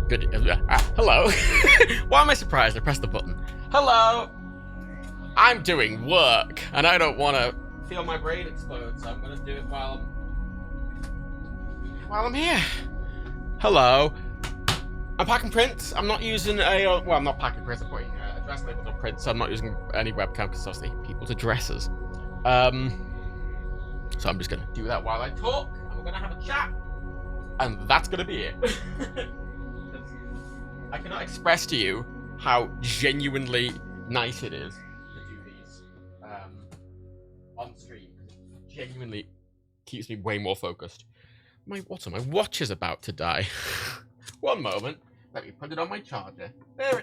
Good. Hello. Why am I surprised? I pressed the button. Hello. I'm doing work, and I don't want to feel my brain explode, so I'm going to do it while I'm here. Hello. I'm packing prints. I'm not using I'm not packing prints. I'm putting address labels on prints, so I'm not using any webcam because obviously people's addresses. So I'm just going to do that while I talk, and we're going to have a chat. And that's going to be it. I cannot express to you how genuinely nice it is to do these on stream. It genuinely keeps me way more focused. My watch is about to die. One moment. Let me put it on my charger. There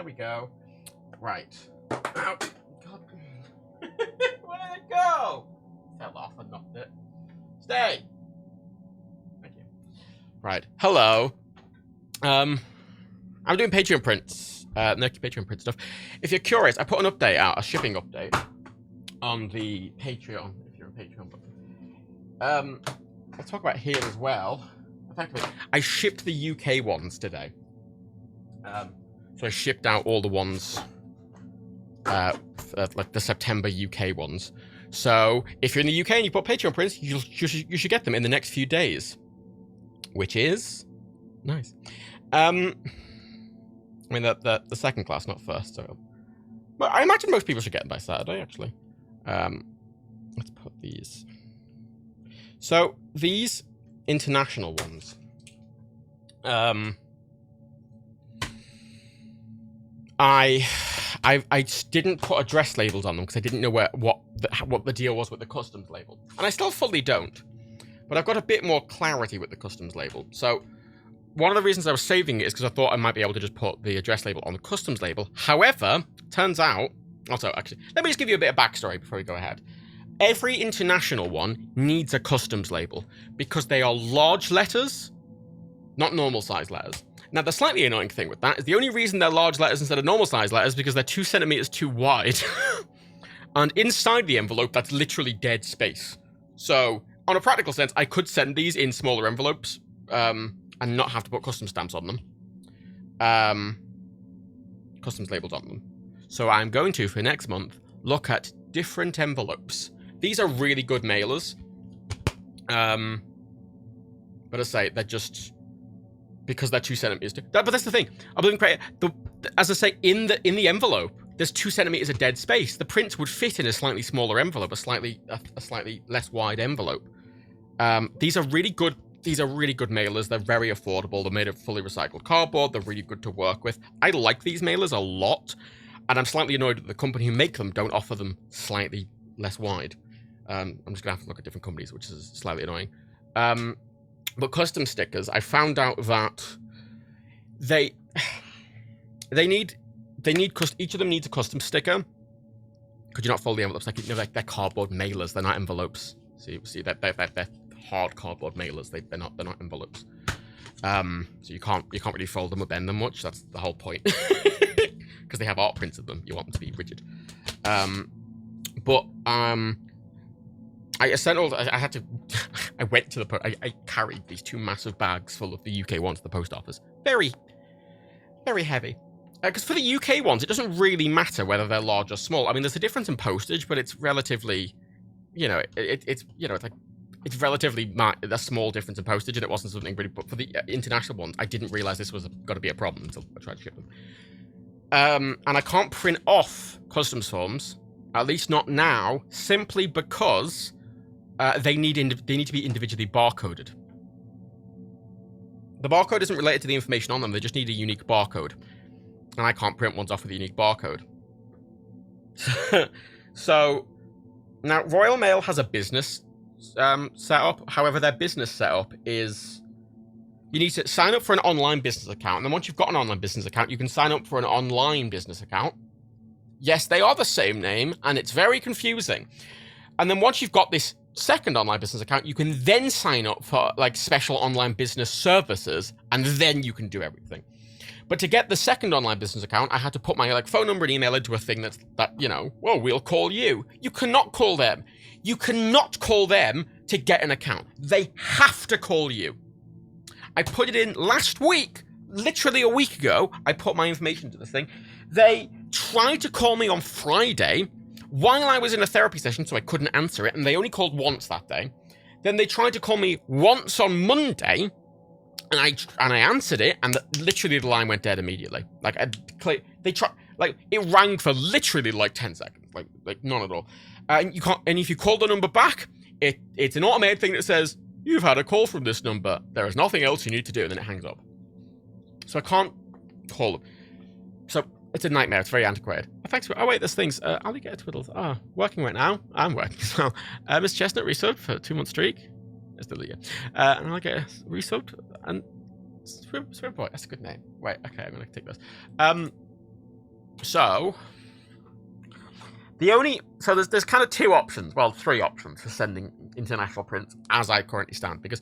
we go. Right. Ow. God. Where did it go? Fell off and knocked it. Stay. Thank you. Right. Hello. I'm doing Patreon prints. Nerky Patreon print stuff. If you're curious, I put an update out, a shipping update, on the Patreon, if you're a Patreon. I'll talk about here as well. Effectively, I shipped the UK ones today. So I shipped out all the ones, like the September UK ones. So if you're in the UK and you put Patreon prints, you should get them in the next few days, which is nice. I mean the second class, not first. So, but I imagine most people should get them by Saturday. Actually, let's put these. So these international ones. I didn't put address labels on them because I didn't know what the deal was with the customs label, and I still fully don't. But I've got a bit more clarity with the customs label. So one of the reasons I was saving it is because I thought I might be able to just put the address label on the customs label. However, turns out, also actually, let me just give you a bit of backstory before we go ahead. Every international one needs a customs label because they are large letters, not normal size letters. Now, the slightly annoying thing with that is the only reason they're large letters instead of normal size letters is because they're 2 centimeters too wide. And inside the envelope, that's literally dead space. So, on a practical sense, I could send these in smaller envelopes and not have to put customs stamps on them. Customs labels on them. So I'm going to, for next month, look at different envelopes. These are really good mailers. But I say, they're just... because they're 2 centimeters. But that's the thing. As I say, in the envelope, there's 2 centimeters of dead space. The prints would fit in a slightly smaller envelope, a slightly less wide envelope. These are really good. These are really good mailers. They're very affordable. They're made of fully recycled cardboard. They're really good to work with. I like these mailers a lot, and I'm slightly annoyed that the company who make them don't offer them slightly less wide. I'm just gonna have to look at different companies, which is slightly annoying. But custom stickers, I found out that they need each of them needs a custom sticker. Could you not fold the envelopes like they're cardboard mailers? They're not envelopes. See that they're hard cardboard mailers. They're not envelopes. So you can't really fold them or bend them much. That's the whole point. Because they have art prints of them. You want them to be rigid. I sent all. I had to. I went to the. I carried these 2 massive bags full of the UK ones to the post office. Very, very heavy. Because for the UK ones, it doesn't really matter whether they're large or small. I mean, there's a difference in postage, but it's relatively, it's relatively a small difference in postage, and it wasn't something really. But for the international ones, I didn't realize this was going to be a problem until I tried to ship them. And I can't print off customs forms, at least not now, simply because. They need to be individually barcoded. The barcode isn't related to the information on them. They just need a unique barcode. And I can't print ones off with a unique barcode. So, now Royal Mail has a business setup. However, their business setup is... you need to sign up for an online business account. And then once you've got an online business account, you can sign up for an online business account. Yes, they are the same name, and it's very confusing. And then once you've got this second online business account, you can then sign up for like special online business services, and then you can do everything. But to get the second online business account, I had to put my phone number and email into a thing that we'll call you. You cannot call them. You cannot call them to get an account. They have to call you. I put it in last week, literally a week ago. I put my information to this thing. They tried to call me on Friday while I was in a therapy session, so I couldn't answer it, and they only called once that day. Then they tried to call me once on Monday, and I answered it, and literally the line went dead immediately. Like they tried, like it rang for literally like 10 seconds, like none at all. And you can't. And if you call the number back, it's an automated thing that says you've had a call from this number. There is nothing else you need to do, and then it hangs up. So I can't call them. So it's a nightmare. It's very antiquated. Thanks for. Oh wait, there's things. I'll get twiddles. Working right now. I'm working as well. Miss Chestnut resub for a 2-month streak. Let's delete it. And I'll get a resub and Swim Boy. That's a good name. Wait. Okay, I'm gonna take this. So there's kind of 2 options. Well, 3 options for sending international prints as I currently stand, because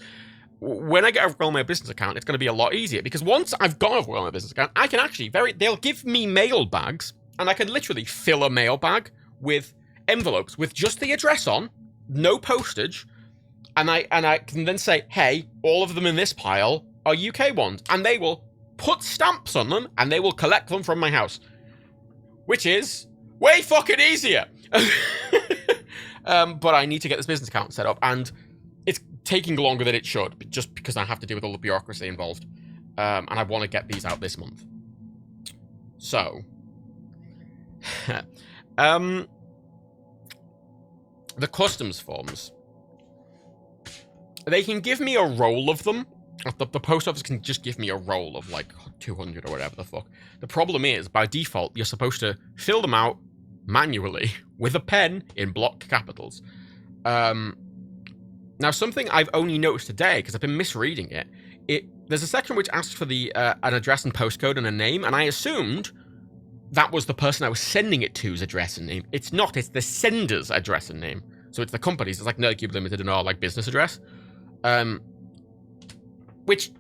when I get a Royal Mail business account, it's going to be a lot easier, because once I've got a Royal Mail business account, I can actually they'll give me mail bags, and I can literally fill a mail bag with envelopes with just the address on, no postage, and I can then say, hey, all of them in this pile are UK ones, and they will put stamps on them, and they will collect them from my house, which is way fucking easier. But I need to get this business account set up, and it's taking longer than it should, just because I have to deal with all the bureaucracy involved. And I want to get these out this month. So, the customs forms, they can give me a roll of them. The post office can just give me a roll of like 200 or whatever the fuck. The problem is, by default, you're supposed to fill them out manually with a pen in block capitals. Now, something I've only noticed today, because I've been misreading it, there's a section which asks for the an address and postcode and a name, and I assumed that was the person I was sending it to's address and name. It's not. It's the sender's address and name. So it's the company's. It's like Nerdcube Limited and our like business address, which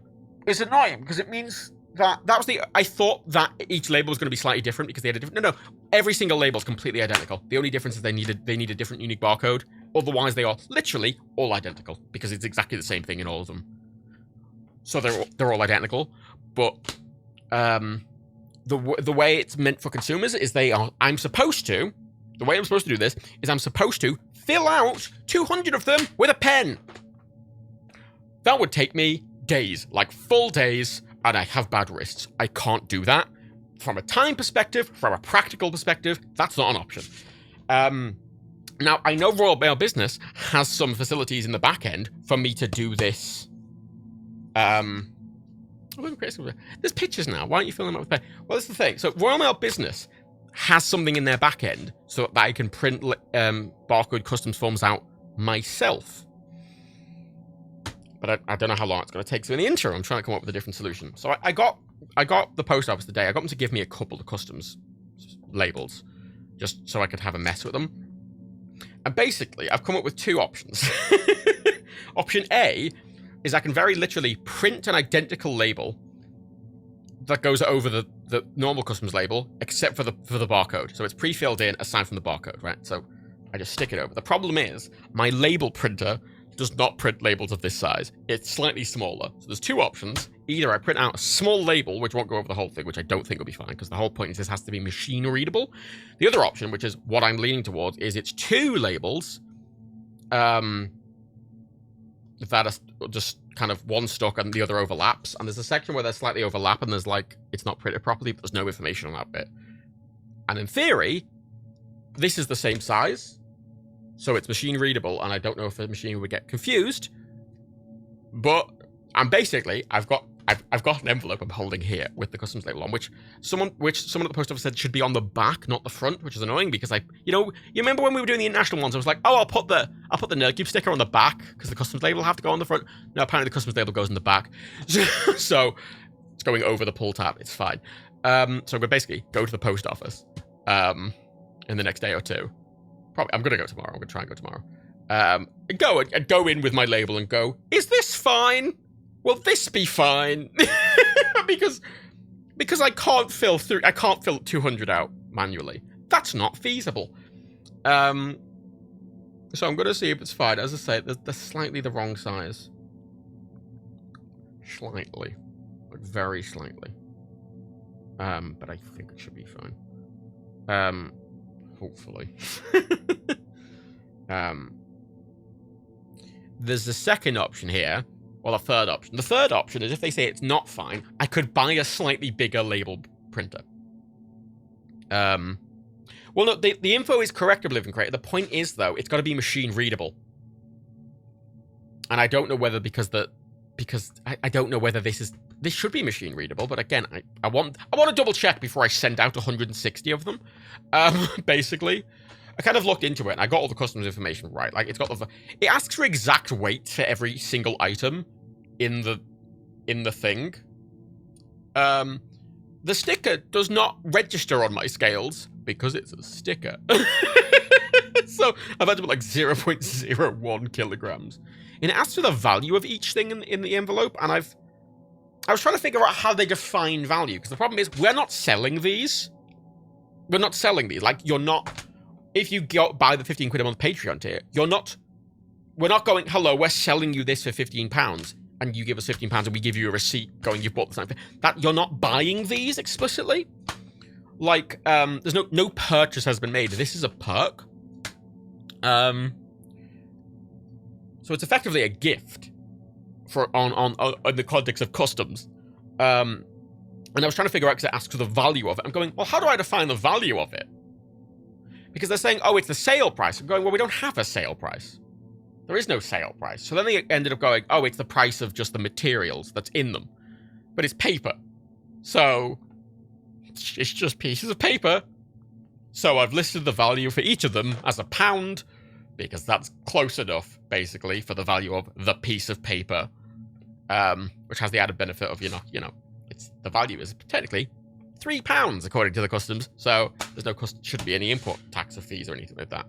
is annoying because it means that was the. I thought that each label was going to be slightly different because they had a different. No. Every single label is completely identical. The only difference is they need a different unique barcode. Otherwise, they are literally all identical because it's exactly the same thing in all of them. So they're all identical, but the way it's meant for consumers is the way I'm supposed to do this is I'm supposed to fill out 200 of them with a pen. That would take me days, like full days, and I have bad wrists. I can't do that. From a time perspective, from a practical perspective, that's not an option. Now, I know Royal Mail Business has some facilities in the back end for me to do this. There's pictures now. Why aren't you filling them up with pen? Well, that's the thing. So Royal Mail Business has something in their back end so that I can print barcode customs forms out myself. But I don't know how long it's going to take. So in the interim, I'm trying to come up with a different solution. So I got the post office today. I got them to give me a couple of customs labels just so I could have a mess with them. And basically, I've come up with 2 options. Option A is I can very literally print an identical label that goes over the normal customs label, except for the barcode. So it's pre-filled in aside from the barcode, right? So I just stick it over. The problem is my label printer does not print labels of this size. It's slightly smaller. So there's 2 options. Either I print out a small label, which won't go over the whole thing, which I don't think will be fine, because the whole point is this has to be machine readable. The other option, which is what I'm leaning towards, is it's 2 labels that are just kind of one stuck and the other overlaps. And there's a section where they slightly overlap and there's like, it's not printed properly, but there's no information on that bit. And in theory, this is the same size. So it's machine readable, and I don't know if the machine would get confused. But I'm basically, I've got an envelope I'm holding here with the customs label on, which someone at the post office said should be on the back, not the front, which is annoying because you remember when we were doing the international ones, I was like, oh, I'll put the Nerdcube sticker on the back because the customs label will have to go on the front. No, apparently the customs label goes in the back, so it's going over the pull tab. It's fine. So we'll basically go to the post office in the next day or 2. Probably, I'm gonna go tomorrow. I'm gonna try and go tomorrow. Go in with my label and go, is this fine? Will this be fine? because I can't fill 200 out manually. That's not feasible. So I'm gonna see if it's fine. As I say, they're slightly the wrong size. slightly, like very slightly. But I think it should be fine. Hopefully. There's the second option here, or the third option. The third option is if they say it's not fine, I could buy a slightly bigger label printer. Well, no, the info is correct of Living Creator. The point is, though, it's got to be machine readable. And I don't know whether because I don't know whether this should be machine readable, but again, I want to double check before I send out 160 of them. Basically, I kind of looked into it and I got all the customs information right. Like it asks for exact weight for every single item in the thing. The sticker does not register on my scales because it's a sticker. So I've had to put like 0.01 kilograms. And it asks for the value of each thing in the envelope, and I was trying to figure out how they define value, because the problem is we're not selling these. We're not selling these. Like, you're not... If you buy the 15 quid a month Patreon tier, we're not going, hello, we're selling you this for £15, and you give us £15 and we give you a receipt going, you've bought the something. That you're not buying these explicitly. Like, there's no purchase has been made. This is a perk. So it's effectively a gift on the context of customs. And I was trying to figure out, because it asks for the value of it. I'm going, well, how do I define the value of it? Because they're saying, oh, it's the sale price. I'm going, well, we don't have a sale price. There is no sale price. So then they ended up going, oh, it's the price of just the materials that's in them. But it's paper. So it's just pieces of paper. So I've listed the value for each of them as £1, because that's close enough, basically, for the value of the piece of paper, which has the added benefit of, you know, it's the value is technically £3 according to the customs, so there's shouldn't be any import tax or fees or anything like that.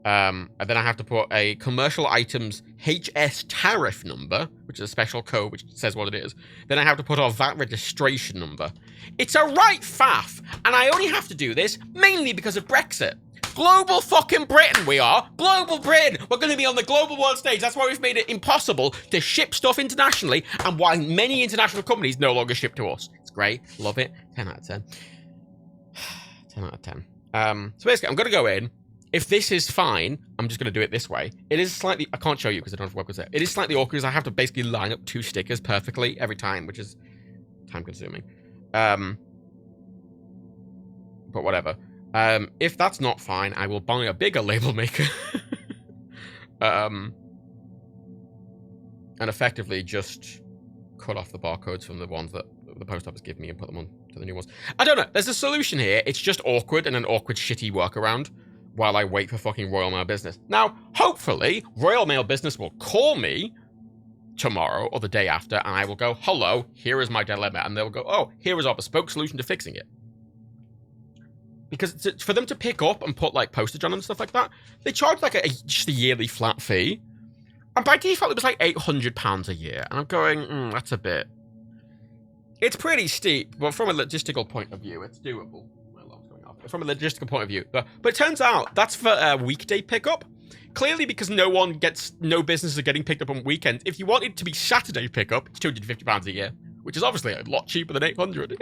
And then I have to put a commercial items HS tariff number, which is a special code which says what it is. Then I have to put our VAT registration number. It's a right faff, and I only have to do this mainly because of Brexit. Global fucking Britain we are. Global Britain. We're going to be on the global world stage. That's why we've made it impossible to ship stuff internationally, and why many international companies no longer ship to us. It's great. Love it. 10 out of 10. 10 out of 10. So basically, I'm going to go in. If this is fine, I'm just going to do it this way. It is slightly... I can't show you because I don't have webcams there. It is slightly awkward because I have to basically line up 2 stickers perfectly every time, which is time-consuming. But whatever. If that's not fine, I will buy a bigger label maker. And effectively just cut off the barcodes from the ones that the post office give me and put them on to the new ones. I don't know. There's a solution here. It's just awkward and an awkward, shitty workaround while I wait for fucking Royal Mail Business. Now, hopefully, Royal Mail Business will call me tomorrow or the day after, and I will go, hello, here is my dilemma. And they'll go, oh, here is our bespoke solution to fixing it. Because for them to pick up and put, like, postage on and stuff like that, they charge, like, just a yearly flat fee. And by default, it was, like, £800 a year. And I'm going, that's a bit... It's pretty steep, but from a logistical point of view, it's doable. My alarm's going off. From a logistical point of view. But it turns out that's for a weekday pickup. Clearly, because no businesses are getting picked up on weekends. If you want it to be Saturday pickup, it's £250 a year. Which is obviously a lot cheaper than £800.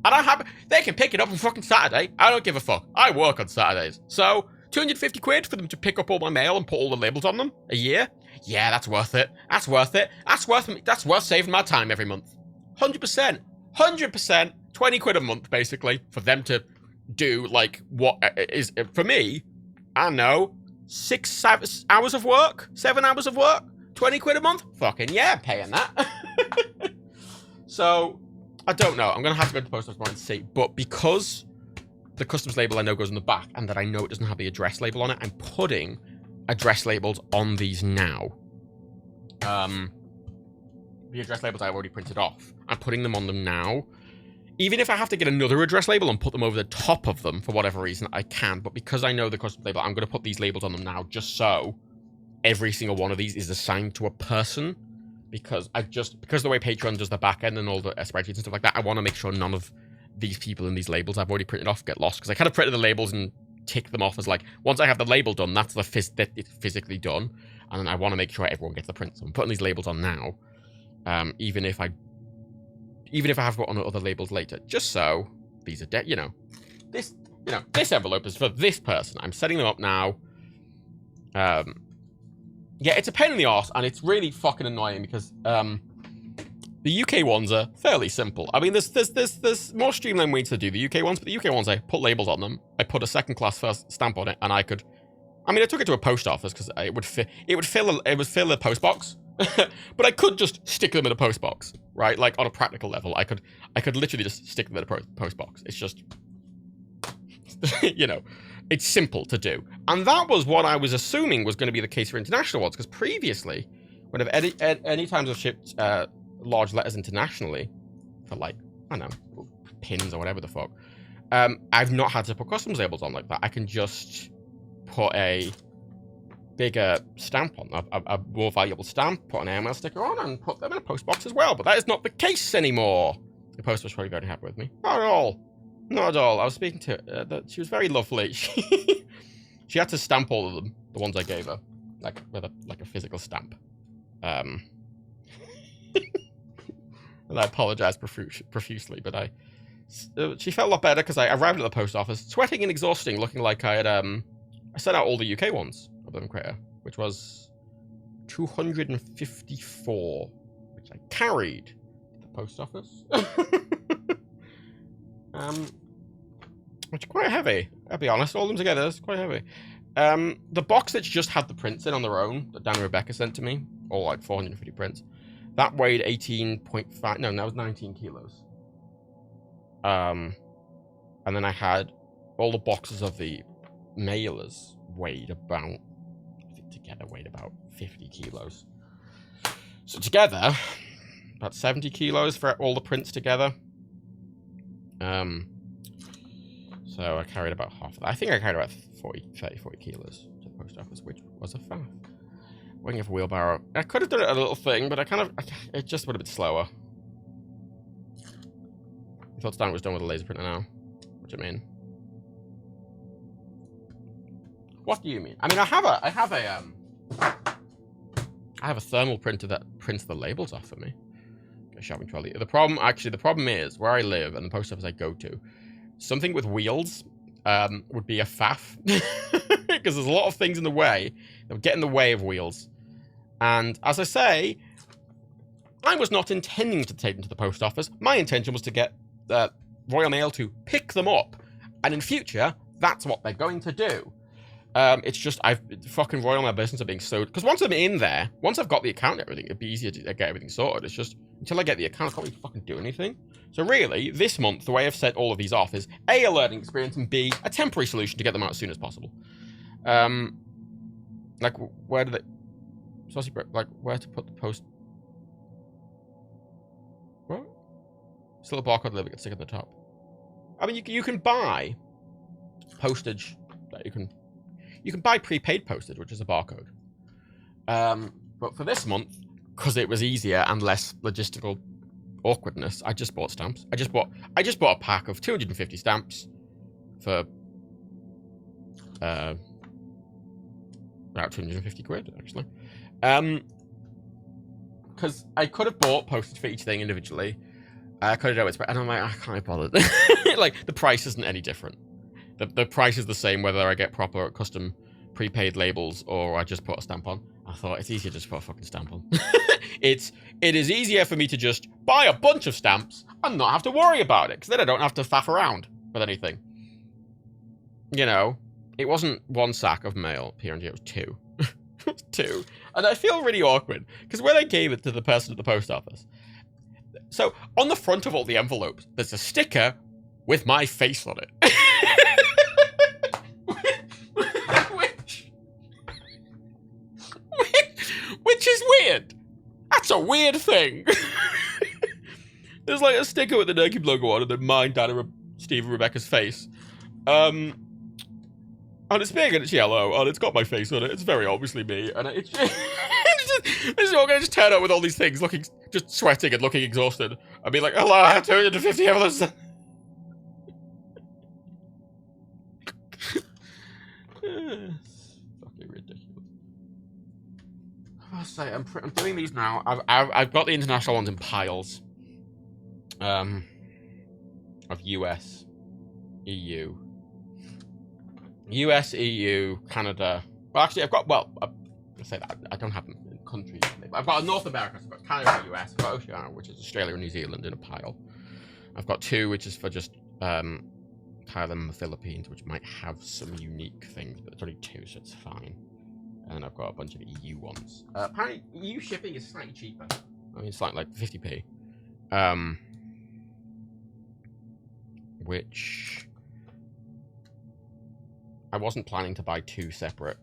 And they can pick it up on fucking Saturday. I don't give a fuck. I work on Saturdays. So, 250 quid for them to pick up all my mail and put all the labels on them a year? Yeah, that's worth it. That's worth it. That's worth saving my time every month. 100%. 100%. 20 quid a month, basically, for them to do, like, what is, for me, I don't know, 6 hours of work? 7 hours of work? 20 quid a month? Fucking yeah, I'm paying that. So... I don't know. I'm going to have to go to the post office and see. But because the customs label I know goes on the back and that I know it doesn't have the address label on it, I'm putting address labels on these now. The address labels I've already printed off. I'm putting them on them now. Even if I have to get another address label and put them over the top of them for whatever reason, I can. But because I know the customs label, I'm going to put these labels on them now just so every single one of these is assigned to a person. Because the way Patreon does the back end and all the spreadsheets and stuff like that, I want to make sure none of these people in these labels I've already printed off get lost. Because I kind of printed the labels and tick them off as like, once I have the label done, that's that it's physically done. And then I want to make sure everyone gets the print. So I'm putting these labels on now. even if I have got on other labels later, just so these are this envelope is for this person. I'm setting them up now. Yeah, it's a pain in the arse, and it's really fucking annoying because the UK ones are fairly simple. I mean, there's more streamlined ways to do the UK ones, but the UK ones, I put labels on them. I put a second class first stamp on it, and I took it to a post office because it would fill a post box. But I could just stick them in a post box, right? Like on a practical level, I could literally just stick them in a post box. It's just, it's simple to do. And that was what I was assuming was going to be the case for international ones, because previously, whenever any times I've shipped large letters internationally for, like, I don't know, pins or whatever the fuck, I've not had to put customs labels on like that. I can just put a bigger stamp on, a more valuable stamp, put an airmail sticker on, and put them in a post box as well. But that is not the case anymore. The post was probably very happy with me. Not at all. Not at all. I was speaking to her. She was very lovely. She had to stamp all of them, the ones I gave her, like with a physical stamp. And I apologized profusely, but she felt a lot better because I arrived at the post office, sweating and exhausting, looking like I had I sent out all the UK ones of Living Creator, which was 254, which I carried to the post office. Which is quite heavy, I'll be honest. All of them together, it's quite heavy. The box that just had the prints in on their own, that Dan and Rebecca sent to me, all like 450 prints, that weighed 18.5, no, that was 19 kilos. And then I had all the boxes of the mailers weighed about, I think together weighed about 50 kilos. So together, about 70 kilos for all the prints together. So I carried about half of that. I think I carried about 40 kilos to the post office, which was a faff. Waiting for a wheelbarrow. I could have done it a little thing, but it just would have been slower. I thought Stan was done with the laser printer now. What do you mean? What do you mean? I mean, I have a thermal printer that prints the labels off for me. A shopping trolley. The problem is where I live and the post office I go to, something with wheels would be a faff because there's a lot of things in the way that would get in the way of wheels. And as I say, I was not intending to take them to the post office. My intention was to get Royal Mail to pick them up, and in future, that's what they're going to do. It's just fucking Royal Mail business are being so, because once I'm in there, once I've got the account and everything, it'd be easier to get everything sorted. It's just until I get the account, I can't really fucking do anything. So really, this month, the way I've set all of these off is A, a learning experience, and B, a temporary solution to get them out as soon as possible. Like, where do they... Saucy Bro, like, where to put the post... What? Still a barcode label gets stick at the top. I mean, you can buy postage that you can buy prepaid postage, which is a barcode. But for this month, because it was easier and less logistical awkwardness, I just bought stamps. I just bought a pack of 250 stamps for about 250 quid, actually. Because I could have bought postage for each thing individually. I could have done it, and I'm like, I can't bother. Like, the price isn't any different. The price is the same whether I get proper custom prepaid labels or I just put a stamp on. I thought it's easier just to put a fucking stamp on. It is easier for me to just buy a bunch of stamps and not have to worry about it, because then I don't have to faff around with anything. You know, it wasn't one sack of mail, PNG, it was two. It was two. And I feel really awkward, because when I gave it to the person at the post office, so on the front of all the envelopes, there's a sticker with my face on it. Which is weird. That's a weird thing. There's like a sticker with the Nurkic logo on and then mine, Dan, Steve, and Rebecca's face. And it's big and it's yellow and it's got my face on it. It's very obviously me. And it's just all going to just turn up with all these things, looking, just sweating and looking exhausted. I'd be like, hello, I have 250 envelopes. Fucking ridiculous. I say I'm doing these now. I've got the international ones in piles. Of US, EU, Canada. Well, actually, I've got. Well, I say that I don't have them in countries. I've got North America. So I've got Canada, US. I've got Oceania, which is Australia and New Zealand, in a pile. I've got 2, which is for just Thailand and the Philippines, which might have some unique things, but it's only 2, so it's fine. And I've got a bunch of EU ones. Apparently, EU shipping is slightly cheaper. I mean, it's like 50p. Which I wasn't planning to buy 2 separate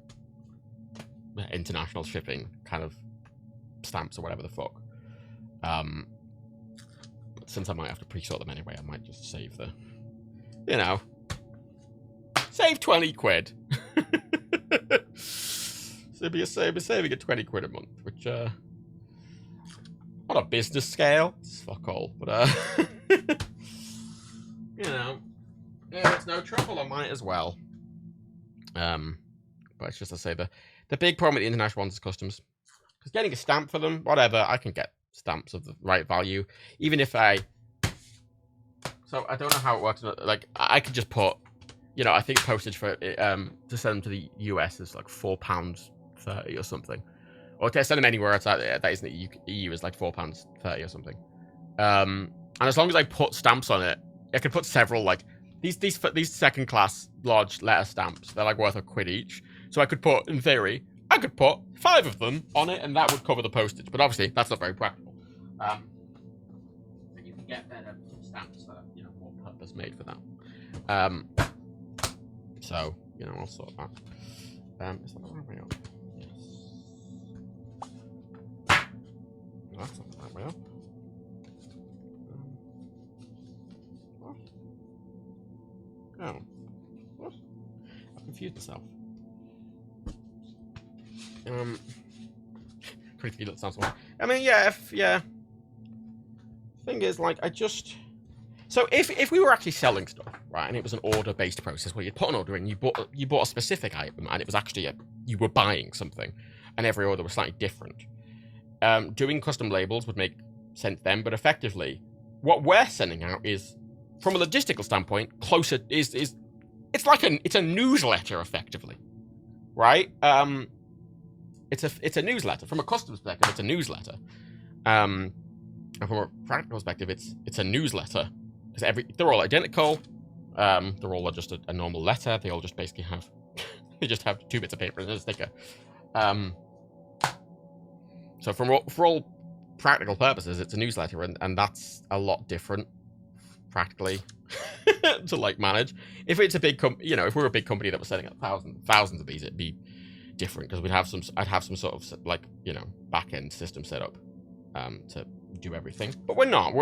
international shipping kind of stamps or whatever the fuck. But since I might have to pre-sort them anyway, I might just save the, you know, save 20 quid. So be saving a 20 quid a month, which on a business scale, it's fuck all, but you know, yeah, it's no trouble. I might as well. But it's just to say the big problem with the international ones is customs. Because getting a stamp for them, whatever, I can get stamps of the right value, even if I. So I don't know how it works. Like I could just put, you know, I think postage for it, to send them to the US is like £4.30 or something, or to send them anywhere outside that isn't the EU is like £4.30 or something. And as long as I put stamps on it, I could put several, like these second class large letter stamps. They're like worth £1 each. So I could put, in theory, I could put 5 of them on it, and that would cover the postage. But obviously, that's not very practical. But you can get better stamps that are, you know, more purpose made for that. So, you know, I'll sort that. Is that the right way up? Yes. No, that's not the right way up. What? Oh. What? I've confused myself. Pretty feel it sounds like. I mean, yeah. Thing is, like, so if we were actually selling stuff, right, and it was an order-based process where you put an order in, you bought a specific item, and it was actually you were buying something, and every order was slightly different. Doing custom labels would make sense then, but effectively, what we're sending out is, from a logistical standpoint, closer it's a newsletter effectively, right? It's a newsletter from a customs perspective. It's a newsletter, and from a practical perspective, it's a newsletter because they're all identical. They're all just a normal letter. They all just basically have they just have 2 bits of paper and a sticker. So for all practical purposes, it's a newsletter, and that's a lot different practically to like manage. If it's a big company, you know, if we were a big company that was setting up thousands of these, it'd be different because I'd have some sort of like, you know, back end system set up to do everything. But we're not.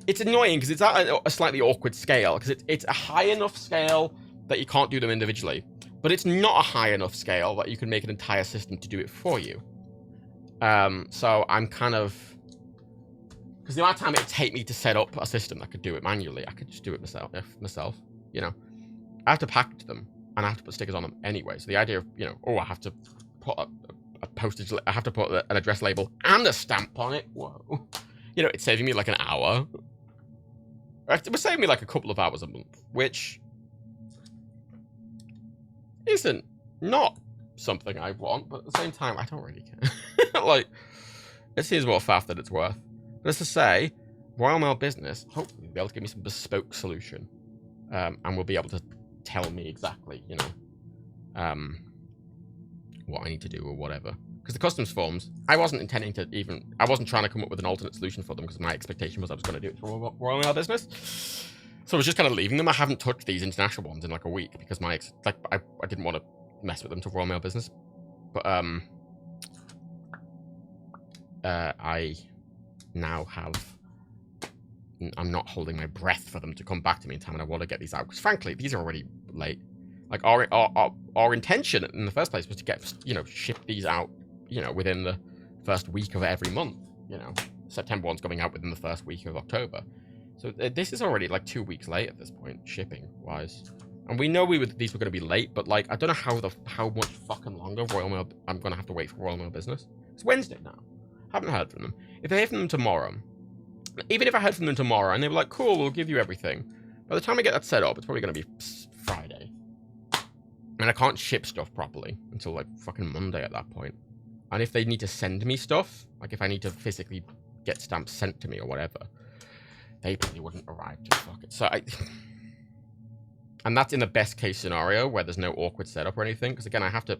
It's annoying because it's at a slightly awkward scale because it's a high enough scale that you can't do them individually, but it's not a high enough scale that you can make an entire system to do it for you. So I'm kind of, because the amount of time it'd take me to set up a system that could do it manually, I could just do it myself. You know, I have to package them and I have to put stickers on them anyway. So the idea of, you know, I have to put a postage, I have to put an address label and a stamp on it. Whoa. You know, it's saving me like an hour. It was saving me like a couple of hours a month, which isn't not something I want, but at the same time, I don't really care. Like, it seems more faff than it's worth. But as to say, Royal Mail Business, hopefully, will be able to give me some bespoke solution, and will be able to tell me exactly, you know, what I need to do or whatever. Because the customs forms, I wasn't trying to come up with an alternate solution for them because my expectation was I was going to do it for Royal Mail Business. So I was just kind of leaving them. I haven't touched these international ones in like a week because I didn't want to mess with them to Royal Mail Business. But I now I'm not holding my breath for them to come back to me in time, and I want to get these out because frankly these are already late. Like our intention in the first place was to get, you know, ship these out, you know, within the first week of every month. You know, September one's coming out within the first week of October. So this is already like 2 weeks late at this point, shipping wise. And we know these were going to be late, but like I don't know how much fucking longer Royal Mail I'm going to have to wait for Royal Mail business. It's Wednesday now. Haven't heard from them. If I hear from them tomorrow, even if I heard from them tomorrow and they were like, cool, we'll give you everything. By the time I get that set up, it's probably going to be Friday. And I can't ship stuff properly until like fucking Monday at that point. And if they need to send me stuff, like if I need to physically get stamps sent to me or whatever, they probably wouldn't arrive to fuck it. So and that's in the best case scenario where there's no awkward setup or anything. Because again, I have to,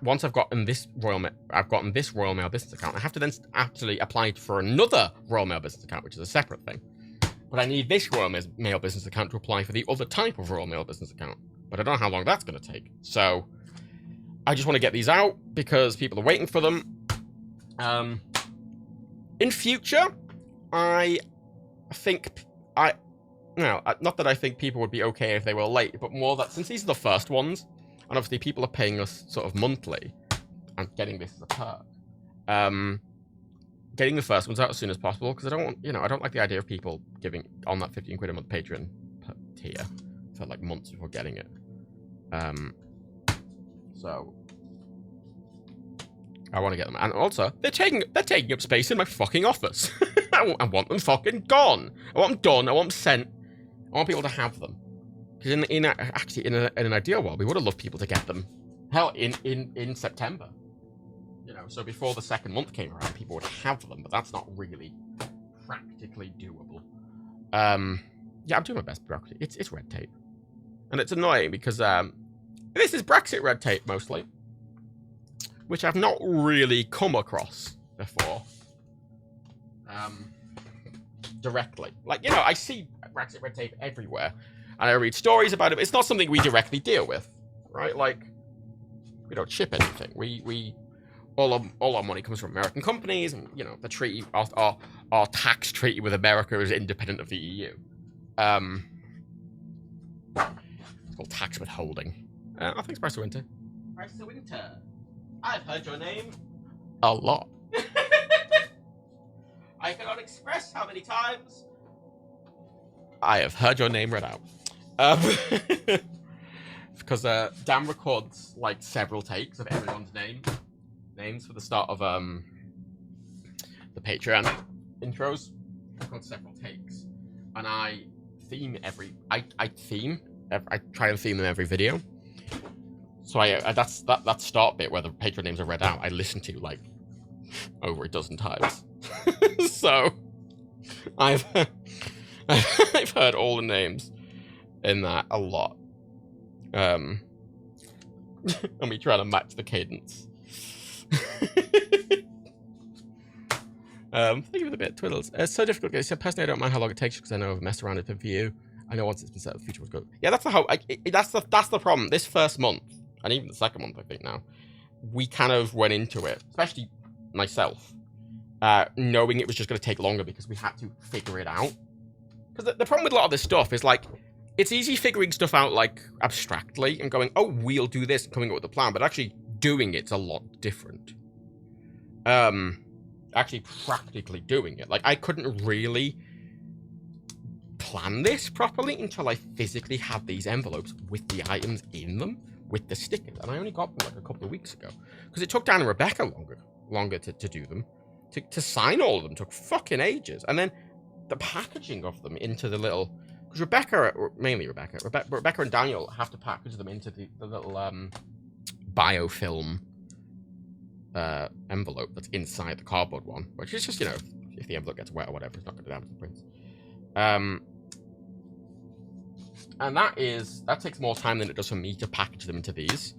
once I've gotten this Royal Mail business account, I have to then actually apply for another Royal Mail business account, which is a separate thing. But I need this Royal Mail business account to apply for the other type of Royal Mail business account. But I don't know how long that's going to take. So I just want to get these out because people are waiting for them. In future, I think not that I think people would be okay if they were late, but more that since these are the first ones, and obviously people are paying us sort of monthly, and getting this as a perk, getting the first ones out as soon as possible, because I don't want, I don't like the idea of people giving on that 15 quid a month Patreon tier for like months before getting it. So I want to get them, and also they're taking up space in my fucking office. I want them fucking gone. I want them done. I want them sent. I want people to have them. Because in an ideal world, we would have loved people to get them. Hell, in September. So before the second month came around, people would have them, but that's not really practically doable. Yeah, I'm doing my best, bureaucracy. It's red tape, and it's annoying because this is Brexit red tape mostly, which I've not really come across before. Directly. Like, I see Brexit red tape everywhere, and I read stories about it. It's not something we directly deal with, right? Like, we don't ship anything. We all our money comes from American companies, and the treaty, our tax treaty with America is independent of the EU. It's called tax withholding. I think it's Bryce Winter. Bryce Winter. I've heard your name a lot. I cannot express how many times I have heard your name read out. Because Dan records like several takes of everyone's names for the start of the Patreon intros. I record several takes, and I theme I try and theme them every video. So that's that start bit where the Patreon names are read out. I listen to like over a dozen times. So I've heard all the names in that a lot. And we try to match the cadence. Thank you for the bit, Twiddles. It's so difficult. Personally, I don't mind how long it takes because I know I've messed around with it for you. I know once it's been set, the future was good. Yeah, that's the whole. That's the problem. This first month, and even the second month, I think now, we kind of went into it, especially myself, knowing it was just going to take longer because we had to figure it out. Because the problem with a lot of this stuff is like, it's easy figuring stuff out like abstractly and going, oh, we'll do this and coming up with a plan, but actually doing it's a lot different. Actually practically doing it. Like, I couldn't really plan this properly until I physically had these envelopes with the items in them, with the stickers. And I only got them like a couple of weeks ago. Because it took Dan and Rebecca longer to do them. To sign all of them took fucking ages. And then the packaging of them into the little... Because mainly Rebecca and Daniel have to package them into the little biofilm envelope that's inside the cardboard one, which is just, if the envelope gets wet or whatever, it's not going to damage the prints. And that takes more time than it does for me to package them into these,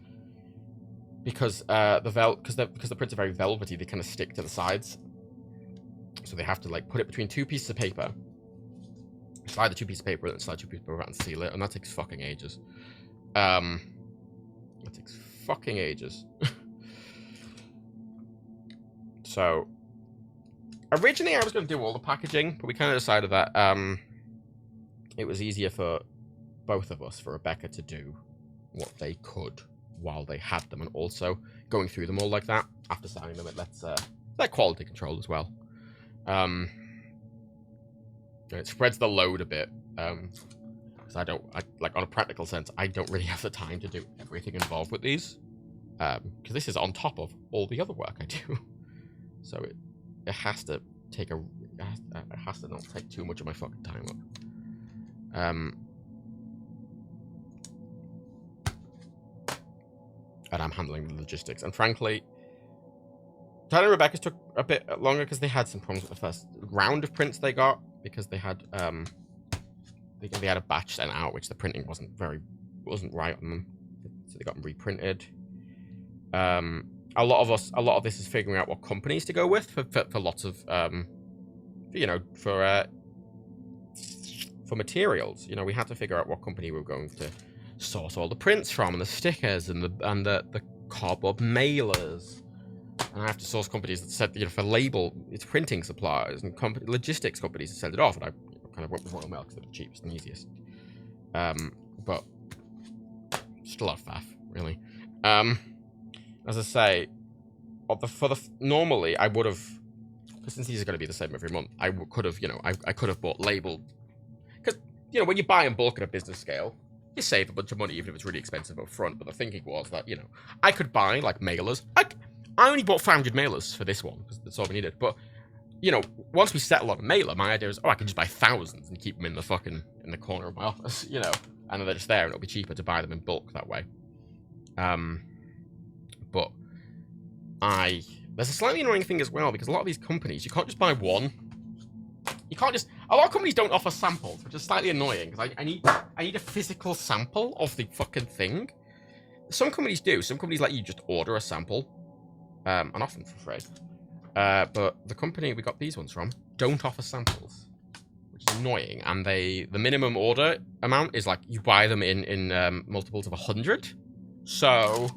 because the prints are very velvety, they kind of stick to the sides, so they have to like put it between two pieces of paper, slide the two pieces of paper, and slide two pieces of paper out and seal it, and that takes fucking ages. That takes fucking ages. So, originally I was going to do all the packaging, but we kind of decided that it was easier for both of us, for Rebecca to do what they could while they had them, and also going through them all like that after signing them, it lets that quality control as well. It spreads the load a bit. because like on a practical sense, I don't really have the time to do everything involved with these. Because this is on top of all the other work I do. So it has to take it has to not take too much of my fucking time up. And I'm handling the logistics. And frankly, Tyler and Rebecca's took a bit longer because they had some problems with the first round of prints they got, because they had they had a batch sent out which the printing wasn't right on them, so they got them reprinted. A lot of this is figuring out what companies to go with for lots of for materials. You know, we had to figure out what company we were going to source all the prints from, and the stickers, and the cardboard mailers. And I have to source companies that said, you know, for label, it's printing suppliers and logistics companies that send it off. And I kind of went with Royal Mail because they're the cheapest and easiest. But just a lot of faff, really. As I say, normally I would have, because since these are going to be the same every month, I could have, you know, I could have bought labeled, because, you know, when you buy in bulk at a business scale, you save a bunch of money even if it's really expensive up front. But the thinking was that, you know, I could buy like mailers. I only bought 500 mailers for this one because that's all we needed. But, you know, once we settle on a mailer, my idea is, I can just buy thousands and keep them in the corner of my office, you know, and then they're just there, and it'll be cheaper to buy them in bulk that way. But there's a slightly annoying thing as well, because a lot of these companies, you can't just buy one. A lot of companies don't offer samples, which is slightly annoying, because I need a physical sample of the fucking thing. Some companies do. Some companies let you just order a sample, and often for free. But the company we got these ones from don't offer samples, which is annoying. And the minimum order amount is like, you buy them in multiples of 100. So,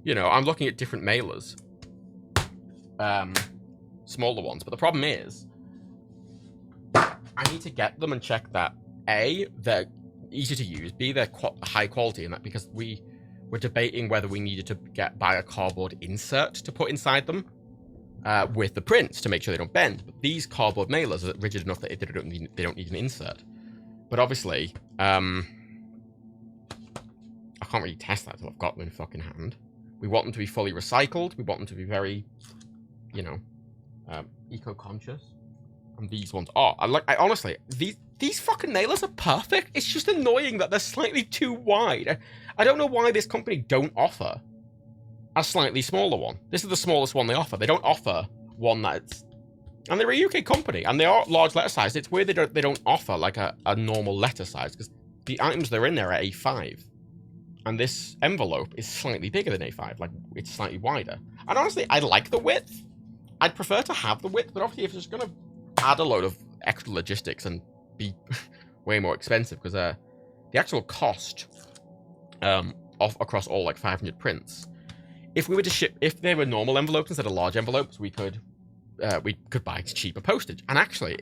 you know, I'm looking at different mailers, smaller ones. But the problem is, I need to get them and check that A, they're easy to use, B, they're high quality, and that because we were debating whether we needed to buy a cardboard insert to put inside them with the prints to make sure they don't bend. But these cardboard mailers are rigid enough that they don't need an insert. But obviously, I can't really test that until I've got them in fucking hand. We want them to be fully recycled. We want them to be very, you know, eco-conscious. And these ones are. I honestly, these fucking nailers are perfect. It's just annoying that they're slightly too wide. I don't know why this company don't offer a slightly smaller one. This is the smallest one they offer. They don't offer one that's... And they're a UK company, and they are large letter size. It's weird they don't offer like a normal letter size, because the items they're in there are A5. And this envelope is slightly bigger than A5. Like, it's slightly wider. And honestly, I like the width. I'd prefer to have the width, but obviously if it's going to add a load of extra logistics and be way more expensive, because the actual cost across all like 500 prints, if we were to ship, if they were normal envelopes instead of large envelopes, we could buy cheaper postage. And actually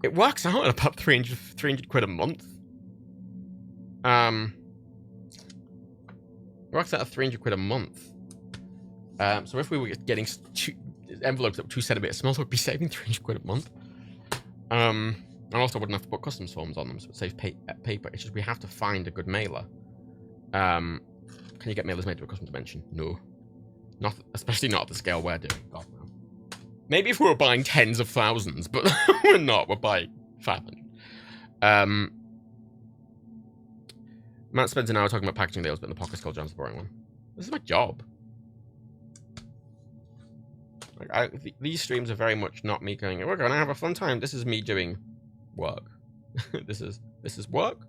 it works out at about 300 quid a month. It works out at 300 quid a month. So if we were getting envelopes that were 2 centimeters small, we'd be saving 300 quid a month. And also wouldn't have to put customs forms on them, so it saves paper. It's just we have to find a good mailer. Can you get mailers made to a custom dimension? No. Not, especially not at the scale we're doing. God, no. Maybe if we were buying tens of thousands, but we're not. We're buying 500. Matt spends an hour talking about packaging deals, but in the pocket skull John's the boring one. This is my job. Like these streams are very much not me going, we're going to have a fun time. This is me doing work. this is work.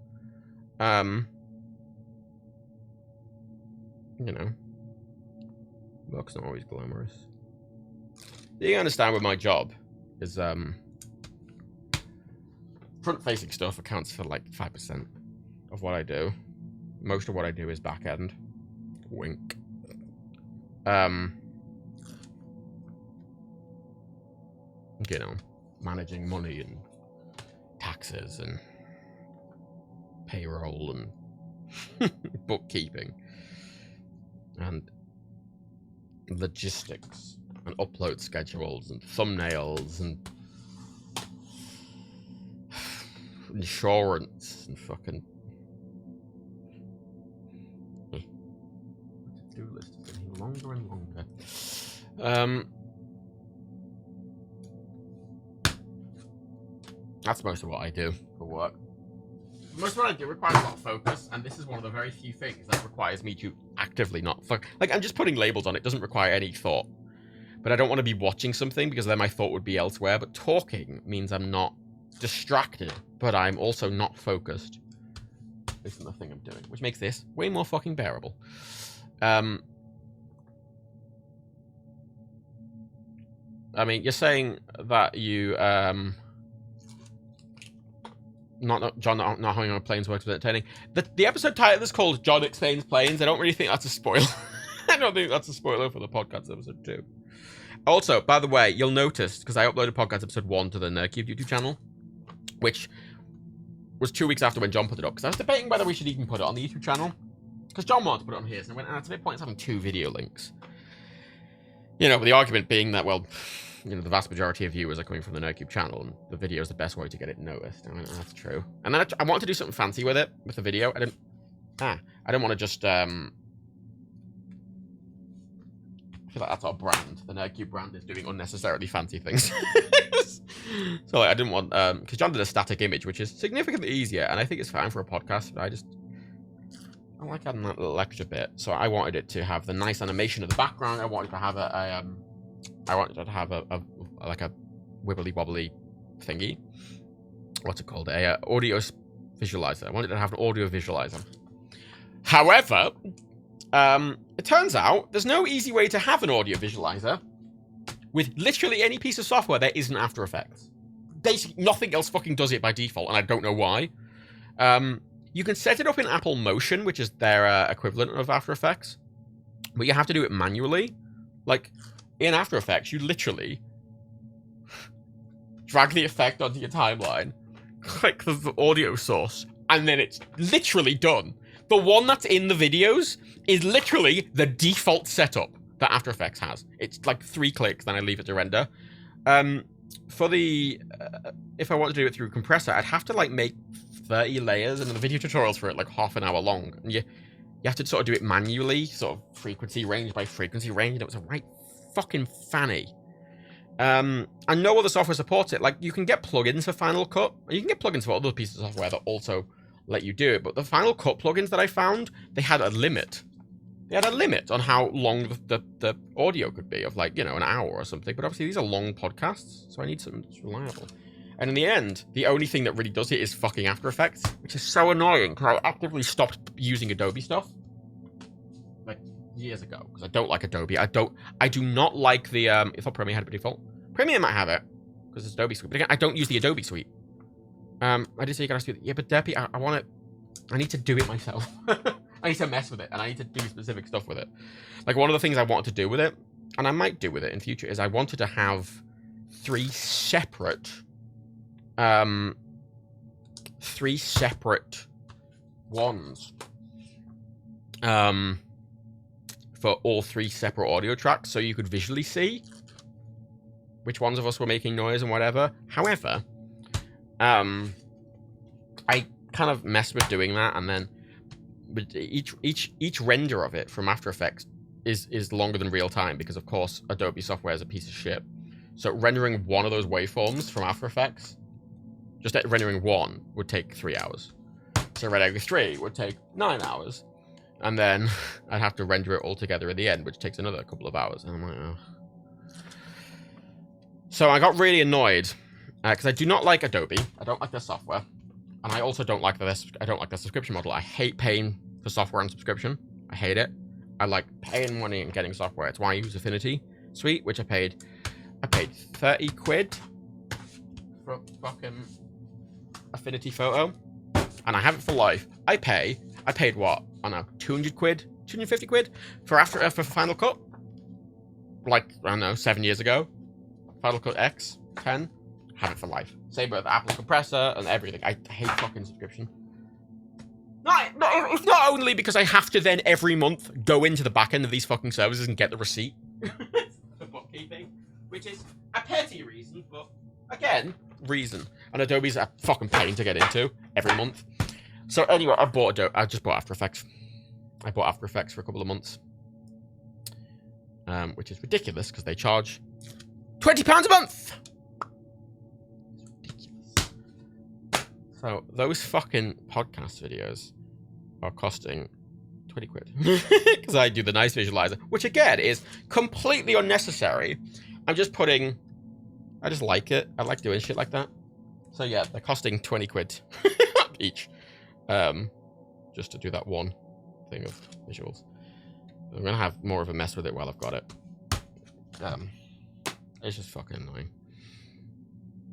You know, work's not always glamorous. You understand with my job is front-facing stuff accounts for like 5% of what I do. Most of what I do is back end. Wink. You know, managing money and taxes and payroll and bookkeeping and logistics and upload schedules and thumbnails and insurance and fucking... The to-do list is getting longer and longer. That's most of what I do for work. Most of what I do requires a lot of focus, and this is one of the very few things that requires me to actively not like, I'm just putting labels on it. Doesn't require any thought. But I don't want to be watching something because then my thought would be elsewhere. But talking means I'm not distracted, but I'm also not focused. This is the thing I'm doing, which makes this way more fucking bearable. I mean, you're saying that you, John not hanging on planes works with entertaining. The episode title is called John Explains Planes. I don't really think that's a spoiler. I don't think that's a spoiler for the podcast episode 2. Also, by the way, you'll notice, because I uploaded podcast episode 1 to the Nerdcube YouTube channel, which was 2 weeks after when John put it up, because I was debating whether we should even put it on the YouTube channel, because John wanted to put it on his, and I went, it's a bit pointless having 2 video links. You know, the argument being that, well, you know, the vast majority of viewers are coming from the Nerdcube channel, and the video is the best way to get it noticed. I mean, that's true. And then I wanted to do something fancy with it, with the video. I don't want to just, I feel like that's our brand. The Nerdcube brand is doing unnecessarily fancy things. So like, I didn't want, because John did a static image, which is significantly easier, and I think it's fine for a podcast, but I like adding that little extra bit. So I wanted it to have the nice animation of the background. I wanted to have a like a wibbly wobbly thingy. What's it called? A audio visualizer. I wanted to have an audio visualizer. However, it turns out there's no easy way to have an audio visualizer with literally any piece of software that isn't After Effects. Basically, nothing else fucking does it by default, and I don't know why. You can set it up in Apple Motion, which is their equivalent of After Effects, but you have to do it manually. Like, in After Effects, you literally drag the effect onto your timeline, click the audio source, and then it's literally done. The one that's in the videos is literally the default setup that After Effects has. It's like 3 clicks, then I leave it to render. For the, if I want to do it through a compressor, I'd have to like make 30 layers, and the video tutorials for it like half an hour long. And you have to sort of do it manually, sort of frequency range by frequency range, and it was a right fucking fanny. And no other software supports it. Like, you can get plugins for Final Cut, or you can get plugins for other pieces of software that also let you do it, but the Final Cut plugins that I found, they had a limit. They had a limit on how long the audio could be, of like, you know, an hour or something. But obviously these are long podcasts, so I need something that's reliable. And in the end, the only thing that really does it is fucking After Effects, which is so annoying, because I actively stopped using Adobe stuff like years ago, because I don't like Adobe. I do not like the, I thought Premiere had a default. Premiere might have it, because it's Adobe Suite. But again, I don't use the Adobe Suite. I did say you gotta do it. Yeah, but Deppy, I want it. I need to do it myself. I need to mess with it, and I need to do specific stuff with it. Like, one of the things I wanted to do with it, and I might do with it in future, is I wanted to have 3 separate ones for all 3 separate audio tracks, so you could visually see which ones of us were making noise and whatever. However, I kind of messed with doing that, and then each render of it from After Effects is longer than real time, because of course Adobe software is a piece of shit. So rendering one of those waveforms from After Effects, just rendering one, would take 3 hours. So rendering 3 would take 9 hours, and then I'd have to render it all together in the end, which takes another couple of hours. And I'm like, oh. So I got really annoyed because I do not like Adobe. I don't like their software. And I also don't like the subscription model. I hate paying for software and subscription. I hate it. I like paying money and getting software. It's why I use Affinity Suite, which I paid 30 quid for a fucking Affinity Photo, and I have it for life. I paid what? I don't know, 200 quid, 250 quid for Final Cut. Like, I don't know, 7 years ago. Final Cut X, 10. Have it for life. Same with Apple Compressor and everything. I hate fucking subscription. It's not only because I have to then every month go into the back end of these fucking services and get the receipt for bookkeeping, which is a petty reason, but again, reason. And Adobe's a fucking pain to get into every month. So anyway, I just bought After Effects. I bought After Effects for a couple of months. Which is ridiculous because they charge £20 a month. It's ridiculous. So those fucking podcast videos are costing 20 quid because I do the nice visualizer, which again is completely unnecessary. I just like it. I like doing shit like that. So yeah, they're costing 20 quid each, just to do that one thing of visuals. I'm gonna have more of a mess with it while I've got it. It's just fucking annoying.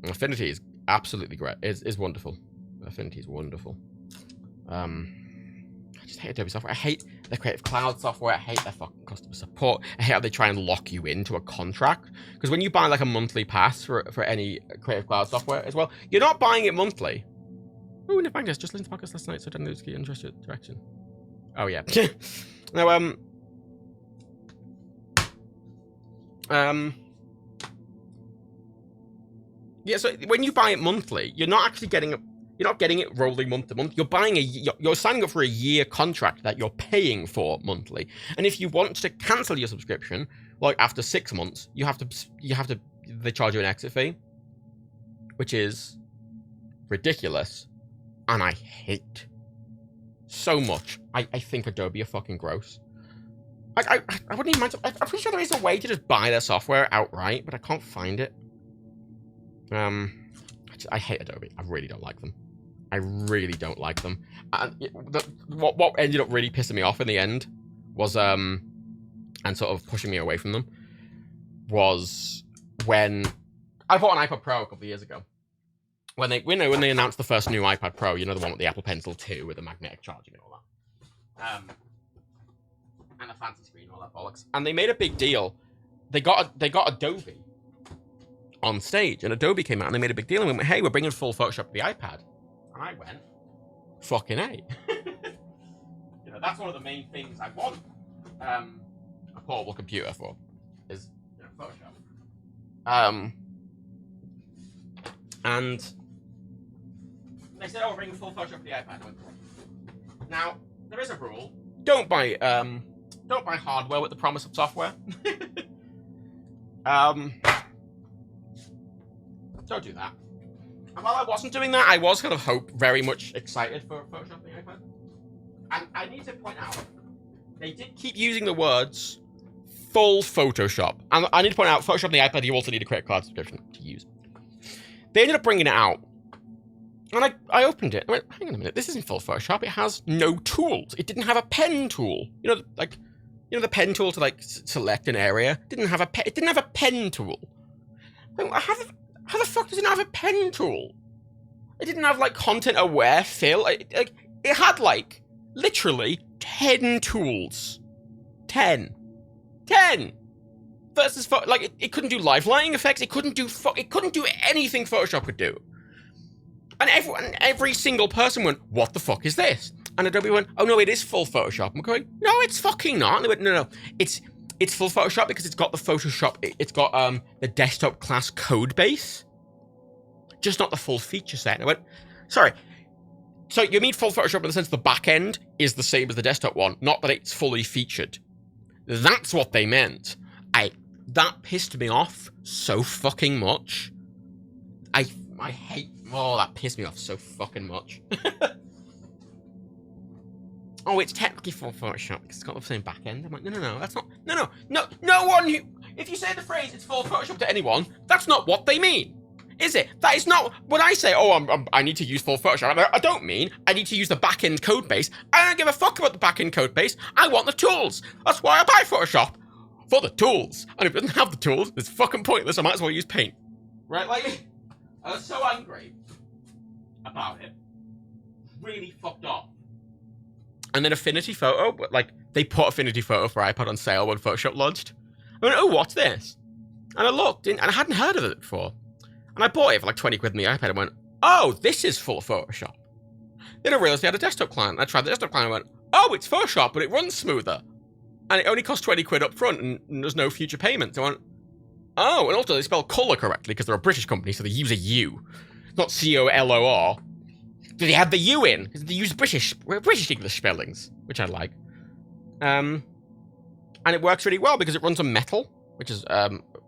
Affinity is absolutely great. Is wonderful. Affinity is wonderful. I just hate Adobe software. I hate their Creative Cloud software. I hate their fucking customer support. I hate how they try and lock you into a contract. Because when you buy like a monthly pass for any Creative Cloud software as well, you're not buying it monthly. Oh, no, bang, just listened to the podcast last night, so I don't lose the interest direction. Oh yeah. Now yeah, so when you buy it monthly, you're not actually getting it. You're not getting it rolling month to month. You're signing up for a year contract that you're paying for monthly. And if you want to cancel your subscription, like after 6 months, they charge you an exit fee, which is ridiculous, and I hate so much. I think Adobe are fucking gross. I wouldn't even mind. I'm pretty sure there is a way to just buy their software outright, but I can't find it. I hate Adobe. I really don't like them. I really don't like them. And what ended up really pissing me off in the end was, and sort of pushing me away from them, was when I bought an iPad Pro a couple of years ago. When they announced the first new iPad Pro, you know, the one with the Apple Pencil 2 with the magnetic charging and all that. And a fancy screen and all that bollocks. And they made a big deal. They got Adobe on stage, and Adobe came out and they made a big deal and went, hey, we're bringing full Photoshop to the iPad. And I went, fucking A. You know, that's one of the main things I want a portable computer for, is, you know, Photoshop. And they said, oh, we're bringing full Photoshop to the iPad. I went, now, there is a rule. Don't buy hardware with the promise of software. Don't do that. And while I wasn't doing that, I was kind of very much excited for Photoshop on the iPad. And I need to point out, they did keep using the words full Photoshop. And I need to point out, Photoshop on the iPad, you also need a credit card subscription to use. They ended up bringing it out. And I opened it. I went, hang on a minute, this isn't full Photoshop. It has no tools. It didn't have a pen tool. You know, the pen tool to like select an area. It didn't have a pen tool. How the fuck does it not have a pen tool? It didn't have like content aware fill. It had like literally 10 tools. 10. Versus like it couldn't do live lighting effects. It couldn't do anything Photoshop could do. And every single person went, what the fuck is this? And Adobe went, oh no, it is full Photoshop. I'm going, no, it's fucking not. And they went, no, it's full Photoshop because it's got the Photoshop, it's got the desktop class code base, just not the full feature set. And I went, sorry, so you mean full Photoshop in the sense the back end is the same as the desktop one, not that it's fully featured. That's what they meant. That pissed me off so fucking much. I hate, that pissed me off so fucking much. Oh, it's technically full Photoshop because it's got the same back end. I'm like, no, that's not, no one who, if you say the phrase it's full Photoshop to anyone, that's not what they mean, is it? That is not, when I say, I need to use full Photoshop, I don't mean I need to use the back end code base. I don't give a fuck about the back end code base. I want the tools. That's why I buy Photoshop, for the tools. And if it doesn't have the tools, it's fucking pointless. I might as well use Paint. Right, like, I was so angry about it. Really fucked off. And then Affinity Photo, but like, they put Affinity Photo for iPad on sale when Photoshop launched. I went, oh, what's this? And I looked, and I hadn't heard of it before. And I bought it for like 20 quid on the iPad and went, oh, this is full Photoshop. Then I realized they had a desktop client. I tried the desktop client and went, oh, it's Photoshop, but it runs smoother. And it only costs 20 quid up front, and there's no future payments. I went, oh, and also they spell colour correctly because they're a British company, so they use a U. It's not COLOR. They have the U in because they use British English spellings, which I like. And it works really well because it runs on Metal, which is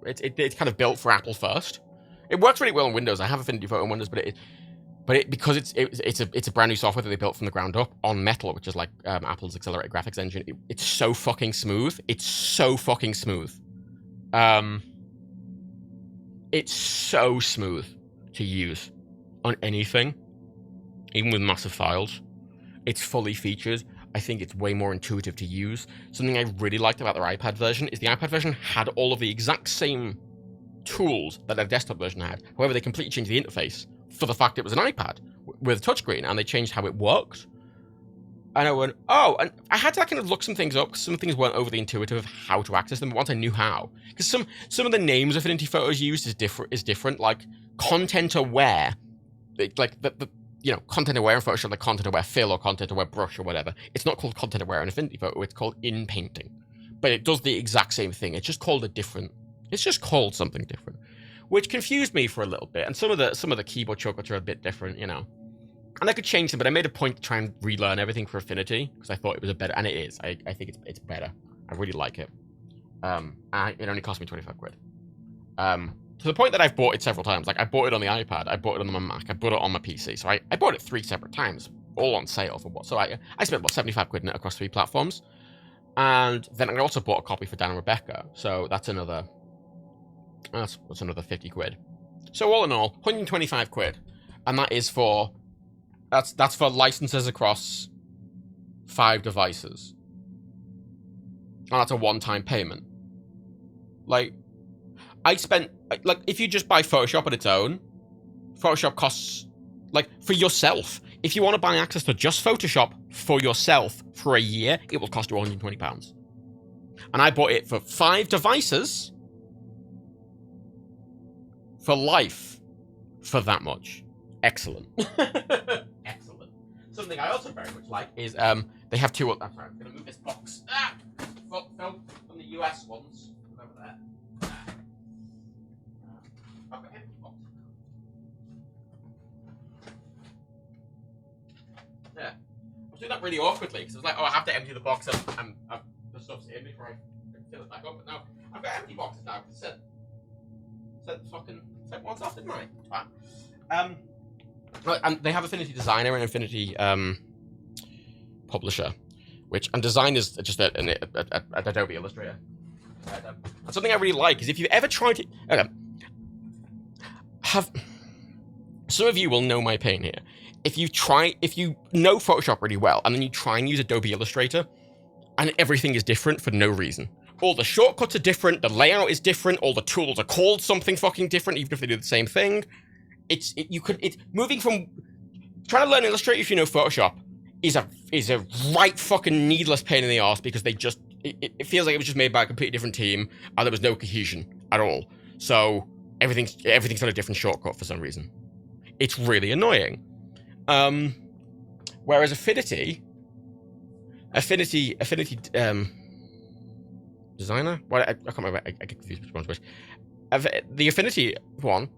it's kind of built for Apple first. It works really well on Windows. I have Affinity Photo on Windows, but because it's a brand new software that they built from the ground up on Metal, which is like Apple's accelerated graphics engine. It's so fucking smooth. It's so fucking smooth. It's so smooth to use on anything, even with massive files. It's fully featured. I think it's way more intuitive to use. Something I really liked about their iPad version is the iPad version had all of the exact same tools that their desktop version had. However, they completely changed the interface for the fact it was an iPad with a touchscreen, and they changed how it worked. And I went, oh, and I had to kind of look some things up because some things weren't overly intuitive of how to access them. But once I knew how, because some of the names Affinity Photos used is different. Like content aware, like the content aware in Photoshop, like content aware fill or content aware brush or whatever. It's not called content aware in Affinity Photo. It's called in painting, but it does the exact same thing. It's just called something different, which confused me for a little bit. And some of the keyboard shortcuts are a bit different, And I could change them, but I made a point to try and relearn everything for Affinity because I thought it was a better, and it is. I think it's better. I really like it. It only cost me 25 quid. To the point that I've bought it several times. Like I bought it on the iPad, I bought it on my Mac, I bought it on my PC. So I bought it 3 separate times, all on sale for what? So I spent about 75 quid in it across 3 platforms. And then I also bought a copy for Dan and Rebecca. So that's another 50 quid. So all in all, 125 quid. And that is for that's for licenses across 5 devices. And that's a one-time payment. Like, if you just buy Photoshop on its own, Photoshop costs, like, for yourself. If you want to buy access to just Photoshop for yourself for a year, it will cost you £120. And I bought it for 5 devices for life for that much. Excellent. Excellent. Something I also very much like is they have 2. I'm sorry, I'm going to move this box. Fell from the US ones. Over there. I've got empty box. Yeah. I was doing that really awkwardly because I was like, I have to empty the box and the stuff's in before I fill it back up. But no, I've got empty boxes now. Said once off, didn't I? And they have Affinity Designer and Affinity Publisher, and Design is just an Adobe Illustrator. And something I really like is if you've ever tried to... some of you will know my pain here. If you know Photoshop really well, and then you try and use Adobe Illustrator, and everything is different for no reason. All the shortcuts are different, the layout is different, all the tools are called something fucking different, even if they do the same thing. Moving from trying to learn Illustrator if you know Photoshop is a right fucking needless pain in the arse because it feels like it was just made by a completely different team and there was no cohesion at all. So everything's got a different shortcut for some reason. It's really annoying. Whereas Affinity Designer? Well, I can't remember. I get confused which one's which. The Affinity one,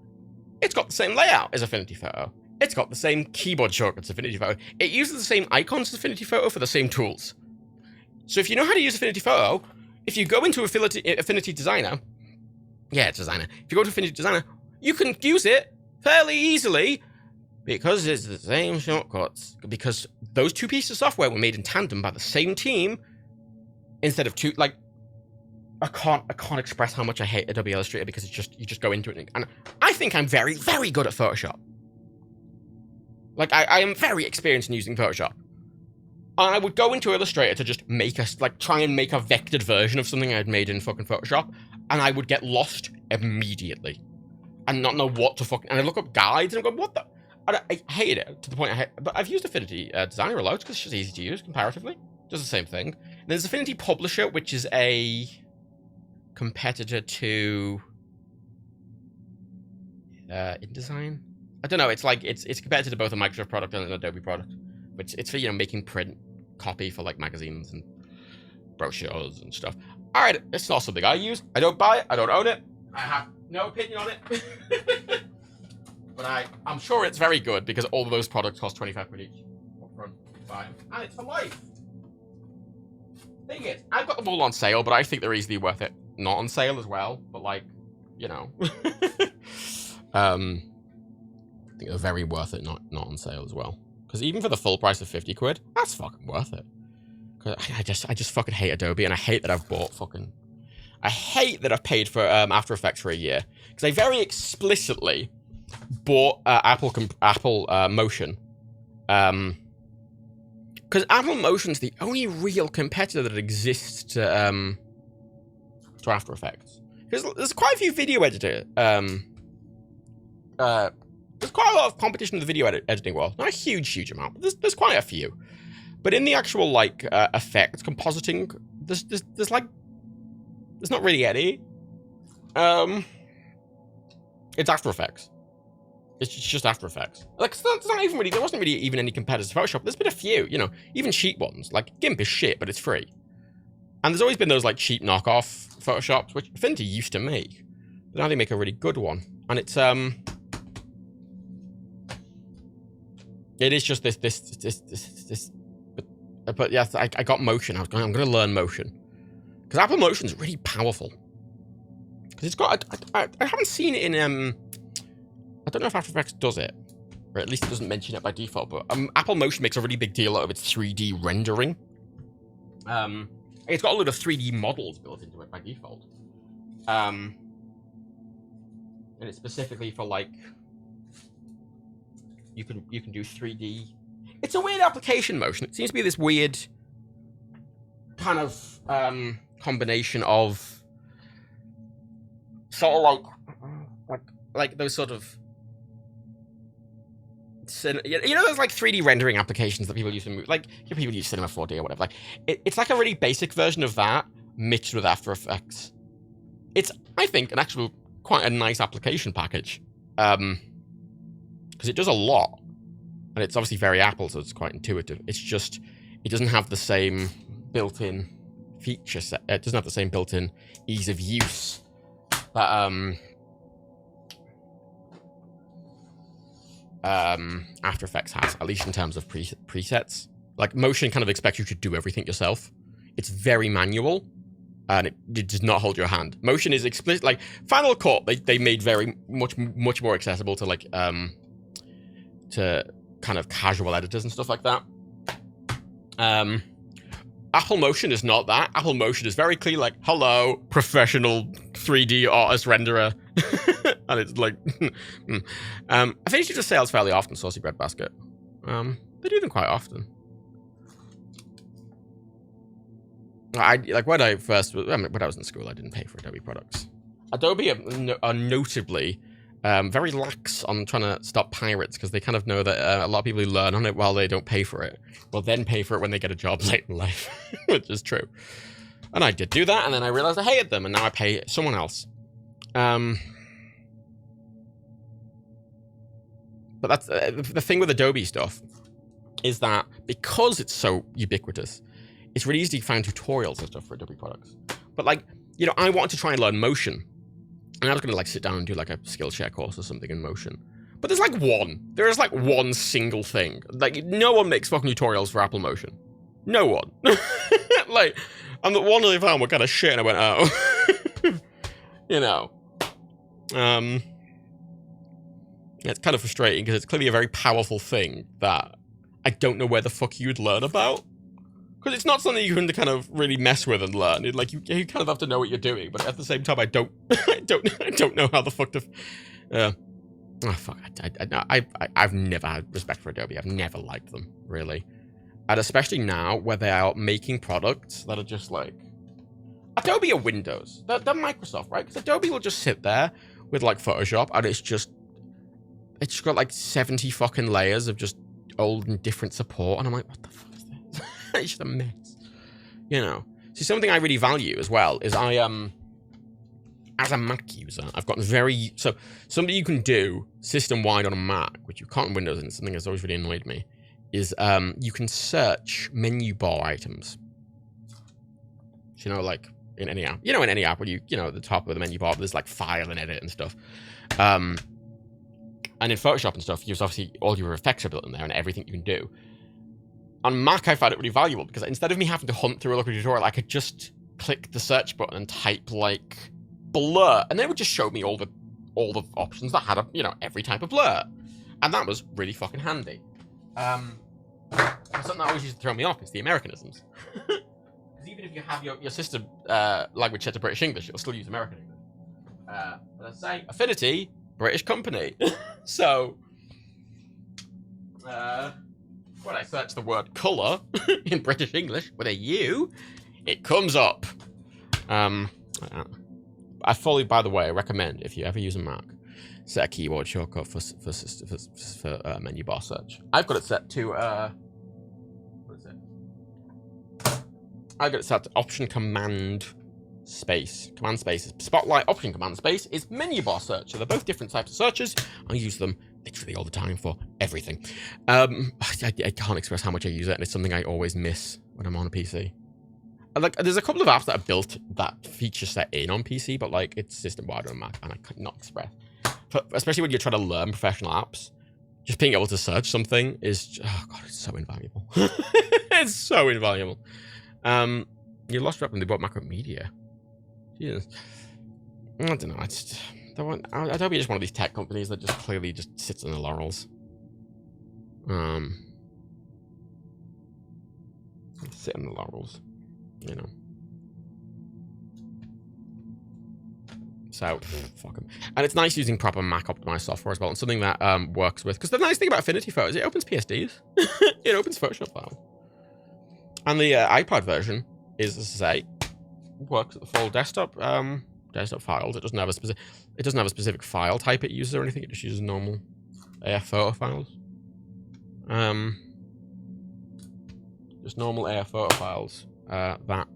it's got the same layout as Affinity Photo. It's got the same keyboard shortcuts as Affinity Photo. It uses the same icons as Affinity Photo for the same tools. So if you know how to use Affinity Photo, if you go into Affinity Designer, it's Designer. If you go to Affinity Designer, you can use it fairly easily because it's the same shortcuts. Because those 2 pieces of software were made in tandem by the same team instead of 2. Like, I can't express how much I hate Adobe Illustrator because you just go into it and I think I'm very, very good at Photoshop. Like I am very experienced in using Photoshop. I would go into Illustrator to just try and make a vectored version of something I'd made in fucking Photoshop, and I would get lost immediately and not know what to fucking. And I look up guides and I go, what the? And I hate it to the point but I've used Affinity Designer a lot because it's just easy to use comparatively. Does the same thing. And there's Affinity Publisher, which is a competitor to InDesign. I don't know. It's like it's a competitor to both a Microsoft product and an Adobe product, which it's for making print copy for like magazines and brochures and stuff. All right, it's not something I use. I don't buy it. I don't own it. I have no opinion on it. but I'm sure it's very good because all of those products cost 25 quid each. Upfront, fine, and it's for life. Thing is, I've got them all on sale, but I think they're easily worth it not on sale as well. But like, you know, I think they're very worth it not on sale as well. Because even for the full price of 50 quid, that's fucking worth it. Cause I just fucking hate Adobe, and I hate that I've bought fucking. I hate that I've paid for After Effects for a year because I very explicitly bought Apple Motion. Because Apple Motion's the only real competitor that exists to After Effects. Because there's quite a few video editor. There's quite a lot of competition in the video editing world. Not a huge amount, but there's quite a few. But in the actual like effects compositing, there's not really any. It's After Effects. It's just After Effects. Like, it's not even really, there wasn't really even any competitors to Photoshop. There's been a few, you know, even cheap ones. Like, GIMP is shit, but it's free. And there's always been those, like, cheap knockoff Photoshops, which Affinity used to make. But now they make a really good one. And it's, it is just this, but yeah, I got Motion. I'm going to learn Motion. Because Apple Motion's really powerful. Because it's got, I haven't seen it in, I don't know if After Effects does it, or at least it doesn't mention it by default, but Apple Motion makes a really big deal out of its 3D rendering. It's got a load of 3D models built into it by default. And it's specifically for, like, you can do 3D. It's a weird application, Motion. It seems to be this weird kind of combination of sort of like those sort of, you know, those like 3D rendering applications that people use in, like, people use Cinema 4D or whatever. Like, it's like a really basic version of that mixed with After Effects. It's, I think, an actual quite a nice application package, because it does a lot, and it's obviously very Apple, so it's quite intuitive. It's just it doesn't have the same built-in feature set. It doesn't have the same built-in ease of use that After Effects has, at least in terms of presets. Like, Motion kind of expects you to do everything yourself. It's very manual, and it does not hold your hand. Motion is explicit. Like, Final Cut, they made very much more accessible to, like, to kind of casual editors and stuff like that. Apple Motion is not that. Apple Motion is very clear, like, hello, professional 3D artist renderer. And it's like, I think she just sales fairly often, Saucy Breadbasket. They do them quite often. Like, when I was in school, I didn't pay for Adobe products. Adobe are notably very lax on trying to stop pirates, because they kind of know that a lot of people who learn on it while they don't pay for it will then pay for it when they get a job late in life, which is true. And I did do that, and then I realized I hated them, and now I pay someone else. But that's the thing with Adobe stuff, is that because it's so ubiquitous, it's really easy to find tutorials and stuff for Adobe products. But, like, you know, I wanted to try and learn Motion, and I was going to, like, sit down and do, like, a Skillshare course or something in Motion. But there's, like, there is, like, one single thing. Like, no one makes fucking tutorials for Apple Motion. No one. Like, and the one I found were kind of shit, and I went, oh. You know. It's kind of frustrating, because it's clearly a very powerful thing that I don't know where the fuck you'd learn about. Because it's not something you can kind of really mess with and learn. Like, you kind of have to know what you're doing, but at the same time, I don't know how the fuck to. Oh fuck! I've never had respect for Adobe. I've never liked them, really, and especially now where they are making products that are just like Adobe or Windows. They're Microsoft, right? Because Adobe will just sit there with, like, Photoshop, and it's just got like 70 fucking layers of just old and different support, and I'm like, what the fuck? It's just a mess, you know. See, something I really value as well is as a Mac user, I've gotten something you can do system-wide on a Mac, which you can't on Windows, and something that's always really annoyed me, is you can search menu bar items. So, you know, like in any app, when you know, at the top of the menu bar, there's like file and edit and stuff. And in Photoshop and stuff, use obviously all your effects are built in there and everything you can do. On Mac, I found it really valuable because instead of me having to hunt through a local tutorial, I could just click the search button and type like blur, and it would just show me all the options that had every type of blur, and that was really fucking handy. Something that always used to throw me off is the Americanisms. Because even if you have your sister language set to British English, you'll still use American English. But I say Affinity, British company. So, when I search the word colour in British English with a U, it comes up. I fully, by the way, recommend if you ever use a Mac, set a keyboard shortcut for menu bar search. I've got it set to what is it? I've got it set to Option Command Space. Command Space is Spotlight. Option Command Space is menu bar search. So they're both different types of searches. I use them literally all the time for everything. I can't express how much I use it, and it's something I always miss when I'm on a PC. Like, there's a couple of apps that are built that feature set in on PC, but like it's system wide on Mac, and I could not express. Especially when you're trying to learn professional apps, just being able to search something is, oh god, it's so invaluable. It's so invaluable. You lost rep when they bought Macromedia. Jesus. I don't know. Adobe is just one of these tech companies that just clearly just sits on the laurels. Sit on the laurels. So, fuck them. And it's nice using proper Mac optimized software as well, and something that works with. Because the nice thing about Affinity Photos, it opens PSDs. It opens Photoshop files. And the iPad version is, as I say, works at the full desktop files. It doesn't have a specific file type it uses or anything. It just uses normal AF photo files. Just normal AF photo files. That.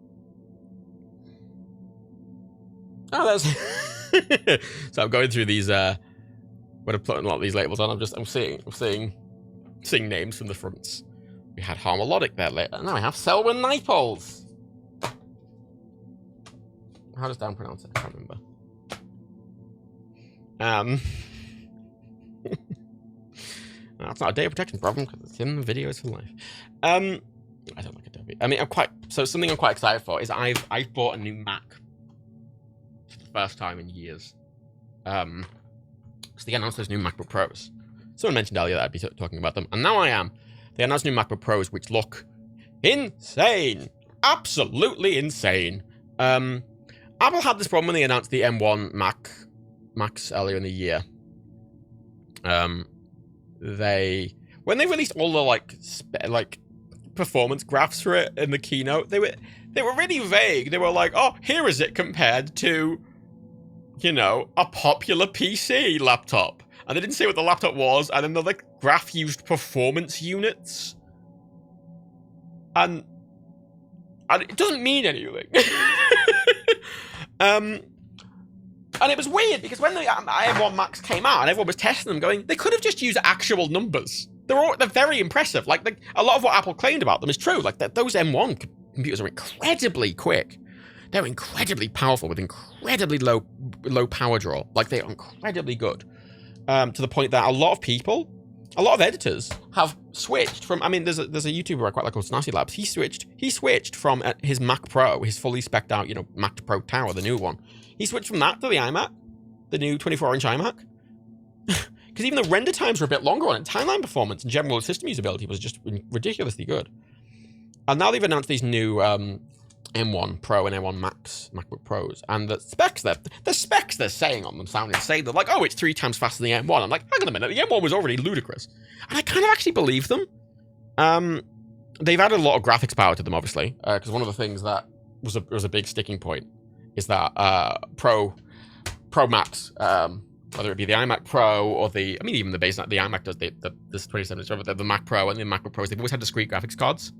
Oh, that's. So I'm going through these. When I'm putting a lot of these labels on, I'm seeing names from the fronts. We had Harmolodic there later. Now we have Selwyn Naipols. How does Dan pronounce it? I can't remember. That's not a data protection problem because it's in the videos for life. I don't like Adobe. I mean, something I'm quite excited for is I've bought a new Mac for the first time in years. Because they announced those new MacBook Pros. Someone mentioned earlier that I'd be talking about them, and now I am. They announced new MacBook Pros, which look insane, absolutely insane. Apple had this problem when they announced the M1 Macs earlier in the year. When they released all the performance graphs for it in the keynote, they were really vague. They were like, oh, here is it compared to, a popular PC laptop. And they didn't say what the laptop was, and then the graph used performance units. And it doesn't mean anything. And it was weird because when the M1 Max came out and everyone was testing them, going, they could have just used actual numbers. They're very impressive. Like a lot of what Apple claimed about them is true. Like those M1 computers are incredibly quick. They're incredibly powerful with incredibly low power draw. Like they're incredibly good. To the point that a lot of editors have switched from. I mean, there's a YouTuber I quite like called Snazzy Labs. He switched from his Mac Pro, his fully spec'd out, Mac Pro Tower, the new one. He switched from that to the iMac, the new 24-inch iMac. Because even the render times were a bit longer on it. Timeline performance and general system usability was just ridiculously good. And now they've announced these new M1 Pro and M1 Max MacBook Pros, and the specs they're saying on them sound insane. They're like, oh, it's 3 times faster than the M1. I'm like, hang on a minute, the M1 was already ludicrous, and I kind of actually believe them. They've added a lot of graphics power to them, obviously, because one of the things that was a big sticking point is that Pro Max, whether it be the iMac Pro or even the base, the iMac does this 27-inch, the Mac Pro and the MacBook Pros, they've always had discrete graphics cards,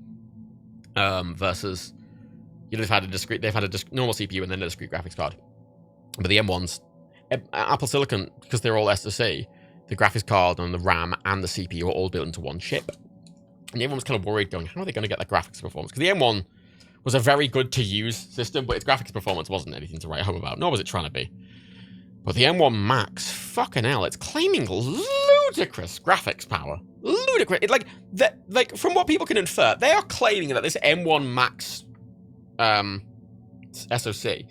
versus. They've had a normal CPU and then a discrete graphics card. But the M1s, Apple Silicon, because they're all SoC, the graphics card and the RAM and the CPU are all built into one chip. And everyone's kind of worried, going, how are they going to get that graphics performance? Because the M1 was a very good to use system, but its graphics performance wasn't anything to write home about, nor was it trying to be. But the M1 Max, fucking hell, it's claiming ludicrous graphics power. Ludicrous. Like from what people can infer, they are claiming that this M1 Max SoC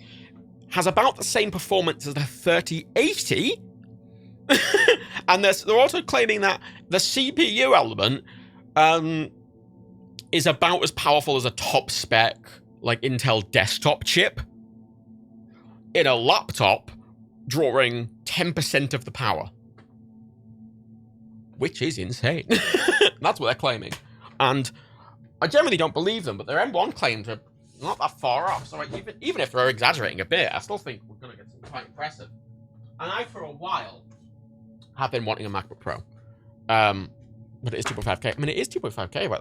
has about the same performance as the 3080. And they're also claiming that the CPU element is about as powerful as a top spec like Intel desktop chip in a laptop, drawing 10% of the power, which is insane. That's what they're claiming, and I generally don't believe them. But their M1 claims are not that far off. So even if they're exaggerating a bit, I still think we're going to get something quite impressive. And I, for a while, have been wanting a MacBook Pro, but it is 2.5K. I mean, it is 2.5K, but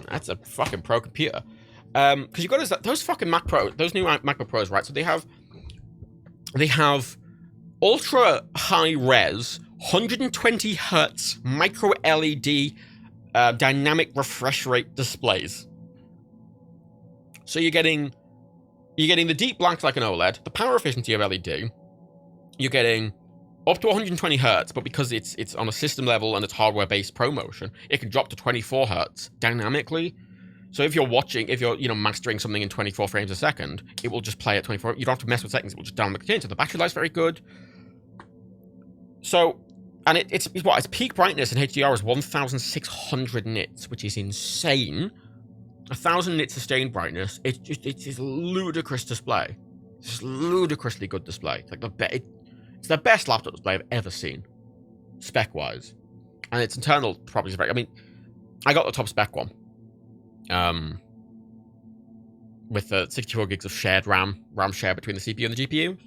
that's a fucking pro computer. Because you've got those fucking those new MacBook Pros, right? So they have ultra high res, 120 hertz micro LED dynamic refresh rate displays. So you're getting the deep black like an OLED, the power efficiency of LED. You're getting up to 120 hertz, but because it's on a system level and it's hardware-based ProMotion, it can drop to 24 hertz dynamically. So if you're mastering something in 24 frames a second, it will just play at 24. You don't have to mess with settings. It will just dynamically change. So the battery life's very good. So, and its peak brightness in HDR is 1,600 nits, which is insane. 1,000 nits sustained brightness. It's a ludicrous display. It's just ludicrously good display. It's like it's the best laptop display I've ever seen, spec-wise. And its internal properties are very... I mean, I got the top spec one. With the 64 gigs of shared RAM share between the CPU and the GPU.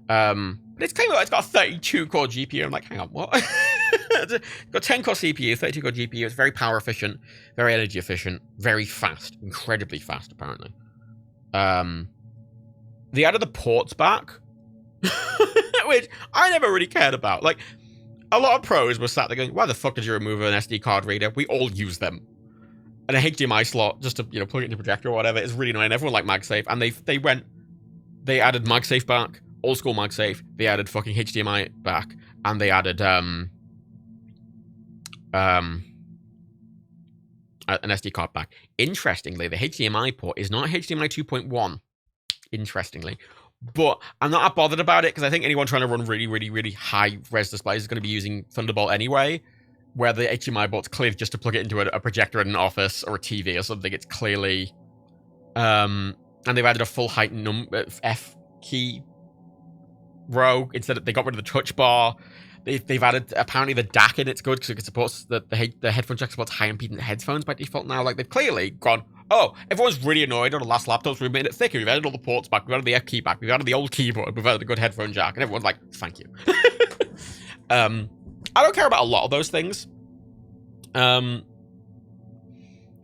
But it's got a 32-core GPU. I'm like, hang on, what? It's got 10-core CPU, 32-core GPU. It's very power efficient, very energy efficient, very fast, incredibly fast, apparently. They added the ports back, which I never really cared about. Like, a lot of pros were sat there going, why the fuck did you remove an SD card reader? We all use them. And a HDMI slot, just to, plug it into a projector or whatever, is really annoying. Everyone liked MagSafe, and they added MagSafe back, old school MagSafe, they added fucking HDMI back, and they added, an SD card back. Interestingly, the HDMI port is not HDMI 2.1, interestingly. But I'm not bothered about it, because I think anyone trying to run really, really, really high-res displays is going to be using Thunderbolt anyway, where the HDMI port's clearly just to plug it into a projector in an office or a TV or something. It's clearly... and they've added a full height F key row instead of... They got rid of the touch bar. They've added... Apparently the DAC in it's good because it supports... The headphone jack supports high impedance headphones by default now. Like, they've clearly gone... Oh, everyone's really annoyed on the last laptops. We've made it thicker. We've added all the ports back. We've added the F key back. We've added the old keyboard. We've added a good headphone jack. And everyone's like, thank you. I don't care about a lot of those things.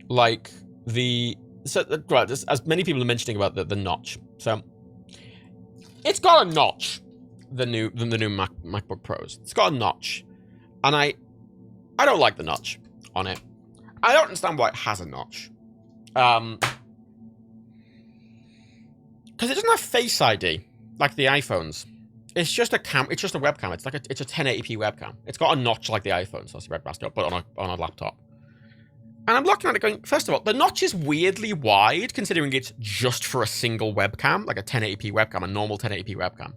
Like right, as many people are mentioning about the notch. So it's got a notch. The new MacBook Pros. It's got a notch, and I don't like the notch on it. I don't understand why it has a notch. Because it doesn't have Face ID like the iPhones. It's just a webcam. It's a 1080p webcam. It's got a notch like the iPhone, so it's red bastard, but on a laptop. And I'm looking at it going, first of all, the notch is weirdly wide, considering it's just for a single webcam, like a 1080p webcam, a normal 1080p webcam.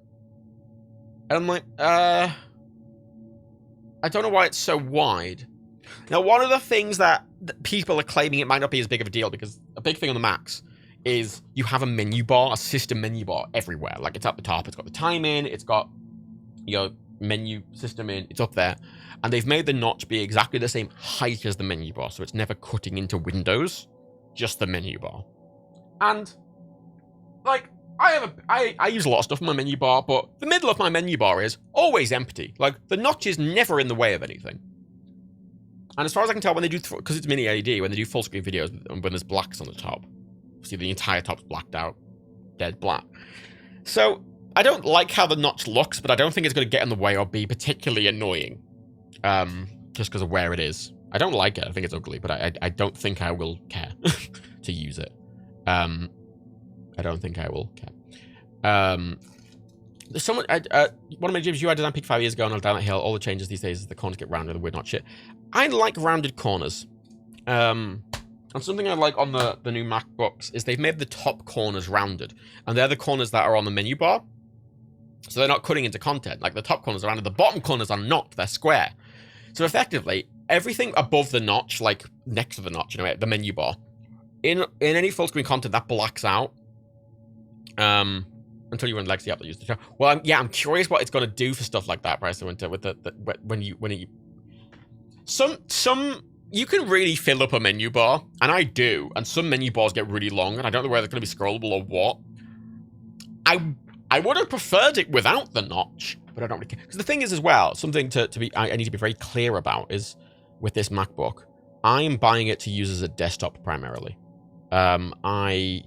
And I'm like, I don't know why it's so wide. Now, one of the things that people are claiming it might not be as big of a deal, because a big thing on the Macs is you have a menu bar, a system menu bar everywhere. Like, it's at the top, it's got the time in, it's got your menu system in, it's up there. And they've made the notch be exactly the same height as the menu bar, so it's never cutting into windows, just the menu bar. And, like, I use a lot of stuff on my menu bar, but the middle of my menu bar is always empty. Like, the notch is never in the way of anything. And as far as I can tell, when they do, because it's mini LED, when they do full screen videos, when there's blacks on the top, see the entire top's blacked out, dead black. So I don't like how the notch looks, but I don't think it's going to get in the way or be particularly annoying, just because of where it is. I don't like it. I think it's ugly, but I don't think I will care to use it. I don't think I will care. Someone, one of my gyms, you had design peak 5 years ago, and I'll down that hill. All the changes these days is the corners get rounded and weird, not shit. I like rounded corners. And something I like on the new MacBooks is they've made the top corners rounded, and they're the corners that are on the menu bar. So they're not cutting into content. Like the top corners are rounded, the bottom corners are not. They're square. So effectively, everything above the notch, like next to the notch, you know, the menu bar, in any full screen content that blacks out. Until you run Legacy app that uses the show. Well, I'm curious what it's going to do for stuff like that, Bryce. With when you you can really fill up a menu bar, and I do, and some menu bars get really long, and I don't know whether they're going to be scrollable or what. I would have preferred it without the notch, but I don't really care. Because the thing is as well, something I need to be very clear about is with this MacBook, I am buying it to use as a desktop primarily. I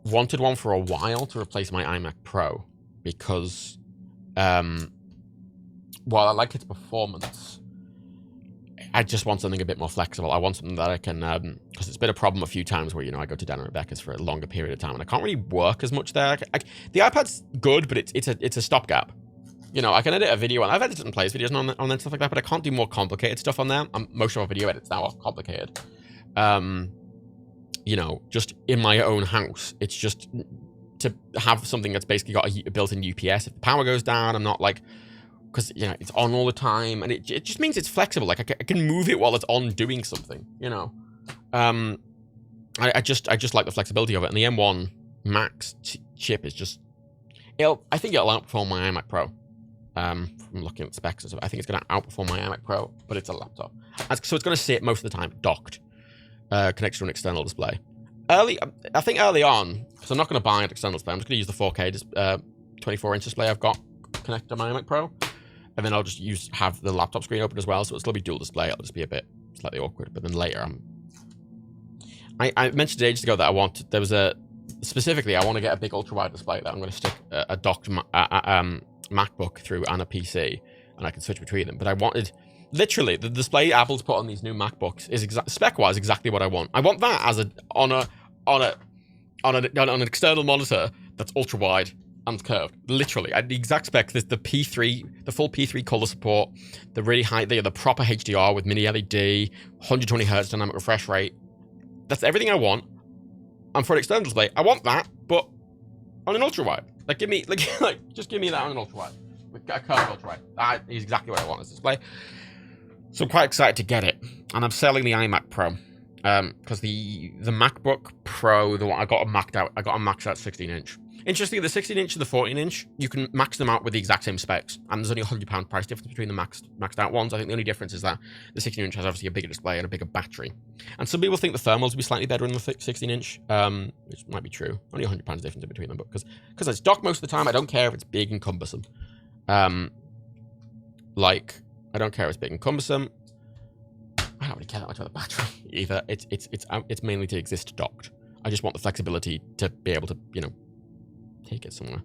wanted one for a while to replace my iMac Pro because, while I like its performance, I just want something a bit more flexible. I want something that I can, because it's been a problem a few times where, you know, I go to Dan and Rebecca's for a longer period of time and I can't really work as much there. The iPad's good, but it's a stopgap. You know, I can edit a video, and I've edited and plays videos on there and stuff like that, but I can't do more complicated stuff on there. Most of our video edits now are complicated. You know, just in my own house, it's just to have something that's basically got a built-in UPS. If the power goes down, I'm not like, because, you know, it's on all the time, and it just means it's flexible. Like I can move it while it's on doing something, you know. I just like the flexibility of it, and the M1 Max chip is just, I think it'll outperform my iMac Pro. From looking at specs and stuff, I think it's going to outperform my iMac Pro, but it's a laptop, so it's going to sit most of the time docked. Connected to an external display. I think early on, because I'm not going to buy an external display, I'm just going to use the 4K 24-inch display I've got connected to my iMac Pro, and then I'll just have the laptop screen open as well, so it'll still be dual display. It'll just be a bit slightly awkward, but then later, I mentioned ages ago that I want to get a big ultra-wide display that I'm going to stick a docked MacBook through and a PC, and I can switch between them, but I wanted... Literally, the display Apple's put on these new MacBooks is spec-wise exactly what I want. I want that as on an external monitor that's ultra wide and curved. Literally, the exact spec. There's the P3, the full P3 color support, the really high, the proper HDR with mini LED, 120 Hz dynamic refresh rate. That's everything I want. And for an external display, I want that, but on an ultra wide. Like, give me, just give me that on an ultra wide. With a curved ultra wide. That is exactly what I want as a display. So I'm quite excited to get it, and I'm selling the iMac Pro because the MacBook Pro, the one I got a maxed out 16-inch. Interestingly, the 16-inch and the 14-inch, you can max them out with the exact same specs, and there's only a £100 price difference between the maxed out ones. I think the only difference is that the 16-inch has obviously a bigger display and a bigger battery. And some people think the thermals will be slightly better in the 16-inch, which might be true. Only £100 difference in between them, but because it's docked most of the time, I don't care if it's big and cumbersome. I don't care if it's big and cumbersome. I don't really care that much about the battery either. It's mainly to exist docked. I just want the flexibility to be able to, you know, take it somewhere.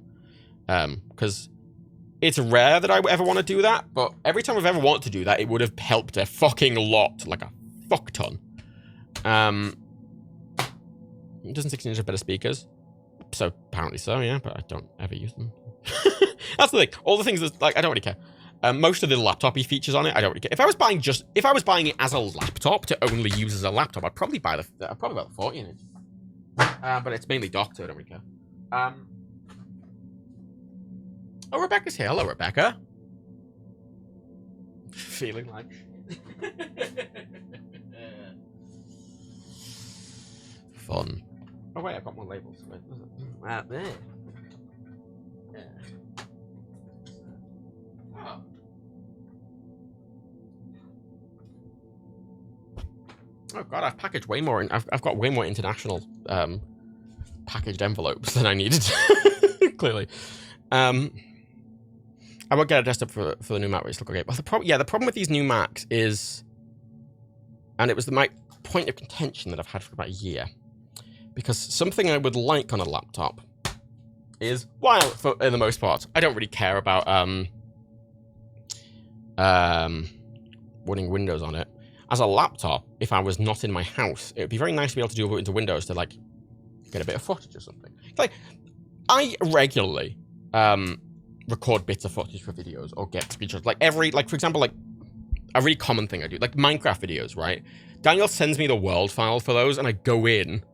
Because it's rare that I ever want to do that, but every time I've ever wanted to do that, it would have helped a fucking lot, like a fuck ton. Doesn't 16-inch have better speakers? So apparently so, yeah, but I don't ever use them. That's the thing. All the things that, like, I don't really care. Most of the laptop-y features on it, I don't really care. If I was buying it as a laptop to only use as a laptop, I'd probably buy the 14-inch. But it's mainly docked, so I don't really care. Oh, Rebecca's here. Hello, Rebecca. Feeling like... Fun. Oh, wait, I've got more labels. There. Oh. Oh god, I've packaged way more. I've got way more international packaged envelopes than I needed. Clearly, I won't get a desktop for the new Mac. Which look okay. Well, the problem with these new Macs is, and it was my point of contention that I've had for about a year, because something I would like on a laptop is, while for the most part, I don't really care about running Windows on it. As a laptop, if I was not in my house, it would be very nice to be able to do a boot into Windows to, like, get a bit of footage or something. Like, I regularly record bits of footage for videos or get screenshots. Like for example, like a really common thing I do, like Minecraft videos, right? Daniel sends me the world file for those, and I go in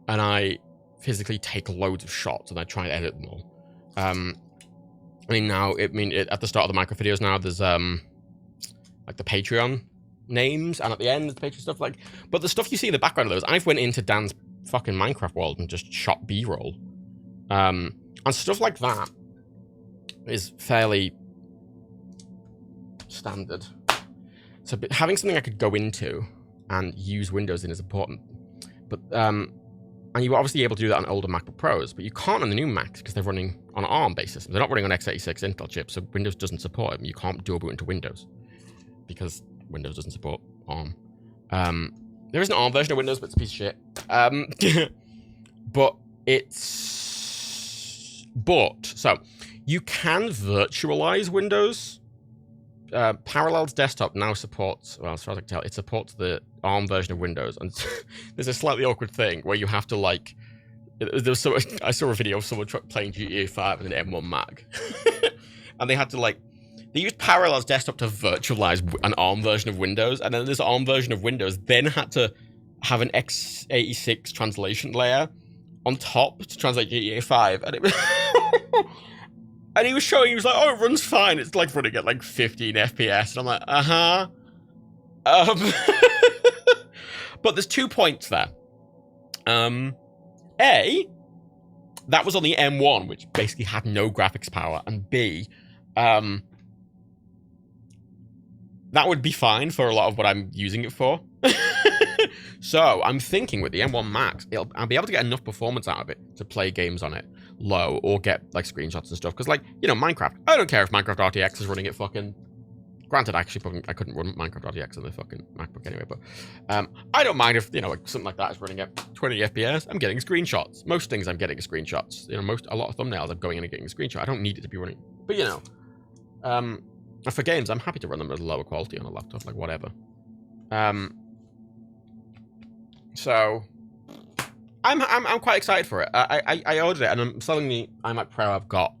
and I physically take loads of shots and I try and edit them all. At the start of the Minecraft videos now, there's like the Patreon names, and at the end, the Patreon stuff. But the stuff you see in the background of those, I've went into Dan's fucking Minecraft world and just shot B-roll, and stuff like that is fairly standard. So having something I could go into and use Windows in is important. But and you're obviously able to do that on older MacBook Pros, but you can't on the new Macs because they're running on an ARM-based system. They're not running on x86 Intel chips, so Windows doesn't support them. You can't dual boot into Windows because Windows doesn't support ARM. There is an ARM version of Windows, but it's a piece of shit. So you can virtualize Windows. Parallels Desktop now supports, well, as far as I can tell, it supports the ARM version of Windows, and there's a slightly awkward thing where you have to I saw a video of someone playing GTA 5 in an M1 Mac, and they had to they used Parallels Desktop to virtualize an ARM version of Windows, and then this ARM version of Windows then had to have an x86 translation layer on top to translate GTA 5, and it was... And he was like, oh, it runs fine. It's like running at 15 FPS. And I'm like, But there's 2 points there. A, that was on the M1, which basically had no graphics power. And B, that would be fine for a lot of what I'm using it for. So I'm thinking with the M1 Max, I'll be able to get enough performance out of it to play games on it low or get screenshots and stuff. Because Minecraft, I don't care if Minecraft RTX is running it fucking... Granted, I couldn't run Minecraft RTX on the fucking MacBook anyway, but I don't mind if, something like that is running at 20 FPS. I'm getting screenshots. Most things I'm getting screenshots. A lot of thumbnails I'm going in and getting a screenshot. I don't need it to be running. But, for games, I'm happy to run them at a lower quality on a laptop, whatever. So I'm quite excited for it. I ordered it, and I'm selling the iMac Pro I've got.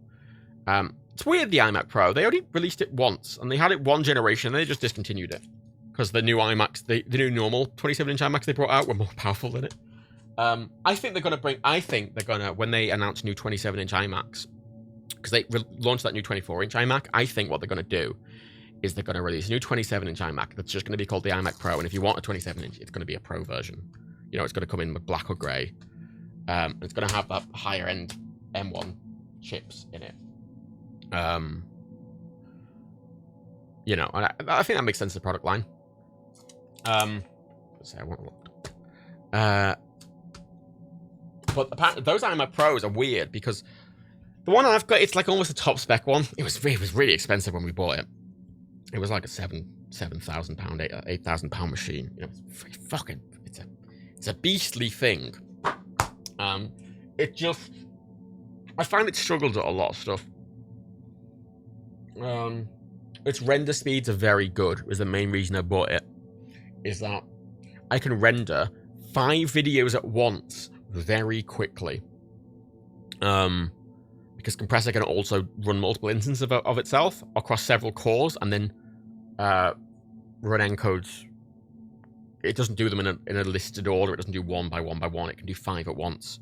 It's weird, the iMac Pro. They only released it once, and they had it one generation, and they just discontinued it because the new iMacs, the new normal 27-inch iMacs they brought out were more powerful than it. I think they're gonna when they announce new 27-inch iMacs, because they launched that new 24-inch iMac. I think what they're gonna do is they're gonna release a new 27-inch iMac that's just gonna be called the iMac Pro, and if you want a 27-inch, it's gonna be a Pro version. It's gonna come in with black or grey. It's gonna have that higher end M1 chips in it. And I think that makes sense to the product line. Let's say I want to look. But apparently those iMac Pros are weird because the one I've got, it's almost a top spec one. It was really expensive when we bought it. It was like a £7,000, £8,000 machine. It's a beastly thing. I find it struggles at a lot of stuff. Its render speeds are very good. Was the main reason I bought it. Is that I can render 5 videos at once very quickly. Because Compressor can also run multiple instances of itself across several cores, and then run encodes. It doesn't do them in a listed order. It doesn't do one by one by one. It can do 5 at once.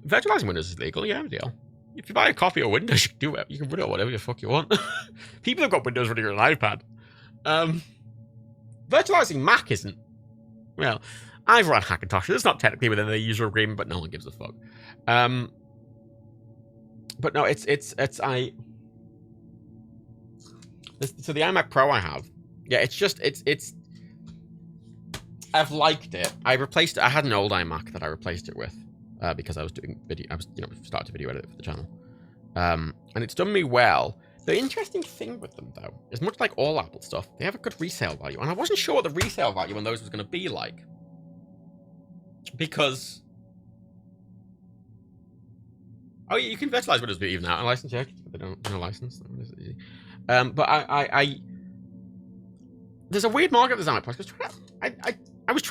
Virtualizing Windows is legal, yeah, deal. If you buy a copy of Windows, you can do it. You can run it whatever the fuck you want. People have got Windows running on an iPad. Virtualizing Mac isn't. Well, I've run Hackintosh. It's not technically within the user agreement, but no one gives a fuck. But no, so the iMac Pro I have, yeah, it's. I've liked it. I had an old iMac that I replaced it with. Because I was doing video, started to video edit for the channel, and it's done me well. The interesting thing with them, though, is much like all Apple stuff, they have a good resale value, and I wasn't sure what the resale value on those was going to be like, because oh yeah, you can virtualize Windows even now, a license check, but they don't license. But I there's a weird market design price. I was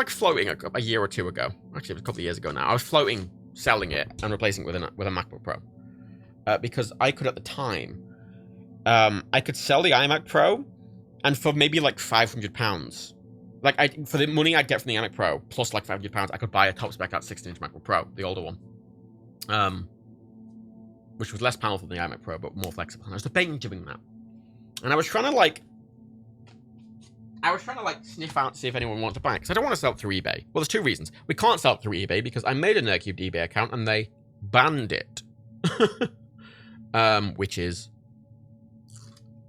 floating a year or two ago. Actually, it was a couple of years ago now. I was floating, selling it, and replacing it with a MacBook Pro. because I could at the time, I could sell the iMac Pro, and for maybe like £500, like for the money I'd get from the iMac Pro plus like £500, I could buy a top spec out 16-inch MacBook Pro, the older one, which was less powerful than the iMac Pro but more flexible. And I was debating doing that, and I was trying to like sniff out to see if anyone wanted to buy it, because I don't want to sell it through eBay. Well, there's two reasons. We can't sell it through eBay because I made a Nerdcubed eBay account and they banned it. Which is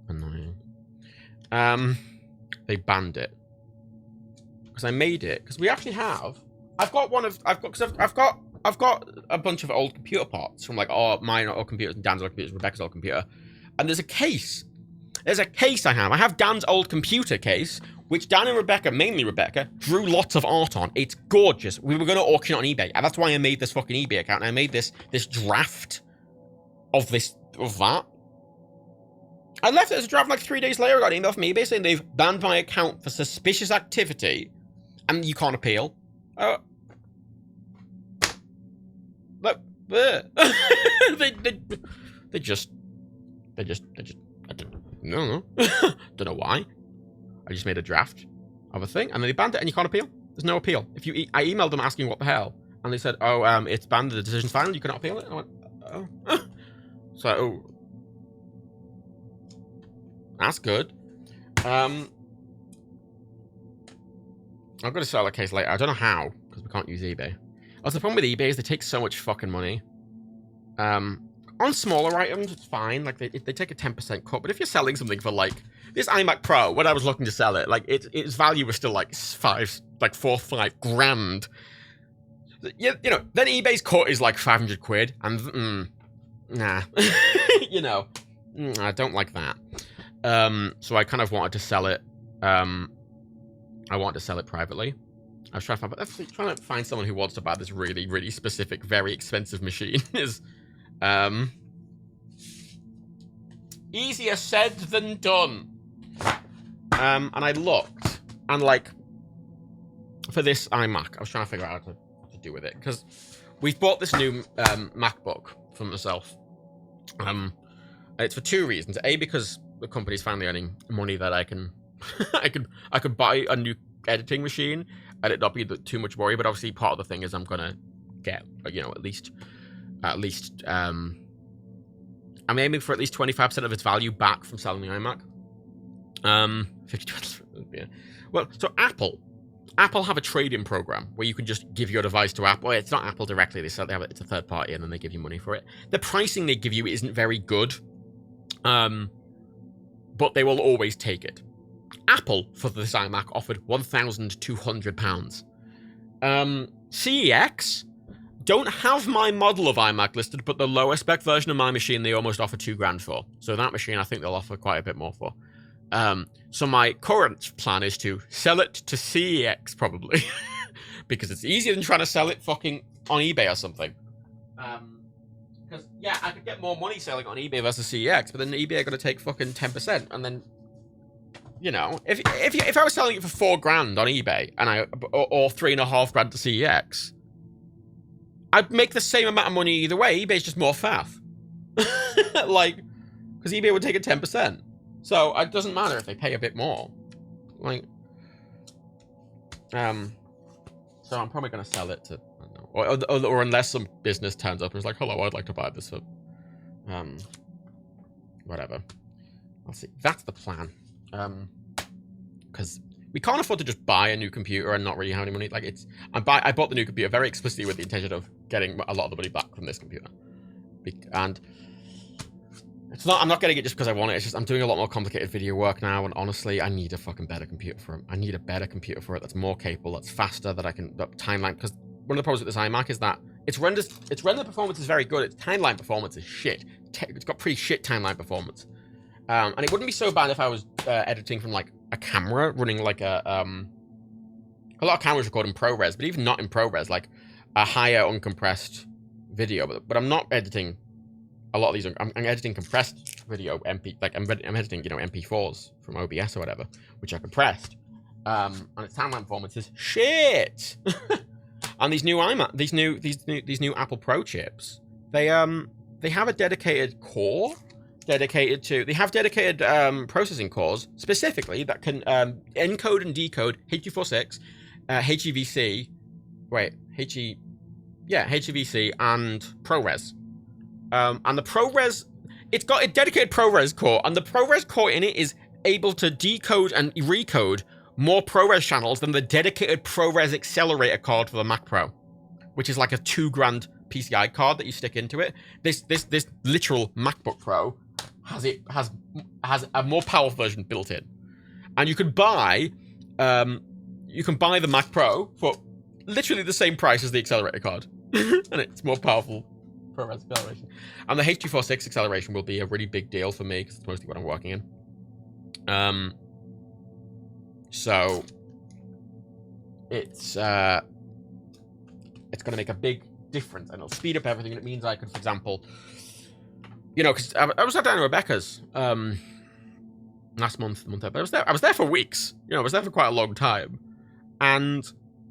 annoying. They banned it because I made it, because we actually have. I've got a bunch of old computer parts from like mine old computers and Dan's old computers, Rebecca's old computer, and there's a case. There's a case I have. I have Dan's old computer case, which Dan and Rebecca, mainly Rebecca, drew lots of art on. It's gorgeous. We were going to auction it on eBay, and that's why I made this fucking eBay account. And I made this draft of that. I left it as a draft like 3 days later. I got an email from eBay saying they've banned my account for suspicious activity, and you can't appeal. Look, they just. I don't know why. I just made a draft of a thing, and then they banned it, and you can't appeal. There's no appeal. I emailed them asking what the hell, and they said, "Oh, it's banned. The decision's final. You cannot appeal it." I went, "Oh." So that's good. I'm going to sell that case later. I don't know how, because we can't use eBay. Also, the problem with eBay is they take so much fucking money. On smaller items, it's fine. Like, they take a 10% cut. But if you're selling something for, like, this iMac Pro, when I was looking to sell it, like, its value was still, like, 4 or 5 grand. You know, then eBay's cut is, like, 500 quid. And, nah. You know, I don't like that. So I kind of wanted to sell it. I wanted to sell it privately. I was trying to find someone who wants to buy this really, really specific, very expensive machine. Is easier said than done. And I looked, and like, for this iMac, I was trying to figure out what to do with it, because we've bought this new MacBook for myself. It's for 2 reasons. A, because the company's finally earning money that I can I could buy a new editing machine and it not be too much worry. But obviously, part of the thing is I'm gonna get, you know, at least I'm aiming for at least 25% of its value back from selling the iMac. 50%. Yeah. Well, so Apple have a trade-in program where you can just give your device to Apple. It's not Apple directly. It's a third party, and then they give you money for it. The pricing they give you isn't very good, but they will always take it. Apple, for this iMac, offered £1,200. CEX don't have my model of iMac listed, but the lower spec version of my machine they almost offer £2,000 for. So that machine I think they'll offer quite a bit more for. So my current plan is to sell it to CEX probably, because it's easier than trying to sell it fucking on eBay or something. Because yeah, I could get more money selling on eBay versus CEX, but then eBay are going to take fucking 10%, and then, you know, if I was selling it for £4,000 on eBay and or $3,500 to CEX, I'd make the same amount of money either way. eBay's just more faff. Like, because eBay would take a 10%. So it doesn't matter if they pay a bit more. Like, so I'm probably going to sell it to, I don't know, or unless some business turns up and is like, hello, I'd like to buy this for, whatever. I'll see. That's the plan. Because we can't afford to just buy a new computer and not really have any money. Like, I bought the new computer very explicitly with the intention of getting a lot of the money back from this computer. And it's not, I'm not getting it just because I want it. It's just I'm doing a lot more complicated video work now, and honestly, I need a fucking better computer for it. I need a better computer for it that's more capable, that's faster, that I can, that timeline. Because one of the problems with this iMac is that its render performance is very good. Its timeline performance is shit. It's got pretty shit timeline performance. And it wouldn't be so bad if I was editing from like a camera, running like a lot of cameras record in ProRes, but even not in ProRes, like a higher uncompressed video. But I'm not editing a lot of these. I'm editing compressed video, I'm editing, you know, MP4s from OBS or whatever, which are compressed. And its timeline performance is shit. And these new iMac, these new Apple Pro chips, they they have a dedicated core dedicated to. They have dedicated processing cores specifically that can encode and decode H.246, HEVC. Wait, HEVC and ProRes. And the ProRes, it's got a dedicated ProRes core, and the ProRes core in it is able to decode and recode more ProRes channels than the dedicated ProRes accelerator card for the Mac Pro, which is like a $2,000 PCI card that you stick into it. This literal MacBook Pro has a more powerful version built in, and you can buy the Mac Pro for literally the same price as the accelerator card, and it's more powerful ProRes acceleration. And the H.246 acceleration will be a really big deal for me because it's mostly what I'm working in. So it's going to make a big difference, and it'll speed up everything. And it means I could, for example, because I was down at Rebecca's last month, but I was there for weeks. I was there for quite a long time, and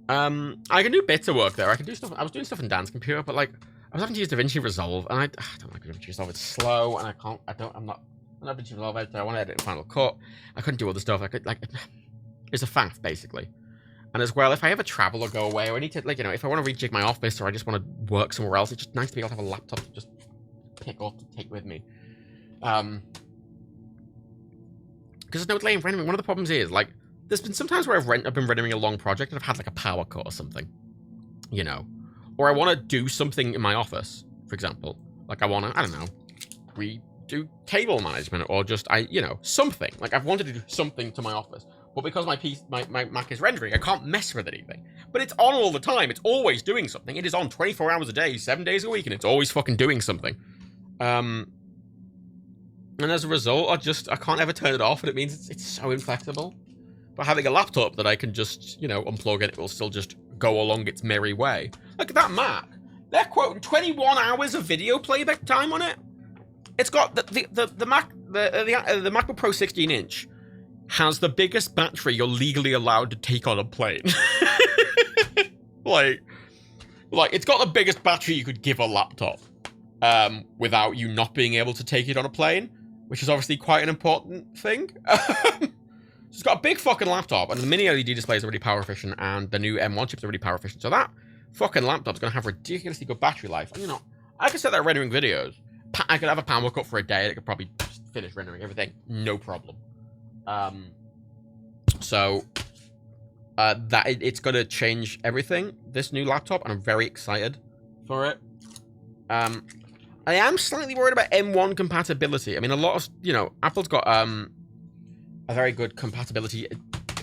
I can do bits of work there. I can do stuff. I was doing stuff in Dan's computer, but like I was having to use DaVinci Resolve, and I don't like DaVinci Resolve. It's slow, and I'm not DaVinci Resolve editor. I want to edit in Final Cut. I couldn't do all the stuff. I could it's a faff basically. And as well, if I ever travel or go away, or I need to if I want to rejig my office or I just want to work somewhere else, it's just nice to be able to have a laptop to just pick up and take with me. Because there's no delay in rendering. One of the problems is there's been some times where I've been rendering a long project and I've had like a power cut or something, or I want to do something in my office, for example. Like I want to, I don't know, redo cable management or just something. Like I've wanted to do something to my office, but because my Mac is rendering, I can't mess with anything. But it's on all the time. It's always doing something. It is on 24 hours a day, 7 days a week, and it's always fucking doing something. And as a result, I can't ever turn it off, and it means it's so inflexible. But having a laptop that I can just, unplug it will still just go along its merry way. Look at that Mac. They're quoting 21 hours of video playback time on it. It's got the MacBook Pro 16-inch has the biggest battery you're legally allowed to take on a plane. like it's got the biggest battery you could give a laptop without you not being able to take it on a plane, which is obviously quite an important thing. It's got a big fucking laptop, and the mini LED displays are really power efficient, and the new M1 chips are really power efficient. So that fucking laptop's gonna have ridiculously good battery life. And I could set that rendering videos. I could have a power cut for a day, and it could probably just finish rendering everything, no problem. It's gonna change everything, this new laptop, and I'm very excited for it. I am slightly worried about M1 compatibility. I mean, a lot of, Apple's got a very good compatibility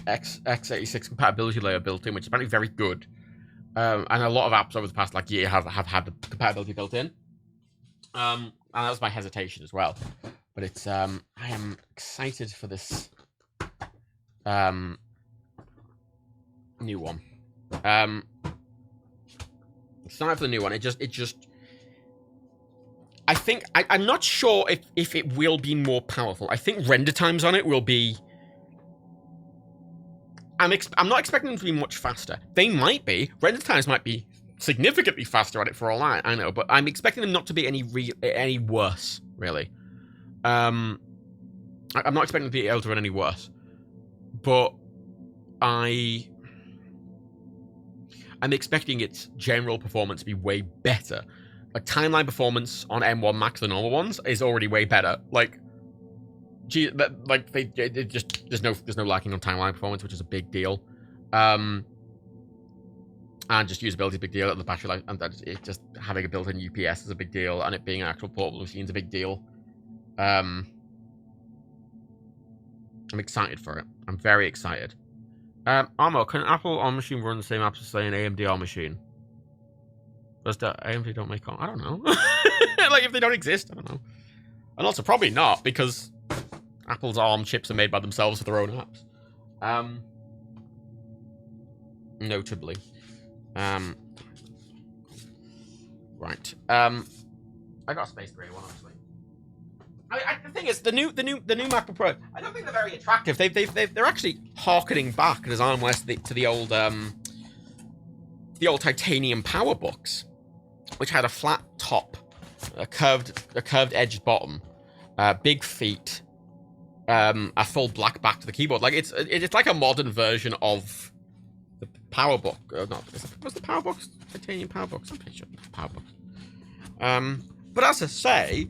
x86 compatibility layer built in, which is apparently very good. And a lot of apps over the past year have had the compatibility built in. And that was my hesitation as well. But it's I am excited for this new one. Excited for the new one. It just I think I'm not sure if it will be more powerful. I think render times on it will be. I'm not expecting them to be much faster. They might be. Render times might be significantly faster on it for all I know, but I'm expecting them not to be any worse, really. I'm not expecting them to be able to run any worse, but I'm expecting its general performance to be way better. Like timeline performance on M1 Max, the normal ones, is already way better. There's no lacking on timeline performance, which is a big deal. And just usability is a big deal. The battery life, and it just having a built-in UPS is a big deal, and it being an actual portable machine is a big deal. I'm excited for it. I'm very excited. Armo, can Apple ARM machine run the same apps as say an AMD ARM machine? Does the AMD don't make ARM? I don't know. If they don't exist, I don't know. And also probably not, because Apple's ARM chips are made by themselves for their own apps. Notably. Right. I got a Space Gray one actually. The thing is, the new MacBook Pro, I don't think they're very attractive. They're actually harkening back, as Arm West, to the old titanium PowerBooks, which had a flat top a curved edged bottom, big feet, a full black back to the keyboard. Like it's like a modern version of the PowerBook. Was the PowerBook titanium PowerBook? I'm pretty sure it's PowerBook. But as I say,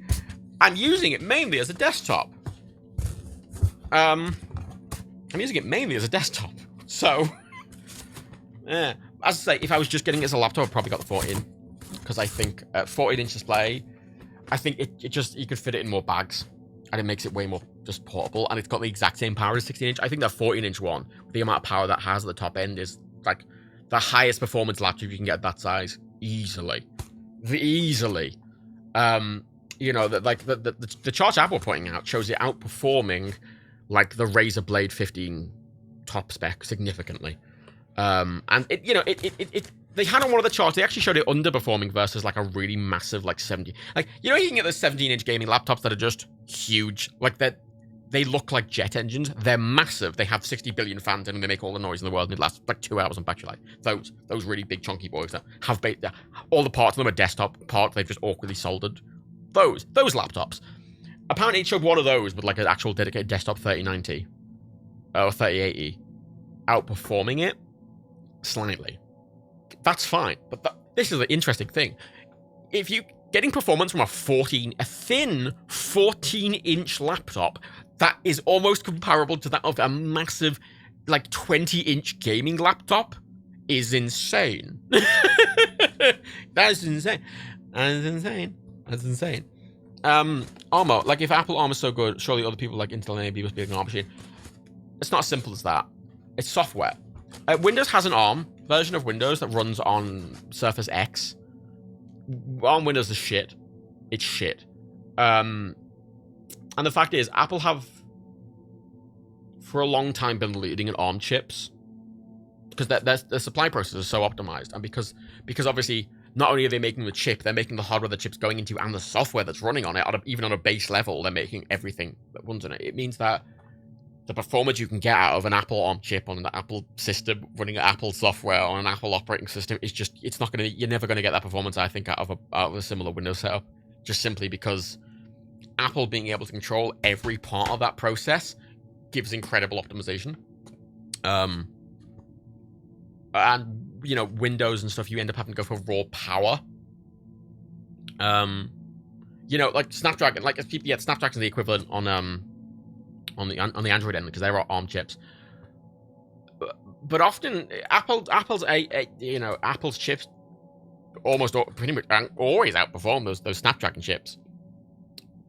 I'm using it mainly as a desktop. I'm using it mainly as a desktop. So, yeah. As I say, if I was just getting it as a laptop, I'd probably got the 14. Because I think 14-inch display, I think it just, you could fit it in more bags. And it makes it way more just portable. And it's got the exact same power as 16-inch. I think that 14-inch one, the amount of power that has at the top end is like the highest performance laptop you can get at that size. Easily. Easily. You know, the chart Apple putting out shows it outperforming like the Razer Blade 15 top spec significantly. And it, you know, they had on one of the charts, they actually showed it underperforming versus like a really massive like 70. Like, you know, you can get those 17-inch gaming laptops that are just huge. Like they look like jet engines. They're massive. They have 60 billion fans in them. They make all the noise in the world and it lasts like 2 hours on battery life. Those really big chunky boys that have all the parts of them are desktop parts they've just awkwardly soldered. Those laptops. Apparently it showed one of those with like an actual dedicated desktop 3090 or 3080 outperforming it slightly. That's fine, but this is the interesting thing. If you getting performance from a thin 14-inch laptop that is almost comparable to that of a massive like 20-inch gaming laptop is insane. That's insane. That's insane. That's insane. Armor, like if Apple Armor's so good, surely other people like Intel and AMD must be an ARM machine. It's not as simple as that. It's software. Windows has an ARM version of Windows that runs on Surface X. ARM Windows is shit. It's shit. And the fact is, Apple have for a long time been leading in ARM chips because their supply process is so optimized, and because obviously not only are they making the chip, they're making the hardware the chip's going into and the software that's running on it. Even on a base level, they're making everything that runs on it. It means that the performance you can get out of an Apple ARM chip on an Apple system running Apple software on an Apple operating system is just, you're never going to get that performance, I think, out of a similar Windows setup. Just simply because Apple being able to control every part of that process gives incredible optimization. And, you know, Windows and stuff, you end up having to go for raw power. You know, like Snapdragon, Snapdragon's the equivalent on the Android end because they're ARM chips. But often Apple's chips almost pretty much always outperform those Snapdragon chips,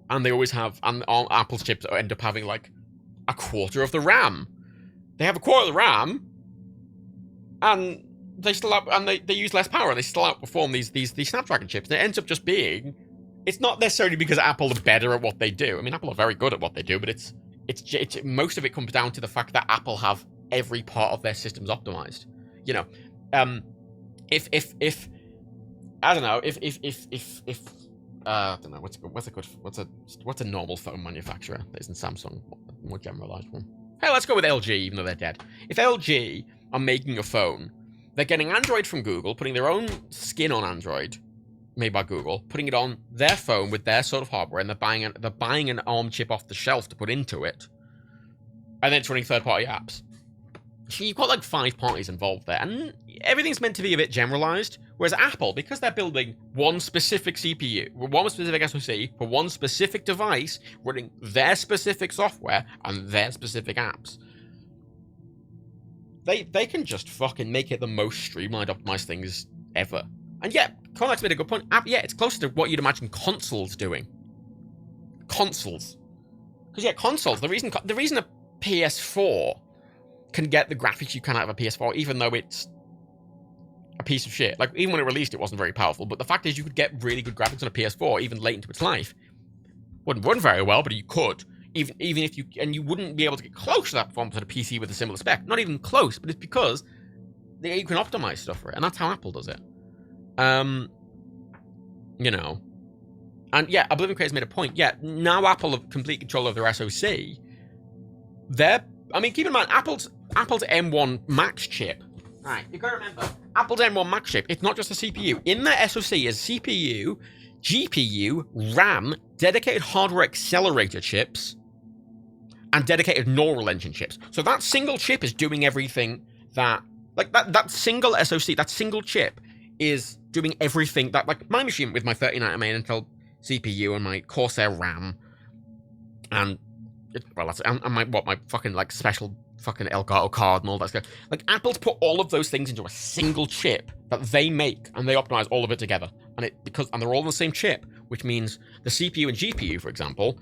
and they always have. And Apple's chips end up having like a quarter of the RAM. They have a quarter of the RAM, and they still they use less power, and they still outperform these Snapdragon chips. And it ends up just being, it's not necessarily because Apple are better at what they do. I mean, Apple are very good at what they do, but it's most of it comes down to the fact that Apple have every part of their systems optimized. You know, if I don't know, if I don't know what's a normal phone manufacturer that isn't Samsung, a more generalized one. Hey, let's go with LG, even though they're dead. If LG are making a phone, they're getting Android from Google, putting their own skin on Android, made by Google, putting it on their phone with their sort of hardware, and they're buying an ARM chip off the shelf to put into it, and then it's running third-party apps. So you've got like 5 parties involved there, and everything's meant to be a bit generalized. Whereas Apple, because they're building one specific CPU, one specific SoC for one specific device, running their specific software and their specific apps, they can just fucking make it the most streamlined, optimized things ever. And yeah, Connex made a good point. Yeah, it's closer to what you'd imagine consoles doing. Consoles. Because yeah, consoles, the reason a PS4 can get the graphics you can out of a PS4, even though it's a piece of shit. Like, even when it released, it wasn't very powerful, but the fact is you could get really good graphics on a PS4, even late into its life. Wouldn't run very well, but you could. Even if you... And you wouldn't be able to get close to that performance on a PC with a similar spec. Not even close, but it's because you can optimize stuff for it, and that's how Apple does it. You know. And yeah, Oblivion Creator's made a point. Yeah, now Apple have complete control of their SoC. I mean, keep in mind, Apple's M1 Max chip. Right, you've got to remember, Apple's M1 Max chip, it's not just a CPU. In their SoC is CPU, GPU, RAM, dedicated hardware accelerator chips, and dedicated neural engine chips. So that single chip is doing everything that, like, that single SoC, that single chip is doing everything that, like, my machine with my 3090 Intel CPU and my Corsair RAM, and, well, that's, and my fucking, like, special fucking Elgato card and all that stuff. Like, Apple's put all of those things into a single chip that they make, and they optimize all of it together. And they're all on the same chip, which means the CPU and GPU, for example,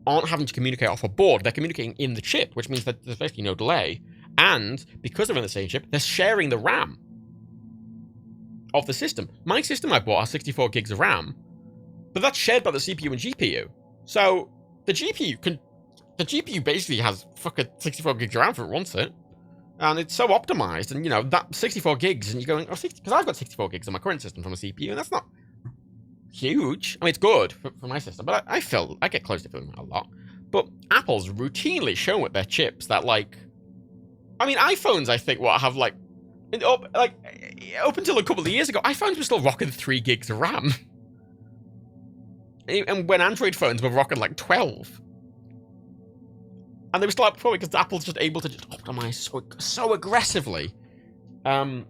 aren't having to communicate off a board. They're communicating in the chip, which means that there's basically no delay. And because they're in the same chip, they're sharing the RAM of the system. My system I bought has 64 gigs of RAM, but that's shared by the CPU and GPU. So the GPU basically has fucking 64 gigs of RAM if it wants it. And it's so optimized, and, you know, that 64 gigs, and you're going, oh, because I've got 64 gigs on my current system from a CPU, and that's not huge. I mean, it's good for my system, but I get close to feeling that a lot. But Apple's routinely shown with their chips that, like, I mean, iPhones, I think, have, like, up until a couple of years ago, iPhones were still rocking 3 gigs of RAM. And when Android phones were rocking, like, 12. And they were still outperforming because Apple's just able to just optimize so aggressively. And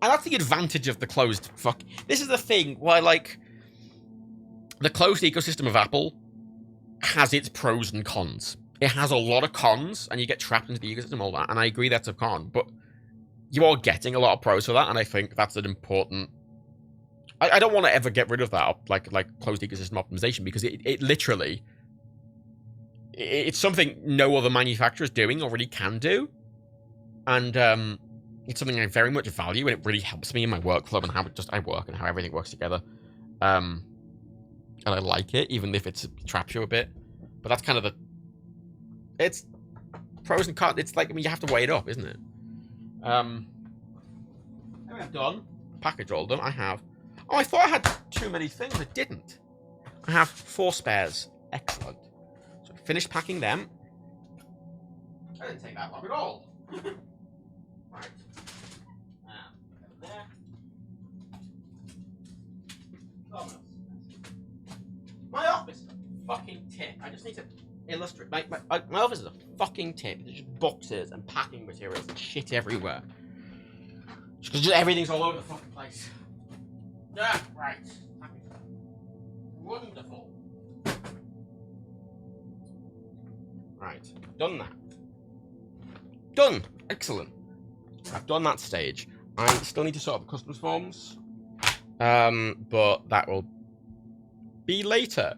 that's the advantage of the closed This is the thing why, like, the closed ecosystem of Apple has its pros and cons. It has a lot of cons, and you get trapped into the ecosystem, all that, and I agree that's a con, but you are getting a lot of pros for that, and I think that's an important... I don't want to ever get rid of that, like closed ecosystem optimization, because it literally... It's something no other manufacturer is doing or really can do, and it's something I very much value, and it really helps me in my workflow and how I work and how everything works together. And I like it, even if it traps you a bit. But that's kind of it's pros and cons. It's like, I mean, you have to weigh it up, isn't it? Anyway, I'm done. Package all done. I have. Oh, I thought I had too many things. I didn't. I have 4 spares. Excellent. So I finished packing them. That didn't take that long at all. Right. There. My office is a fucking tip. I just need to illustrate. My office is a fucking tip. There's just boxes and packing materials and shit everywhere. Just everything's all over the fucking place. Yeah, right. Wonderful. Right. Done that. Done. Excellent. I've done that stage. I still need to sort out the customs forms. But that will be later.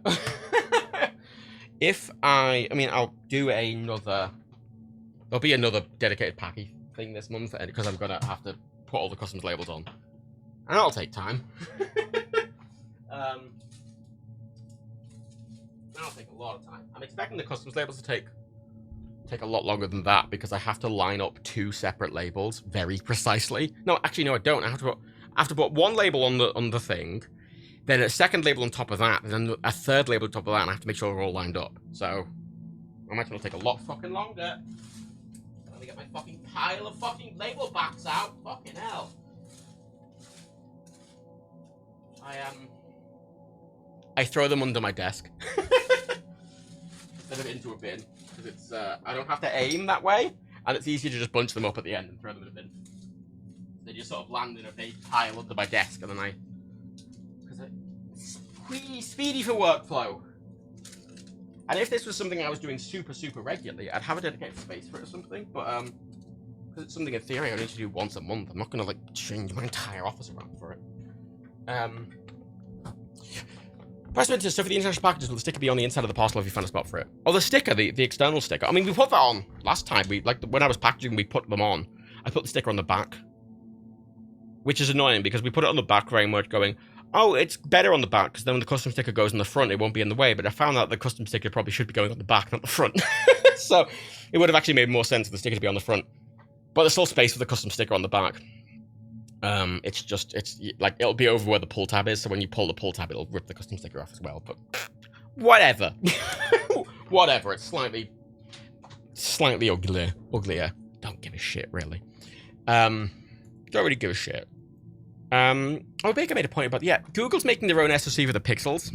I mean, I'll do another... There'll be another dedicated packing thing this month, because I'm gonna have to put all the customs labels on. And that'll take time. That'll take a lot of time. I'm expecting the customs labels to take a lot longer than that, because I have to line up 2 separate labels very precisely. No, actually, no, I don't. I have to put one label on the thing, then a second label on top of that, and then a third label on top of that, and I have to make sure they're all lined up. So, I might as well take a lot fucking longer. Let me get my fucking pile of fucking label backs out. Fucking hell. I throw them under my desk. Instead of into a bin. Because it's, I don't have to aim that way, and it's easier to just bunch them up at the end and throw them in a bin. They just sort of land in a big pile under my desk, and then speedy for workflow. And if this was something I was doing super regularly, I'd have a dedicated space for it or something, but because it's something in theory I need to do once a month, I'm not gonna like change my entire office around for it. Press into stuff for the international packages, will the sticker be on the inside of the parcel if you find a spot for it? Oh, the sticker, the external sticker. I mean, we put that on last time. When I was packaging, we put them on. I put the sticker on the back, which is annoying because we put it on the back very much going, oh, it's better on the back because then when the custom sticker goes on the front, it won't be in the way. But I found out the custom sticker probably should be going on the back, not the front. So it would have actually made more sense for the sticker to be on the front. But there's still space for the custom sticker on the back. It's like, it'll be over where the pull tab is, so when you pull the pull tab, it'll rip the custom sticker off as well, but whatever. Whatever, it's slightly uglier. Don't give a shit, really. Don't really give a shit. Oh, Baker made a point about, yeah, Google's making their own SoC for the Pixels.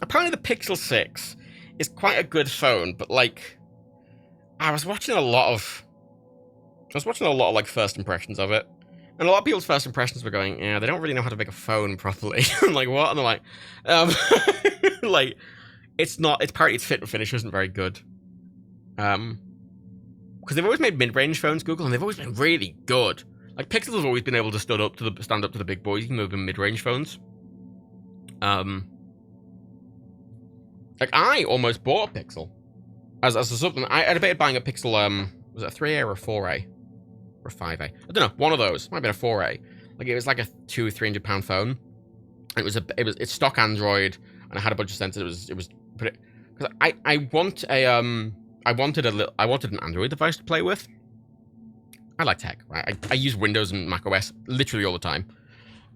Apparently the Pixel 6 is quite a good phone, but, like, I was watching a lot of, like, first impressions of it. And a lot of people's first impressions were going, yeah, they don't really know how to make a phone properly. I'm like, what? And they're like, like, apparently its fit and finish isn't very good. Because they've always made mid-range phones, Google, and they've always been really good. Like, Pixels have always been able to stand up to the big boys, even though they've been mid-range phones. Like, I almost bought a Pixel as a supplement. I debated buying a Pixel, was it a 3A or a 4A? Or a 5A? I don't know, one of those. Might have been a 4A. Like, it was like a £200-300 phone. And it's stock Android, and it had a bunch of sensors. Because I wanted an Android device to play with. I like tech, right? I use Windows and Mac OS literally all the time.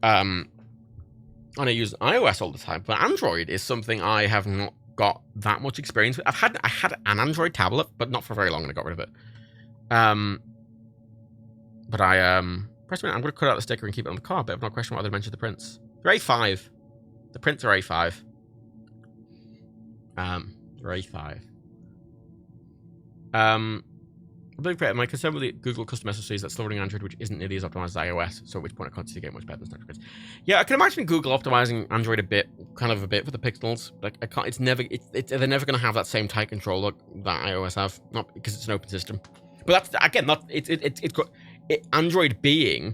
And I use iOS all the time. But Android is something I have not got that much experience with. I had an Android tablet, but not for very long, and I got rid of it. But press a minute, I'm going to cut out the sticker and keep it on the car, but I've not questioned why they mentioned the prints. They're A5. The prints are A5. They're A5. My concern with the Google custom SoC is that slow running Android, which isn't nearly as optimized as iOS, so at which point I can't see the game much better than Snapchat. Yeah, I can imagine Google optimizing Android a bit for the Pixels. Like, they're never going to have that same tight control look that iOS have, not because it's an open system. But that's, again, Android being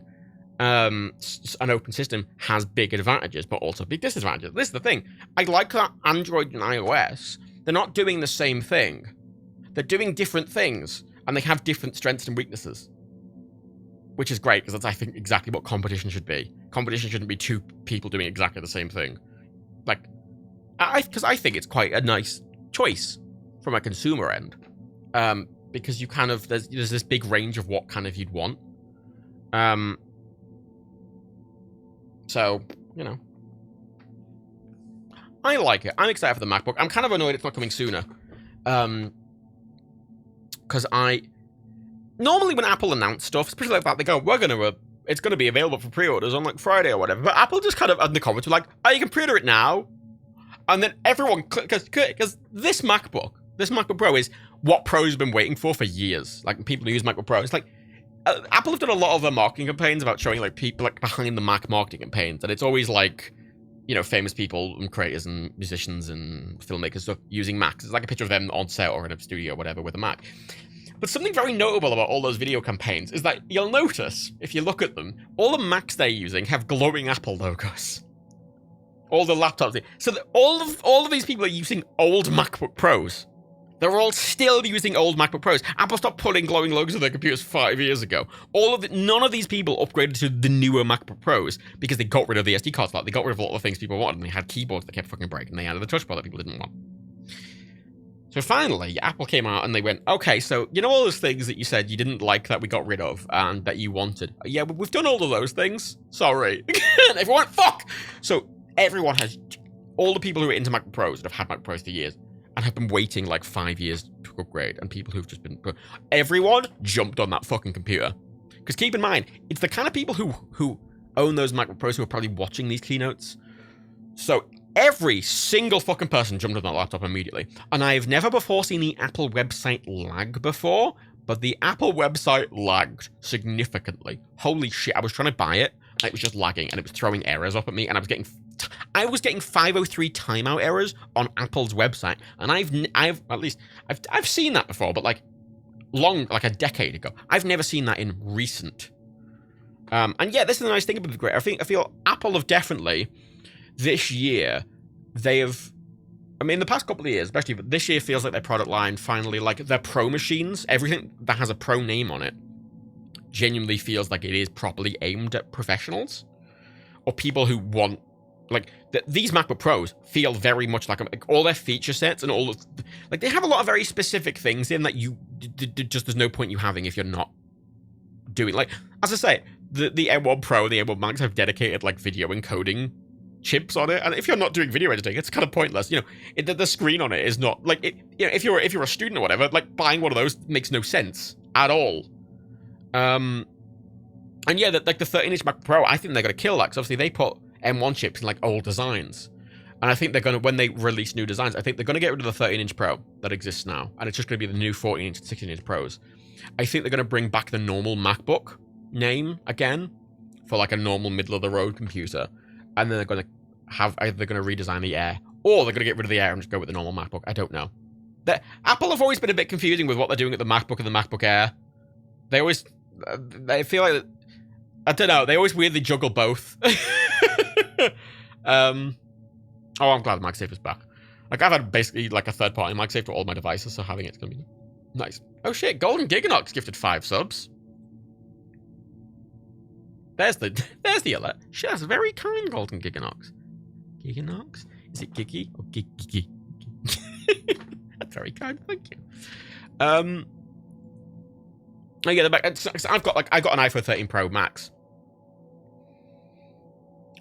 an open system has big advantages, but also big disadvantages. This is the thing. I like that Android and iOS, they're not doing the same thing. They're doing different things, and they have different strengths and weaknesses. Which is great, because that's, I think, exactly what competition should be. Competition shouldn't be two people doing exactly the same thing. Like, because I think it's quite a nice choice from a consumer end. Because you kind of, there's this big range of what kind of you'd want. So, you know. I like it. I'm excited for the MacBook. I'm kind of annoyed it's not coming sooner. Because normally when Apple announce stuff, especially like that, they go, it's going to be available for pre-orders on like Friday or whatever. But Apple just kind of, in the comments, were like, oh, you can pre-order it now. And then everyone, because this MacBook Pro is what pros have been waiting for years. Like, people who use MacBook Pro. It's like, Apple have done a lot of their marketing campaigns about showing like people like behind the Mac marketing campaigns. And it's always like, you know, famous people and creators and musicians and filmmakers stuff using Macs. It's like a picture of them on set or in a studio or whatever with a Mac. But something very notable about all those video campaigns is that you'll notice, if you look at them, all the Macs they're using have glowing Apple logos. All the laptops. So that all of these people are using old MacBook Pros. They're all still using old MacBook Pros. Apple stopped putting glowing logos on their computers 5 years ago. None of these people upgraded to the newer MacBook Pros because they got rid of the SD card slot. They got rid of all the things people wanted, and they had keyboards that kept fucking breaking. They added the touch bar that people didn't want. So finally, Apple came out and they went, okay, so you know all those things that you said you didn't like that we got rid of and that you wanted? Yeah, we've done all of those things. Sorry. And everyone, fuck! So everyone all the people who are into MacBook Pros that have had MacBook Pros for years and have been waiting like 5 years to upgrade, and people who've just been, everyone jumped on that fucking computer. Because keep in mind, it's the kind of people who own those MacBook Pros who are probably watching these keynotes. So every single fucking person jumped on that laptop immediately. And I've never before seen the Apple website lag before, but the Apple website lagged significantly. Holy shit, I was trying to buy it, and it was just lagging, and it was throwing errors up at me, and I was getting 503 timeout errors on Apple's website, and I've seen that before, but like a decade ago. I've never seen that in recent. And yeah, this is the nice thing about the great. I feel Apple have definitely this year the past couple of years, especially, but this year feels like their product line finally, like their Pro machines, everything that has a Pro name on it, genuinely feels like it is properly aimed at professionals or people who want. Like, these MacBook Pros feel very much like all their feature sets and all of, like, they have a lot of very specific things in that just there's no point you having if you're not doing, like, as I say, the M1 Pro, the M1 Max have dedicated, like, video encoding chips on it, and if you're not doing video editing, it's kind of pointless, you know, the screen on it is not, like, if you're a student or whatever, like, buying one of those makes no sense at all. And yeah, like the 13-inch MacBook Pro, I think they're going to kill that, because obviously they put M1 chips in like old designs. And I think they're going to, when they release new designs, I think they're going to get rid of the 13-inch Pro that exists now. And it's just going to be the new 14-inch and 16-inch Pros. I think they're going to bring back the normal MacBook name again for like a normal middle-of-the-road computer. And then they're going to have, either they're going to redesign the Air, or they're going to get rid of the Air and just go with the normal MacBook. I don't know. Apple have always been a bit confusing with what they're doing at the MacBook and the MacBook Air. They always, they feel like, I don't know, they always weirdly juggle both. Oh, I'm glad MagSafe is back. Like, I've had basically like a third-party MagSafe for all my devices, so having it's gonna be nice. Oh shit, Golden Giganox gifted 5 subs. There's the alert. Shit, that's very kind, Golden Giganox. Giganox? Is it Giggy or Giggy? That's very kind, thank you. Oh yeah, I've got an iPhone 13 Pro Max.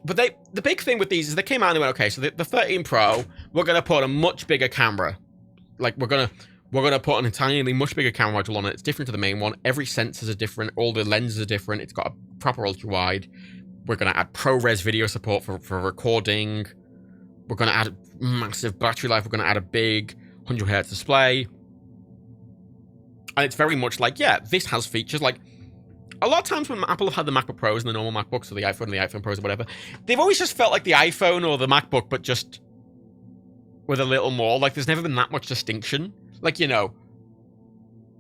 But the big thing with these is they came out and they went, okay, so the 13 Pro, we're gonna put a much bigger camera. Like we're gonna put an entirely much bigger camera module on it. It's different to the main one. Every sensors are different. All the lenses are different. It's got a proper ultra wide. We're gonna add ProRes video support for recording. We're gonna add massive battery life. We're gonna add a big 100 Hz display. And it's very much like, yeah, this has features like. A lot of times when Apple have had the MacBook Pros and the normal MacBooks or the iPhone and the iPhone Pros or whatever, they've always just felt like the iPhone or the MacBook, but just with a little more. Like, there's never been that much distinction. Like, you know,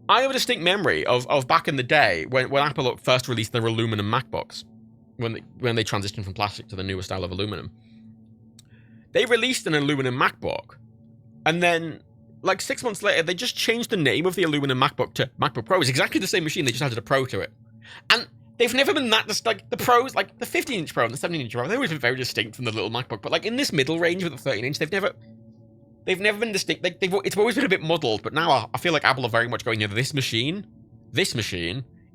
I have a distinct memory of back in the day when Apple first released their aluminum MacBooks, when they transitioned from plastic to the newer style of aluminum. They released an aluminum MacBook, and then, like 6 months later, they just changed the name of the aluminum MacBook to MacBook Pro. It's exactly the same machine, they just added a Pro to it. And they've never been that just like the Pros, like the 15-inch Pro and the 17-inch Pro, they've always been very distinct from the little MacBook. But like in this middle range with the 13-inch, they've never been distinct. Like it's always been a bit muddled. But now I feel like Apple are very much going, this machine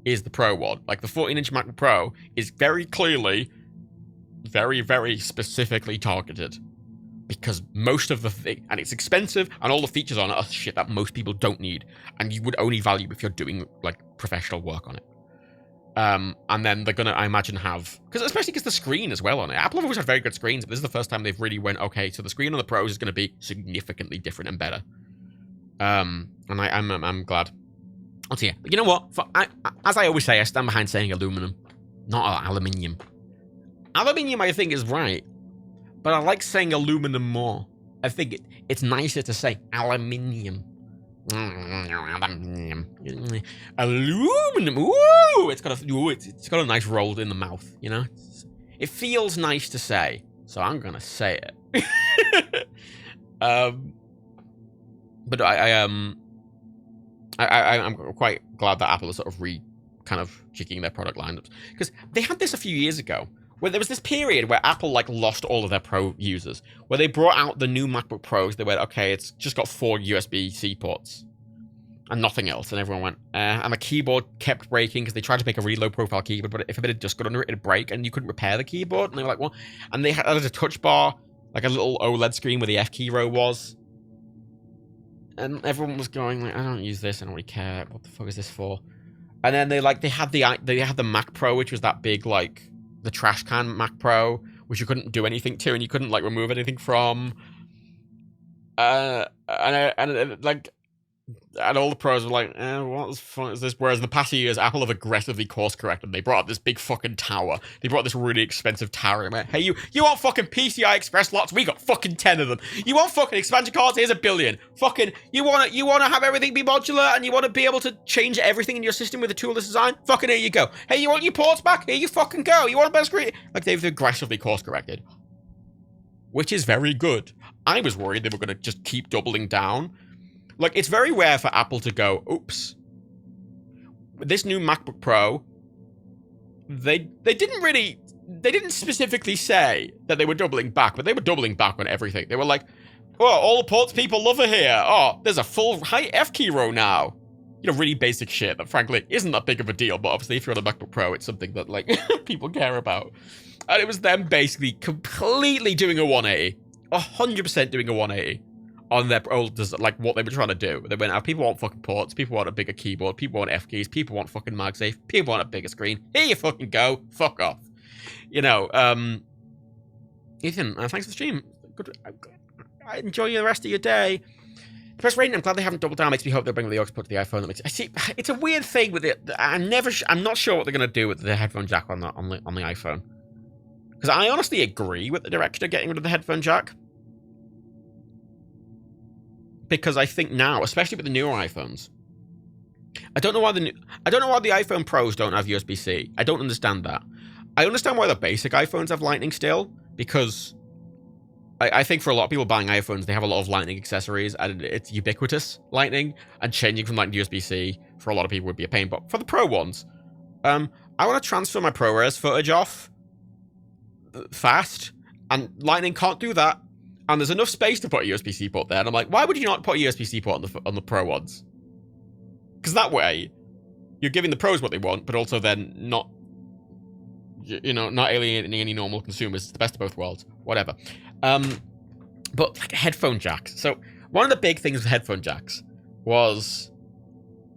is the Pro one. Like the 14-inch MacBook Pro is very clearly, very, very specifically targeted. Because most of the thing, and it's expensive, and all the features on it are shit that most people don't need, and you would only value if you're doing like professional work on it. And then they're gonna, I imagine, have, especially because the screen as well on it. Apple have always had very good screens, but this is the first time they've really went, okay, so the screen on the Pros is going to be significantly different and better. And I'm glad. I'll tell you. You know what? As I always say, I stand behind saying aluminum, not aluminium. Aluminium, I think, is right, but I like saying aluminum more. I think it's nicer to say aluminium. Aluminum. Ooh, it's got a nice roll in the mouth, you know. It feels nice to say, so I'm gonna say it. But I'm quite glad that Apple is sort of kind of jigging their product lineups, because they had this a few years ago where there was this period where Apple like lost all of their Pro users, where they brought out the new MacBook Pros. They went, okay, it's just got 4 USB-C ports and nothing else, and everyone went, and the keyboard kept breaking because they tried to make a really low profile keyboard, but if a bit of dust got under it, it'd break, and you couldn't repair the keyboard. And they were like, well, and they had a touch bar, like a little OLED screen where the F key row was, and everyone was going like, I don't use this, I don't really care. What the fuck is this for? And then they had the Mac Pro, which was that big like the trash can Mac Pro, which you couldn't do anything to, and you couldn't like remove anything from. And all the Pros were like, what the fuck is this? Whereas in the past few years, Apple have aggressively course corrected. They brought up this big fucking tower. They brought this really expensive tower. Like, hey, you want fucking PCI Express slots? We got fucking 10 of them. You want fucking expansion cards? Here's 1 billion. Fucking, you wanna have everything be modular, and you want to be able to change everything in your system with a toolless design? Fucking here you go. Hey, you want your ports back? Here you fucking go. You want a better screen? Like, they've aggressively course corrected, which is very good. I was worried they were going to just keep doubling down. Like, it's very rare for Apple to go, oops. This new MacBook Pro, they didn't specifically say that they were doubling back, but they were doubling back on everything. They were like, oh, all the ports people love are here. Oh, there's a full high F key row now. You know, really basic shit that, frankly, isn't that big of a deal, but obviously if you're on a MacBook Pro, it's something that, like, people care about. And it was them basically completely doing a 180. 100% doing a 180 on their old, like, what they were trying to do. They went, people want fucking ports, people want a bigger keyboard, people want F keys, people want fucking MagSafe, people want a bigger screen. Here you fucking go. Fuck off. You know, Ethan, thanks for the stream. Good. Enjoy the rest of your day. Press rating. I'm glad they haven't doubled down. Makes me hope they'll bring the aux port to the iPhone. That makes I see. It's a weird thing with it. I'm not sure what they're gonna do with the headphone jack on the iPhone. Because I honestly agree with the direction of getting rid of the headphone jack. Because I think now, especially with the newer iPhones, I don't know why the iPhone Pros don't have USB-C. I don't understand that. I understand why the basic iPhones have Lightning still, because I think for a lot of people buying iPhones, they have a lot of Lightning accessories, and it's ubiquitous Lightning, and changing from Lightning to USB-C for a lot of people would be a pain. But for the Pro ones, I want to transfer my ProRes footage off fast, and Lightning can't do that. And there's enough space to put a USB-C port there, and I'm like, why would you not put a USB-C port on the Pro ones? Because that way, you're giving the Pros what they want, but also then not, not alienating any normal consumers. It's the best of both worlds. Whatever. But like headphone jacks. So one of the big things with headphone jacks was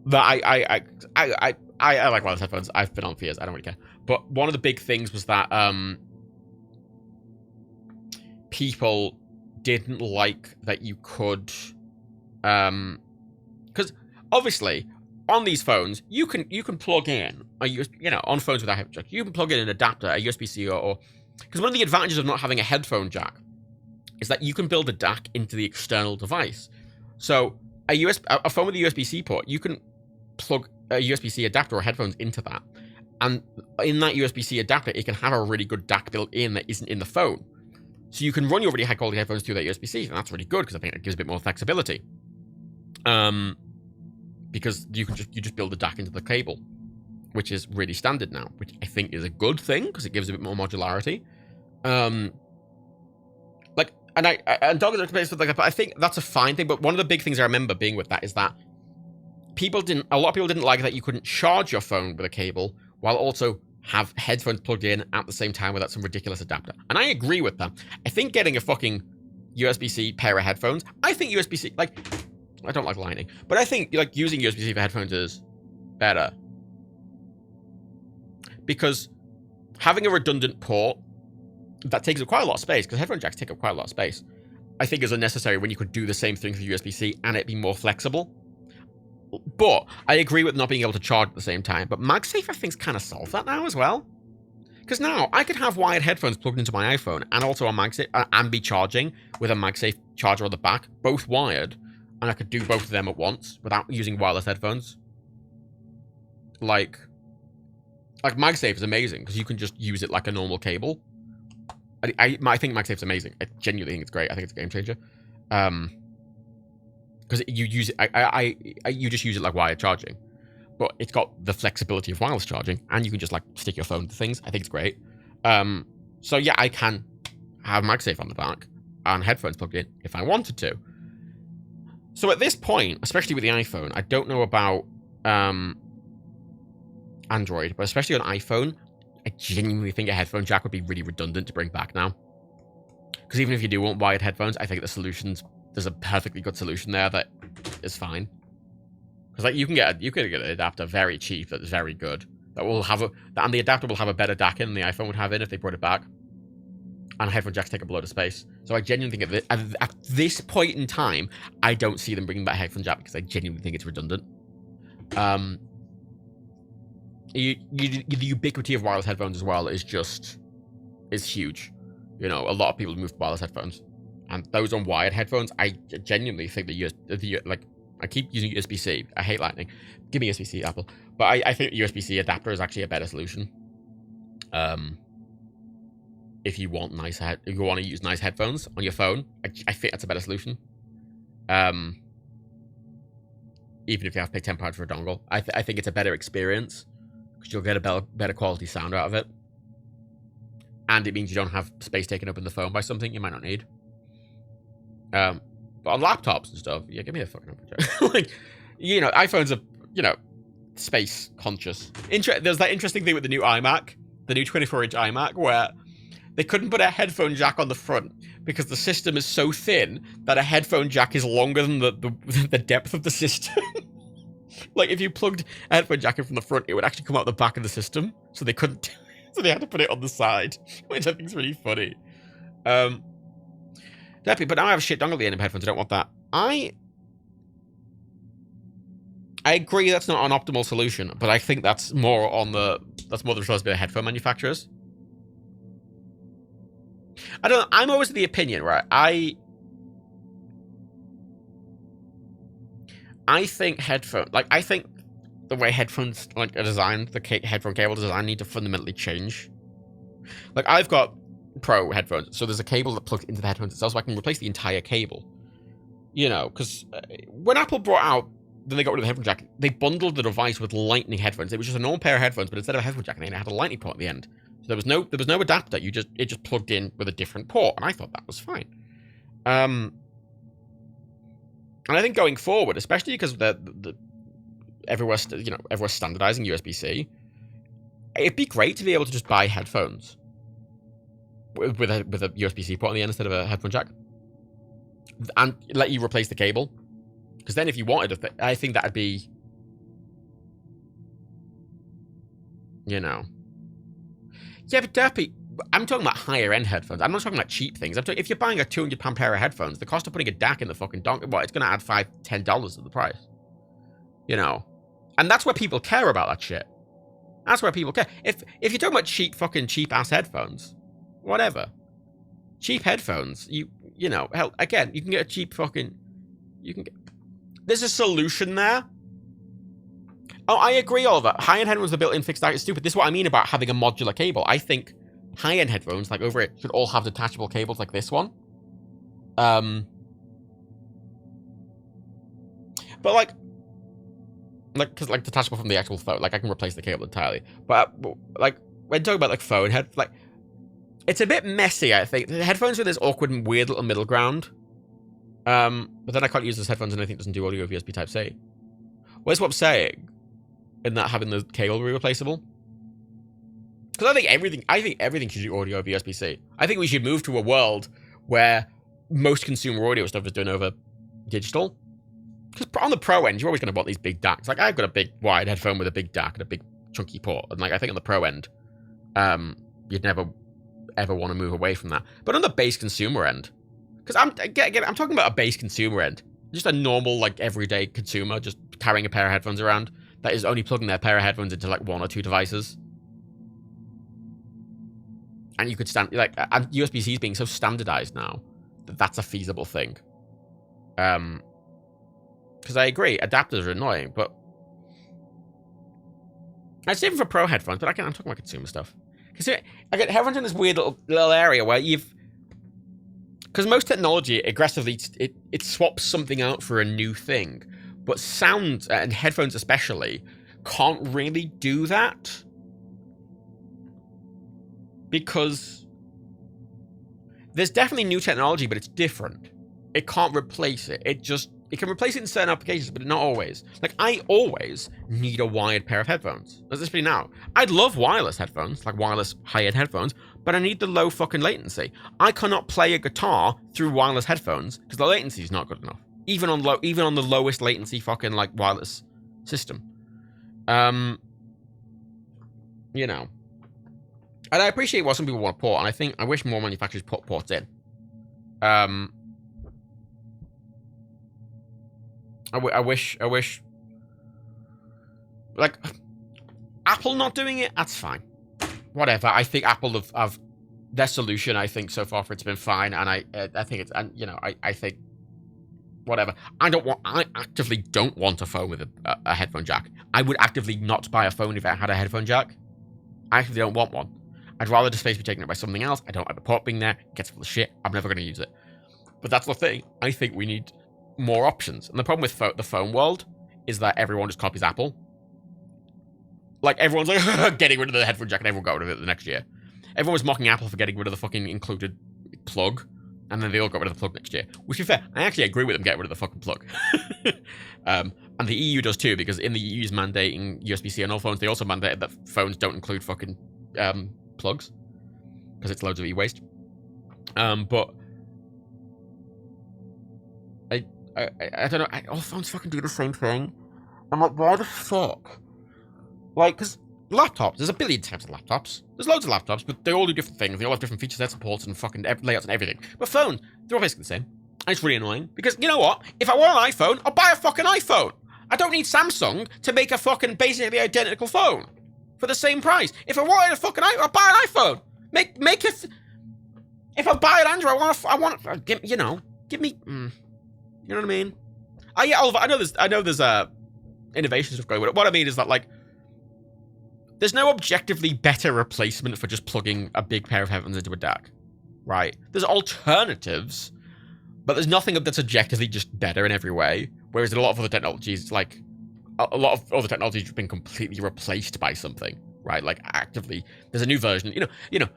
that I like wireless headphones. I've been on for years. I don't really care. But one of the big things was that people didn't like that you could, because obviously on these phones you can plug in a USB, on phones without headphone jack, you can plug in an adapter, a USB-C, or because one of the advantages of not having a headphone jack is that you can build a DAC into the external device. So a phone with a USB-C port, you can plug a USB-C adapter or headphones into that, and in that USB-C adapter, it can have a really good DAC built in that isn't in the phone. So you can run your really high quality headphones through that USB-C, and that's really good because I think it gives a bit more flexibility. Because you just build the DAC into the cable, which is really standard now, which I think is a good thing because it gives a bit more modularity. And dogged experience with like, I think that's a fine thing. But one of the big things I remember being with that is that a lot of people didn't like that you couldn't charge your phone with a cable while also have headphones plugged in at the same time without some ridiculous adapter. And I agree with that. I think getting a fucking USB-C pair of headphones, I think USB-C, like, I don't like Lightning, but I think like using USB-C for headphones is better. Because having a redundant port that takes up quite a lot of space, because headphone jacks take up quite a lot of space, I think is unnecessary when you could do the same thing for USB-C and it be more flexible. But I agree with not being able to charge at the same time. But MagSafe, I think, kind of solved that now as well. Because now I could have wired headphones plugged into my iPhone and also a MagSafe and be charging with a MagSafe charger on the back, both wired, and I could do both of them at once without using wireless headphones. Like MagSafe is amazing because you can just use it like a normal cable. I think MagSafe's amazing. I genuinely think it's great. I think it's a game changer. Because you use it, you just use it like wired charging, but it's got the flexibility of wireless charging, and you can just like stick your phone to things. I think it's great. So yeah, I can have MagSafe on the back and headphones plugged in if I wanted to. So at this point, especially with the iPhone, I don't know about Android, but especially on iPhone, I genuinely think a headphone jack would be really redundant to bring back now. Because even if you do want wired headphones, I think there's a perfectly good solution there that is fine. Because like you can get an adapter very cheap that's very good that will have and the adapter will have a better DAC in than the iPhone would have in if they brought it back. And headphone jacks take up a load of space. So I genuinely think at this point in time, I don't see them bringing back headphone jack because I genuinely think it's redundant. The ubiquity of wireless headphones as well is huge. A lot of people move to wireless headphones. And those on wired headphones, I genuinely think that I keep using USB-C. I hate Lightning. Give me USB-C, Apple. But I think USB-C adapter is actually a better solution. If you want to use nice headphones on your phone, I think that's a better solution. Even if you have to pay £10 for a dongle, I think it's a better experience because you'll get a better quality sound out of it, and it means you don't have space taken up in the phone by something you might not need. But on laptops and stuff, yeah, give me a fucking like, iPhones are, space conscious. There's that interesting thing with the new iMac, the new 24-inch iMac, where they couldn't put a headphone jack on the front, because the system is so thin that a headphone jack is longer than the depth of the system. Like, if you plugged a headphone jack in from the front, it would actually come out the back of the system, so they couldn't. So they had to put it on the side, which I think is really funny. Definitely, but now I have a shit dongle at the end of headphones. I don't want that. I agree that's not an optimal solution, but I think that's more the responsibility of headphone manufacturers. I don't know. I'm always of the opinion, right? I think I think the way headphones are designed, the headphone cable design need to fundamentally change. Like, I've got Pro headphones, so there's a cable that plugs into the headphones itself, so I can replace the entire cable. You know, because when Apple brought out, then they got rid of the headphone jack, they bundled the device with lightning headphones. It was just a normal pair of headphones, but instead of a headphone jack, it had a lightning port at the end. So there was no adapter. It just plugged in with a different port, and I thought that was fine. And I think going forward, especially because everywhere's standardizing USB-C, it'd be great to be able to just buy headphones with a USB-C port on the end instead of a headphone jack, and let you replace the cable. Because then, if you wanted, I think that'd be, yeah, but Derpy, I'm talking about higher end headphones. I'm not talking about cheap things. If you're buying a £200 pair of headphones, the cost of putting a DAC in the fucking donkey, it's going to add $5-10 to the price. You know, and that's where people care about that shit. That's where people care. If you're talking about cheap ass headphones, whatever, cheap headphones, you know, hell, again, you can get a cheap there's a solution there. Oh, I agree, Oliver. High-end headphones with built-in fixed DAC is stupid. This is what I mean about having a modular cable. I think high-end headphones, like over it, should all have detachable cables like this one. But because detachable from the actual phone, I can replace the cable entirely. But when talking about phone it's a bit messy. I think the headphones are this awkward and weird little middle ground. But then I can't use those headphones, and I think it doesn't do audio USB Type-C. Where's what I'm saying? In that having the cable be replaceable? Because I think everything should do audio over USB-C. I think we should move to a world where most consumer audio stuff is done over digital. Because on the Pro end, you're always going to want these big DACs. Like, I've got a big wide headphone with a big DAC and a big chunky port. And I think on the Pro end, you'd never ever want to move away from that. But on the base consumer end, because I'm talking about a base consumer end, just a normal everyday consumer just carrying a pair of headphones around that is only plugging their pair of headphones into one or two devices. And you could and USB-C is being so standardized now that that's a feasible thing. Because I agree, adapters are annoying, but I'd say for Pro headphones, but I'm talking about consumer stuff. Because headphones in this weird little area where because most technology aggressively it swaps something out for a new thing, but sound and headphones especially can't really do that because there's definitely new technology, but it's different. It can't replace it. It can replace it in certain applications, but not always. I always need a wired pair of headphones. Especially now. I'd love wireless headphones, wireless high-end headphones, but I need the low fucking latency. I cannot play a guitar through wireless headphones because the latency is not good enough. Even on the lowest latency fucking wireless system. You know. And I appreciate what some people want to port, and I wish more manufacturers put ports in. I wish, Apple not doing it, that's fine. Whatever, I think Apple have their solution, I think, so far for it's been fine, and I think it's, and, I think, whatever. I actively don't want a phone with a headphone jack. I would actively not buy a phone if it had a headphone jack. I actively don't want one. I'd rather the space be taken up by something else. I don't like the port being there. It gets full of shit. I'm never going to use it. But that's the thing. I think we need more options. And the problem with the phone world is that everyone just copies Apple. Everyone's getting rid of the headphone jack and everyone got rid of it the next year. Everyone was mocking Apple for getting rid of the fucking included plug, and then they all got rid of the plug next year. Which, to be fair, I actually agree with them getting rid of the fucking plug. And the EU does too, because in the EU's mandating USB-C on all phones, they also mandated that phones don't include fucking plugs, because it's loads of e-waste. But I don't know. All phones fucking do the same thing. I'm like, why the fuck? Like, because laptops, there's a billion types of laptops. There's loads of laptops, but they all do different things. They all have different feature sets and ports and fucking layouts and everything. But phones, they're all basically the same. And it's really annoying because, you know what? If I want an iPhone, I'll buy a fucking iPhone. I don't need Samsung to make a fucking basically identical phone for the same price. If I wanted a fucking iPhone, I'll buy an iPhone. Make it. If I buy an Android, give me. You know what I mean? Yeah, Oliver, I know there's innovation stuff going. What I mean is that, like, there's no objectively better replacement for just plugging a big pair of headphones into a DAC, right? There's alternatives, but there's nothing that's objectively just better in every way. Whereas in a lot of other technologies, like, a lot of other technologies have been completely replaced by something, right? Like, actively, there's a new version. You know,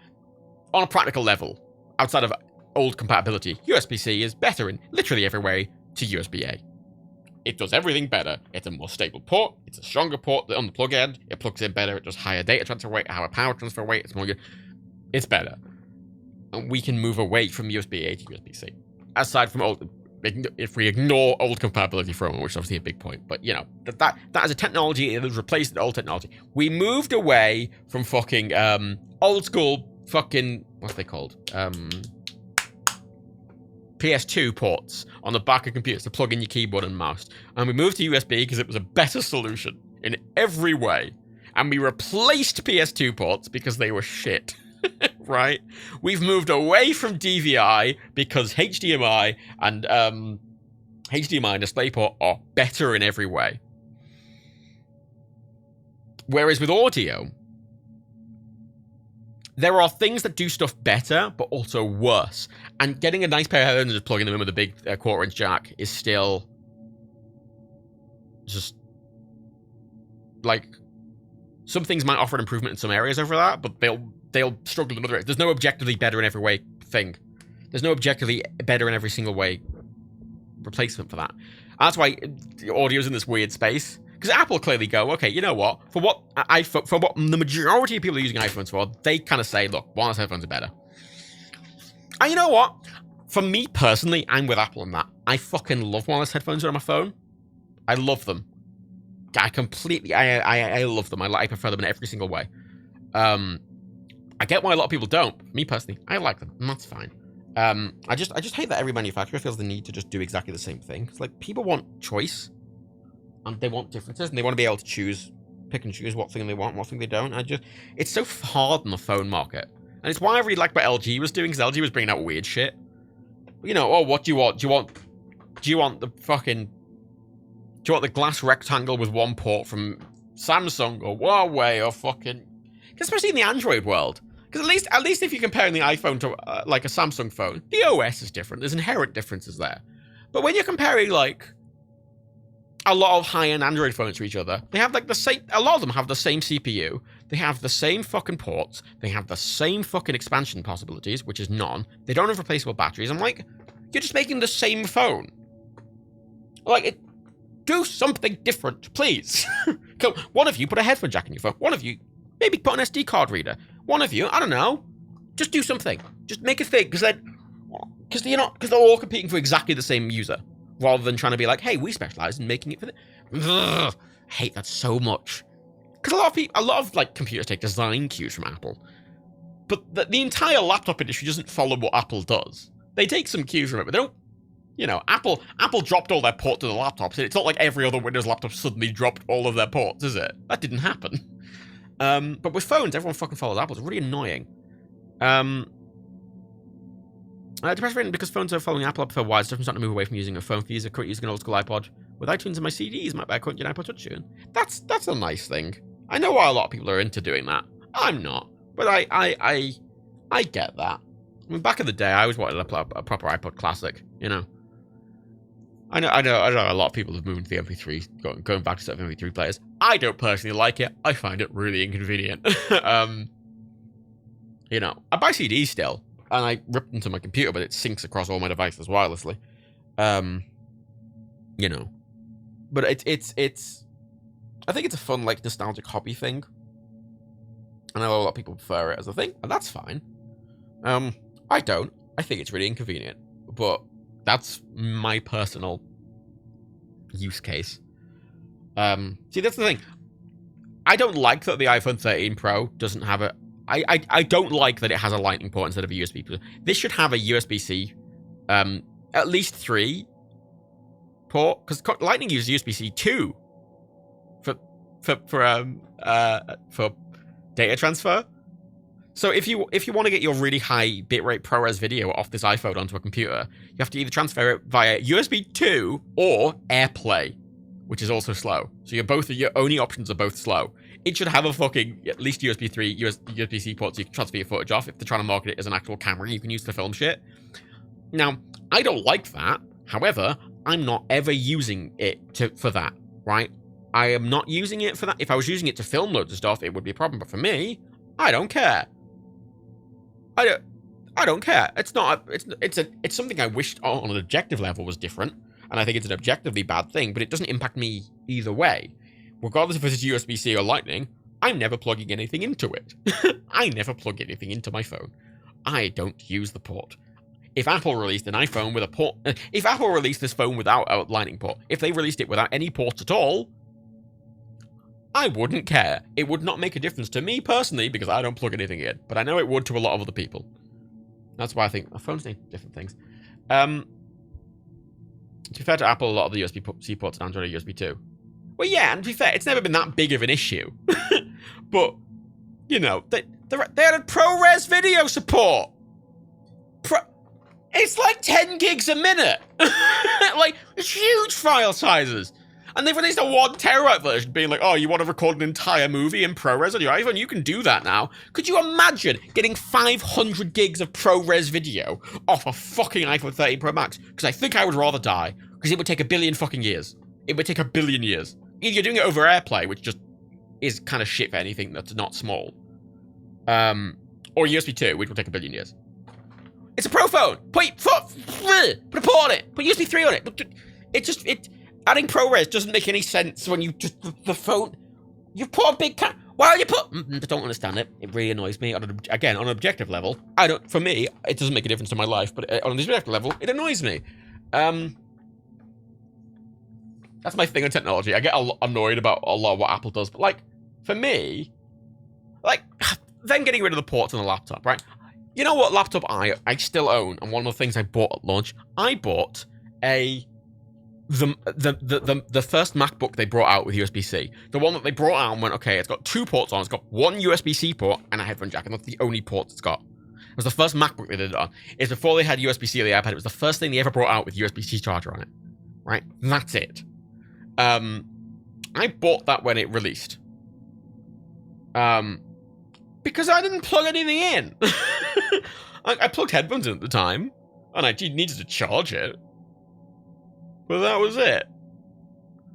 on a practical level, outside of old compatibility, USB-C is better in literally every way to USB-A. It does everything better. It's a more stable port. It's a stronger port on the plug end. It plugs in better. It does higher data transfer rate, higher power transfer rate. It's more good. It's better. And we can move away from USB-A to USB-C. Aside from if we ignore old compatibility for a moment, which is obviously a big point. But, you know, that is a technology that has replaced the old technology. We moved away from fucking old school fucking, what's they called? PS2 ports on the back of computers to plug in your keyboard and mouse. And we moved to USB because it was a better solution in every way. And we replaced PS2 ports because they were shit. Right? We've moved away from DVI because HDMI and HDMI and DisplayPort are better in every way. Whereas with audio, there are things that do stuff better, but also worse. And getting a nice pair of headphones and just plugging them in with a big quarter-inch jack is still just, like, some things might offer an improvement in some areas over that, but they'll struggle in other areas. There's no objectively better in every way thing. There's no objectively better in every single way replacement for that. And that's why audio's in this weird space. Because Apple clearly go, okay, you know what? For what the majority of people are using iPhones for, they kind of say, look, wireless headphones are better. And you know what? For me personally, I'm with Apple on that. I fucking love wireless headphones on my phone. I love them. I love them. I prefer them in every single way. I get why a lot of people don't. Me personally, I like them, and that's fine. I just hate that every manufacturer feels the need to just do exactly the same thing. It's like, people want choice. And they want differences, and they want to be able to pick and choose what thing they want and what thing they don't. It's so hard in the phone market. And it's why I really like what LG was doing, because LG was bringing out weird shit. You know, oh, what do you want? Do you want the glass rectangle with one port from Samsung or Huawei or fucking... Especially in the Android world. Because at least if you're comparing the iPhone to, like, a Samsung phone, the OS is different. There's inherent differences there. But when you're comparing, like, a lot of high-end Android phones to each other, they have, like, the same... A lot of them have the same CPU. They have the same fucking ports. They have the same fucking expansion possibilities, which is none. They don't have replaceable batteries. I'm like, you're just making the same phone. Like, do something different, please. One of you put a headphone jack in your phone. One of you maybe put an SD card reader. One of you, I don't know, just do something. Just make a thing, because they're all competing for exactly the same user, rather than trying to be like, hey, we specialize in making it for the... Ugh, I hate that so much. Because a lot of like computers take design cues from Apple, but the entire laptop industry doesn't follow what Apple does. They take some cues from it, but they don't. You know, Apple dropped all their ports to the laptops, and it's not like every other Windows laptop suddenly dropped all of their ports, is it? That didn't happen. But with phones, everyone fucking follows Apple. It's really annoying. Depressing because phones are following Apple up for wide stuff. I'm starting to move away from using a phone for using an old school iPod. With iTunes and my CDs, might buy a current iPod Touch soon. That's a nice thing. I know why a lot of people are into doing that. I'm not, but I get that. I mean, back in the day, I always wanted a proper iPod Classic. You know. I know a lot of people have moved to the MP3, going back to certain MP3 players. I don't personally like it. I find it really inconvenient. You know, I buy CDs still, and I rip them to my computer, but it syncs across all my devices wirelessly. You know, but it's I think it's a fun, like, nostalgic hobby thing. I know a lot of people prefer it as a thing, and that's fine. I don't. I think it's really inconvenient, but That's my personal use case. See, that's the thing. I don't like that the iPhone 13 Pro doesn't have a... I don't like that it has a Lightning port instead of a USB port. This should have a USB-C, at least 3 port, because Lightning uses USB-C 2 for data transfer. So if you want to get your really high bitrate ProRes video off this iPhone onto a computer, you have to either transfer it via USB 2 or AirPlay, which is also slow. So your only options are both slow. It should have a fucking at least USB 3, USB-C port so you can transfer your footage off. If they're trying to market it as an actual camera you can use to film shit. Now, I don't like that. However, I'm not ever using it for that, right? I am not using it for that. If I was using it to film loads of stuff, it would be a problem. But for me, I don't care. I don't care. It's something I wished on an objective level was different, and I think it's an objectively bad thing, but it doesn't impact me either way. Regardless if it's USB-C or Lightning, I'm never plugging anything into it. I never plug anything into my phone. I don't use the port. If Apple released an iPhone with a port, if Apple released this phone without a Lightning port, if they released it without any ports at all, I wouldn't care. It would not make a difference to me personally because I don't plug anything in, but I know it would to a lot of other people. That's why I think phones need different things. To be fair to Apple, a lot of the USB-C ports on Android are USB 2. Well, yeah, and to be fair, it's never been that big of an issue. But, you know, they had ProRes video support. It's like 10 gigs a minute. Like, it's huge file sizes. And they've released a 1 terabyte version being like, oh, you want to record an entire movie in ProRes on your iPhone? You can do that now. Could you imagine getting 500 gigs of ProRes video off a fucking iPhone 13 Pro Max? Because I think I would rather die. Because it would take a billion fucking years. It would take a billion years. Either you're doing it over AirPlay, which just is kind of shit for anything that's not small. Or USB 2, which will take a billion years. It's a Pro phone. Put a port on it. Put USB 3 on it. Adding ProRes doesn't make any sense when you just the phone. You put a big why you put? I don't understand it. It really annoys me. Again, on an objective level, For me, it doesn't make a difference to my life, but on an objective level, it annoys me. That's my thing on technology. I get annoyed about a lot of what Apple does, but like for me, like then getting rid of the ports on the laptop, right? You know what laptop I still own, and one of the things I bought at launch, I bought the first MacBook they brought out with USB-C. The one that they brought out and went, okay, it's got 2 ports on. It's got 1 USB-C port and a headphone jack, and that's the only port it's got. It was the first MacBook they did it on. It's before they had USB-C on the iPad. It was the first thing they ever brought out with USB-C charger on it. Right? That's it. I bought that when it released. Because I didn't plug anything in. I plugged headphones in at the time, and I needed to charge it. But that was it.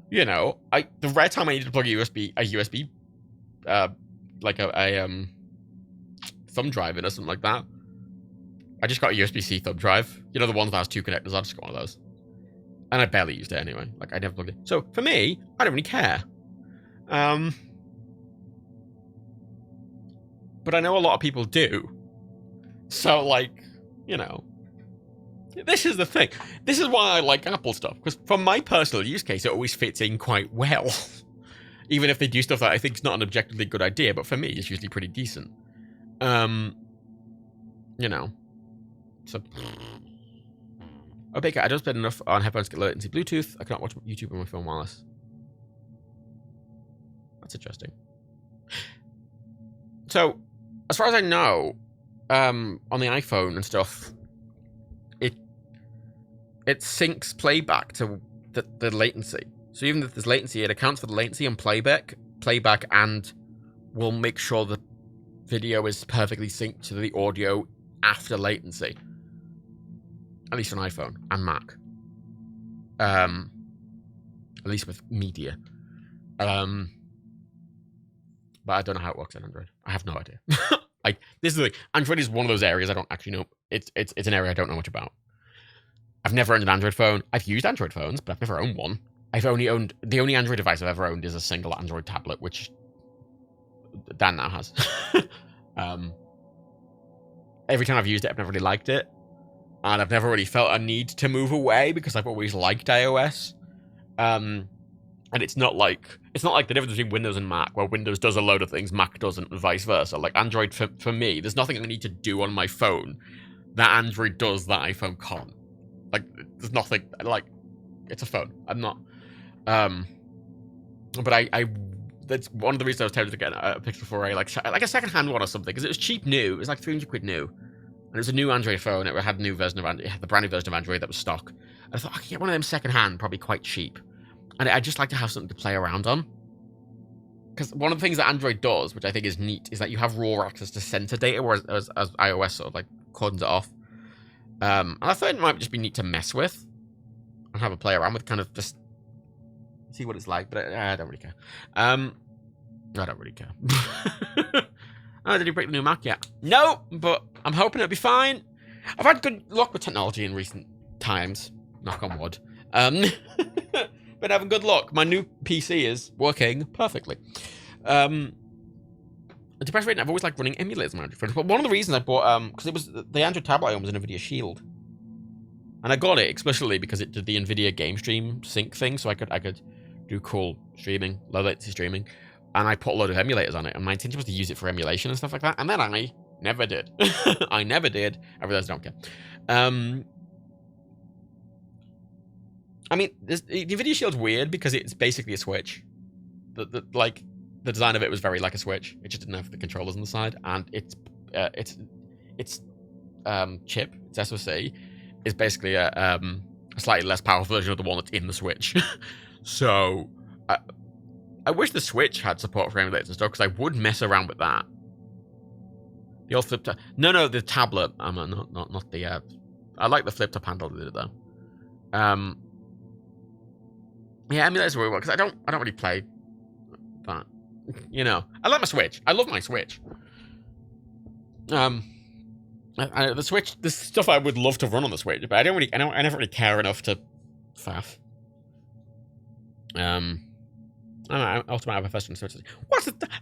You know, the rare time I needed to plug a USB, like a thumb drive in or something like that, I just got a USB-C thumb drive. You know, the ones that has 2 connectors. I just got one of those, and I barely used it anyway. Like I never plugged it. So for me, I don't really care. But I know a lot of people do. So like, you know. This is the thing. This is why I like Apple stuff. Because from my personal use case, it always fits in quite well. Even if they do stuff that I think is not an objectively good idea, but for me, it's usually pretty decent. You know. So. Oh, Baker, I don't spend enough on headphones to get latency Bluetooth. I cannot watch YouTube on my phone wireless. That's interesting. So, as far as I know, on the iPhone and stuff, it syncs playback to the latency. So even if there's latency, it accounts for the latency and playback, and will make sure the video is perfectly synced to the audio after latency. At least on iPhone and Mac. At least with media. But I don't know how it works on Android. I have no idea. This is the thing. Android is one of those areas I don't actually know. It's an area I don't know much about. I've never owned an Android phone. I've used Android phones, but I've never owned one. The only Android device I've ever owned is a single Android tablet, which Dan now has. Every time I've used it, I've never really liked it. and I've never really felt a need to move away because I've always liked iOS. And it's not like the difference between Windows and Mac, where Windows does a load of things, Mac doesn't, and vice versa. Like Android, for me, there's nothing I need to do on my phone that Android does that iPhone can't. Like, there's nothing, like, it's a phone. I'm not, but that's one of the reasons I was tempted to get a Pixel 4a, like a second-hand one or something, because it was cheap new. It was like 300 quid new. And it was a new Android phone. It had a new version of Android, the brand new version of Android that was stock. And I thought, I could get one of them second-hand, probably quite cheap. And I'd just like to have something to play around on. Because one of the things that Android does, which I think is neat, is that you have raw access to sensor data, whereas as iOS sort of like cordons it off. And I thought it might just be neat to mess with and have a play around with, kind of just see what it's like. But I don't really care. I don't really care. Oh, did he break the new Mac yet? No, but I'm hoping it'll be fine. I've had good luck with technology in recent times. Knock on wood. Been having good luck. My new PC is working perfectly. The depressed rate, I've always liked running emulators on my Android phones. But one of the reasons I bought, because it was the Android tablet I owned was an NVIDIA Shield. And I got it explicitly because it did the NVIDIA Game Stream sync thing, so I could do cool streaming, low latency streaming. And I put a load of emulators on it, and my intention was to use it for emulation and stuff like that. And then I never did. I never did. I realized I don't care. I mean, the NVIDIA Shield's weird because it's basically a Switch. The design of it was very like a Switch. It just didn't have the controllers on the side, and its chip, its SoC, is basically a slightly less powerful version of the one that's in the Switch. So, I wish the Switch had support for emulators and stuff, because I would mess around with that. The old flip top. No, the tablet. Not the. I like the flip top handle that did it though. Yeah, emulators really work because I don't really play that. You know, I like my Switch. I love my Switch. The Switch, there's stuff I would love to run on the Switch, but I never really care enough to faff. I don't know, ultimately I have a first on Switch.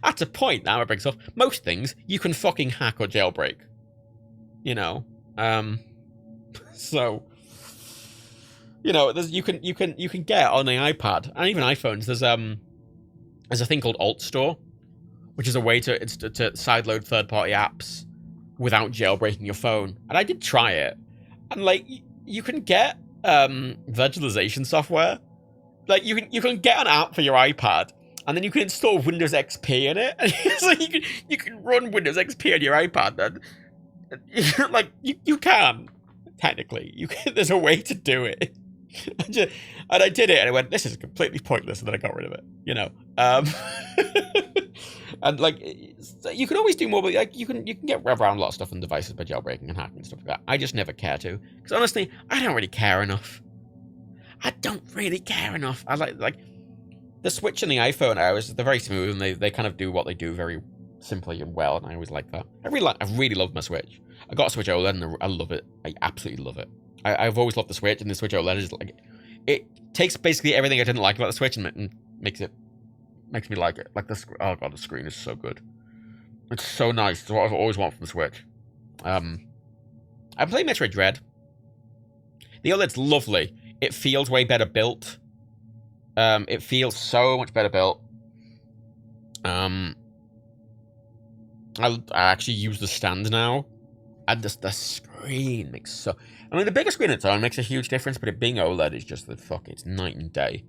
That's a point now it brings up. Most things you can fucking hack or jailbreak. You know? So, you know, you can get on the iPad and even iPhones. There's a thing called Alt Store, which is a way to sideload third-party apps without jailbreaking your phone. And I did try it, and like you can get virtualization software. Like you can get an app for your iPad, and then you can install Windows XP in it. And so you can run Windows XP on your iPad. And like you can technically there's a way to do it. And I did it, and I went, this is completely pointless, and then I got rid of it, you know. And like, you can always do more, but like, you can get around a lot of stuff on devices by jailbreaking and hacking and stuff like that. I just never care to, because honestly, I don't really care enough. I don't really care enough. I like the Switch and the iPhone. They're very smooth, and they kind of do what they do very simply and well, and I always like that. I really love my Switch. I got a Switch OLED, and I love it. I absolutely love it. I've always loved the Switch, and the Switch OLED is like, it takes basically everything I didn't like about the Switch and makes me like it. Like oh god, the screen is so good. It's so nice. It's what I've always wanted from the Switch. I played Metroid Dread. The OLED's lovely. It feels way better built. It feels so much better built. I actually use the stand now, and the screen makes so. I mean, the bigger screen on its own makes a huge difference, but it being OLED is just it's night and day.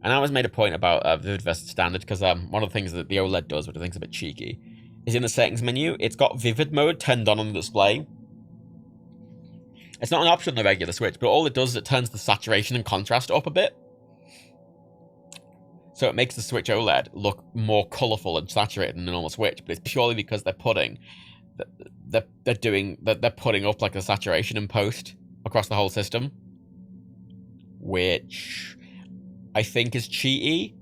And I always made a point about Vivid versus Standard, because one of the things that the OLED does, which I think is a bit cheeky, is in the settings menu, it's got Vivid mode turned on the display. It's not an option on the regular Switch, but all it does is it turns the saturation and contrast up a bit. So it makes the Switch OLED look more colourful and saturated than the normal Switch, but it's purely because they're putting up like the saturation in post across the whole system, which I think is cheaty.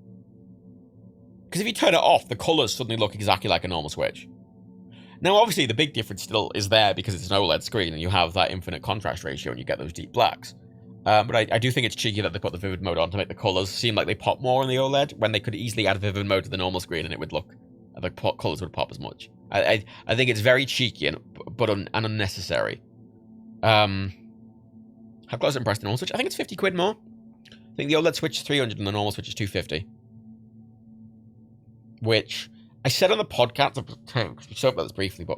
Because if you turn it off, the colours suddenly look exactly like a normal Switch. Now, obviously, the big difference still is there because it's an OLED screen and you have that infinite contrast ratio and you get those deep blacks. But I do think it's cheeky that they put the Vivid mode on to make the colours seem like they pop more on the OLED, when they could easily add Vivid mode to the normal screen and it would look, the colours would pop as much. I think it's very cheeky but unnecessary. How close it impressed the normal Switch? I think it's 50 quid more. I think the OLED Switch is 300 and the normal Switch is 250. Which I said on the podcast, we spoke about this briefly, but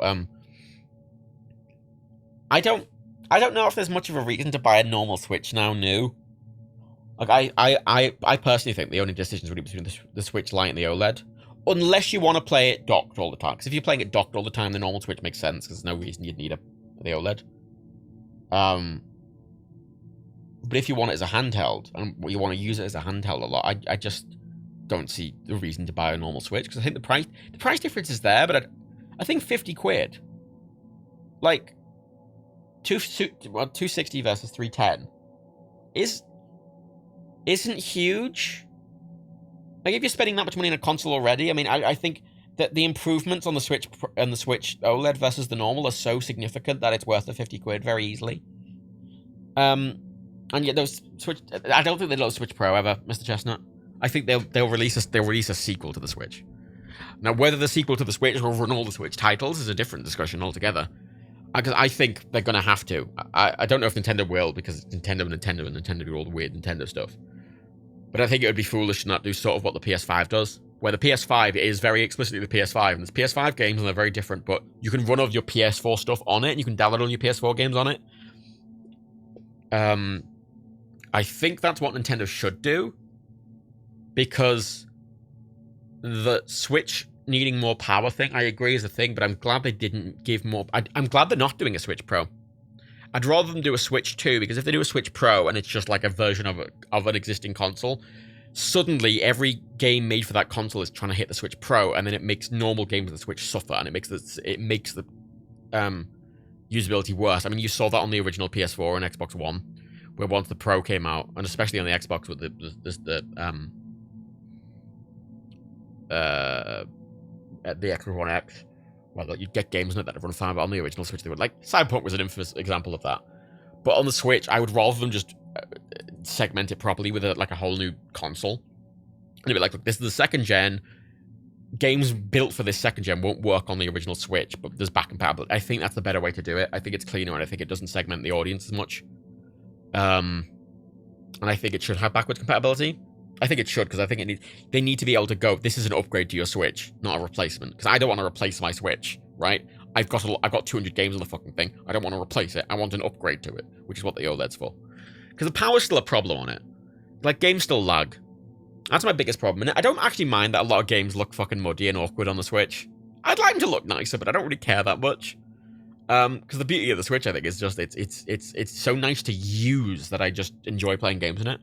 I don't know if there's much of a reason to buy a normal Switch now new. Like I personally think the only decision is really between the Switch Lite and the OLED. Unless you want to play it docked all the time. Because if you're playing it docked all the time, the normal Switch makes sense, because there's no reason you'd need the OLED. But if you want it as a handheld, and you want to use it as a handheld a lot, I just don't see the reason to buy a normal Switch, because I think the price difference is there, but I think 50 quid, like 260 versus 310, isn't huge. Like, if you're spending that much money on a console already, I mean, I think that the improvements on the Switch and the Switch OLED versus the normal are so significant that it's worth the 50 quid very easily. And yet those Switch, I don't think they'll Switch Pro ever, Mr. Chestnut. I think they'll release a sequel to the Switch. Now, whether the sequel to the Switch will run all the Switch titles is a different discussion altogether. Because I think they're gonna have to. I don't know if Nintendo will, because Nintendo do all the weird Nintendo stuff. But I think it would be foolish to not do sort of what the PS5 does, where the PS5 is very explicitly the PS5, and there's PS5 games and they're very different, but you can run all your PS4 stuff on it, and you can download all your PS4 games on it. I think that's what Nintendo should do, because the Switch needing more power thing, I agree, is a thing, but I'm glad they didn't give more. I'm glad they're not doing a Switch Pro. I'd rather them do a Switch 2, because if they do a Switch Pro and it's just like a version of an existing console, suddenly every game made for that console is trying to hit the Switch Pro, and then it makes normal games of the Switch suffer, and it makes the usability worse. I mean, you saw that on the original PS4 and Xbox One, where once the Pro came out, and especially on the Xbox with the Xbox One X, well, you'd get games on it that run fine, but on the original Switch they would. Like, Cyberpunk was an infamous example of that. But on the Switch, I would rather them just segment it properly with a whole new console. And it'd be like, look, this is the second gen. Games built for this second gen won't work on the original Switch, but there's back compatibility. I think that's the better way to do it. I think it's cleaner, and I think it doesn't segment the audience as much. And I think it should have backwards compatibility. I think it should, because I think they need to be able to go, this is an upgrade to your Switch, not a replacement. Because I don't want to replace my Switch, right? I've got 200 games on the fucking thing. I don't want to replace it. I want an upgrade to it, which is what the OLED's for. Because the power's still a problem on it. Like, games still lag. That's my biggest problem. And I don't actually mind that a lot of games look fucking muddy and awkward on the Switch. I'd like them to look nicer, but I don't really care that much. Because the beauty of the Switch, I think, is just it's so nice to use that I just enjoy playing games in it.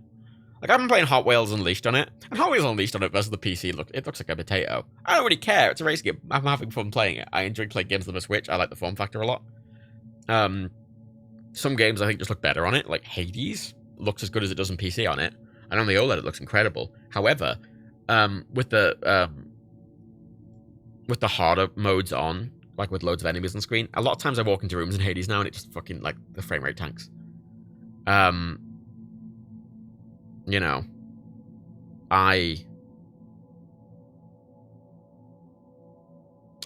Like, I've been playing Hot Wheels Unleashed on it, and Hot Wheels Unleashed on it versus the PC, it looks like a potato. I don't really care. It's a race game. I'm having fun playing it. I enjoy playing games on the Switch. I like the form factor a lot. Some games I think just look better on it, like Hades looks as good as it does on PC on it, and on the OLED it looks incredible. However, with the harder modes on, like with loads of enemies on screen, a lot of times I walk into rooms in Hades now and it just fucking, like, the frame rate tanks. You know, I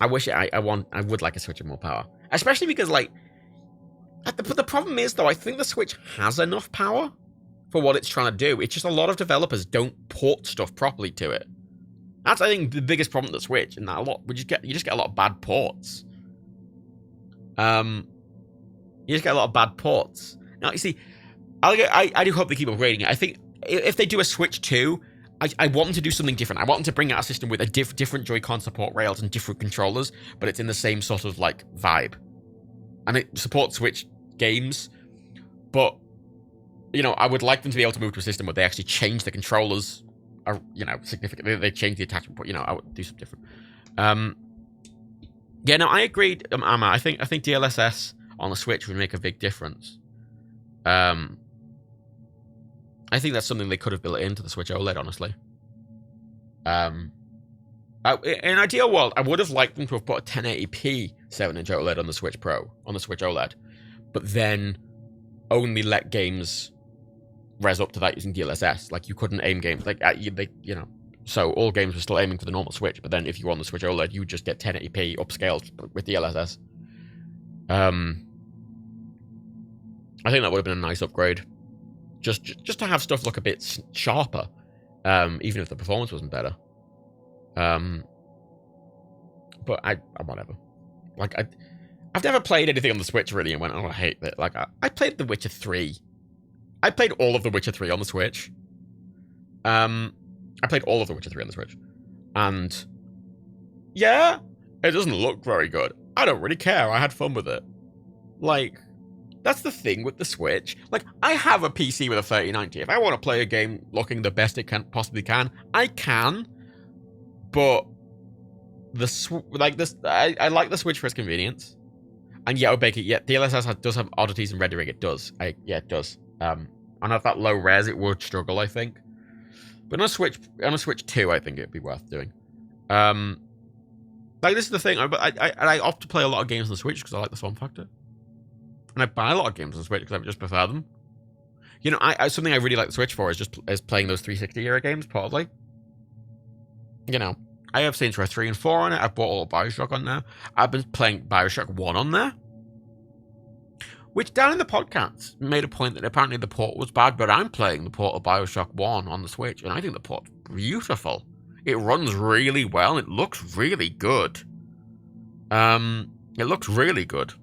wish I would like a Switch with more power, especially because, like, but the problem is, though, I think the Switch has enough power for what it's trying to do. It's just a lot of developers don't port stuff properly to it. That's, I think, the biggest problem with the Switch, and that you just get a lot of bad ports. You just get a lot of bad ports. Now, you see, I do hope they keep upgrading it. I think if they do a Switch 2, I want them to do something different. I want them to bring out a system with a different Joy-Con support rails and different controllers, but it's in the same sort of, like, vibe. And it supports Switch games, but, you know, I would like them to be able to move to a system where they actually change the controllers, you know, significantly. They change the attachment point, you know, I would do something different. Yeah, no, I agreed, Amma. I think DLSS on the Switch would make a big difference. I think that's something they could have built into the Switch OLED, honestly. In an ideal world, I would have liked them to have put a 1080p 7-inch OLED on the Switch Pro, on the Switch OLED, but then only let games res up to that using DLSS. Like, you couldn't aim games, like, you know, so all games were still aiming for the normal Switch, but then if you were on the Switch OLED, you would just get 1080p upscaled with DLSS. I think that would have been a nice upgrade. Just to have stuff look a bit sharper, even if the performance wasn't better. But whatever. Like, I've never played anything on the Switch, really, and went, oh, I hate it. Like, I played The Witcher 3. I played all of The Witcher 3 on the Switch. I played all of The Witcher 3 on the Switch. And, yeah, it doesn't look very good. I don't really care. I had fun with it. Like, that's the thing with the Switch. Like, I have a PC with a 3090. If I want to play a game looking the best it can possibly can, I can. But I like the Switch for its convenience. And yeah, Obeki, yeah, DLSS does have oddities in rendering. It does. It does. And at that low res, it would struggle, I think. But on a Switch 2, I think it'd be worth doing. Like, this is the thing. I opt to play a lot of games on the Switch because I like the form factor. And I buy a lot of games on the Switch because I just prefer them. You know, something I really like the Switch for is playing those 360 era games, probably. You know, I have Saints Row 3 and 4 on it. I've bought all of Bioshock on there. I've been playing Bioshock 1 on there. Which, down in the podcast, made a point that apparently the port was bad, but I'm playing the port of Bioshock 1 on the Switch, and I think the port's beautiful. It runs really well, and it looks really good. It looks really good.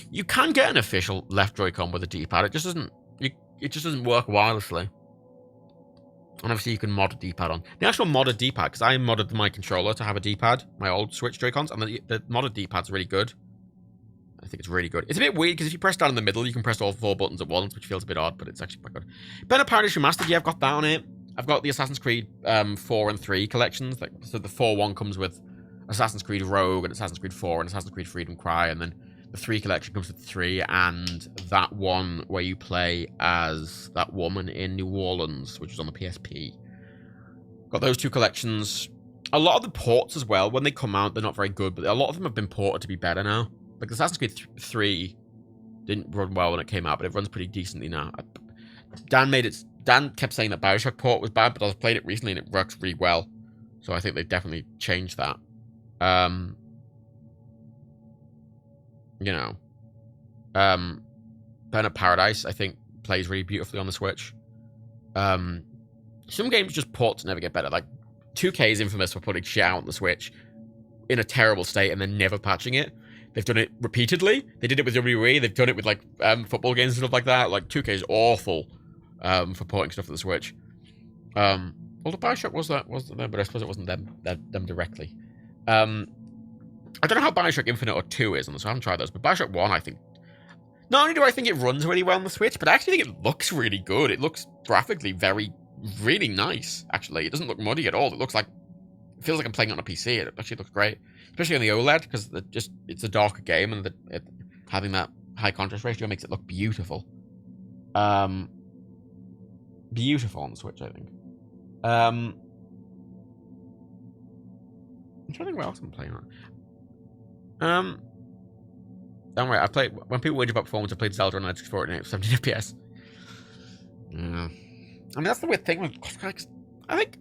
You can get an official left Joy-Con with a D-pad. It just doesn't work wirelessly. And obviously you can mod a D-pad on. The actual modded D-pad, because I modded my controller to have a D-pad, my old Switch Joy-Cons, and the modded D-pad's really good. I think it's really good. It's a bit weird, because if you press down in the middle, you can press all 4 buttons at once, which feels a bit odd, but it's actually quite good. Burnout Paradise Remastered, yeah, I've got that on it. I've got the Assassin's Creed 4 and 3 collections. So the 4 one comes with Assassin's Creed Rogue, and Assassin's Creed 4, and Assassin's Creed Freedom Cry, and then the 3 collection comes with 3, and that one where you play as that woman in New Orleans, which is on the PSP. Got those 2 collections. A lot of the ports as well, when they come out, they're not very good, but a lot of them have been ported to be better now. Like, Assassin's Creed 3 didn't run well when it came out, but it runs pretty decently now. Dan kept saying that Bioshock port was bad, but I've played it recently and it works really well. So I think they've definitely changed that. You know. Burnout Paradise, I think, plays really beautifully on the Switch. Some games just ports never get better. Like, 2K is infamous for putting shit out on the Switch in a terrible state and then never patching it. They've done it repeatedly. They did it with WWE. They've done it with, like, football games and stuff like that. Like, 2K is awful for porting stuff to the Switch. Well, the Bioshock wasn't them, but I suppose it wasn't them directly. I don't know how Bioshock Infinite or 2 is on this. I haven't tried those, but Bioshock 1, I think... Not only do I think it runs really well on the Switch, but I actually think it looks really good. It looks graphically really nice, actually. It doesn't look muddy at all. It looks like... It feels like I'm playing it on a PC. It actually looks great. Especially on the OLED, because it's a darker game, and having that high contrast ratio makes it look beautiful. Beautiful on the Switch, I think. I'm trying to think what else I'm playing on. Don't worry, when people whinge about performance, I played Zelda on 64 and 17 FPS. Yeah. I mean, that's the weird thing with... I think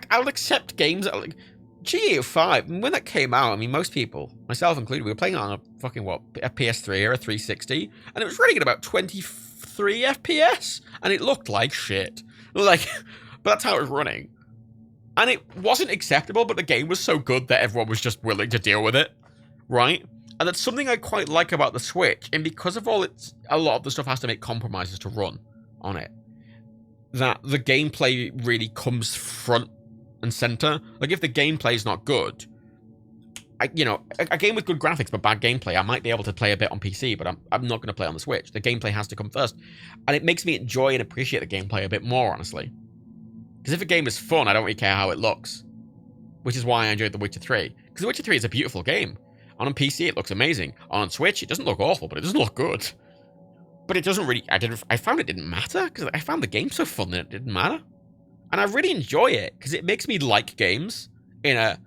I'll accept games that are like... GTA 5, when that came out, I mean, most people, myself included, we were playing it on a fucking, a PS3 or a 360, and it was running at about 23 FPS, and it looked like shit. Like, but that's how it was running. And it wasn't acceptable, but the game was so good that everyone was just willing to deal with it, right? And that's something I quite like about the Switch, and because of a lot of the stuff has to make compromises to run on it, that the gameplay really comes front and center. Like, if the gameplay is not good, a game with good graphics but bad gameplay, I might be able to play a bit on PC, but I'm not going to play on the Switch. The gameplay has to come first, and it makes me enjoy and appreciate the gameplay a bit more, honestly. Because if a game is fun, I don't really care how it looks, which is why I enjoyed The Witcher 3. Because The Witcher 3 is a beautiful game. On PC, it looks amazing. On Switch, it doesn't look awful, but it doesn't look good. But it doesn't really... I found it didn't matter, because I found the game so fun that it didn't matter. And I really enjoy it, because it makes me like games in a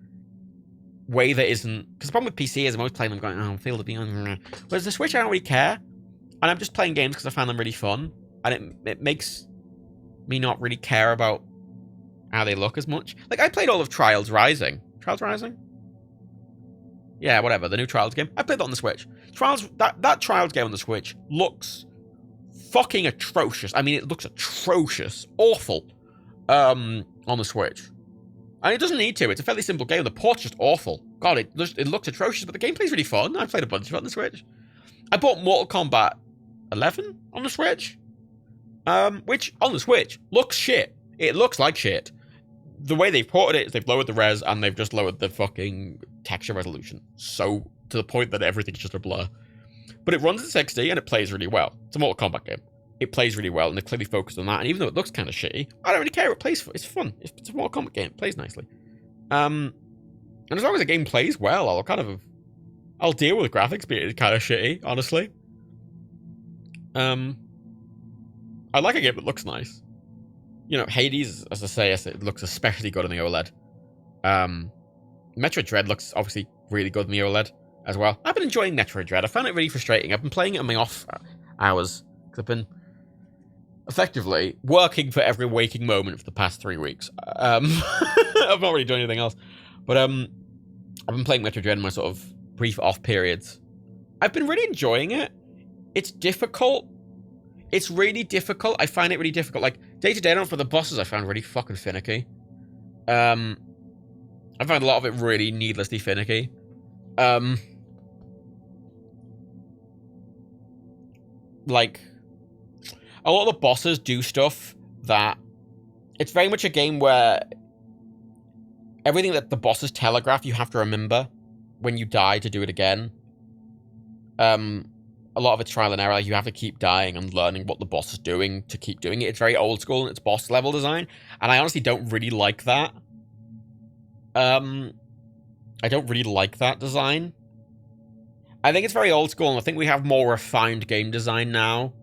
way that isn't... Because the problem with PC is I'm always playing them going, oh, I feel to be... Whereas the Switch, I don't really care. And I'm just playing games because I found them really fun. And it makes me not really care about how they look as much. Like, I played all of Trials Rising. Trials Rising? Yeah, whatever. The new Trials game. I played that on the Switch. That Trials game on the Switch looks fucking atrocious. I mean, it looks atrocious. Awful. On the Switch. And it doesn't need to. It's a fairly simple game. The port's just awful. God, it looks atrocious, but the gameplay's really fun. I played a bunch of it on the Switch. I bought Mortal Kombat 11 on the Switch. Which, on the Switch, looks shit. It looks like shit. The way they've ported it is they've lowered the res and they've just lowered the fucking texture resolution. So, to the point that everything's just a blur. But it runs at 60 and it plays really well. It's a Mortal Kombat game. It plays really well and they've clearly focused on that. And even though it looks kind of shitty, I don't really care. It's fun. It's a Mortal Kombat game. It plays nicely. And as long as the game plays well, I'll deal with graphics being kind of shitty, honestly. I like a game that looks nice. You know, Hades, as I say, it looks especially good on the OLED. Metroid Dread looks obviously really good on the OLED as well. I've been enjoying Metroid Dread. I found it really frustrating. I've been playing it on my off hours because I've been effectively working for every waking moment for the past 3 weeks. I've not really done anything else. But I've been playing Metroid Dread in my sort of brief off periods. I've been really enjoying it. It's difficult. It's really difficult. I find it really difficult. Like, day-to-day, for the bosses, I found really fucking finicky. I found a lot of it really needlessly finicky. Like, a lot of the bosses do stuff that... It's very much a game where everything that the bosses telegraph, you have to remember when you die to do it again. A lot of it's trial and error. You have to keep dying and learning what the boss is doing to keep doing it. It's very old school in its boss level design, and I honestly don't really like that. I don't really like that design. I think it's very old school, and I think we have more refined game design now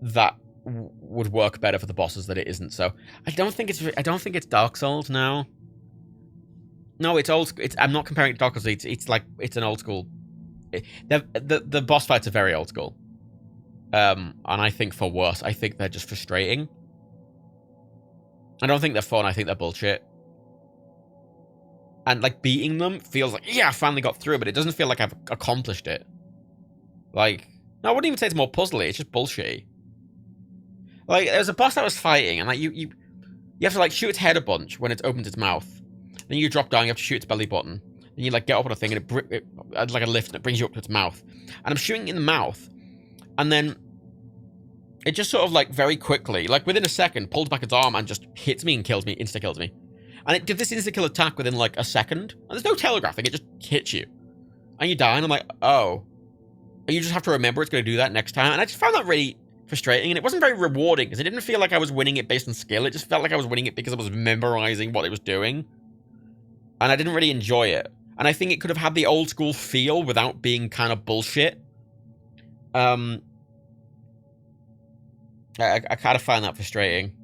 that would work better for the bosses that it isn't. So I don't think it's Dark Souls now. No, it's old. I'm not comparing it to Dark Souls. It's an old school. The boss fights are very old school. And I think for worse. I think they're just frustrating. I don't think they're fun. I think they're bullshit. And, like, beating them feels like, yeah, I finally got through, but it doesn't feel like I've accomplished it. Like, no, I wouldn't even say it's more puzzly. It's just bullshit. Like, there's a boss I was fighting, and, like, you have to, like, shoot its head a bunch when it opens its mouth. Then you drop down, you have to shoot its belly button. Then you, like, get up on a thing, and it like a lift, and it brings you up to its mouth. And I'm shooting in the mouth, and then it just sort of, like, very quickly, like, within a second, pulls back its arm and just hits me and kills me, insta-kills me. And it did this insta-kill attack within, like, a second. And there's no telegraphing, it just hits you. And you die, and I'm like, oh. And you just have to remember it's going to do that next time. And I just found that really frustrating, and it wasn't very rewarding, because it didn't feel like I was winning it based on skill. It just felt like I was winning it because I was memorizing what it was doing. And I didn't really enjoy it. And I think it could have had the old school feel without being kind of bullshit. I kind of find that frustrating.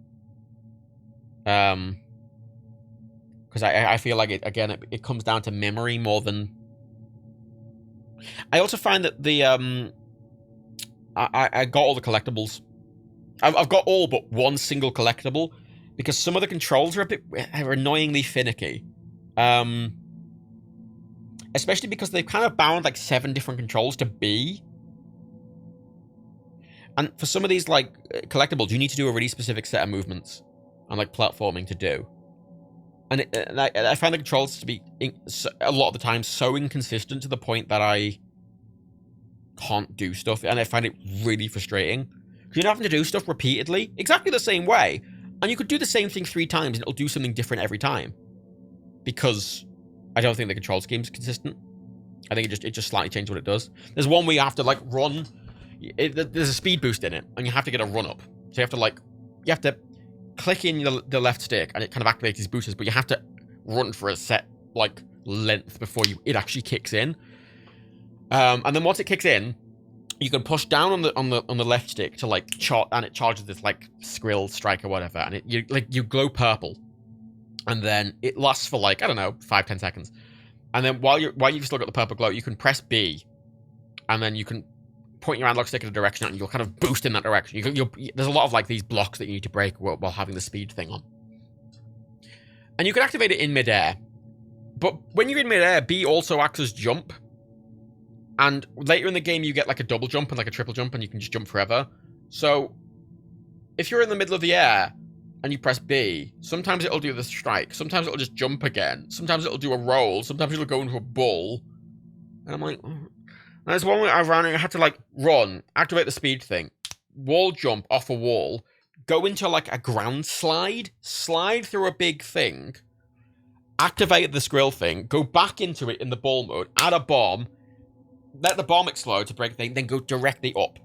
Because I feel like it comes down to memory more than... I also find that the I got all the collectibles. I've got all but one single collectible because some of the controls are annoyingly finicky. Especially because they've kind of bound like 7 different controls to B. And for some of these like collectibles, you need to do a really specific set of movements and like platforming to do. And I find the controls to be a lot of the time so inconsistent to the point that I can't do stuff, and I find it really frustrating. You're having to do stuff repeatedly, exactly the same way, and you could do the same thing 3 times and it'll do something different every time. Because I don't think the control scheme's consistent. I think it just slightly changed what it does. There's one where you have to like run. There's a speed boost in it, and you have to get a run up. So you have to click in the left stick, and it kind of activates these boosters, but you have to run for a set like length before it actually kicks in. And then once it kicks in, you can push down on the left stick to like and it charges this like Skrill strike or whatever, and you glow purple, and then it lasts for like, I don't know, 5-10 seconds, and then while you've still got the purple glow, you can press B, and then you can point your analog stick in a direction, and you'll kind of boost in that direction. There's a lot of like these blocks that you need to break while having the speed thing on, and you can activate it in midair. But when you're in midair, B also acts as jump. And later in the game, you get like a double jump and like a triple jump, and you can just jump forever. So if you're in the middle of the air and you press B, sometimes it'll do the strike. Sometimes it'll just jump again. Sometimes it'll do a roll. Sometimes it'll go into a bull. And I'm like, there's one where I had to like run, activate the speed thing, wall jump off a wall, go into like a ground slide through a big thing, activate the skrill thing, go back into it in the ball mode, add a bomb, let the bomb explode to break the thing, then go directly up.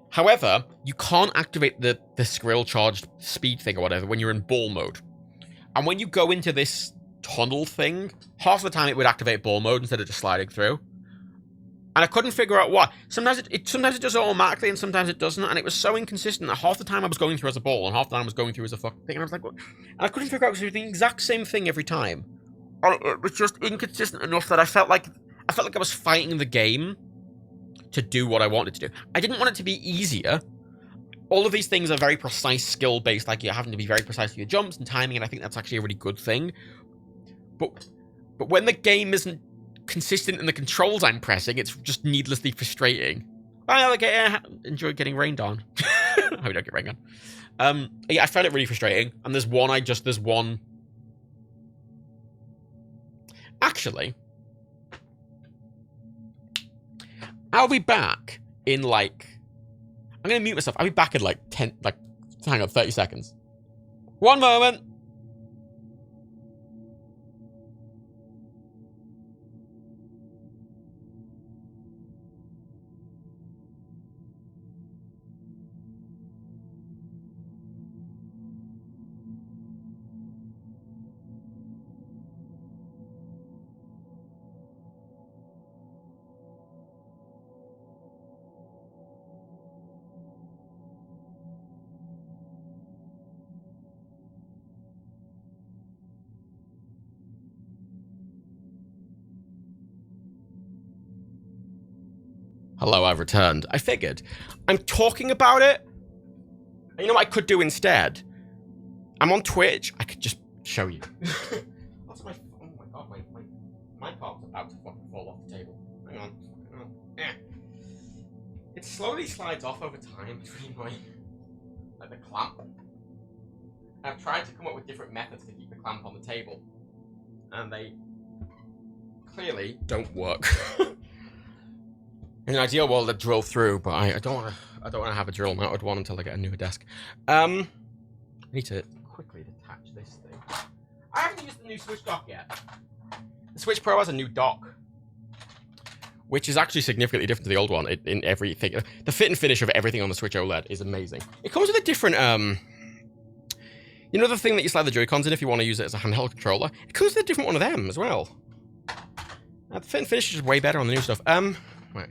However, you can't activate the skrill charged speed thing or whatever when you're in ball mode. And when you go into this tunnel thing, half the time it would activate ball mode instead of just sliding through. And I couldn't figure out why. Sometimes it does it automatically and sometimes it doesn't. And it was so inconsistent that half the time I was going through as a ball and half the time I was going through as a fucking thing. And I was like, what? And I couldn't figure out because it was the exact same thing every time. It was just inconsistent enough that I felt like I was fighting the game to do what I wanted to do. I didn't want it to be easier. All of these things are very precise skill-based, like you're having to be very precise with your jumps and timing, and I think that's actually a really good thing. But when the game isn't consistent in the controls I'm pressing, it's just needlessly frustrating. I enjoy getting rained on. I hope you don't get rained on. Yeah, I found it really frustrating, and there's one. Actually, I'll be back in like... I'm going to mute myself. I'll be back in like 30 seconds. One moment. Hello, I've returned. I figured. I'm talking about it. You know what I could do instead? I'm on Twitch. I could just show you. That's my... Oh my god, my part's about to fucking fall off the table. Hang on. It slowly slides off over time. It's really annoying. Like the clamp. I've tried to come up with different methods to keep the clamp on the table. And they clearly don't work. In an ideal world, I'd drill through, but I don't want to have a drill mounted one until I get a new desk. I need to quickly detach this thing. I haven't used the new Switch dock yet. The Switch Pro has a new dock, which is actually significantly different to the old one in everything. The fit and finish of everything on the Switch OLED is amazing. It comes with a different, you know the thing that you slide the Joy-Cons in if you want to use it as a handheld controller? It comes with a different one of them as well. The fit and finish is way better on the new stuff. Right.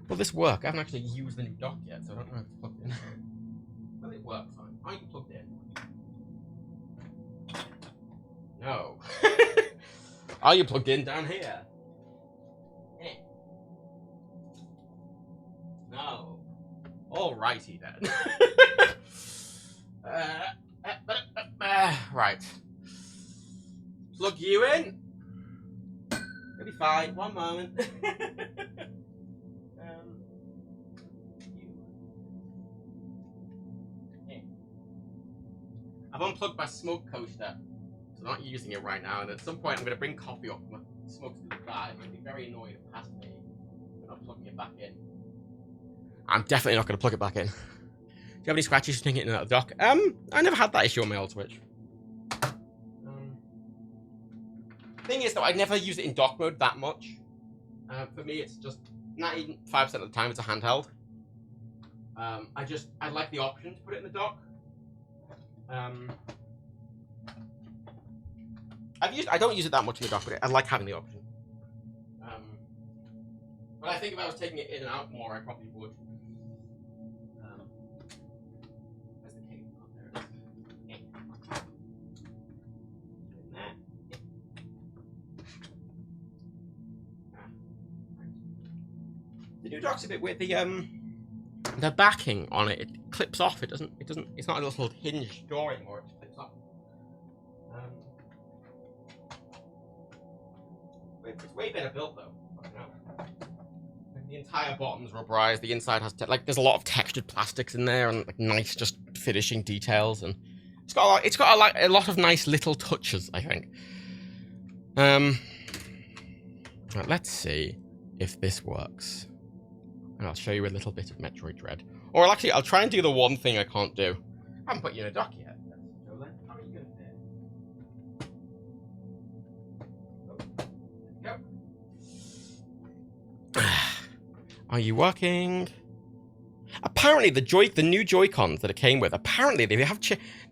Will this work? I haven't actually used the new dock yet, so I don't know if it's plugged in. Will it work fine? Are you plugged in? No. Are you plugged in down here? No. Alrighty then. Right. Plug you in. It'll be fine. One moment. I've unplugged my smoke coaster, so I'm not using it right now, and at some point I'm going to bring coffee up my smoke's to the back. I'm going to be very annoyed if past me for not plugging it back in. I'm definitely not going to plug it back in. Do you have any scratches from taking it in the dock? I never had that issue on my old Switch. Thing is, though, I never use it in dock mode that much. For me, it's just 95% of the time it's a handheld. I like the option to put it in the dock. I don't use it that much in the dock, but I like having the option. But I think if I was taking it in and out more, I probably would. Where's the cable? Oh, there it is. The new dock's a bit weird. The backing on it clips off. It's not a little hinged door anymore. It just clips off. It's way better built though. The entire bottom's rubberized. The inside has like there's a lot of textured plastics in there and like nice just finishing details, and it's got a lot of nice little touches, I think. Right, let's see if this works. And I'll show you a little bit of Metroid Dread. Or actually, I'll try and do the one thing I can't do. I haven't put you in a dock yet. How are you gonna fit? Go. Are you working? Apparently, the new Joy-Cons that it came with, apparently they have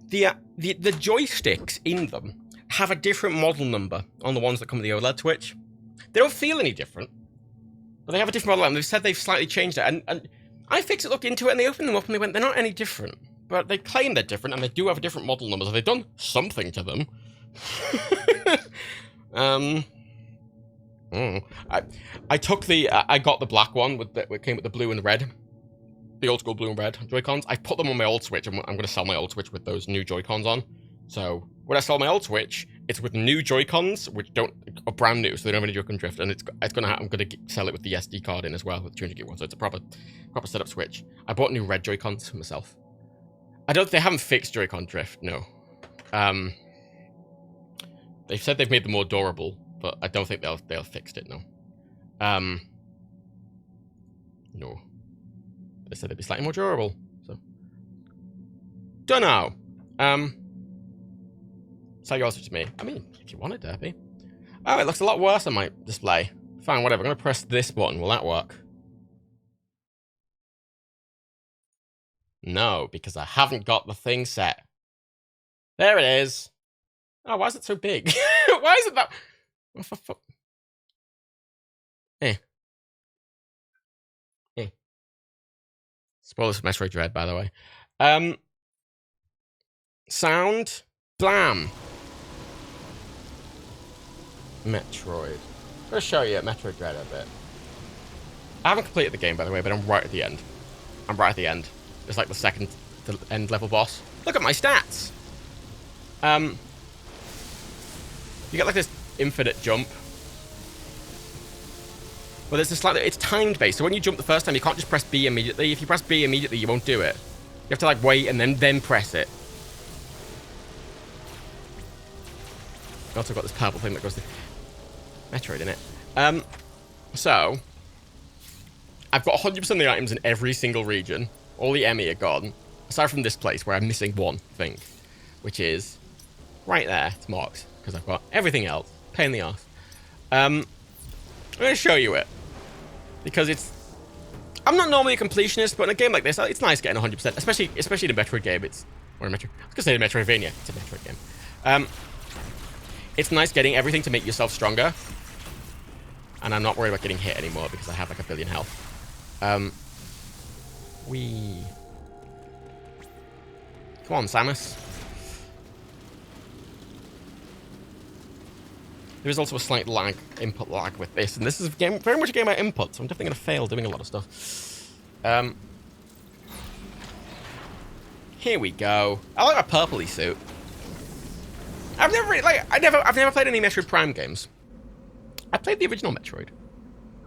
the joysticks in them have a different model number on the ones that come with the OLED Switch. They don't feel any different, but they have a different model, and they've said they've slightly changed it. And I looked into it, and they opened them up, and they went, they're not any different. But they claim they're different, and they do have a different model number, so they've done something to them. I took I got the black one it came with the blue and red, the old school blue and red Joy-Cons. I put them on my old Switch. I'm going to sell my old Switch with those new Joy-Cons on. So when I sell my old Switch, it's with new Joy-Cons, which are brand new, so they don't have any Joy-Con drift, and I'm going to sell it with the SD card in as well, with the 200 gig one. So it's a proper setup Switch. I bought new red Joy-Cons for myself. They haven't fixed Joy-Con drift, no. They've said they've made them more durable, but I don't think they'll fix it, no. No. They said they'd be slightly more durable, so. Dunno. Sell yours to me. I mean, if you want it, Derpy. Oh, it looks a lot worse on my display. Fine, whatever. I'm gonna press this button. Will that work? No, because I haven't got the thing set. There it is. Oh, why is it so big? Why is it that? What the fuck? Spoilers for Metroid Dread, by the way. Sound. Blam. Metroid. I'm going to show you Metroid Dread a bit. I haven't completed the game, by the way, but I'm right at the end. It's like the end level boss. Look at my stats! You get like this infinite jump. Well, it's timed based, so when you jump the first time, you can't just press B immediately. If you press B immediately, you won't do it. You have to like wait and then press it. I also got this purple thing that goes to Metroid in it. So I've got 100% of the items in every single region. All the Emmy are gone, aside from this place where I'm missing one thing, which is right there. It's marked because I've got everything else. Pain in the ass. I'm going to show you it because I'm not normally a completionist, but in a game like this, it's nice getting 100%, especially in a Metroid game. I was going to say a Metroidvania. It's a Metroid game. It's nice getting everything to make yourself stronger. And I'm not worried about getting hit anymore because I have like 1 billion health. Come on, Samus. There is also a slight input lag with this, and this is very much a game about input, so I'm definitely going to fail doing a lot of stuff. Here we go. I like my purpley suit. I've never played any Metroid Prime games. I played the original Metroid.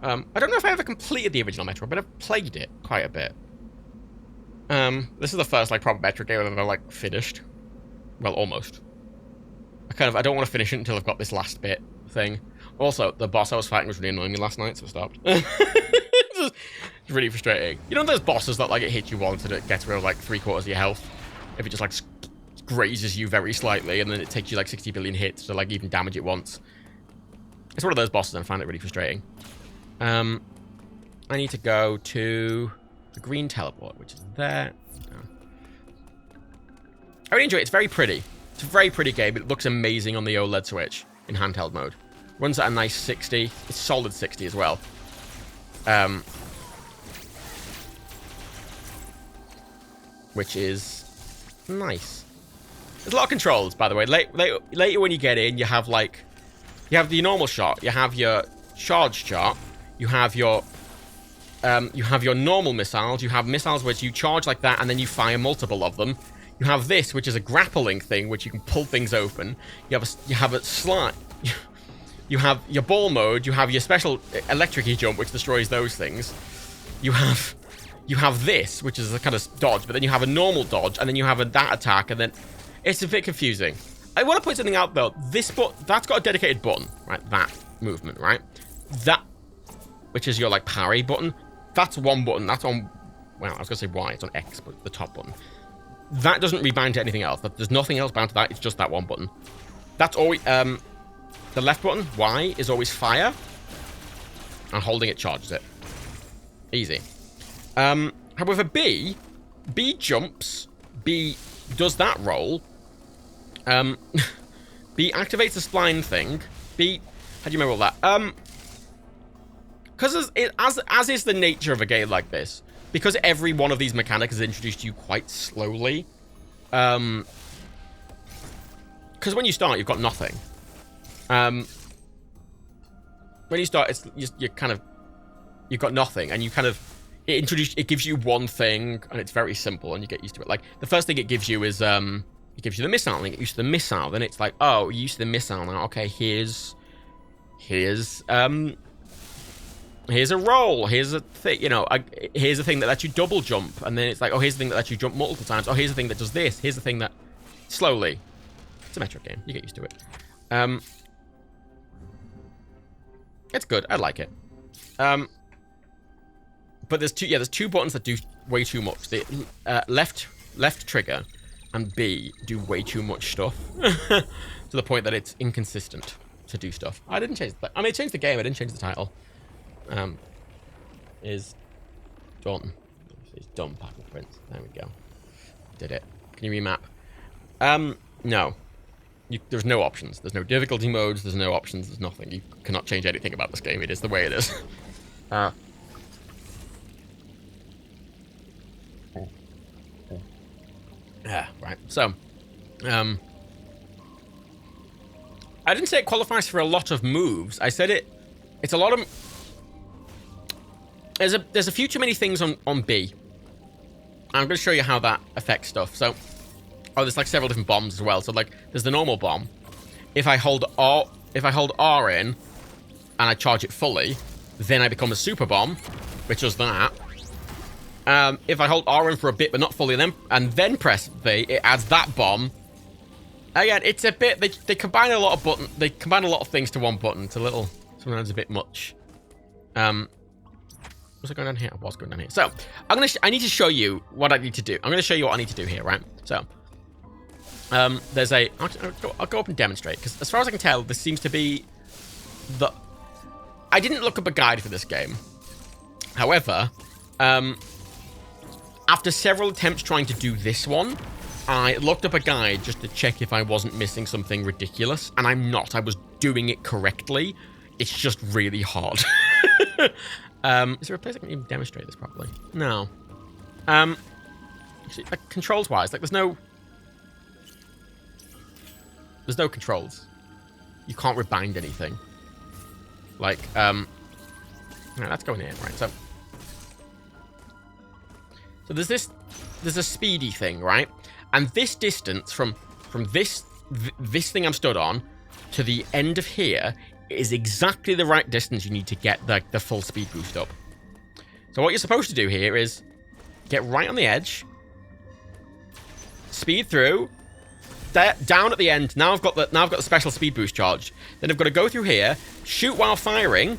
I don't know if I ever completed the original Metroid, but I've played it quite a bit. This is the first like proper Metroid game I've ever like finished. Well, almost. I don't want to finish it until I've got this last bit thing. Also, the boss I was fighting was really annoying me last night, so I stopped. It's really frustrating. You know those bosses that like it hits you once and it gets rid of like 3/4 of your health? If it just like grazes you very slightly and then it takes you like 60 billion hits to like even damage it once. It's one of those bosses and I find it really frustrating. I need to go to the green teleport, which is there. Oh. I really enjoy it. It's very pretty. It's a very pretty game. It looks amazing on the OLED Switch in handheld mode. Runs at a nice 60. It's solid 60 as well. Which is nice. There's a lot of controls, by the way. Later when you get in, you have the normal shot. You have your charge shot. You have your normal missiles. You have missiles which you charge like that, and then you fire multiple of them. You have this, which is a grappling thing, which you can pull things open. You have a slide. You have your ball mode. You have your special electric jump, which destroys those things. You have this, which is a kind of dodge, but then you have a normal dodge, and then you have that attack, and then it's a bit confusing. I want to point something out though. That's got a dedicated button, right? That movement, right? That, which is your like parry button. That's one button. That's on. Well, I was gonna say Y. It's on X, but the top button. That doesn't rebind to anything else. There's nothing else bound to that. It's just that one button. That's always the left button, Y, is always fire, and holding it charges it. Easy. However, B jumps. B does that roll. B activates the spline thing. B, how do you remember all that? Because as is the nature of a game like this, because every one of these mechanics is introduced to you quite slowly. Because when you start, you've got nothing. When you start, you've got nothing, and you kind of it gives you one thing, and it's very simple, and you get used to it. Like the first thing it gives you is it gives you the missile, and you get used to the missile. Then it's like, oh, you're used to the missile now. Okay, here's a roll. Here's a thing, here's a thing that lets you double jump, and then it's like, oh, here's the thing that lets you jump multiple times. Oh, here's the thing that does this. Here's the thing that slowly. It's a Metro game. You get used to it. It's good. I like it. But there's two buttons that do way too much. The left trigger and B do way too much stuff to the point that it's inconsistent to do stuff. I didn't change I changed the game. I didn't change the title. Is done. It's done. Battle Prince. There we go. Did it. Can you remap? No. There's no options. There's no difficulty modes. There's no options. There's nothing. You cannot change anything about this game. It is the way it is. Yeah, right. So, I didn't say it qualifies for a lot of moves. I said it's a lot of... There's a few too many things on B. I'm going to show you how that affects stuff. So, there's like several different bombs as well. So like, there's the normal bomb. If I hold R in, and I charge it fully, then I become a super bomb, which does that. If I hold R in for a bit but not fully, and then press V, it adds that bomb. Again, it's a bit. They combine a lot of button. They combine a lot of things to one button. It's a little, sometimes a bit much. Was I going down here? I was going down here. So I need to show you what I need to do. I'm going to show you what I need to do here, right? So there's a. I'll go up and demonstrate, because as far as I can tell, this seems to be the. I didn't look up a guide for this game. However, after several attempts trying to do this one, I looked up a guide just to check if I wasn't missing something ridiculous, and I'm not. I was doing it correctly. It's just really hard. Is there a place I can even demonstrate this properly? No. Actually, like, controls-wise, like, there's no controls. You can't rebind anything. Like, right, let's go in here, right, so there's a speedy thing, right? And this distance from this thing I'm stood on to the end of here is exactly the right distance you need to get the full speed boost up. So what you're supposed to do here is get right on the edge, speed through, down at the end. Now I've got the special speed boost charge. Then I've got to go through here, shoot while firing.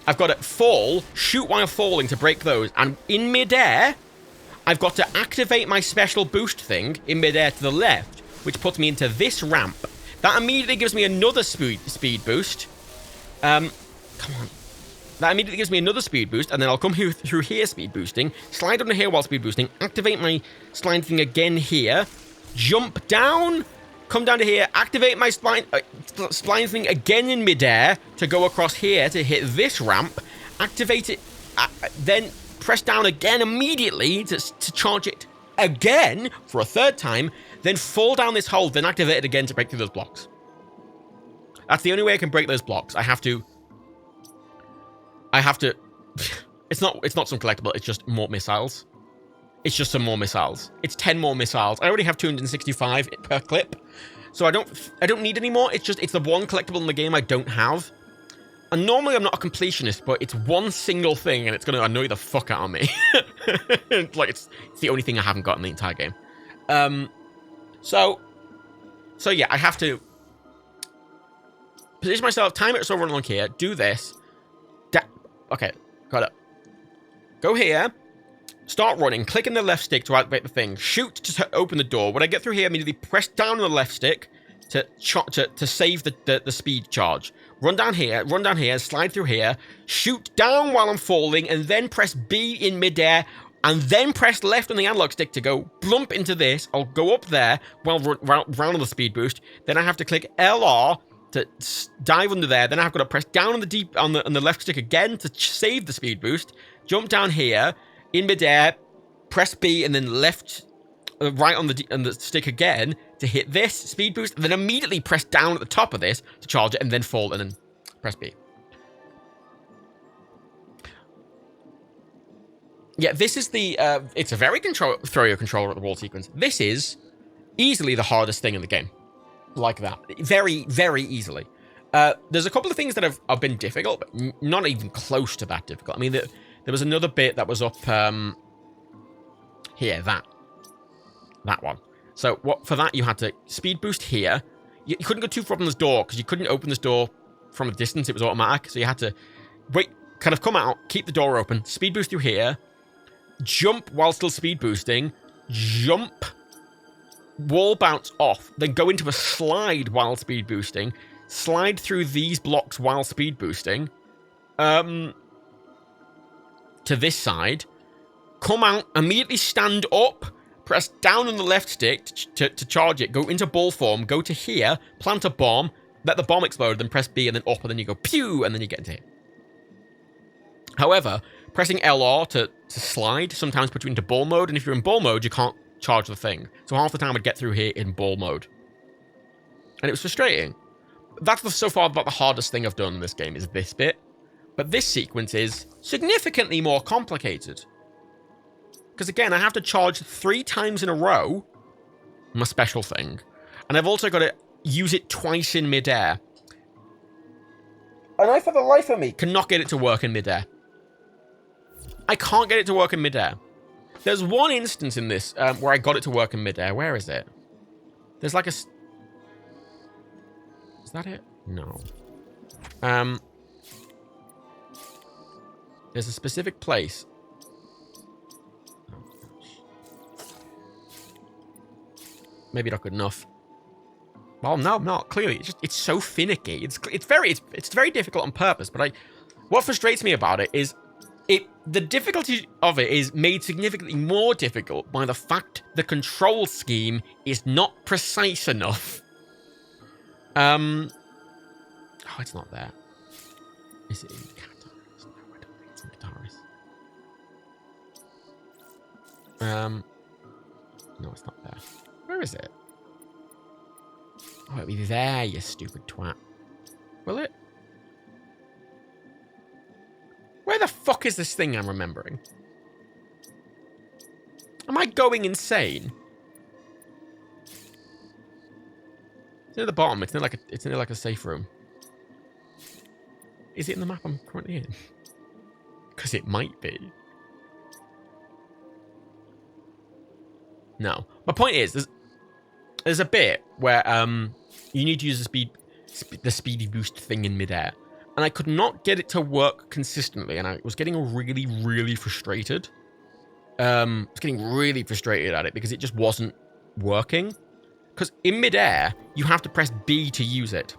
I've got to fall, shoot while falling to break those, and in midair, I've got to activate my special boost thing in midair to the left, which puts me into this ramp. That immediately gives me another speed boost. Come on. That immediately gives me another speed boost, and then I'll come through here speed boosting, slide under here while speed boosting, activate my slide thing again here, jump down, come down to here, activate my spline thing again in midair to go across here to hit this ramp, activate it, then press down again immediately to charge it again for a third time, then fall down this hole, then activate it again to break through those blocks. That's the only way I can break those blocks. I have to it's not some collectible, it's just more missiles. It's just some more missiles. It's 10 more missiles. I already have 265 per clip, so I don't need any more. It's the one collectible in the game I don't have. And normally I'm not a completionist, but it's one single thing and it's going to annoy the fuck out of me. Like, it's the only thing I haven't got in the entire game. So yeah, I have to position myself, time it so run along here, do this. Okay, got it. Go here, start running, click in the left stick to activate the thing, shoot to open the door. When I get through here, immediately press down on the left stick to save the speed charge. Run down here, slide through here, shoot down while I'm falling, and then press B in midair, and then press left on the analog stick to go blump into this. I'll go up there while round on the speed boost. Then I have to click LR to dive under there. Then I've got to press down on the left stick again to save the speed boost. Jump down here in midair, press B, and then right on the stick again to hit this speed boost, and then immediately press down at the top of this to charge it, and then fall, and then press B. Yeah, this is the, it's a very throw your controller at the wall sequence. This is easily the hardest thing in the game. Like that. Very, very easily. There's a couple of things that have been difficult, but not even close to that difficult. I mean, there was another bit that was up, here, that one. So for that, you had to speed boost here. You couldn't go too far from this door because you couldn't open this door from a distance. It was automatic. So you had to wait, kind of come out, keep the door open, speed boost through here, jump while still speed boosting, jump, wall bounce off, then go into a slide while speed boosting, slide through these blocks while speed boosting, to this side, come out, immediately stand up, press down on the left stick to charge it, go into ball form, go to here, plant a bomb, let the bomb explode, then press B, and then up, and then you go pew, and then you get into here. However, pressing LR to slide sometimes puts you into ball mode, and if you're in ball mode, you can't charge the thing. So half the time I'd get through here in ball mode. And it was frustrating. That's so far about the hardest thing I've done in this game, is this bit. But this sequence is significantly more complicated. Because again, I have to charge 3 times in a row, my special thing. And I've also got to use it twice in midair. And I, for the life of me, cannot get it to work in midair. I can't get it to work in midair. There's one instance in this where I got it to work in midair. Where is it? There's like a... Is that it? No. There's a specific place. Maybe not good enough. Well, no, not clearly. It's so finicky. It's very difficult on purpose. But what frustrates me about it is the difficulty of it is made significantly more difficult by the fact the control scheme is not precise enough. Oh, it's not there. Is it in Cataris? No, I don't think it's in Cataris. No, it's not there. Where is it? Oh, it'll be there, you stupid twat. Will it? Where the fuck is this thing I'm remembering? Am I going insane? It's near the bottom. It's near like a safe room. Is it in the map I'm currently in? Because it might be. No. My point is, there's a bit where you need to use the speedy boost thing in midair, and I could not get it to work consistently, and I was getting really, really frustrated. I was getting really frustrated at it because it just wasn't working. Because in midair, you have to press B to use it.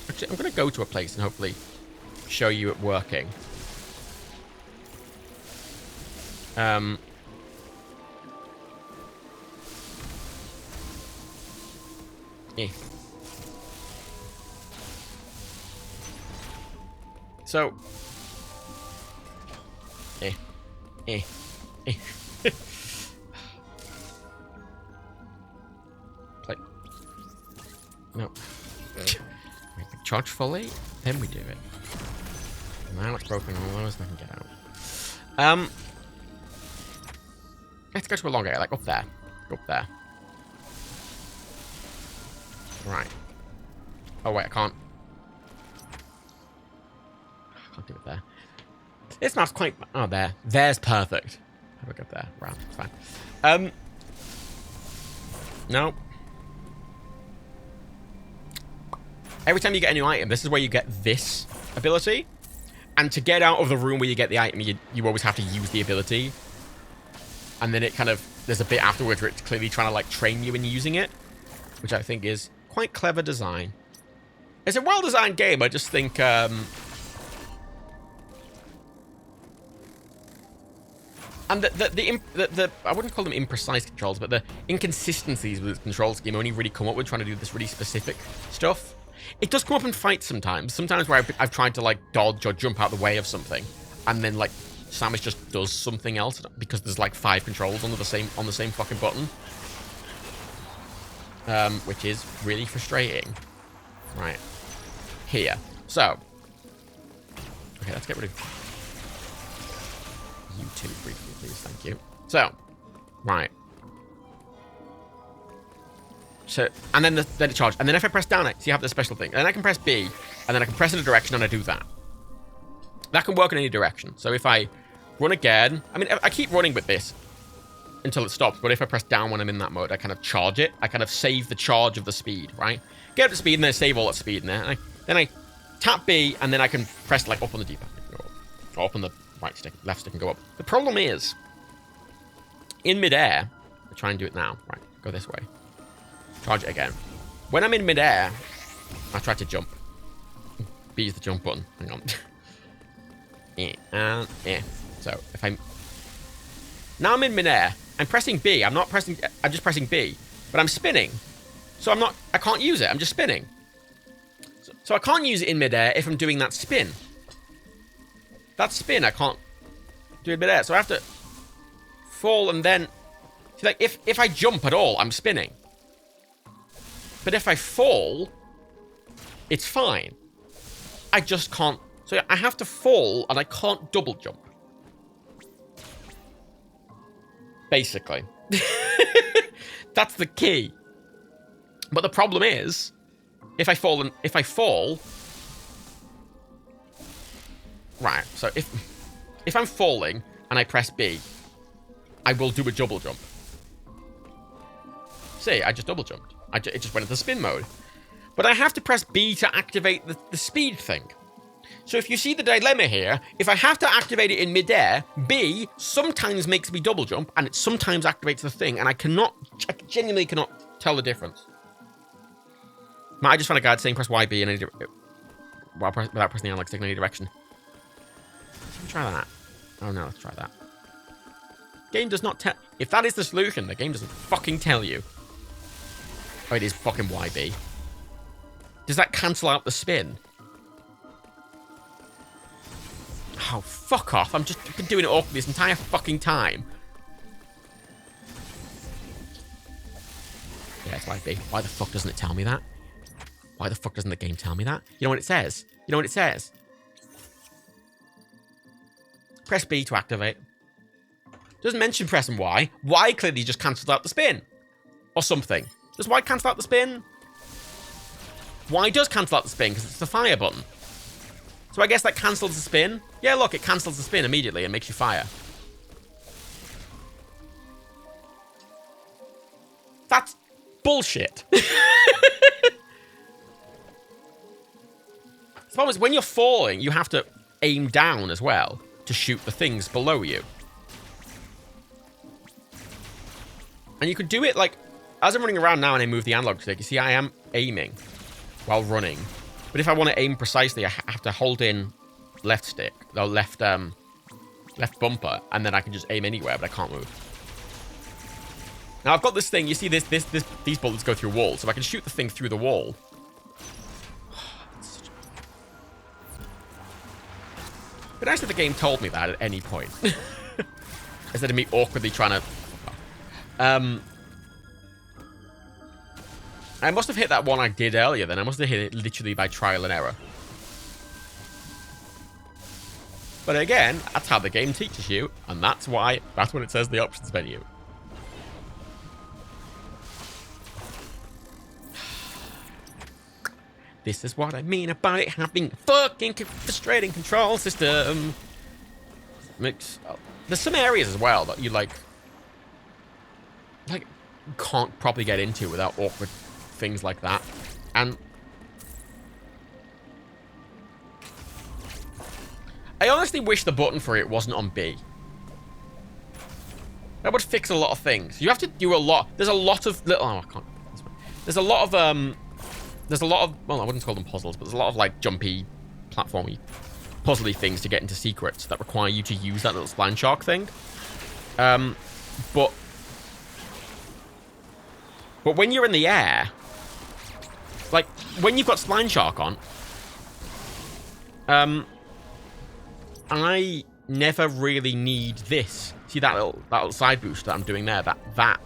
Actually, I'm going to go to a place and hopefully show you it working. So, Play. No. Charge fully, then we do it. Now it's broken all those, I can get out. Let's go to a longer area, like up there. Go up there. Right. Oh wait, I can't. This map's quite... Oh, there. There's perfect. How do I get there? Right, it's fine. No. Every time you get a new item, this is where you get this ability. And to get out of the room where you get the item, you always have to use the ability. And then it kind of... There's a bit afterwards where it's clearly trying to, like, train you in using it. Which I think is quite clever design. It's a well-designed game. I just think... And the I wouldn't call them imprecise controls, but the inconsistencies with the control scheme only really come up with trying to do this really specific stuff. It does come up in fights sometimes. Sometimes where I've tried to, like, dodge or jump out the way of something. And then, like, Samus just does something else because there's, like, 5 controls on the same fucking button. Which is really frustrating. Right. Here. So. Okay, let's get rid of you two briefly, please. Thank you. So. Right. So, and then it charges. And then if I press down it, so you have the special thing. And then I can press B, and then I can press in a direction and I do that. That can work in any direction. So if I run again, I mean, I keep running with this until it stops, but if I press down when I'm in that mode, I kind of charge it. I kind of save the charge of the speed, right? Get up to speed and then save all that speed in there. And then I tap B, and then I can press, like, up on the D-pad. Or up on the right stick, left stick, and go up. The problem is, in midair, I'll try and do it now. Right, go this way. Charge it again. When I'm in midair, I try to jump. B is the jump button. Hang on. And so if I'm... Now I'm in midair. I'm pressing B. I'm just pressing B. But I'm spinning. So I can't use it. I'm just spinning. So I can't use it in midair if I'm doing that spin. That spin I can't do in midair. So I have to fall and then... See, like, if I jump at all, I'm spinning. But if I fall, it's fine. I just can't... So I have to fall, and I can't double jump. Basically. That's the key. But the problem is, if I fall... Right, so if I'm falling, and I press B, I will do a double jump. See, I just double jumped. It just went into spin mode. But I have to press B to activate the speed thing. So if you see the dilemma here, if I have to activate it in midair, B sometimes makes me double jump, and it sometimes activates the thing, and I genuinely cannot tell the difference. I just found a guide saying press YB in any without pressing the analog stick in any direction. Let's try that. Oh no, let's try that. Game does not tell... If that is the solution, the game doesn't fucking tell you. Oh, it is fucking YB. Does that cancel out the spin? Oh, fuck off. I've been doing it awkwardly this entire fucking time. Yeah, it's YB. Why the fuck doesn't it tell me that? Why the fuck doesn't the game tell me that? You know what it says? You know what it says? Press B to activate. Doesn't mention pressing Y. Y clearly just cancelled out the spin. Or something. Does Y cancel out the spin? Y does cancel out the spin because it's the fire button. So I guess that cancels the spin. Yeah, look, it cancels the spin immediately and makes you fire. That's bullshit. The problem is when you're falling, you have to aim down as well to shoot the things below you. And you can do it like, as I'm running around now and I move the analog stick, you see I am aiming while running. But if I want to aim precisely, I have to hold in left stick, or left bumper, and then I can just aim anywhere, but I can't move. Now I've got this thing, you see these bullets go through walls, so I can shoot the thing through the wall. But nice that the game told me that at any point. Instead of me awkwardly trying to... I must have hit that one I did earlier then. I must have hit it literally by trial and error. But again, that's how the game teaches you, and that's what it says in the options menu. This is what I mean about it having a fucking frustrating control system. There's some areas as well that you, like can't properly get into without awkward things like that. And I honestly wish the button for it wasn't on B. That would fix a lot of things. You have to do a lot. There's a lot of little... Oh, I can't. There's a lot of... Well, I wouldn't call them puzzles, but there's a lot of, like, jumpy, platformy, puzzly things to get into secrets that require you to use that little spline shark thing. But when you're in the air... Like, when you've got spline shark on... I never really need this. See that little side boost that I'm doing there? That.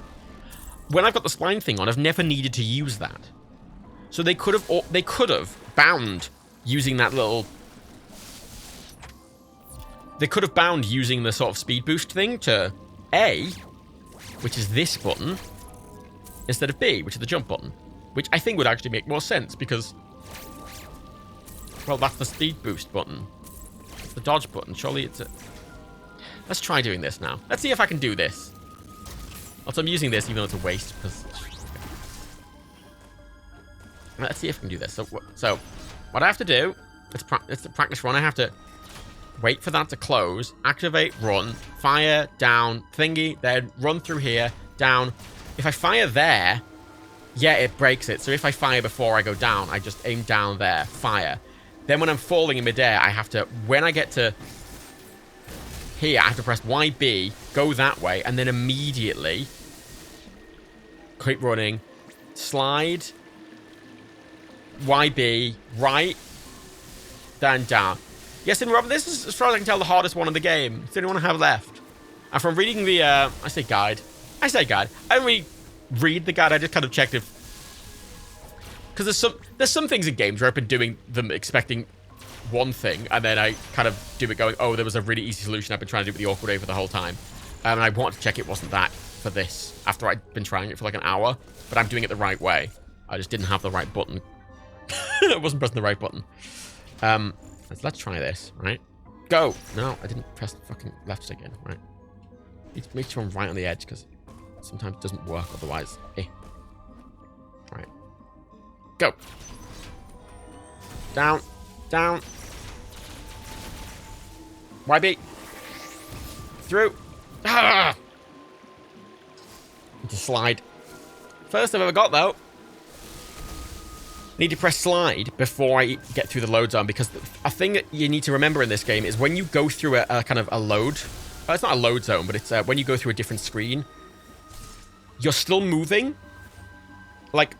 When I've got the spline thing on, I've never needed to use that. So they could have bound using that little... They could have bound using the sort of speed boost thing to A, which is this button, instead of B, which is the jump button. Which I think would actually make more sense because... Well, that's the speed boost button. The dodge button. Surely it's a... Let's try doing this now. Let's see if I can do this. Also, I'm using this even though it's a waste because... Let's see if I can do this. So what I have to do... It's the practice run. I have to wait for that to close, activate, run, fire, down, thingy, then run through here, down. If I fire there, yeah, it breaks it. So if I fire before I go down, I just aim down there, fire. Then when I'm falling in midair, I have to, when I get to here, I have to press YB, go that way, and then immediately keep running, slide, YB, right, then down. Yes, and Robert, this is, as far as I can tell, the hardest one in the game. It's the only one I have left. And from reading the, I say guide. I don't really read the guide, I just kind of checked if... Because there's some things in games where I've been doing them expecting one thing, and then I kind of do it going, oh, there was a really easy solution I've been trying to do with the awkward way for the whole time. And I wanted to check it wasn't that for this, after I'd been trying it for like an hour. But I'm doing it the right way. I just didn't have the right button. I wasn't pressing the right button. Let's try this, right? Go! No, I didn't press the fucking left stick in, right? Make sure I'm right on the edge, because sometimes it doesn't work otherwise. Right. Go. Down. Down. YB. Through. Ah! To slide. First I've ever got, though. Need to press slide before I get through the load zone, because a thing that you need to remember in this game is when you go through a kind of a load... Well, it's not a load zone, but it's when you go through a different screen, you're still moving. Like...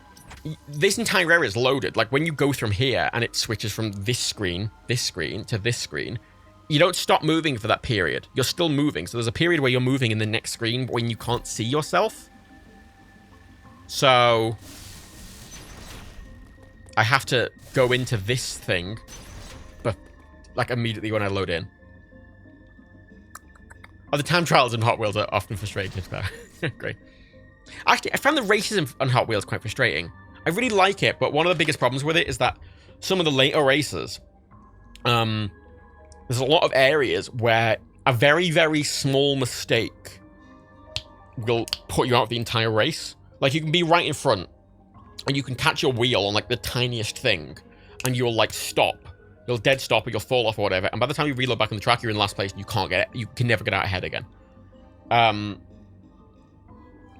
This entire area is loaded. Like, when you go from here and it switches from this screen to this screen, you don't stop moving for that period. You're still moving. So there's a period where you're moving in the next screen when you can't see yourself. So I have to go into this thing, but like immediately when I load in. Oh, the time trials in Hot Wheels are often frustrating. Great. Actually, I found the races on Hot Wheels quite frustrating. I really like it, but one of the biggest problems with it is that some of the later races, there's a lot of areas where a very, very small mistake will put you out of the entire race. Like, you can be right in front, and you can catch your wheel on, like, the tiniest thing, and you'll, like, stop. You'll dead stop, or you'll fall off or whatever, and by the time you reload back on the track, you're in last place, and you can't get it. You can never get out ahead again. And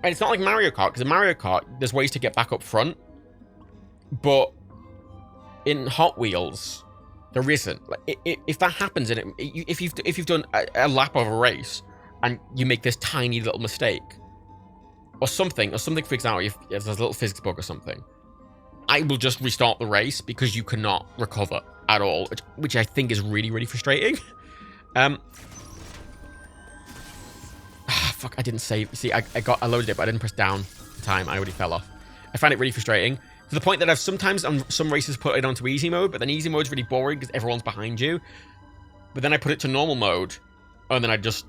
it's not like Mario Kart, because in Mario Kart, there's ways to get back up front. But in Hot Wheels, there isn't. Like, if that happens, and if you've done a lap of a race and you make this tiny little mistake, or something freaks out, if there's a little physics bug or something, I will just restart the race because you cannot recover at all, which I think is really, really frustrating. Fuck! I didn't save. See, I loaded it, but I didn't press down in time. I already fell off. I find it really frustrating. To the point that I've sometimes on some races put it onto easy mode, but then easy mode's really boring because everyone's behind you. But then I put it to normal mode, and then I just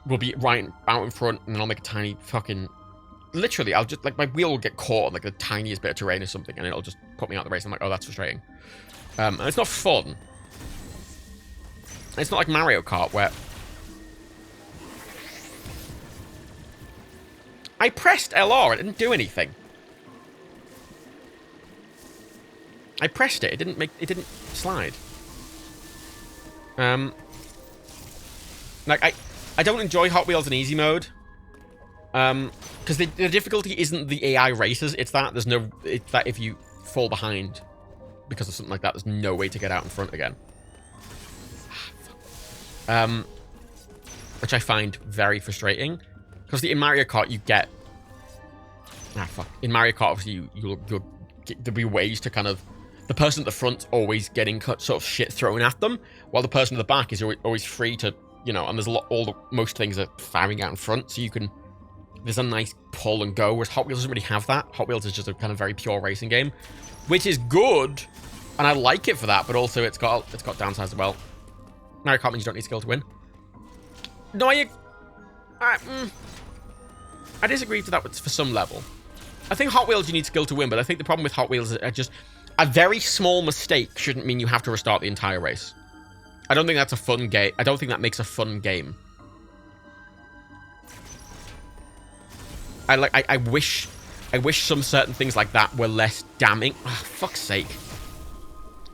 will be right out in front, and then I'll make a tiny fucking... Literally, I'll just... Like, my wheel will get caught on, like, the tiniest bit of terrain or something, and it'll just put me out of the race. I'm like, oh, that's frustrating. And it's not fun. It's not like Mario Kart, where I pressed LR, it didn't do anything. I pressed it, it didn't slide. Like, I don't enjoy Hot Wheels in easy mode. Because the difficulty isn't the AI races, it's that if you fall behind because of something like that, there's no way to get out in front again. Which I find very frustrating. Because in Mario Kart, you get... In Mario Kart, obviously, there'll be ways to kind of... The person at the front always getting sort of shit thrown at them, while the person at the back is always free to, you know, and there's most things are firing out in front, so you can... There's a nice pull and go, whereas Hot Wheels doesn't really have that. Hot Wheels is just a kind of very pure racing game, which is good, and I like it for that, but also it's got downsides as well. Mario Kart means you don't need skill to win. No, I disagree to that for some level. I think Hot Wheels you need skill to win, but I think the problem with Hot Wheels is just a very small mistake shouldn't mean you have to restart the entire race. I don't think that's a fun game. I don't think that makes a fun game. I wish some certain things like that were less damning. Oh, fuck's sake.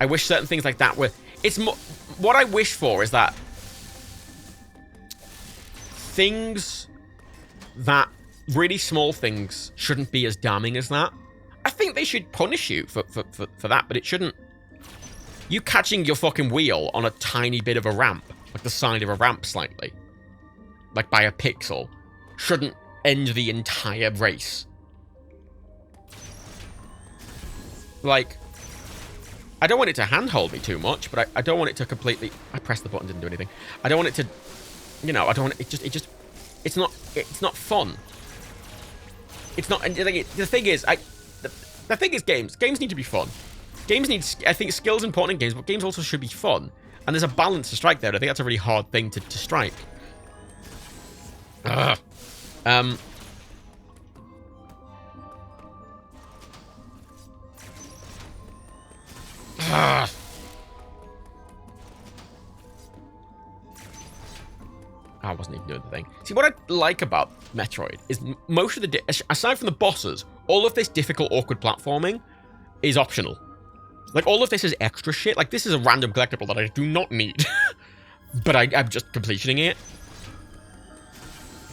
I wish certain things like that were... It's more... What I wish for is that things that... Really small things shouldn't be as damning as that. I think they should punish you for that, but it shouldn't... You catching your fucking wheel on a tiny bit of a ramp, like the side of a ramp slightly, like by a pixel, shouldn't end the entire race. Like, I don't want it to handhold me too much, but I don't want it to completely... I pressed the button, didn't do anything. I don't want it to... You know, I don't want it... It's not fun. It's not... The thing is, the thing is games. Games need to be fun. Games need... I think skill's important in games, but games also should be fun. And there's a balance to strike there. I think that's a really hard thing to strike. Ugh. I wasn't even doing the thing. See, what I like about Metroid is most of the... Aside from the bosses, all of this difficult, awkward platforming is optional. Like, all of this is extra shit. Like, this is a random collectible that I do not need. But I'm just completioning it.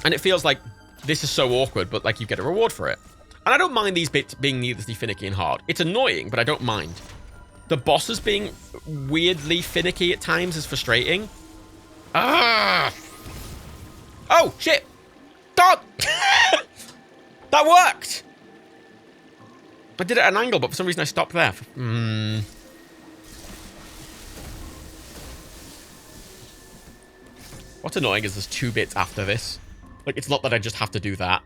And it feels like this is so awkward, but, like, you get a reward for it. And I don't mind these bits being needlessly finicky and hard. It's annoying, but I don't mind. The bosses being weirdly finicky at times is frustrating. Ah! Oh, shit! God! That worked! I did it at an angle, but for some reason I stopped there. What's annoying is there's 2 bits after this. Like, it's not that I just have to do that.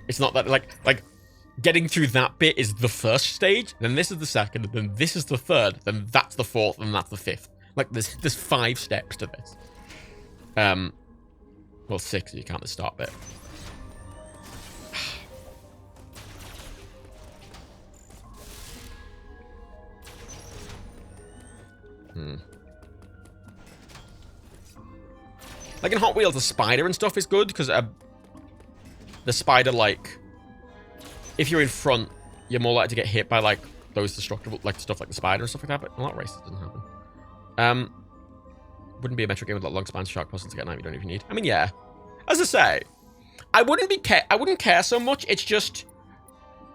It's not that, like, getting through that bit is the first stage, then this is the second, then this is the third, then that's the fourth, and that's the fifth. Like, there's 5 steps to this. Well, 6 if you count the start bit. Like in Hot Wheels, the spider and stuff is good because the spider, like, if you're in front, you're more likely to get hit by like those destructible, like stuff like the spider and stuff like that. But a lot of races doesn't happen. Wouldn't be a Metro game with a long span shark puzzles to get 9 you don't even need. I mean, yeah. As I say, I wouldn't care so much. It's just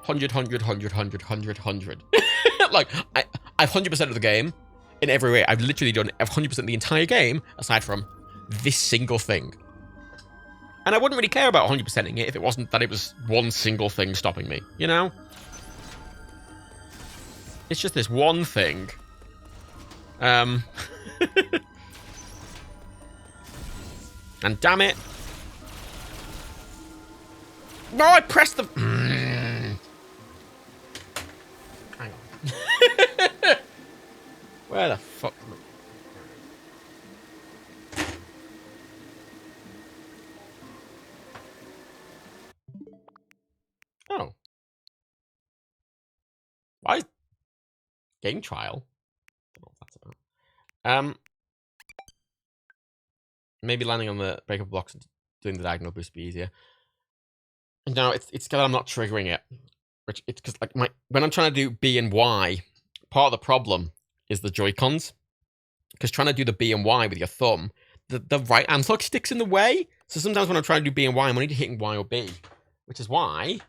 100, 100, 100, 100, 100, 100. Like, I've 100% of the game in every way. I've literally done 100% the entire game aside from this single thing. And I wouldn't really care about 100%ing it if it wasn't that it was one single thing stopping me, you know? It's just this one thing. And damn it. No, I pressed the... Hang on. Where the fuck... Oh. Why is... Game trial? I don't know what that's about. Maybe landing on the breakable blocks and doing the diagonal boost would be easier. No, it's that I'm not triggering it. Which it's because like when I'm trying to do B and Y, part of the problem is the Joy-Cons. Because trying to do the B and Y with your thumb, the right analog sticks in the way. So sometimes when I'm trying to do B and Y, I'm only hitting Y or B, which is why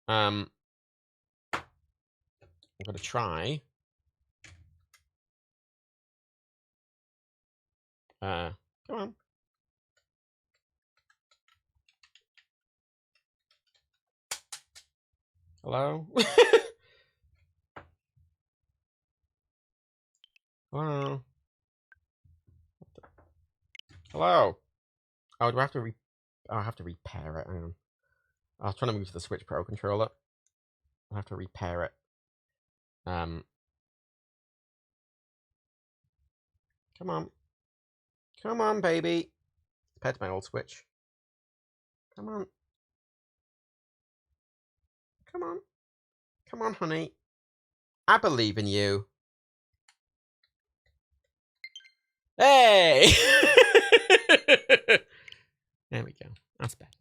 I'm gonna try. Come on. Hello? Hello? Hello? Oh, do I have to I have to repair it. Hang on. I was trying to move to the Switch Pro controller. I have to repair it. Come on. Come on, baby. Compared to my old Switch. Come on. Come on. Come on, honey. I believe in you. Hey! There we go. That's better.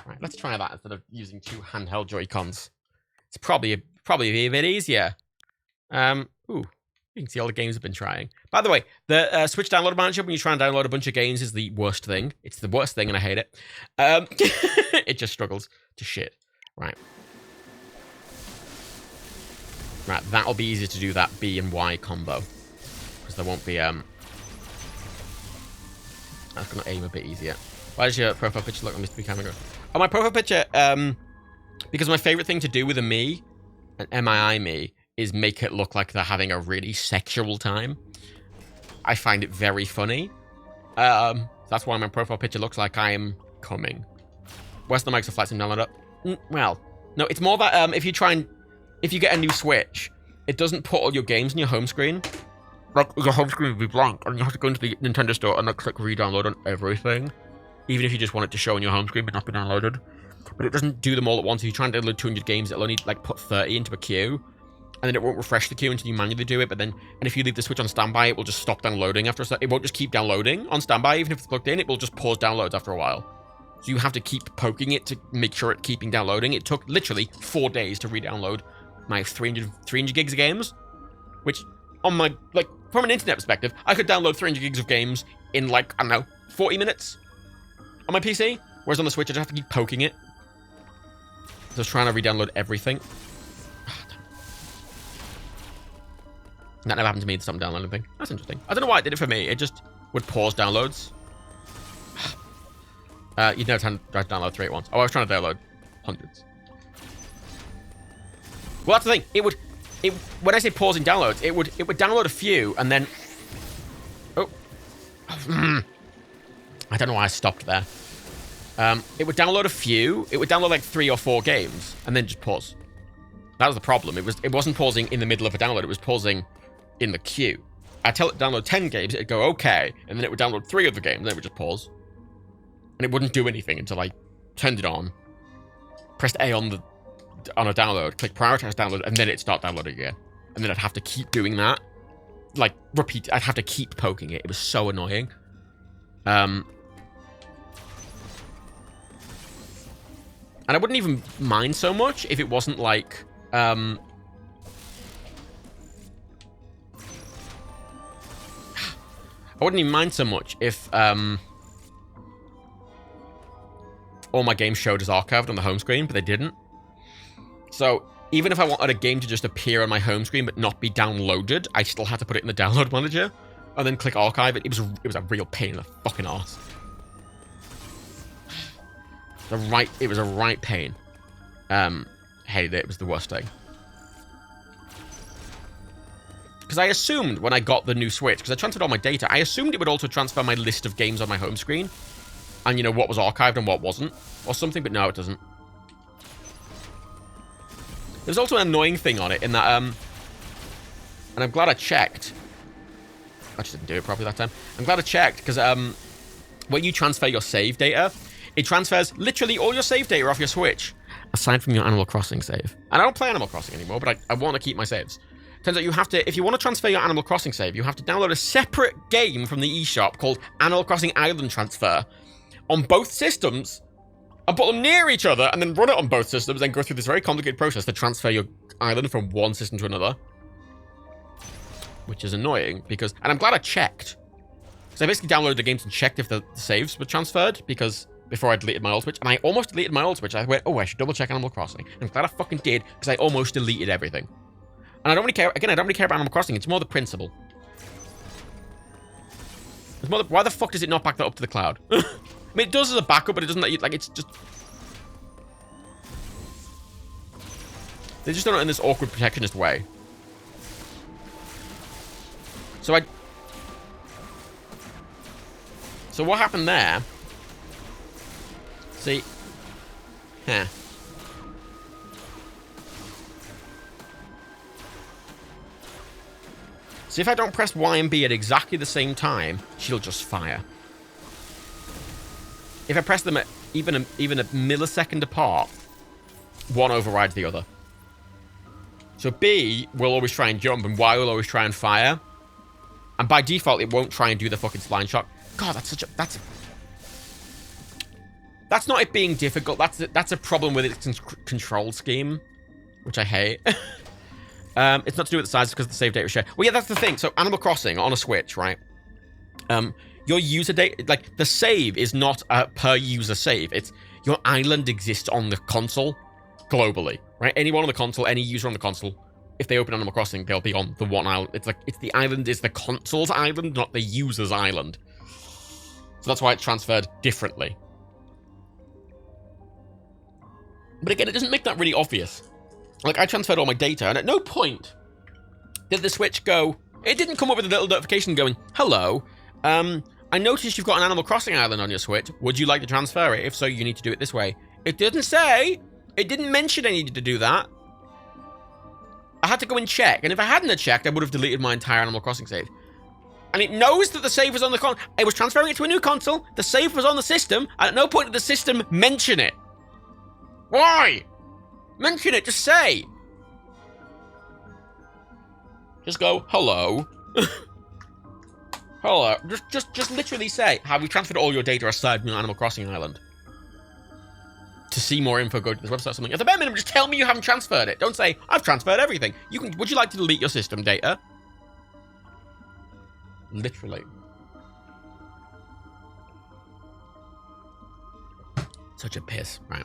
Right, let's try that instead of using 2 handheld Joy-Cons. It's probably a bit easier. Ooh, you can see all the games I've been trying. By the way, the Switch Download Manager, when you try and download a bunch of games, is the worst thing. It's the worst thing, and I hate it. It just struggles to shit. Right. Right, that'll be easier to do that B and Y combo. Because there won't be, that's gonna aim a bit easier. Why does your profile picture look like Mr. B camera? Oh, my profile picture, because my favorite thing to do with a me, an MII me, is make it look like they're having a really sexual time. I find it very funny. That's why my profile picture looks like I am coming. Where's the Microsoft Flight Sim download up? Well, no, it's more that if you get a new Switch, it doesn't put all your games in your home screen. Like, your home screen will be blank, and you have to go into the Nintendo Store and click re-download on everything. Even if you just want it to show on your home screen but not be downloaded. But it doesn't do them all at once. If you try and download 200 games, it'll only like put 30 into a queue. And then it won't refresh the queue until you manually do it. And if you leave the Switch on standby, it will just stop downloading after a second. It won't just keep downloading on standby. Even if it's plugged in, it will just pause downloads after a while. So you have to keep poking it to make sure it's keeping downloading. It took literally 4 days to re-download my 300 gigs of games. Which, on my, like, from an internet perspective, I could download 300 gigs of games in, like, I don't know, 40 minutes on my PC. Whereas on the Switch, I just have to keep poking it. Just trying to re-download everything. That never happened to me, the stop downloading thing. That's interesting. I don't know why it did it for me. It just would pause downloads. You'd never try to download 3 at once. Oh, I was trying to download hundreds. Well, that's the thing. When I say pausing downloads, it would download a few and then... Oh. I don't know why I stopped there. It would download a few. It would download like 3 or 4 games and then just pause. That was the problem. It wasn't pausing in the middle of a download. It was pausing in the queue. I tell it to download 10 games, it'd go okay, and then it would download 3 of the games, and then it would just pause. And it wouldn't do anything until I turned it on, pressed A on a download, click prioritize download, and then it'd start downloading again. And then I'd have to keep doing that. Like, repeat. I'd have to keep poking it. It was so annoying. And I wouldn't even mind so much if it wasn't like, I wouldn't even mind so much if, all my games showed as archived on the home screen, but they didn't. So, even if I wanted a game to just appear on my home screen but not be downloaded, I still had to put it in the download manager, and then click archive it. It was a real pain in the fucking arse. It was a right pain. Hated it. It was the worst thing. Because I assumed when I got the new Switch, because I transferred all my data, I assumed it would also transfer my list of games on my home screen. And, you know, what was archived and what wasn't. Or something, but no, it doesn't. There's also an annoying thing on it in that, and I'm glad I checked. I just didn't do it properly that time. I'm glad I checked, because, when you transfer your save data, it transfers literally all your save data off your Switch, aside from your Animal Crossing save. And I don't play Animal Crossing anymore, but I want to keep my saves. Turns out you have to, if you want to transfer your Animal Crossing save, you have to download a separate game from the eShop called Animal Crossing Island Transfer on both systems. and put them near each other, and then run it on both systems, and go through this very complicated process to transfer your island from one system to another. Which is annoying, because... And I'm glad I checked. So I basically downloaded the games and checked if the saves were transferred, because... Before I deleted my old Switch, and I almost deleted my old Switch. I went, oh, I should double check Animal Crossing. And I'm glad I fucking did, because I almost deleted everything. And I don't really care, again, I don't really care about Animal Crossing, it's more the principle. It's more why the fuck does it not back that up to the cloud? I mean, it does as a backup, but it doesn't let you, like, it's just... They just done it in this awkward protectionist way. So what happened there... See? Huh. See, if I don't press Y and B at exactly the same time, she'll just fire. If I press them at even a millisecond apart, one overrides the other. So B will always try and jump, and Y will always try and fire. And by default, it won't try and do the fucking spline shock. God, that's not it being difficult. That's a problem with its control scheme, which I hate. It's not to do with the size, because the save data is shared. Well, yeah, that's the thing. So Animal Crossing on a Switch, right? Your user data, like the save is not a per user save. It's your island exists on the console globally, right? Anyone on the console, any user on the console, if they open Animal Crossing, they'll be on the one island. It's the island is the console's island, not the user's island. So that's why it's transferred differently. But again, it doesn't make that really obvious. Like, I transferred all my data, and at no point did the Switch go... It didn't come up with a little notification going, hello, I noticed you've got an Animal Crossing island on your Switch. Would you like to transfer it? If so, you need to do it this way. It didn't say. It didn't mention I needed to do that. I had to go and check, and if I hadn't have checked, I would have deleted my entire Animal Crossing save. And it knows that the save was on the console. It was transferring it to a new console. The save was on the system, and at no point did the system mention it. Why? Mention it, just say. Just go, hello. Hello. Just literally say, have you transferred all your data aside from your Animal Crossing island? To see more info, go to this website or something. At the bare minimum, just tell me you haven't transferred it. Don't say, I've transferred everything. Would you like to delete your system data? Literally. Such a piss, right?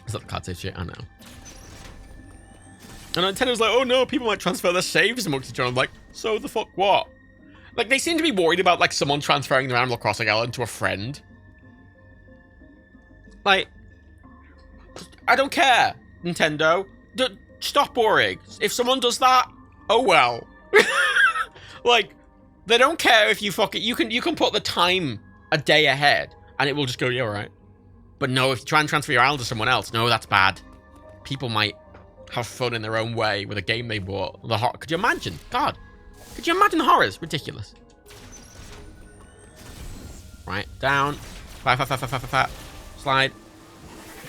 Is that the card save shit? I know. And Nintendo's like, oh no, people might transfer their saves amongst each other. I'm like, so the fuck what? Like, they seem to be worried about, like, someone transferring their Animal Crossing island to a friend. Like, I don't care, Nintendo. Stop worrying. If someone does that, oh well. Like, they don't care if you fuck it. You can put the time a day ahead, and it will just go, yeah, all right. But no, if you try and transfer your island to someone else, no, that's bad. People might have fun in their own way with a game they bought. Could you imagine? God. Could you imagine the horrors? Ridiculous. Right, down. Slide.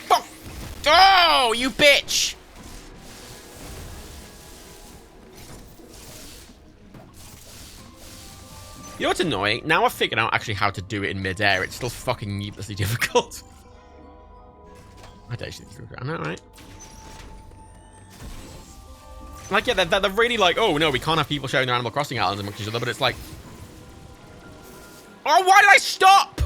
Fuck. Oh, you bitch! You know what's annoying? Now I've figured out actually how to do it in midair. It's still fucking needlessly difficult. I don't actually think I know, right? Like, yeah, they're really like, oh no, we can't have people sharing their Animal Crossing islands amongst each other, but it's like, oh, why did I stop?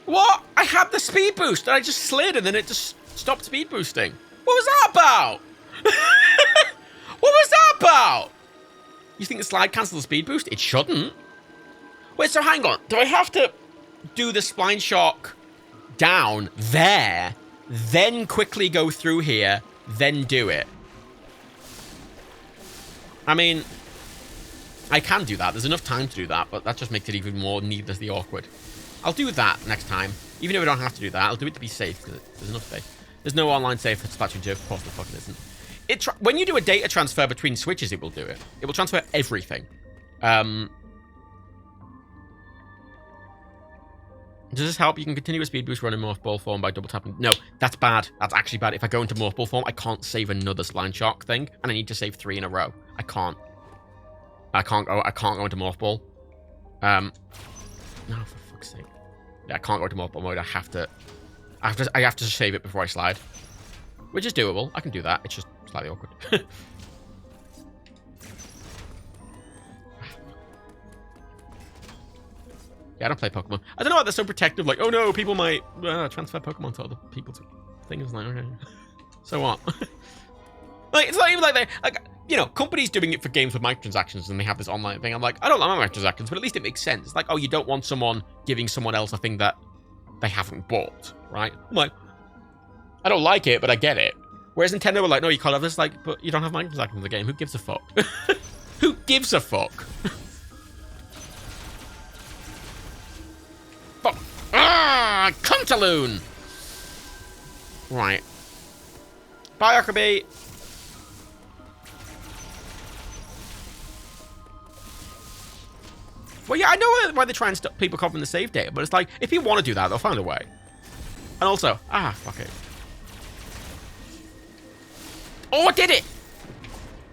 What? I had the speed boost, and I just slid, and then it just stopped speed boosting. What was that about? What was that about? You think the slide cancels the speed boost? It shouldn't. Wait, so hang on. Do I have to do the spline shock down there, then quickly go through here, then do it? I mean, I can do that. There's enough time to do that, but that just makes it even more needlessly awkward. I'll do that next time. Even if I don't have to do that, I'll do it to be safe, because there's enough safe. There's no online save for Splatoon 2. Of course the fucking isn't. When you do a data transfer between Switches, it will do it. It will transfer everything. Does this help? You can continue a speed boost running Morph Ball form by double tapping. No, that's bad. That's actually bad. If I go into Morph Ball form, I can't save another spline shock thing, and I need to save 3 in a row. I can't go into Morph Ball. No, for fuck's sake. Yeah, I can't go to multiple mode. I have to save it before I slide. Which is doable. I can do that. It's just slightly awkward. Yeah, I don't play Pokemon. I don't know why they're so protective. Like, oh no, people might transfer Pokemon to other people's things. Like, okay. So what? Like, it's not even like they, like, you know, companies doing it for games with microtransactions and they have this online thing. I'm like, I don't like microtransactions, but at least it makes sense. It's like, oh, you don't want someone giving someone else a thing that they haven't bought, right? I'm like, I don't like it, but I get it. Whereas Nintendo were like, no, you can't have this. Like, but you don't have microtransactions in the game. Who gives a fuck? Who gives a fuck? But, Cuntaloon! Right. Bye, Akabi. Well, yeah, I know why they try and stop people copying the save data, but it's like, if you want to do that, they'll find a way. And also, fuck it. Oh, I did it!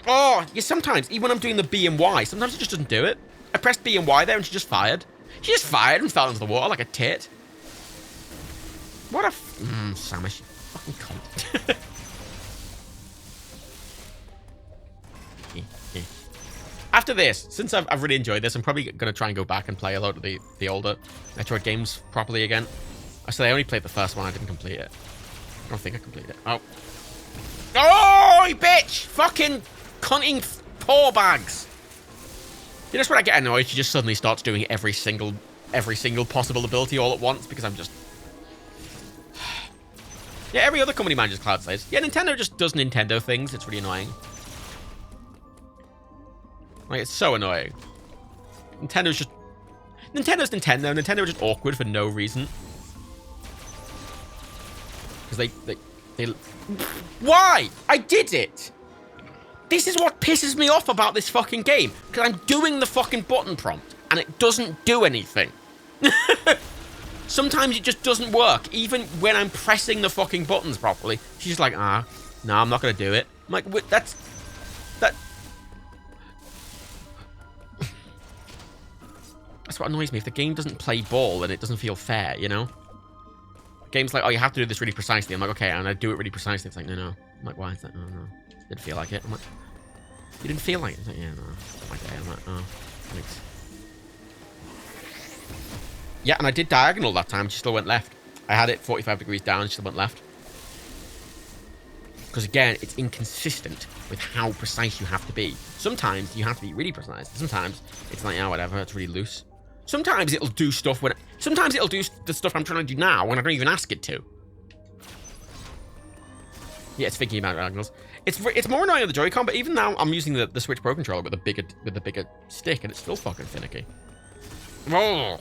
Oh, yeah, sometimes, even when I'm doing the B and Y, sometimes it just doesn't do it. I pressed B and Y there and she just fired. She just fired and fell into the water like a tit. What a Samus, you fucking cunt. After this, since I've really enjoyed this, I'm probably going to try and go back and play a lot of the older Metroid games properly again. I said I only played the first one, I didn't complete it. I don't think I completed it. Oh. Oh, you bitch! Fucking cunting paw bags. You know, that's when I get annoyed. She just suddenly starts doing every single possible ability all at once because I'm just... Yeah, every other company manages cloud saves. Yeah, Nintendo just does Nintendo things. It's really annoying. Like, it's so annoying. Nintendo's Nintendo. Nintendo are just awkward for no reason. Because they... Why? I did it! This is what pisses me off about this fucking game. Because I'm doing the fucking button prompt, and it doesn't do anything. Sometimes it just doesn't work, even when I'm pressing the fucking buttons properly. She's like, no, I'm not going to do it. I'm like, that... That's what annoys me. If the game doesn't play ball, then it doesn't feel fair, you know? Game's like, oh, you have to do this really precisely. I'm like, okay, and I do it really precisely. It's like, no. I'm like, why is that? No. Didn't feel like it. I'm like, you didn't feel like it? It's like, yeah, no. Okay, I'm like, oh, thanks. Yeah, and I did diagonal that time. She still went left. I had it 45 degrees down. She still went left. Because, again, it's inconsistent with how precise you have to be. Sometimes you have to be really precise. Sometimes it's like, whatever, it's really loose. Sometimes it'll do stuff when... Sometimes it'll do the stuff I'm trying to do now when I don't even ask it to. Yeah, it's thinking about diagonals. It's more annoying on the Joy-Con, but even now I'm using the Switch Pro controller with the bigger stick, and it's still fucking finicky. Oh.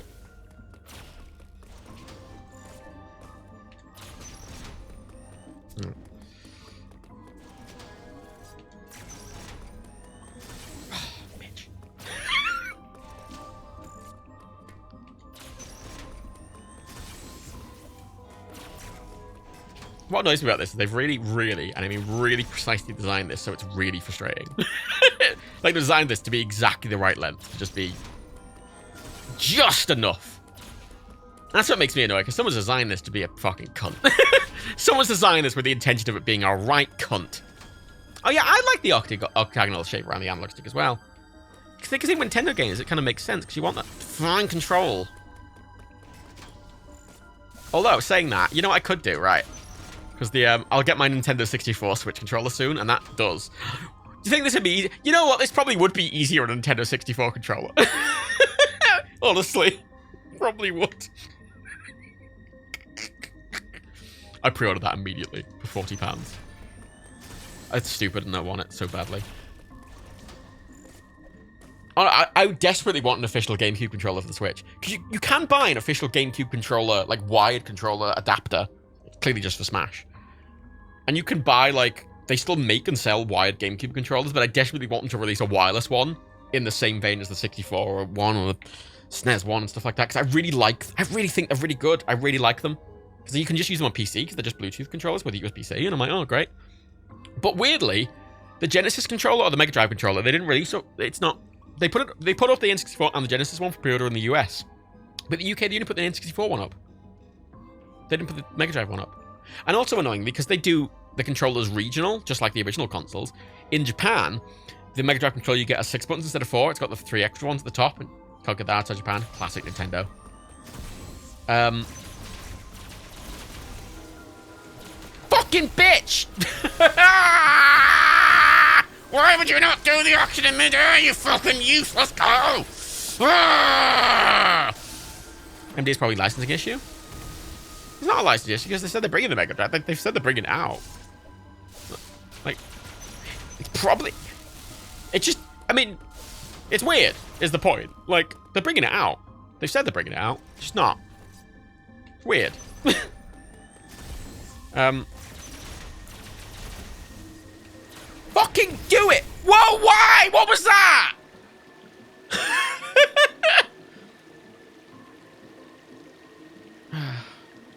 Bitch. What annoys me about this is they've really, and I mean really precisely designed this, so it's really frustrating. Like, they designed this to be exactly the right length, to just be just enough. That's what makes me annoyed, because someone's designed this to be a fucking cunt. Someone's designed this with the intention of it being a right cunt. Oh yeah, I like the octagonal shape around the analog stick as well. Because in Nintendo games, it kind of makes sense, because you want that fine control. Although, saying that, you know what I could do, right? Because I'll get my Nintendo 64 Switch controller soon, and that does. Do you think this would be easy? You know what? This probably would be easier on a Nintendo 64 controller. Honestly. Probably would. I pre-ordered that immediately for £40. It's stupid and I want it so badly. I desperately want an official GameCube controller for the Switch. Because you can buy an official GameCube controller, like wired controller adapter. Clearly just for Smash. And you can buy, like, they still make and sell wired GameCube controllers, but I desperately want them to release a wireless one in the same vein as the 64 one or the SNES one and stuff like that. Because I really think they're really good. I really like them. Because you can just use them on PC because they're just Bluetooth controllers with a USB-C. And I'm like, oh, great. But weirdly, the Genesis controller or the Mega Drive controller, they didn't release it. It's not... They put up the N64 and the Genesis one for pre-order in the US. But the UK, they didn't put the N64 one up. They didn't put the Mega Drive one up. And also annoying, because they do the controllers regional, just like the original consoles. In Japan, the Mega Drive controller, you get 6 buttons instead of 4. It's got the 3 extra ones at the top. And can't get that outside Japan. Classic Nintendo. Fucking bitch! Why would you not do the action in mid-air, you fucking useless cow? MD's probably licensing issue. It's not a licensing issue because they said they're bringing the Mega Drive. They've said they're bringing it out. Like, it's probably... It's just... I mean, it's weird, is the point. Like, they're bringing it out. They've said they're bringing it out. It's just not. It's weird. Fucking do it! Whoa, why? What was that?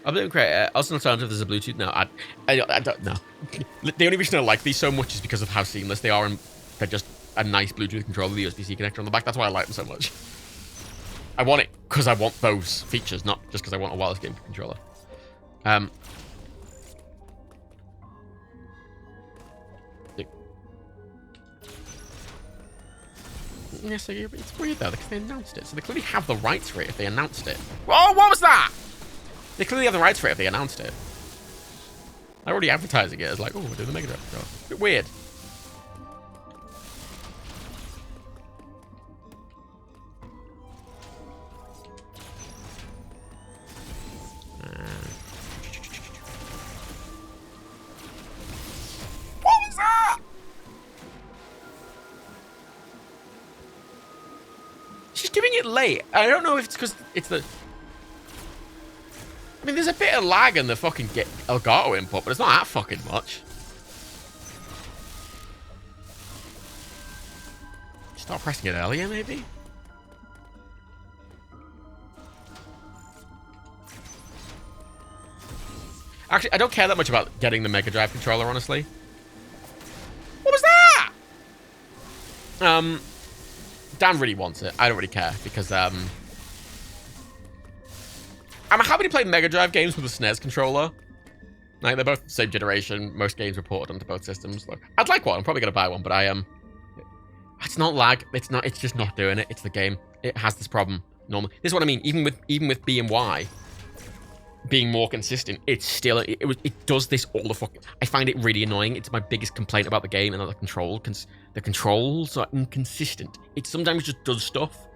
I'm doing great. Also, not alternative, there's a Bluetooth. No, I don't know. The only reason I like these so much is because of how seamless they are, and they're just a nice Bluetooth controller, the USB-C connector on the back. That's why I like them so much. I want it because I want those features, not just because I want a wireless game controller. Yeah, so it's weird though, because they announced it. So they clearly have the rights for it if they announced it. Whoa, what was that? They clearly have the rights for it if they announced it. They're already advertising it as like, oh, we're doing the Mega Drive controller. A bit weird. What was that? She's doing it late. I don't know if it's because it's the... I mean, there's a bit of lag in the fucking Elgato input, but it's not that fucking much. Start pressing it earlier, maybe? Actually, I don't care that much about getting the Mega Drive controller, honestly. What was that? Dan really wants it. I don't really care, because, I'm happy to play Mega Drive games with a SNES controller. Like, they're both the same generation. Most games were ported onto both systems. Like, I'd like one. I'm probably going to buy one, but it's not lag. It's just not doing it. It's the game. It has this problem normally. This is what I mean. Even with B and Y being more consistent, it's still... It does this all the fucking... I find it really annoying. It's my biggest complaint about the game and the control. The controls are inconsistent. It sometimes just does stuff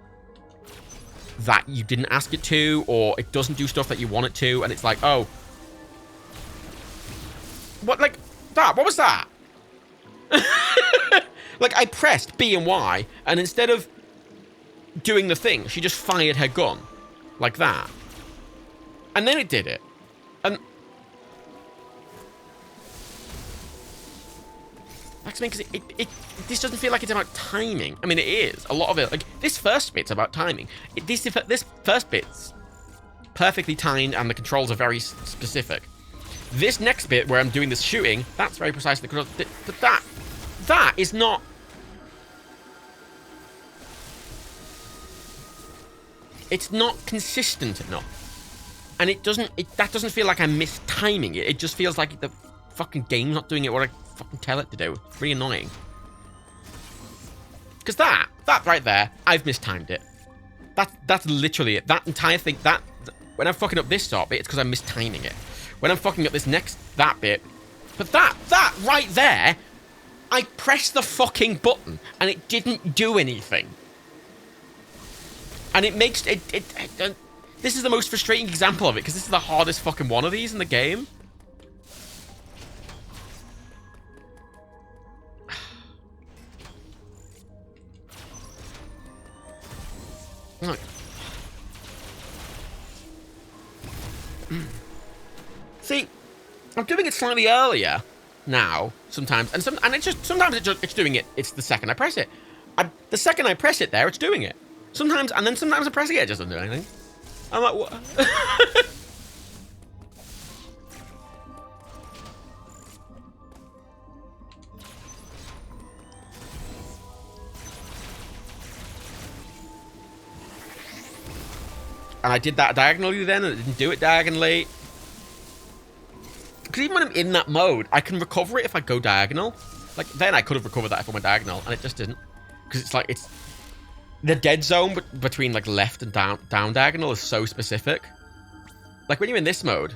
that you didn't ask it to, or it doesn't do stuff that you want it to, and it's like, oh. What, like, that? What was that? Like, I pressed B and Y, and instead of doing the thing, she just fired her gun. Like that. And then it did it. And... That's me, because this doesn't feel like it's about timing. I mean, it is. A lot of it. Like, this first bit's about timing. This first bit's perfectly timed, and the controls are very specific. This next bit, where I'm doing this shooting, that's very precise. But that is not... It's not consistent enough. And that doesn't feel like I'm mistiming it. It just feels like the fucking game's not doing it what I fucking tell it to do. It's really annoying. Because that right there, I've mistimed it. That's literally it. That entire thing, when I'm fucking up this top bit, it's because I'm mistiming it. When I'm fucking up that bit, but that right there, I pressed the fucking button and it didn't do anything. And it makes this is the most frustrating example of it, because this is the hardest fucking one of these in the game. See, I'm doing it slightly earlier now sometimes, and sometimes it's doing it. It's the second I press it. The second I press it, there it's doing it. Sometimes, and then sometimes I'm pressing it, it just doesn't do anything. I'm like, what? And I did that diagonally then, and I didn't do it diagonally. Because even when I'm in that mode, I can recover it if I go diagonal. Like, then I could have recovered that if I went diagonal, and it just didn't. Because it's like, it's... The dead zone between, like, left and down diagonal is so specific. Like, when you're in this mode,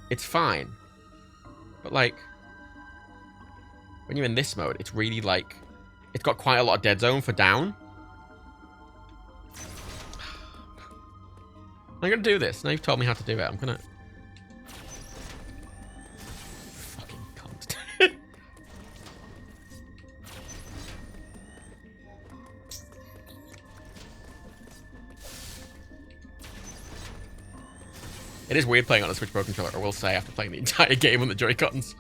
it's fine. But, like... When you're in this mode, it's really, like... It's got quite a lot of dead zone for down. I'm gonna do this. Now you've told me how to do it. I'm gonna... Fucking cunt. It is weird playing on a Switch Pro controller, I will say, after playing the entire game on the Joy-Cons.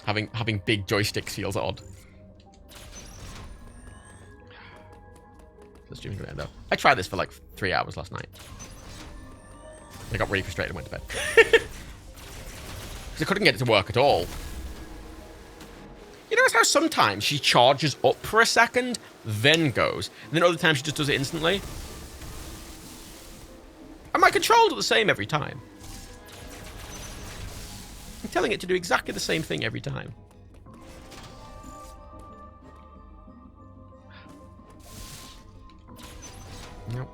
Having big joysticks feels odd. The stream's gonna end up. I tried this for like 3 hours last night. I got really frustrated and went to bed. Because I couldn't get it to work at all. You notice how sometimes she charges up for a second, then goes. And then other times she just does it instantly? And my controls are the same every time. I'm telling it to do exactly the same thing every time. Nope.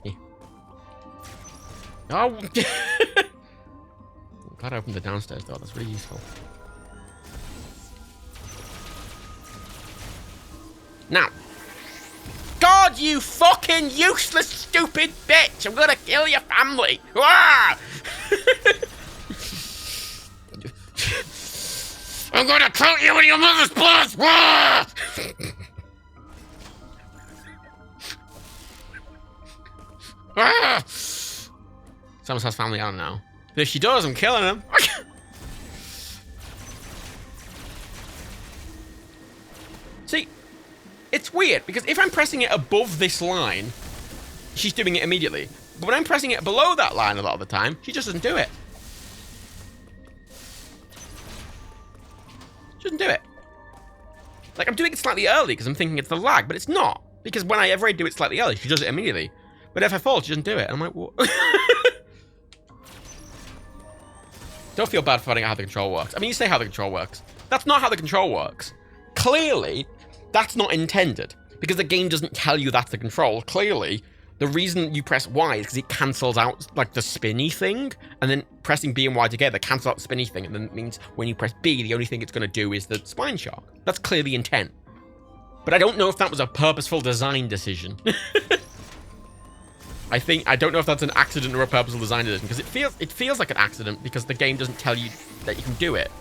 Yeah. Oh! I'm glad I opened the downstairs door. That's really useful. Now. God, you fucking useless, stupid bitch! I'm gonna kill your family! Ah! I'm gonna coat you in your mother's blood! Ah! Ah! Someone has family, I don't know. But if she does, I'm killing him. See, it's weird, because if I'm pressing it above this line, she's doing it immediately. But when I'm pressing it below that line a lot of the time, she just doesn't do it. She doesn't do it. Like, I'm doing it slightly early because I'm thinking it's the lag, but it's not. Because whenever I do it slightly early, she does it immediately. But if I fall, she doesn't do it. And I'm like, what? Don't feel bad for finding out how the control works. I mean, you say how the control works. That's not how the control works. Clearly, that's not intended. Because the game doesn't tell you that's the control. Clearly, the reason you press Y is because it cancels out, like, the spinny thing. And then pressing B and Y together cancels out the spinny thing. And then it means when you press B, the only thing it's going to do is the spine shock. That's clearly intent. But I don't know if that was a purposeful design decision. I don't know if that's an accident or a purposeful design decision, because it feels like an accident because the game doesn't tell you that you can do it.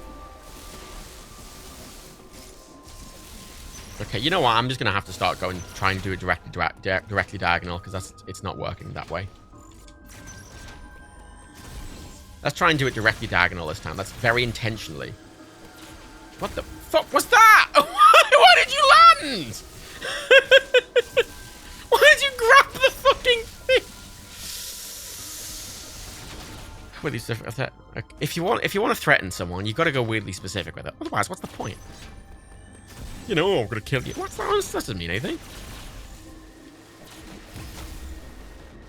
Okay, you know what? I'm just gonna have to start going, try and do it directly diagonal, because it's not working that way. Let's try and do it directly diagonal this time. That's very intentionally. What the fuck was that? Why did you land? Why did you grab the fucking thing? With these different, if you want to threaten someone, you got to go weirdly specific with it. Otherwise, what's the point? You know, I'm gonna kill you. What's that? That doesn't mean anything.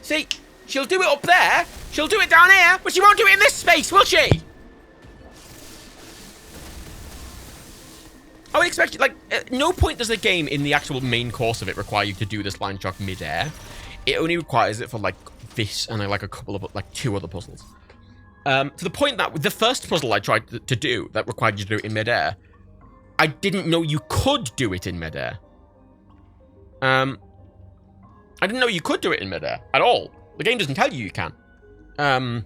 See, she'll do it up there. She'll do it down here, but she won't do it in this space, will she? I would expect, like, at no point does the game in the actual main course of it require you to do this line shock mid-air. It only requires it for, like, this and, like, a couple of, like, 2 other puzzles. To the point that the first puzzle I tried to do that required you to do it in mid-air, I didn't know you could do it in mid-air. I didn't know you could do it in mid-air at all. The game doesn't tell you you can. And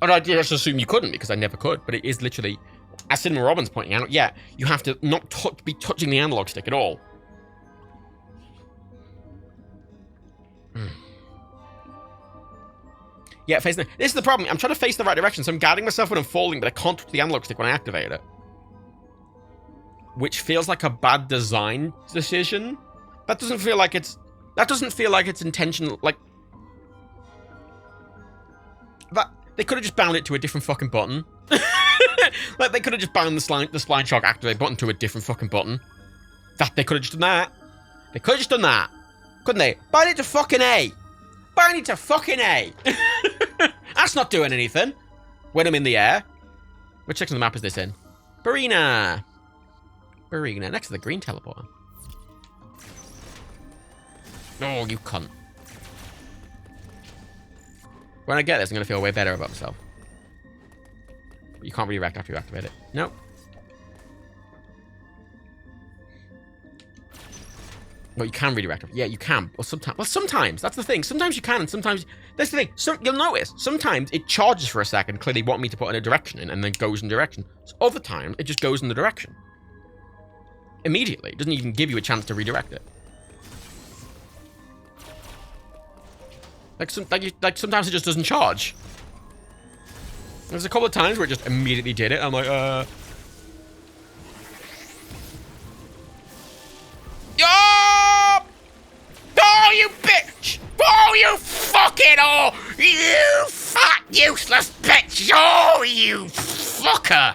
I just assume you couldn't because I never could, but it is literally... As Cinema Robin's pointing out, yeah, you have to not be touching the analog stick at all. Yeah, facing the... This is the problem. I'm trying to face the right direction, so I'm guiding myself when I'm falling, but I can't touch the analog stick when I activate it. Which feels like a bad design decision. That doesn't feel like it's... That doesn't feel like it's intentional, like... That... They could have just bound it to a different fucking button. Like, they could have just bound the spline shock activate button to a different fucking button. That they could have just done that. They could have just done that. Couldn't they? Bind it to fucking A. Bind it to fucking A. That's not doing anything. When I'm in the air. Which section of the map is this in? Barina. Barina. Next to the green teleporter. Oh, you cunt. When I get this, I'm going to feel way better about myself. But you can't redirect after you activate it. Nope. Well, you can redirect. Yeah, you can. Well, sometimes. That's the thing. Sometimes you can, and sometimes... That's the thing. You'll notice. Sometimes it charges for a second, clearly want me to put in a direction in, and then goes in direction. So other times, it just goes in the direction. Immediately. It doesn't even give you a chance to redirect it. Like sometimes it just doesn't charge. There's a couple of times where it just immediately did it. I'm like, Yo! Oh, you bitch! Oh, you fucking oh! You fat, useless bitch! Oh, you fucker!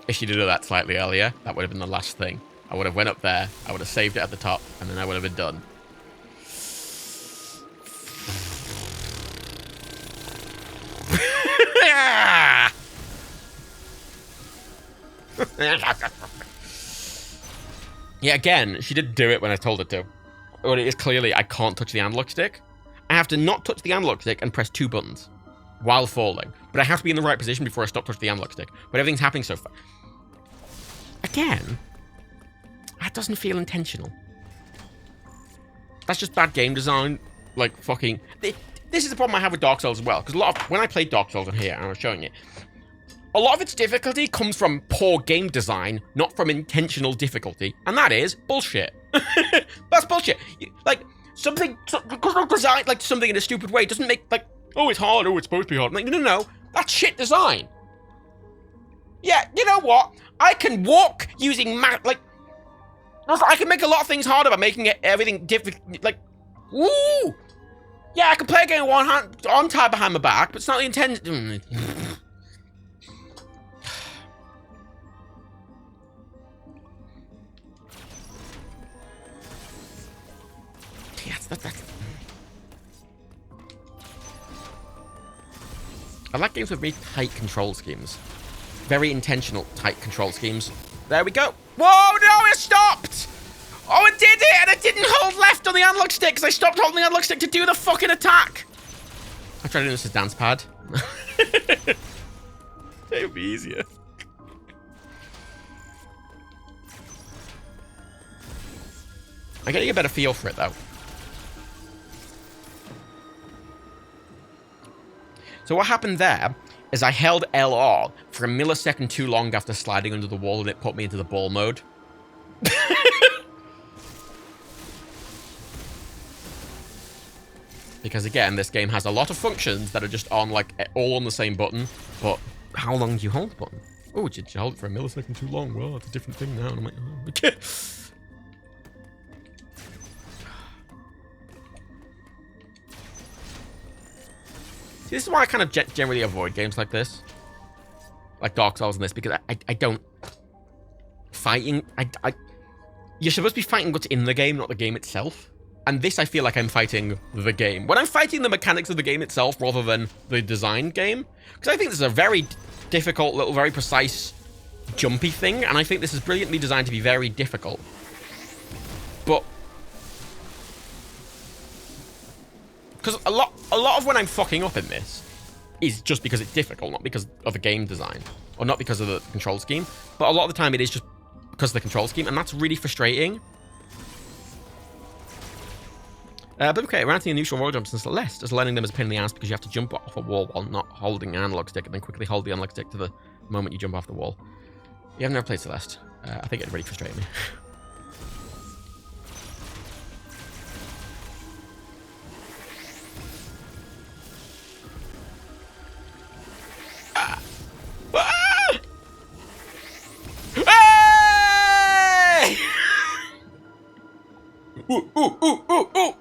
If she'd have done that slightly earlier, that would have been the last thing. I would have went up there, I would have saved it at the top, and then I would have been done. Yeah, again, she did do it when I told her to. But it is clearly I can't touch the analog stick. I have to not touch the analog stick and press 2 buttons while falling. But I have to be in the right position before I stop touching the analog stick. But everything's happening so fast. Again, that doesn't feel intentional. That's just bad game design. Like, fucking... This is the problem I have with Dark Souls as well. Because when I played Dark Souls on here, and I was showing it, a lot of its difficulty comes from poor game design, not from intentional difficulty. And that is bullshit. That's bullshit. Like, because of design, like, something in a stupid way doesn't make, like, oh, it's hard, oh, it's supposed to be hard. Like, no. That's shit design. Yeah, you know what? I can walk using I can make a lot of things harder by making everything difficult. Like, woo! Yeah, I can play a game with one hand on tied behind my back, but it's not the intention. Yes, that's... I like games with really tight control schemes. Very intentional tight control schemes. There we go. Whoa, no, it stopped! Oh, it did it, and it didn't hold left on the analog stick, because I stopped holding the analog stick to do the fucking attack. I tried doing this as dance pad. It would be easier. I'm getting a better feel for it, though. So what happened there is I held LR for a millisecond too long after sliding under the wall, and it put me into the ball mode. Because again, this game has a lot of functions that are just on, like, all on the same button, but how long do you hold the button? Oh, did you hold it for a millisecond too long? Well, it's a different thing now. And I'm like, oh, okay. See, this is why I kind of generally avoid games like this. Like Dark Souls and this, because I don't... Fighting... You're supposed to be fighting what's in the game, not the game itself. And this, I feel like I'm fighting the game. When I'm fighting the mechanics of the game itself rather than the design game. Because I think this is a very difficult, little, very precise, jumpy thing. And I think this is brilliantly designed to be very difficult. But... Because a lot of when I'm fucking up in this is just because it's difficult, not because of the game design. Or not because of the control scheme. But a lot of the time it is just because of the control scheme. And that's really frustrating. But okay, granting unusual wall jumps in Celeste, as learning them is a pain in the ass because you have to jump off a wall while not holding an analog stick and then quickly hold the analog stick to the moment you jump off the wall. You have never played Celeste. I think it'd really frustrate me. Hey! Ooh.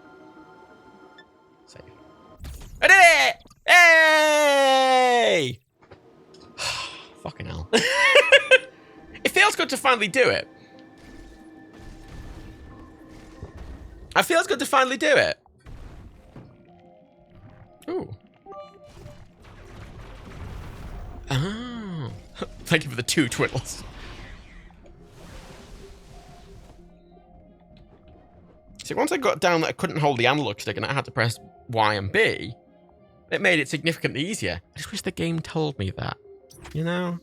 Save. finally do it. I feel it's good to finally do it. Ooh. Oh. Thank you for the 2 twiddles. See, once I got down that I couldn't hold the analog stick and I had to press Y and B, it made it significantly easier. I just wish the game told me that. You know?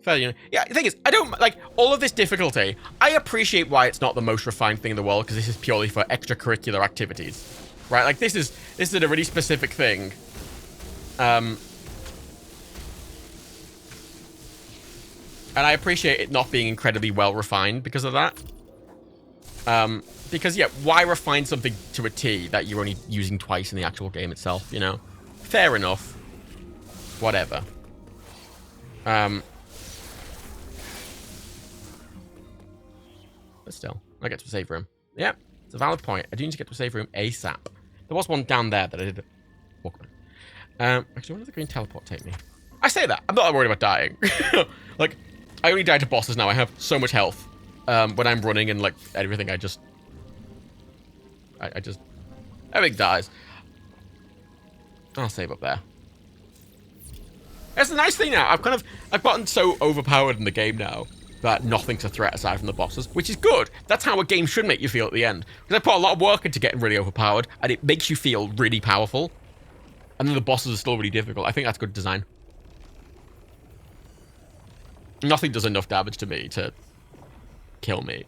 Fair, you know. Yeah, the thing is, I don't, like, all of this difficulty, I appreciate why it's not the most refined thing in the world, because this is purely for extracurricular activities. Right? Like, this is a really specific thing. And I appreciate it not being incredibly well refined because of that. Because, yeah, why refine something to a T that you're only using twice in the actual game itself, you know? Fair enough. Whatever. But still, I get to a save room. Yeah, it's a valid point. I do need to get to a save room ASAP. There was one down there that I did walk by. Actually, where did the green teleport take me? I say that. I'm not worried about dying. Like, I only die to bosses now. I have so much health. When I'm running and, like, everything, I just... Everything dies. I'll save up there. That's the nice thing now. I've gotten so overpowered in the game now that nothing's a threat aside from the bosses, which is good. That's how a game should make you feel at the end. Because I put a lot of work into getting really overpowered, and it makes you feel really powerful. And then the bosses are still really difficult. I think that's good design. Nothing does enough damage to me to kill me.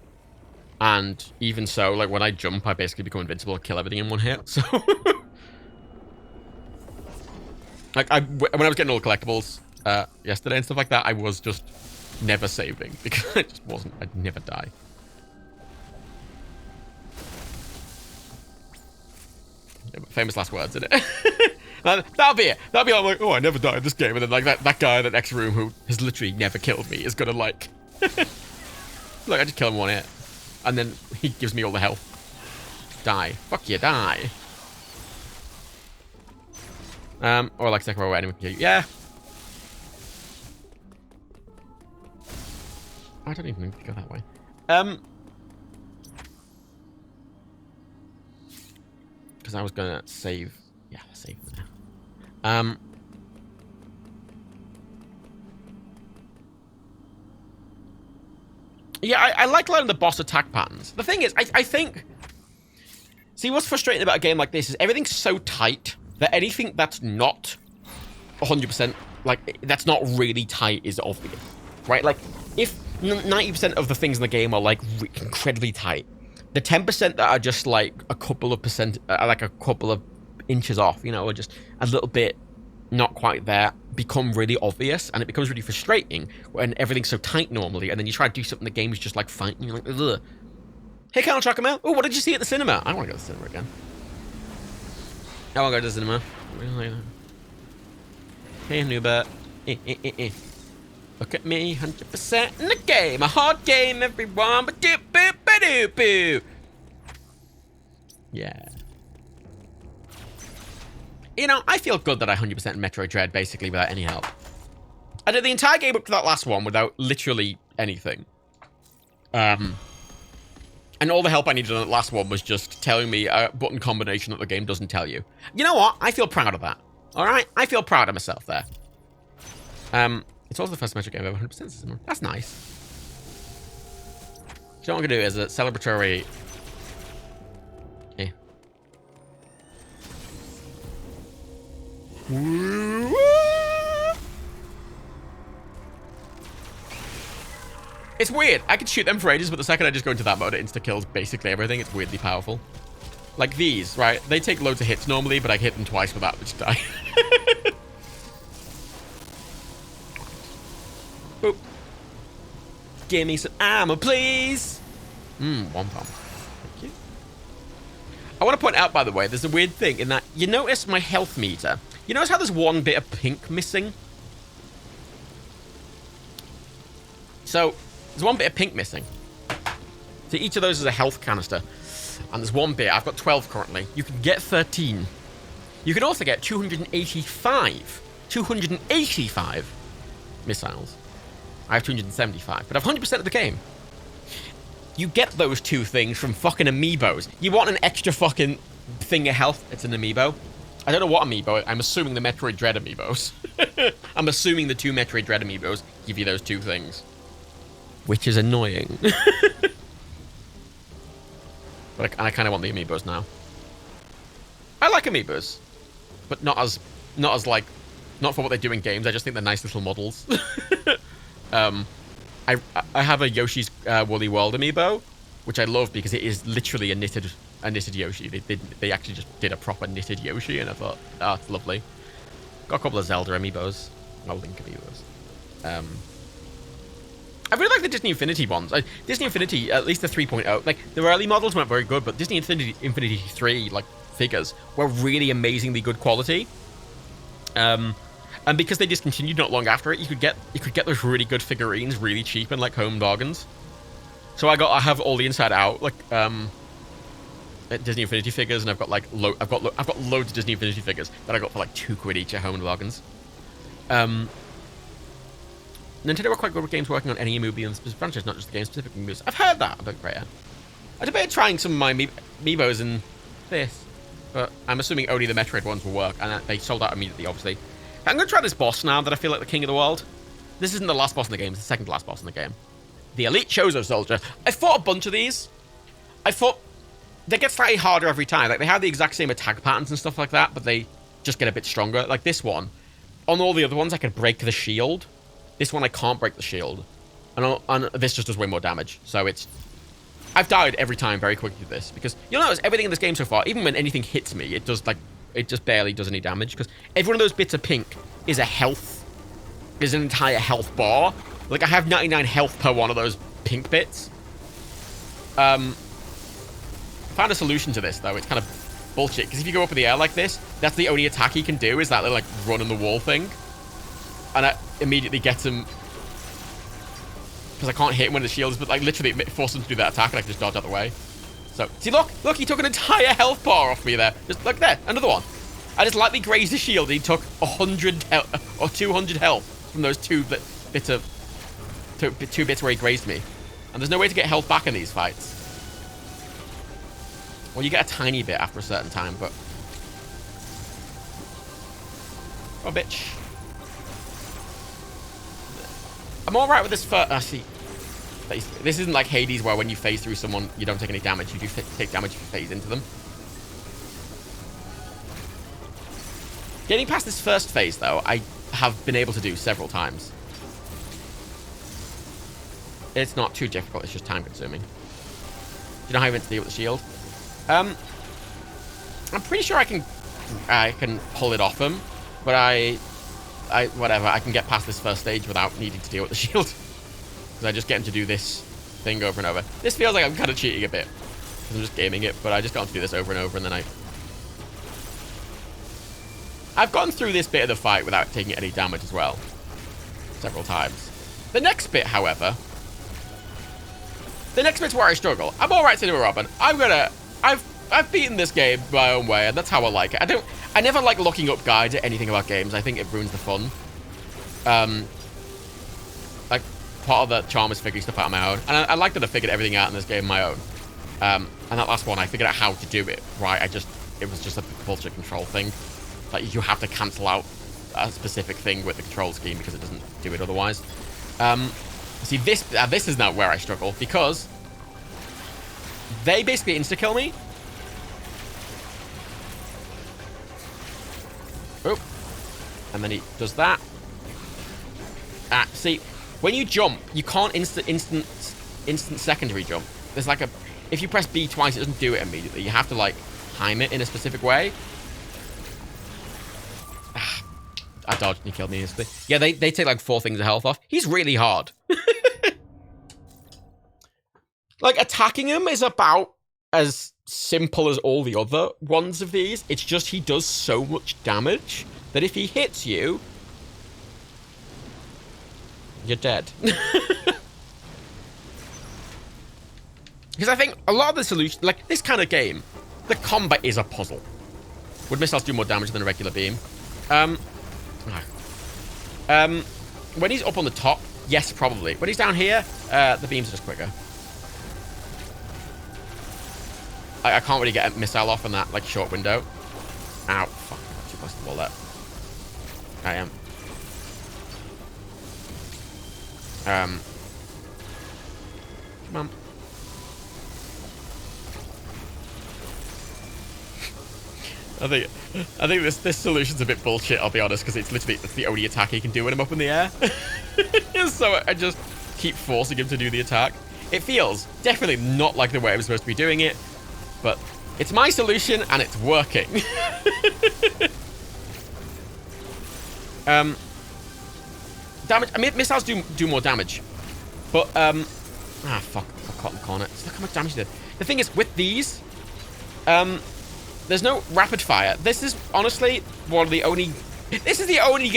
And even so, like, when I jump, I basically become invincible and kill everything in one hit, so... Like, when I was getting all the collectibles yesterday and stuff like that, I was just never saving, because I just wasn't... I'd never die. Yeah, famous last words, isn't it? That'll be it. That'll be like, oh, I never died in this game. And then, like, that guy in the next room who has literally never killed me is gonna, like... Look, I just kill him one hit. And then he gives me all the health. Die. Fuck you, die. Or like Sekiro where anyone can kill you. Yeah. I don't even need to go that way. Because I was gonna save... Yeah, I'll save them now. Yeah, I like learning the boss attack patterns. The thing is, I think... See, what's frustrating about a game like this is everything's so tight that anything that's not 100%, like, that's not really tight is obvious, right? Like, if 90% of the things in the game are, like, incredibly tight, the 10% that are just, like, a couple of percent, like, a couple of inches off, you know, or just a little bit not quite there, become really obvious, and it becomes really frustrating when everything's so tight normally, and then you try to do something, the game is just, like, fighting, you're like, ugh. Hey, Colonel Chocomel. Oh, what did you see at the cinema? I don't want to go to the cinema again. I want to go to the cinema. Hey, Newbert. Look at me, 100% in the game. A hard game, everyone. But doop boop ba doop boo. Yeah. You know, I feel good that I 100% Metroid Dread basically without any help. I did the entire game up to that last one without literally anything. And all the help I needed on that last one was just telling me a button combination that the game doesn't tell you. You know what? I feel proud of that. Alright? I feel proud of myself there. It's also the first Metroid game I've ever 100% cinema. That's nice. So what I'm going to do is a celebratory... It's weird. I could shoot them for ages, but the second I just go into that mode, it insta-kills basically everything. It's weirdly powerful. Like these, right? They take loads of hits normally, but I hit them twice without which die. Boop. Give me some ammo, please. One pump. Thank you. I want to point out, by the way, there's a weird thing in that you notice my health meter. You notice how there's one bit of pink missing? So, there's one bit of pink missing. So each of those is a health canister. And there's one bit. I've got 12 currently. You can get 13. You can also get 285. 285. missiles. I have 275, but I have 100% of the game. You get those two things from fucking amiibos. You want an extra fucking thing of health? It's an amiibo. I don't know what amiibo. I'm assuming the Metroid Dread amiibos. I'm assuming the two Metroid Dread amiibos give you those two things. Which is annoying. But I kind of want the amiibos now. I like amiibos. But not for what they do in games. I just think they're nice little models. I have a Yoshi's Woolly World amiibo, which I love because it is literally a knitted Yoshi. They actually just did a proper knitted Yoshi, and I thought, oh, it's lovely. Got a couple of Zelda amiibos. Well, Link amiibos. I really like the Disney Infinity ones. Disney Infinity, at least the 3.0, like, the early models weren't very good, but Disney Infinity 3, like, figures were really amazingly good quality. And because they discontinued not long after it, you could get those really good figurines really cheap and like home bargains. So I have all the Inside Out like Disney Infinity figures, and I've got like I've got loads of Disney Infinity figures that I got for like £2 each at home bargains. Nintendo are quite good with games working on any movie and specific franchise, not just the game-specific movies. I've heard that about Greater. I debated trying some of my amiibos in this, but I'm assuming only the Metroid ones will work, and they sold out immediately, obviously. I'm going to try this boss now that I feel like the king of the world. This isn't the last boss in the game, it's the second to last boss in the game. The Elite Chozo Soldier. I fought a bunch of these. They get slightly harder every time. Like, they have the exact same attack patterns and stuff like that, but they just get a bit stronger. Like this one. On all the other ones, I could break the shield. This one, I can't break the shield. And this just does way more damage. So I've died every time very quickly with this. Because you'll notice everything in this game so far, even when anything hits me, it just barely does any damage. Because every one of those bits of pink is an entire health bar. Like, I have 99 health per one of those pink bits. Found a solution to this, though. It's kind of bullshit. Because if you go up in the air like this, that's the only attack he can do, is that little, like, run in the wall thing. And I immediately get him, because I can't hit him when the shield is, but like literally it forces him to do that attack, and I can just dodge out the way. So, see, look, he took an entire health bar off me there. Just look there, another one. I just lightly grazed his shield, and he took 100 or 200 health from those two bits where he grazed me. And there's no way to get health back in these fights. Well, you get a tiny bit after a certain time, but oh, bitch. I'm alright with this first. See, this isn't like Hades where when you phase through someone, you don't take any damage. You do take damage if you phase into them. Getting past this first phase, though, I have been able to do several times. It's not too difficult, it's just time consuming. Do you know how you meant to deal with the shield? I'm pretty sure I can pull it off him, but whatever, I can get past this first stage without needing to deal with the shield. Because I just get him to do this thing over and over. This feels like I'm kind of cheating a bit, because I'm just gaming it, but I just got him to do this over and over, and then I've gone through this bit of the fight without taking any damage as well. Several times. The next bit, however, the next bit's where I struggle. I'm alright to do a Robin. I've beaten this game my own way, and that's how I like it. I never like looking up guides or anything about games. I think it ruins the fun. Like, part of the charm is figuring stuff out on my own. And I like that I figured everything out in this game on my own. And that last one, I figured out how to do it right. It was just a bullshit control thing. Like, you have to cancel out a specific thing with the control scheme because it doesn't do it otherwise. See, this is now where I struggle, because they basically insta-kill me. Oh. And then he does that. See, when you jump, you can't instant secondary jump. There's like if you press B twice, it doesn't do it immediately. You have to, like, time it in a specific way. I dodged and he killed me instantly. Yeah, they take like 4 things of health off. He's really hard. Like, attacking him is about as simple as all the other ones of these. It's just he does so much damage that if he hits you, you're dead. Because I think a lot of the solution, like this kind of game, the combat is a puzzle. Would missiles do more damage than a regular beam? When he's up on the top, yes, probably. When he's down here, the beams are just quicker. I can't really get a missile off in that, like, short window. Ow. Fuck, I got too close to the wall there. I am. Come on. I think this solution's a bit bullshit, I'll be honest, because it's the only attack he can do when I'm up in the air. So I just keep forcing him to do the attack. It feels definitely not like the way I'm supposed to be doing it, but it's my solution and it's working. Damage. I mean, missiles do more damage, but fuck! I got caught in the corner. Look how much damage he did. The thing is, with these, there's no rapid fire. This is honestly one of the only. This is the only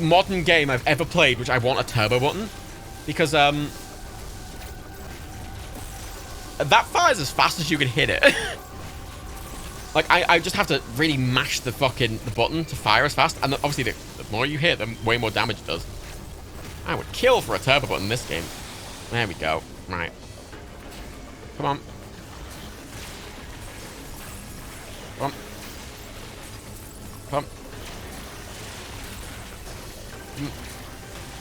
modern game I've ever played which I want a turbo button, because that fires as fast as you can hit it. Like I just have to really mash the button to fire as fast, and obviously the more you hit, the way more damage it does. I would kill for a turbo button in this game. There we go. Right. Come on. Come on. Come on.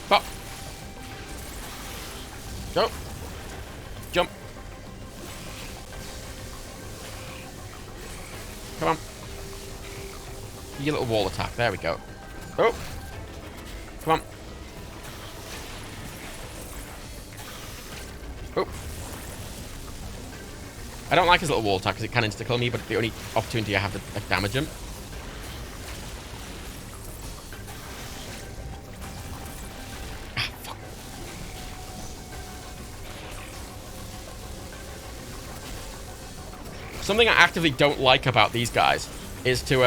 Pop. Go. Jump. Come on. Your little wall attack. There we go. Oh. Come on. Oh. I don't like his little wall attack because it can insta-kill me, but the only opportunity I have to damage him. Ah, fuck. Something I actively don't like about these guys is to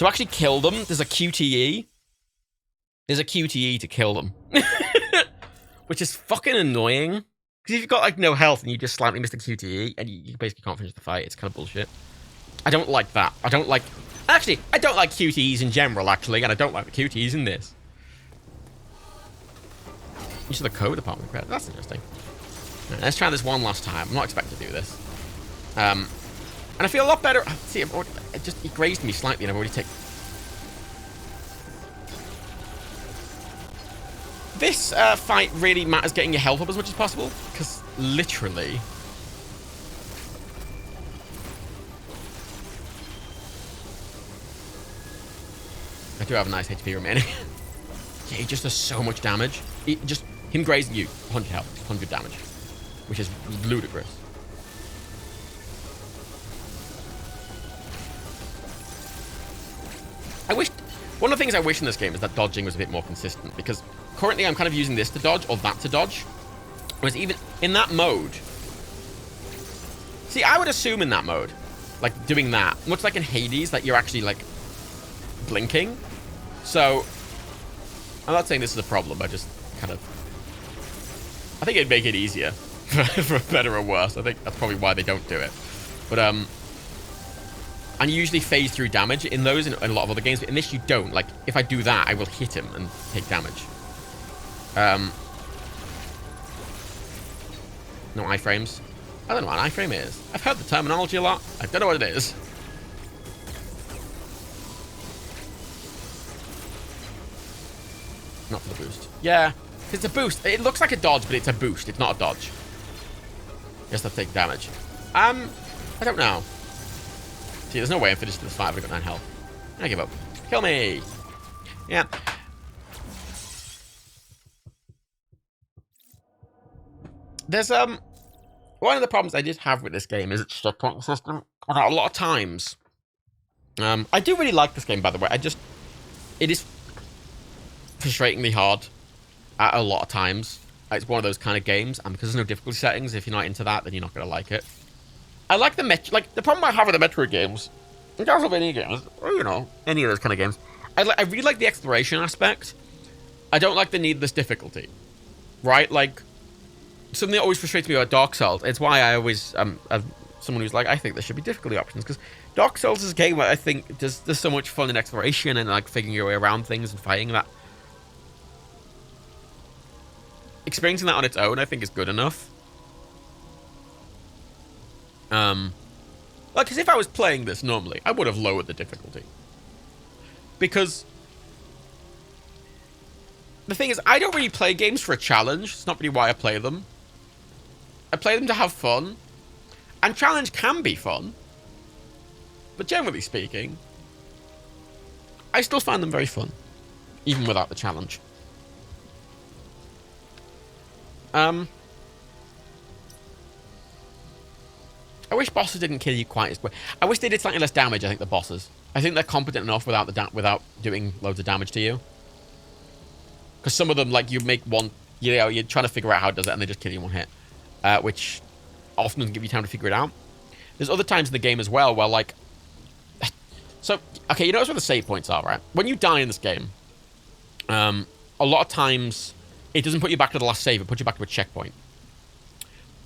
actually kill them. There's a QTE. There's a QTE to kill them. Which is fucking annoying. Because if you've got, like, no health and you just slightly missed a QTE and you basically can't finish the fight, it's kind of bullshit. I don't like that. I don't like... Actually, I don't like QTEs in general, actually, and I don't like the QTEs in this. You saw the code department. That's interesting. Right, let's try this one last time. I'm not expecting to do this. And I feel a lot better... See, it grazed me slightly and I've already taken... This fight really matters getting your health up as much as possible, because literally... I do have a nice HP remaining. Yeah, he just does so much damage. Him grazing you, 100 health, 100 damage, which is ludicrous. One of the things I wish in this game is that dodging was a bit more consistent, because currently I'm kind of using this to dodge or that to dodge. Whereas even in that mode... See, I would assume in that mode, like doing that, much like in Hades, that you're actually like blinking. So, I'm not saying this is a problem, I just kind of... I think it'd make it easier, for better or worse. I think that's probably why they don't do it. But, and you usually phase through damage in those in a lot of other games, but in this you don't. Like, if I do that, I will hit him and take damage. No iframes. I don't know what an iframe is. I've heard the terminology a lot. I don't know what it is. Not for the boost. Yeah, it's a boost. It looks like a dodge, but it's a boost. It's not a dodge. Just to take damage. I don't know. See, there's no way I'm finishing this fight. I've got 9 health. I give up. Kill me. Yeah. There's, one of the problems I did have with this game is its checkpoint system. A lot of times. I do really like this game, by the way. It is frustratingly hard at a lot of times. It's one of those kind of games, and because there's no difficulty settings, if you're not into that, then you're not going to like it. I like the the problem I have with the Metroid games, in terms of any games, or, you know, any of those kind of games, I really like the exploration aspect. I don't like the needless difficulty, right? Like, something that always frustrates me about Dark Souls, it's why I always, as someone who's like, I think there should be difficulty options, because Dark Souls is a game where I think there's so much fun in exploration and, like, figuring your way around things and fighting that. experiencing that on its own, I think, is good enough. Like, because if I was playing this normally, I would have lowered the difficulty. Because the thing is, I don't really play games for a challenge. It's not really why I play them. I play them to have fun. And challenge can be fun. But generally speaking, I still find them very fun. Even without the challenge. I wish bosses didn't kill you quite as quick. I wish they did slightly less damage, I think, the bosses. I think they're competent enough without doing loads of damage to you. Because some of them, like, you make one... You know, you're trying to figure out how it does it, and they just kill you in one hit. Which often doesn't give you time to figure it out. There's other times in the game as well where, like... So, okay, you notice where the save points are, right? When you die in this game, a lot of times, it doesn't put you back to the last save, it puts you back to a checkpoint.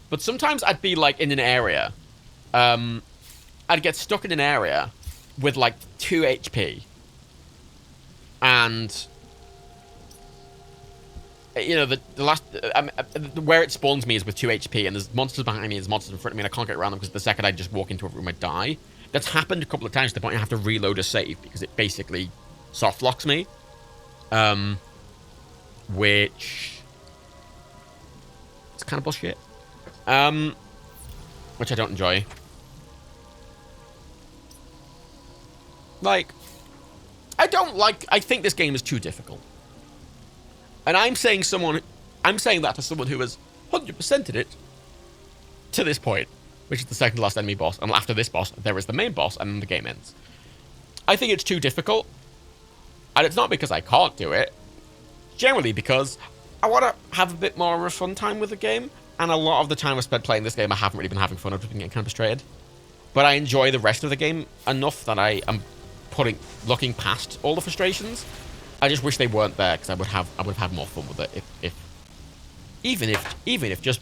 But sometimes I'd be, like, in an area... I'd get stuck in an area with like 2 HP, and you know the last where it spawns me is with 2 HP, and there's monsters behind me, there's monsters in front of me, and I can't get around them because the second I just walk into a room I die. That's happened a couple of times to the point I have to reload a save because it basically soft locks me, which it's kind of bullshit, which I don't enjoy. Like, I think this game is too difficult. And I'm saying that to someone who has 100%ed it to this point, which is the second to last enemy boss. And after this boss, there is the main boss, and then the game ends. I think it's too difficult. And it's not because I can't do it. Generally because I want to have a bit more of a fun time with the game. And a lot of the time I spent playing this game, I haven't really been having fun. I've just been getting kind of frustrated. But I enjoy the rest of the game enough that I am looking past all the frustrations. I just wish they weren't there because I would have had more fun with it even if just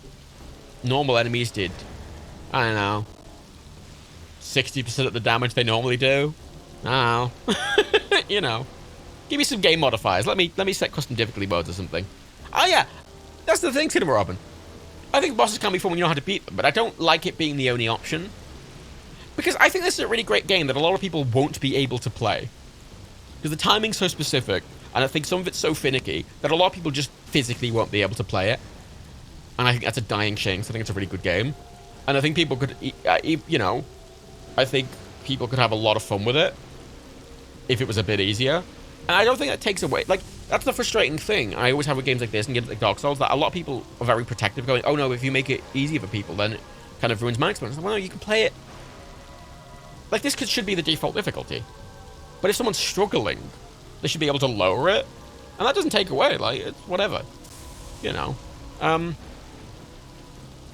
normal enemies did, I don't know, 60% of the damage they normally do. I don't know. You know, give me some game modifiers. Let me set custom difficulty modes or something. Oh yeah, that's the thing, Cinema Robin. I think bosses can be fun when you know how to beat them, but I don't like it being the only option. Because I think this is a really great game that a lot of people won't be able to play. Because the timing's so specific, and I think some of it's so finicky, that a lot of people just physically won't be able to play it. And I think that's a dying shame, so I think it's a really good game. And I think people could, you know, I think people could have a lot of fun with it if it was a bit easier. And I don't think that takes away, like, that's the frustrating thing I always have with games like this and games like Dark Souls, that a lot of people are very protective, going, oh no, if you make it easy for people, then it kind of ruins my experience. Well, no, you can play it. Like, this should be the default difficulty. But if someone's struggling, they should be able to lower it. And that doesn't take away, like, it's whatever. You know.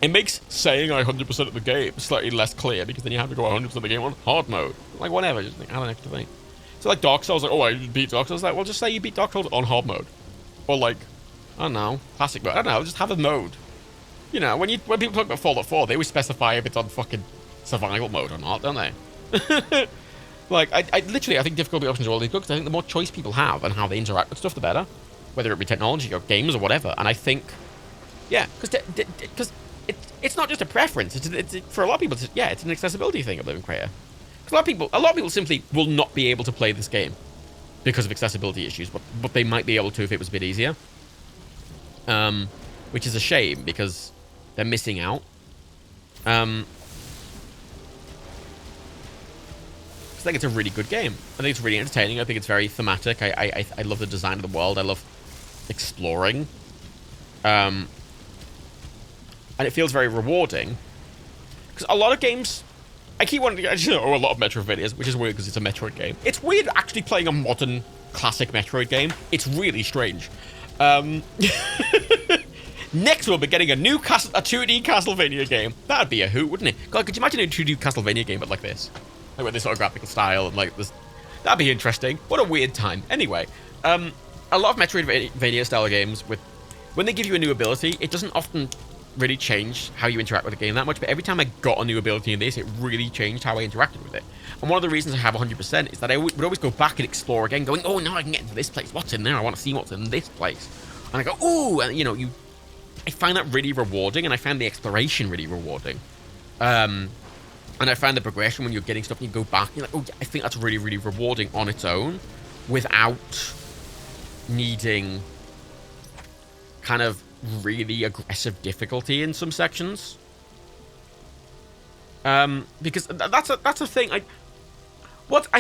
It makes saying 100% of the game slightly less clear, because then you have to go 100% of the game on hard mode. Like, whatever, just add an extra thing. So, like, Dark Souls, like, oh, I beat Dark Souls. Like, well, just say you beat Dark Souls on hard mode. Or, like, I don't know, classic mode. I don't know, just have a mode. You know, when people talk about Fallout 4, they always specify if it's on fucking survival mode or not, don't they? Like, I think difficulty options are all these good, because I think the more choice people have and how they interact with stuff, the better. Whether it be technology or games or whatever. And I think, yeah, because it's not just a preference. It's for a lot of people, it's an accessibility thing of Living Creator. Because a lot of people simply will not be able to play this game because of accessibility issues, but they might be able to if it was a bit easier. Which is a shame, because they're missing out. I think it's a really good game. I think it's really entertaining. I think it's very thematic. I love the design of the world. I love exploring. And it feels very rewarding. Because a lot of games... I keep wanting to... a lot of Metroidvanias, which is weird because it's a Metroid game. It's weird actually playing a modern, classic Metroid game. It's really strange. Next we'll be getting a 2D Castlevania game. That'd be a hoot, wouldn't it? God, could you imagine a 2D Castlevania game but like this? Like with this sort of graphical style and like this. That'd be interesting. What a weird time. Anyway, a lot of Metroidvania style games, when they give you a new ability, it doesn't often really change how you interact with the game that much, but every time I got a new ability in this, it really changed how I interacted with it. And one of the reasons I have 100% is that I would always go back and explore again, going, oh, now I can get into this place. What's in there? I want to see what's in this place. And I go, ooh, and you know, I find that really rewarding, and I find the exploration really rewarding. And I find the progression when you're getting stuff and you go back, you're like, oh, yeah, I think that's really, really rewarding on its own, without needing kind of really aggressive difficulty in some sections. Because that's a thing. I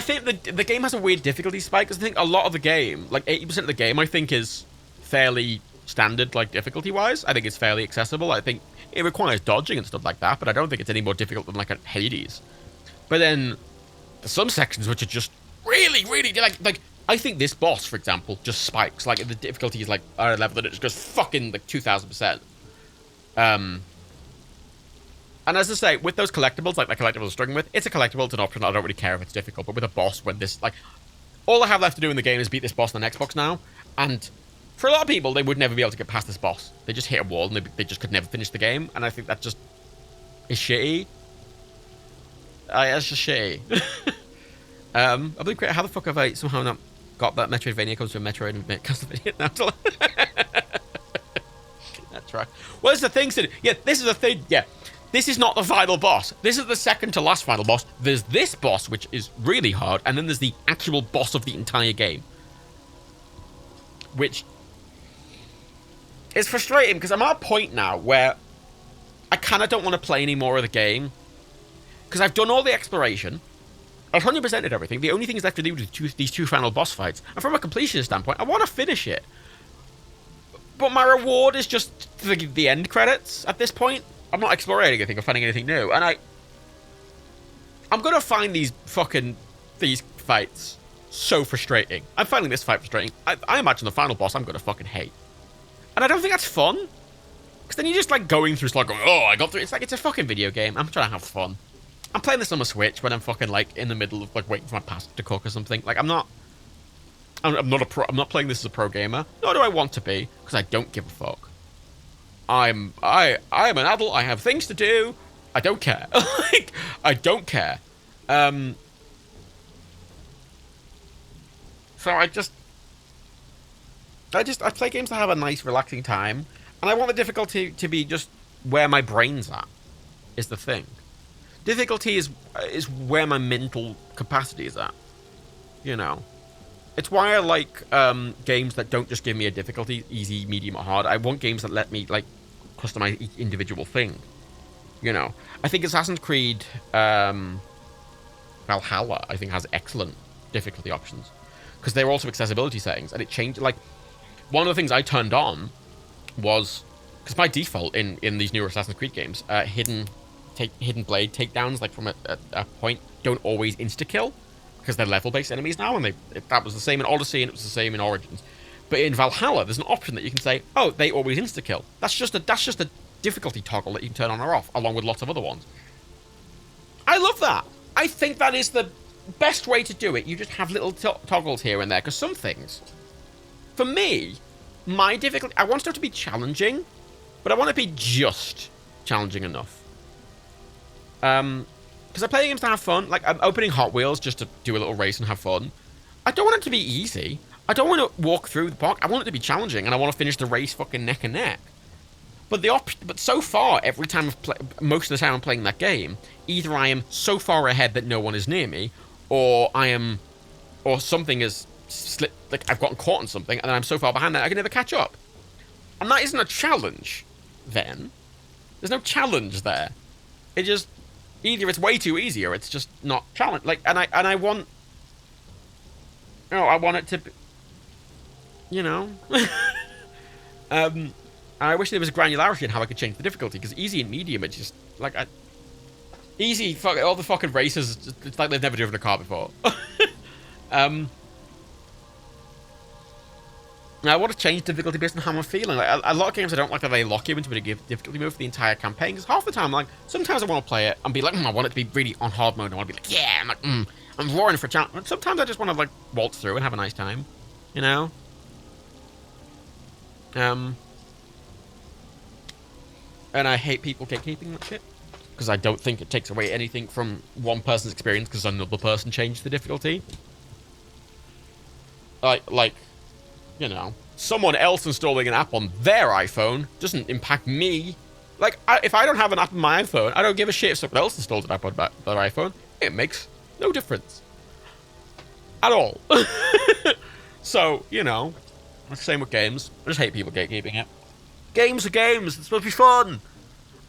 think the game has a weird difficulty spike, because I think a lot of the game, like 80% of the game, I think is fairly standard, like difficulty-wise. I think it's fairly accessible. I think it requires dodging and stuff like that, but I don't think it's any more difficult than like a Hades. But then there's some sections which are just really, really like I think this boss, for example, just spikes. Like the difficulty is like at a level that it just goes fucking like 2000%. And as I say, with those collectibles, like the collectibles I'm struggling with, it's a collectible, it's an option, I don't really care if it's difficult, but with a boss, when this, like, all I have left to do in the game is beat this boss on an Xbox now, and for a lot of people, they would never be able to get past this boss. They just hit a wall, and they just could never finish the game, and I think that just is shitty. It's just shitty. I've been great. How the fuck have I somehow not got that Metroidvania comes from Castlevania now? That's right. Well, it's the thing, Sid. Yeah, this is the thing. Yeah. This is not the final boss. This is the second to last final boss. There's this boss, which is really hard, and then there's the actual boss of the entire game. Which is frustrating, because I'm at a point now where I kind of don't want to play any more of the game. Because I've done all the exploration. I've 100%ed everything. The only thing is left to do with these two final boss fights. And from a completion standpoint, I want to finish it. But my reward is just the end credits at this point. I'm not exploring anything or finding anything new. And I'm going to find these fights so frustrating. I'm finding this fight frustrating. I imagine the final boss I'm going to fucking hate. And I don't think that's fun. Because then you're just like going through, like, oh, I got through. It's like, it's a fucking video game. I'm trying to have fun. I'm playing this on my Switch when I'm fucking like in the middle of like waiting for my pasta to cook or something. Like I'm not playing this as a pro gamer. Nor do I want to be, because I don't give a fuck. I am an adult. I have things to do. I don't care. Like, I don't care. So I play games to have a nice, relaxing time, and I want the difficulty to be just where my brain's at. Is the thing. Difficulty is where my mental capacity is at. You know. It's why I like games that don't just give me a difficulty, easy, medium, or hard. I want games that let me like customize each individual thing. You know, I think Assassin's Creed Valhalla, I think, has excellent difficulty options because they're also accessibility settings, and it changed. Like one of the things I turned on was because by default in these newer Assassin's Creed games, hidden blade takedowns, like from a point, don't always insta kill. Because they're level-based enemies now, and that was the same in Odyssey, and it was the same in Origins. But in Valhalla, there's an option that you can say, oh, they always insta-kill. That's just a difficulty toggle that you can turn on or off, along with lots of other ones. I love that. I think that is the best way to do it. You just have little toggles here and there, because some things, for me, my difficulty, I want stuff to be challenging, but I want it to be just challenging enough. Because I play games to have fun. Like, I'm opening Hot Wheels just to do a little race and have fun. I don't want it to be easy. I don't want to walk through the park. I want it to be challenging, and I want to finish the race fucking neck and neck. But but so far, every time most of the time I'm playing that game, either I am so far ahead that no one is near me, or something is slipped. Like I've gotten caught on something, and I'm so far behind that I can never catch up. And that isn't a challenge. Then there's no challenge there. It just. Either it's way too easy or it's just not challenge. Like, and I want, I want it to, be, you know. I wish there was granularity in how I could change the difficulty, because easy and medium, it's just like easy. All the fucking races, it's like they've never driven a car before. I want to change difficulty based on how I'm feeling. Like a lot of games I don't like that they lock you into a difficulty mode for the entire campaign. Because half the time, like sometimes I want to play it and be like, I want it to be really on hard mode. And I want to be like, yeah, I'm like, I'm roaring for a challenge. And sometimes I just want to like waltz through and have a nice time, you know. And I hate people gatekeeping that shit because I don't think it takes away anything from one person's experience because another person changed the difficulty. Like. You know, someone else installing an app on their iPhone doesn't impact me. Like, if I don't have an app on my iPhone, I don't give a shit if someone else installs an app on their iPhone. It makes no difference. At all. So, you know, same with games. I just hate people gatekeeping it. Games are games. It's supposed to be fun.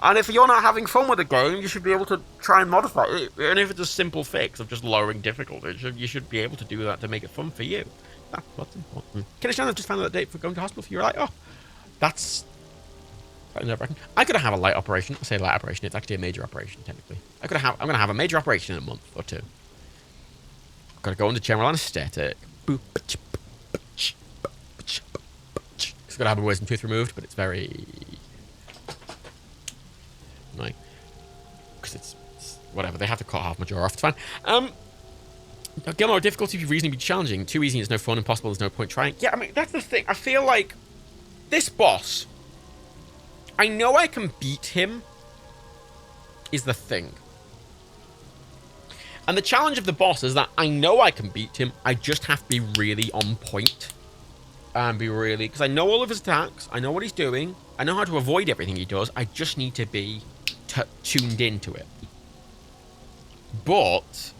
And if you're not having fun with the game, you should be able to try and modify it. And if it's a simple fix of just lowering difficulty, you should be able to do that to make it fun for you. That's what's important. Kenny Shannon just found out the date for going to hospital for you. You're like, oh, that's nerve-wracking. I could have a light operation. I say light operation. It's actually a major operation, technically. I'm going to have a major operation in a month or two. I've got to go into general anesthetic. It's got to have a wisdom tooth removed, but it's very annoying. Because it's whatever. They have to cut half my jaw off. It's fine. Gilmore, difficulty be reasonably challenging. Too easy, it's no fun. Impossible, there's no point trying. Yeah, I mean, that's the thing. I feel like this boss, I know I can beat him, is the thing. And the challenge of the boss is that I know I can beat him. I just have to be really on point. And be really... Because I know all of his attacks. I know what he's doing. I know how to avoid everything he does. I just need to be tuned into it. But...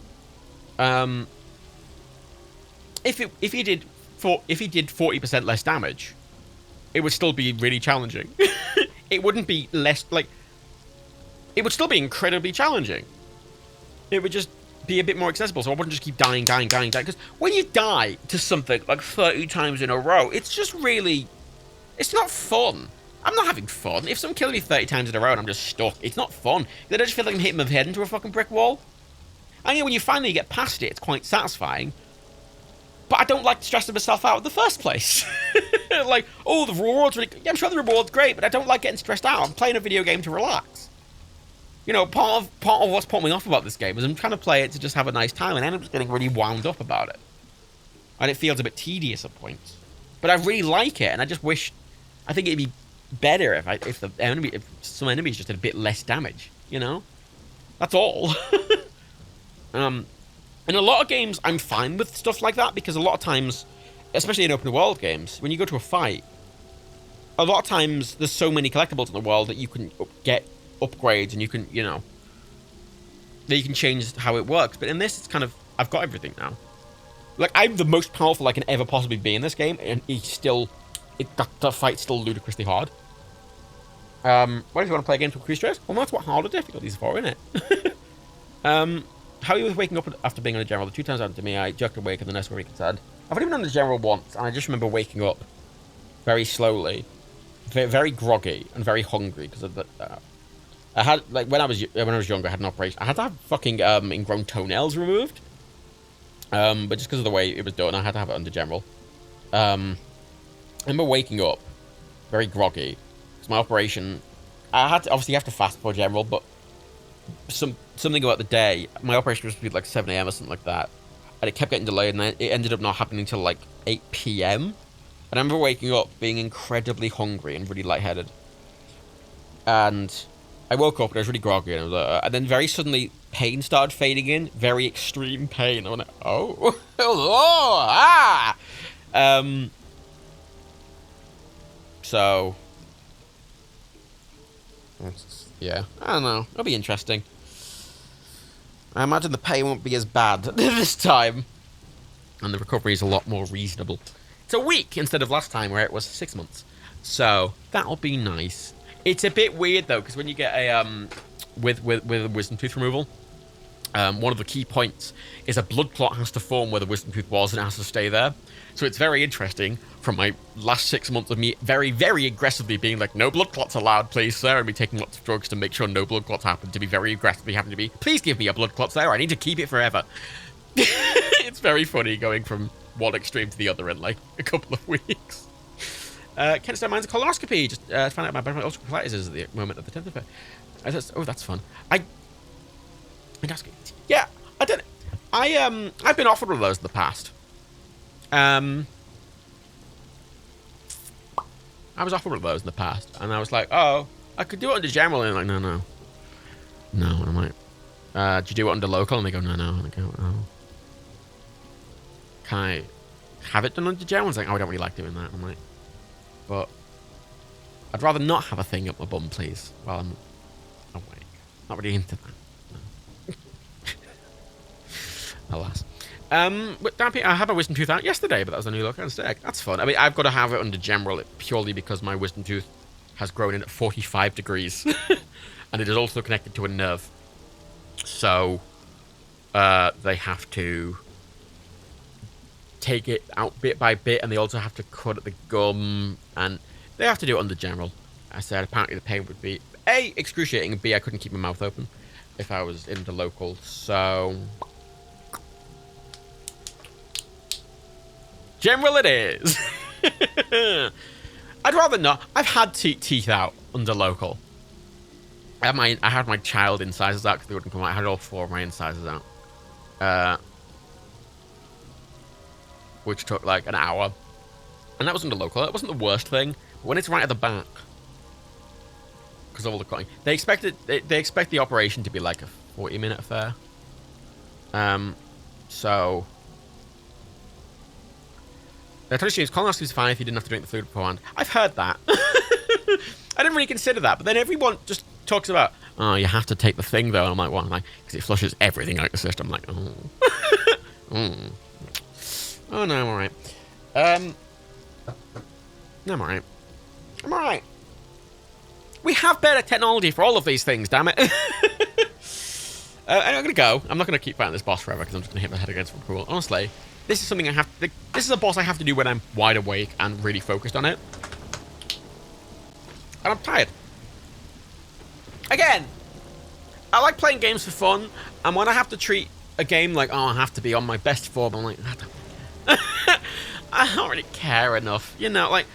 if he did 40% less damage, it would still be really challenging. It wouldn't be less, like... It would still be incredibly challenging. It would just be a bit more accessible, so I wouldn't just keep dying. Because when you die to something like 30 times in a row, it's just really... It's not fun. I'm not having fun. If someone kills me 30 times in a row and I'm just stuck, it's not fun. I just feel like I'm hitting my head into a fucking brick wall. And you know, when you finally get past it, it's quite satisfying. But I don't like stressing myself out in the first place. Like, oh, the reward's really... Yeah, I'm sure the reward's great, but I don't like getting stressed out. I'm playing a video game to relax. You know, part of what's put me off about this game is I'm trying to play it to just have a nice time, and I end up just getting really wound up about it. And it feels a bit tedious at points. But I really like it, and I just wish... I think it'd be better if some enemies just did a bit less damage, you know? That's all. In a lot of games, I'm fine with stuff like that, because a lot of times, especially in open world games, when you go to a fight, a lot of times there's so many collectibles in the world that you can get upgrades and you can, you know, that you can change how it works. But in this, it's kind of, I've got everything now. Like, I'm the most powerful I can ever possibly be in this game, and that fight's still ludicrously hard. Why do you want to play games with increased stress? Well, that's what harder difficulties are for, isn't it? How are you with waking up after being on the general? The 2 times happened to me. I jerked awake and the nurse were sad. I've only been on the general once, and I just remember waking up very slowly, very groggy and very hungry because of the. I had, like, when I was younger, I had an operation. I had to have fucking ingrown toenails removed. But just because of the way it was done, I had to have it under general. I remember waking up very groggy because my operation. I had to obviously have to fast before general, but something about the day, my operation was supposed to be like 7 a.m. or something like that, and it kept getting delayed, and then it ended up not happening until like 8 p.m. And I remember waking up being incredibly hungry and really lightheaded, and I woke up and I was really groggy, and, and then very suddenly pain started fading in, very extreme pain. I went, oh, oh, ah. So yeah, I don't know. It'll be interesting. I imagine the pain won't be as bad this time. And the recovery is a lot more reasonable. It's a week instead of last time where it was 6 months. So, that'll be nice. It's a bit weird, though, because when you get a, with wisdom tooth removal, one of the key points is a blood clot has to form where the wisdom tooth was, and it has to stay there. So it's very interesting from my last 6 months of me very, very aggressively being like, no blood clots allowed, please, sir, and me taking lots of drugs to make sure no blood clots happen, to be very aggressively having to be, please give me a blood clot, sir, I need to keep it forever. It's very funny going from one extreme to the other in like a couple of weeks. Kent Stone Mine's a colonoscopy. Just found out my ulcerative colitis is at the moment of the 10th of it. Oh, that's fun. Yeah, I don't. I've been offered one of those in the past. I was offered one of those in the past, and I was like, oh, I could do it under general, and they're like, no. And I'm like, do you do it under local? And they go, no. And I go, oh. Can I have it done under general? And it's like, oh, I don't really like doing that. And I'm like, but I'd rather not have a thing up my bum, please, while I'm awake. Not really into that. No. Alas. But Dampy, I had my wisdom tooth out yesterday, but that was a new look and stick. That's fun. I mean, I've got to have it under general purely because my wisdom tooth has grown in at 45 degrees. And it is also connected to a nerve. So, they have to take it out bit by bit, and they also have to cut at the gum, and they have to do it under general. I said apparently the pain would be A, excruciating, and B, I couldn't keep my mouth open if I was in the local, so... General it is. I'd rather not. I've had teeth out under local. I had my child incisors out because they wouldn't come out. I had all 4 of my incisors out. Which took like an hour. And that was under local. That wasn't the worst thing. But when it's right at the back, because of all the cutting, they expect the operation to be like a 40-minute affair. So... The tradition is colonoscopy is fine if you didn't have to drink the fluid beforehand. I've heard that. I didn't really consider that, but then everyone just talks about, oh, you have to take the thing though. And I'm like, what? Like, because it flushes everything out the system. I'm like, oh. Oh no, I'm alright. No, I'm alright. I'm alright. We have better technology for all of these things, damn it. I'm gonna go. I'm not gonna keep fighting this boss forever because I'm just gonna hit my head against one pool. Honestly. This is something I have to... This is a boss I have to do when I'm wide awake and really focused on it. And I'm tired. Again, I like playing games for fun, and when I have to treat a game like, oh, I have to be on my best form, I'm like, I don't really care enough. You know, like,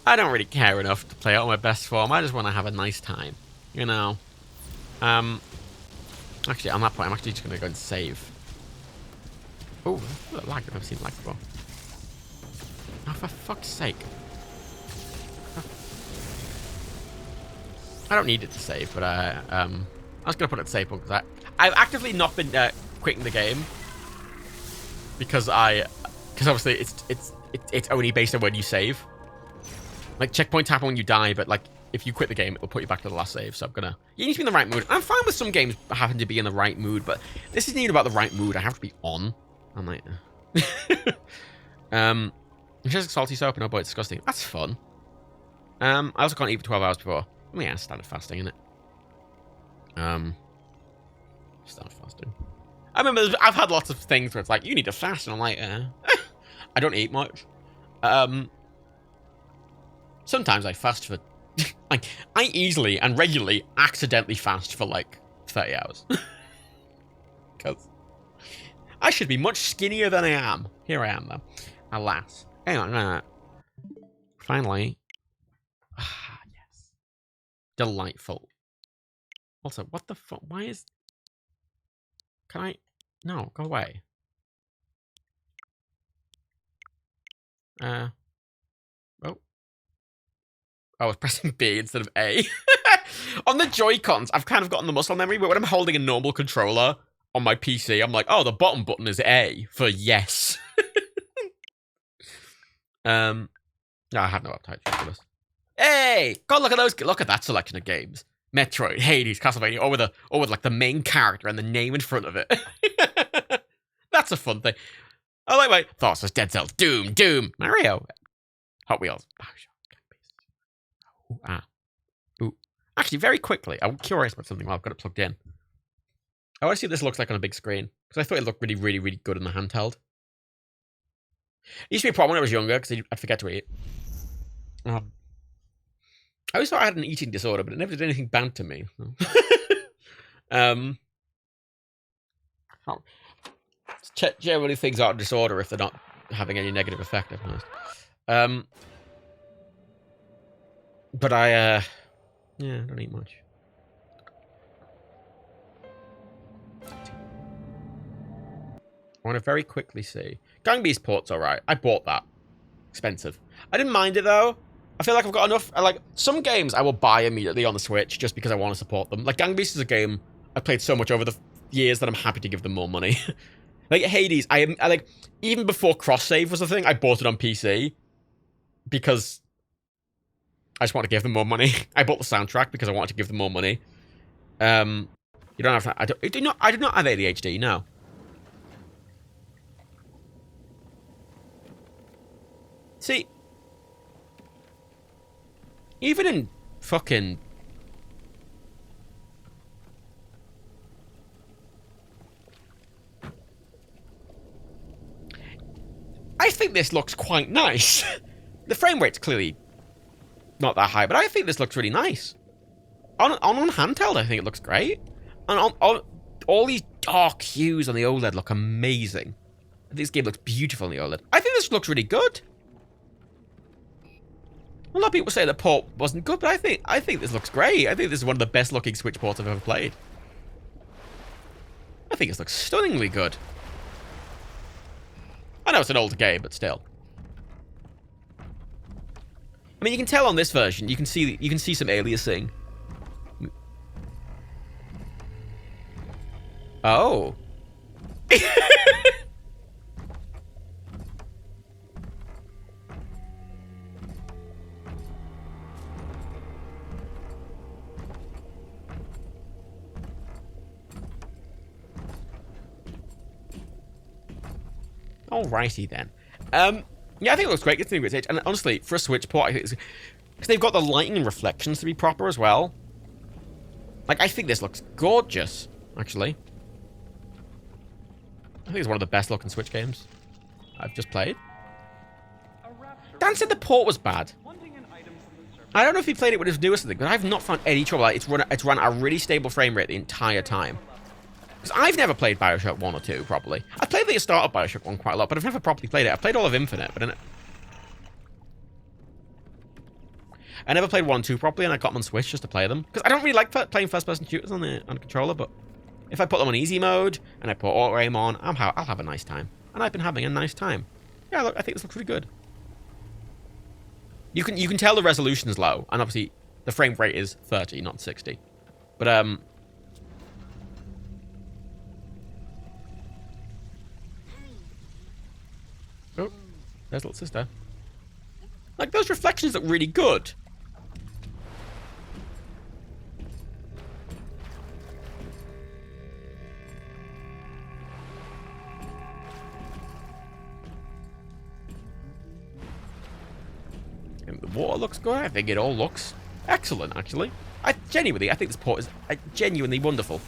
I don't really care enough to play it on my best form. I just want to have a nice time, you know. Actually, on that point, I'm actually just going to go and save. Oh, look, lag. I've never seen lag before. Oh, for fuck's sake. I don't need it to save, but I was going to put it to save because I've actively not been quitting the game because obviously it's only based on when you save. Like, checkpoints happen when you die, but like, if you quit the game, it'll put you back to the last save. So you need to be in the right mood. I'm fine with some games having to be in the right mood, but this isn't even about the right mood. I have to be on. I'm like, it's just salty soap, and oh boy, it's disgusting. That's fun. I also can't eat for 12 hours before. Oh yeah, standard fasting, isn't it? Standard fasting. I remember I've had lots of things where it's like, you need to fast, and I'm like, I don't eat much. Sometimes I fast for, like, I easily and regularly accidentally fast for like 30 hours. Because I should be much skinnier than I am. Here I am, though. Alas. Hang on, no. Finally. Ah, yes. Delightful. Also, what the fuck? Why is... Can I... No, go away. Oh. I was pressing B instead of A. On the Joy-Cons, I've kind of gotten the muscle memory, but when I'm holding a normal controller on my PC, I'm like, oh, the bottom button is A for yes. No, I have no appetite for this. Hey, God, look at those! Look at that selection of games: Metroid, Hades, Castlevania, or with like the main character and the name in front of it. That's a fun thing. Oh wait, Thoughts was Dead Cells, Doom, Mario, Hot Wheels. Ooh. Actually, very quickly, I'm curious about something while I've got it plugged in. I want to see what this looks like on a big screen, because I thought it looked really, really, really good in the handheld. It used to be a problem when I was younger, because I'd forget to eat. I always thought I had an eating disorder, but it never did anything bad to me. Generally things aren't a disorder if they're not having any negative effect, I've noticed. But I don't eat much. I want to very quickly see. Gang Beast Port's alright. I bought that. Expensive. I didn't mind it though. I feel like I've got enough. Like, some games I will buy immediately on the Switch just because I want to support them. Like, Gang Beast is a game I played so much over the years that I'm happy to give them more money. Like, Hades, I like, even before cross-save was a thing, I bought it on PC. Because I just want to give them more money. I bought the soundtrack because I wanted to give them more money. You don't have to... I do not have ADHD, no. See... Even in fucking... I think this looks quite nice. The frame rate's clearly not that high, but I think this looks really nice. On handheld, I think it looks great. And on all these dark hues on the OLED look amazing. I think this game looks beautiful on the OLED. I think this looks really good. A lot of people say the port wasn't good, but I think this looks great. I think this is one of the best looking Switch ports I've ever played. I think this looks stunningly good. I know it's an older game, but still. I mean, you can tell on this version. You can see some aliasing. Oh. Alrighty then. Yeah, I think it looks great. It's a good stage. And honestly, for a Switch port, I think it's... Because they've got the lighting and reflections to be proper as well. Like, I think this looks gorgeous, actually. I think it's one of the best looking Switch games I've just played. Dan said the port was bad. I don't know if he played it with his new or something, but I've not found any trouble. Like, it's run at a really stable frame rate the entire time. Because I've never played Bioshock 1 or 2, probably. I've played the start of Bioshock 1 quite a lot, but I've never properly played it. I've played all of Infinite, but I never played 1 and 2 properly, and I got them on Switch just to play them. Because I don't really like playing first-person shooters on the controller, but if I put them on easy mode, and I put auto-aim on, I'll have a nice time. And I've been having a nice time. Yeah, look, I think this looks really good. You can tell the resolution's low, and obviously the frame rate is 30, not 60. But, oh, there's little sister. Like, those reflections look really good. And the water looks good. I think it all looks excellent, actually. I think this port is genuinely wonderful.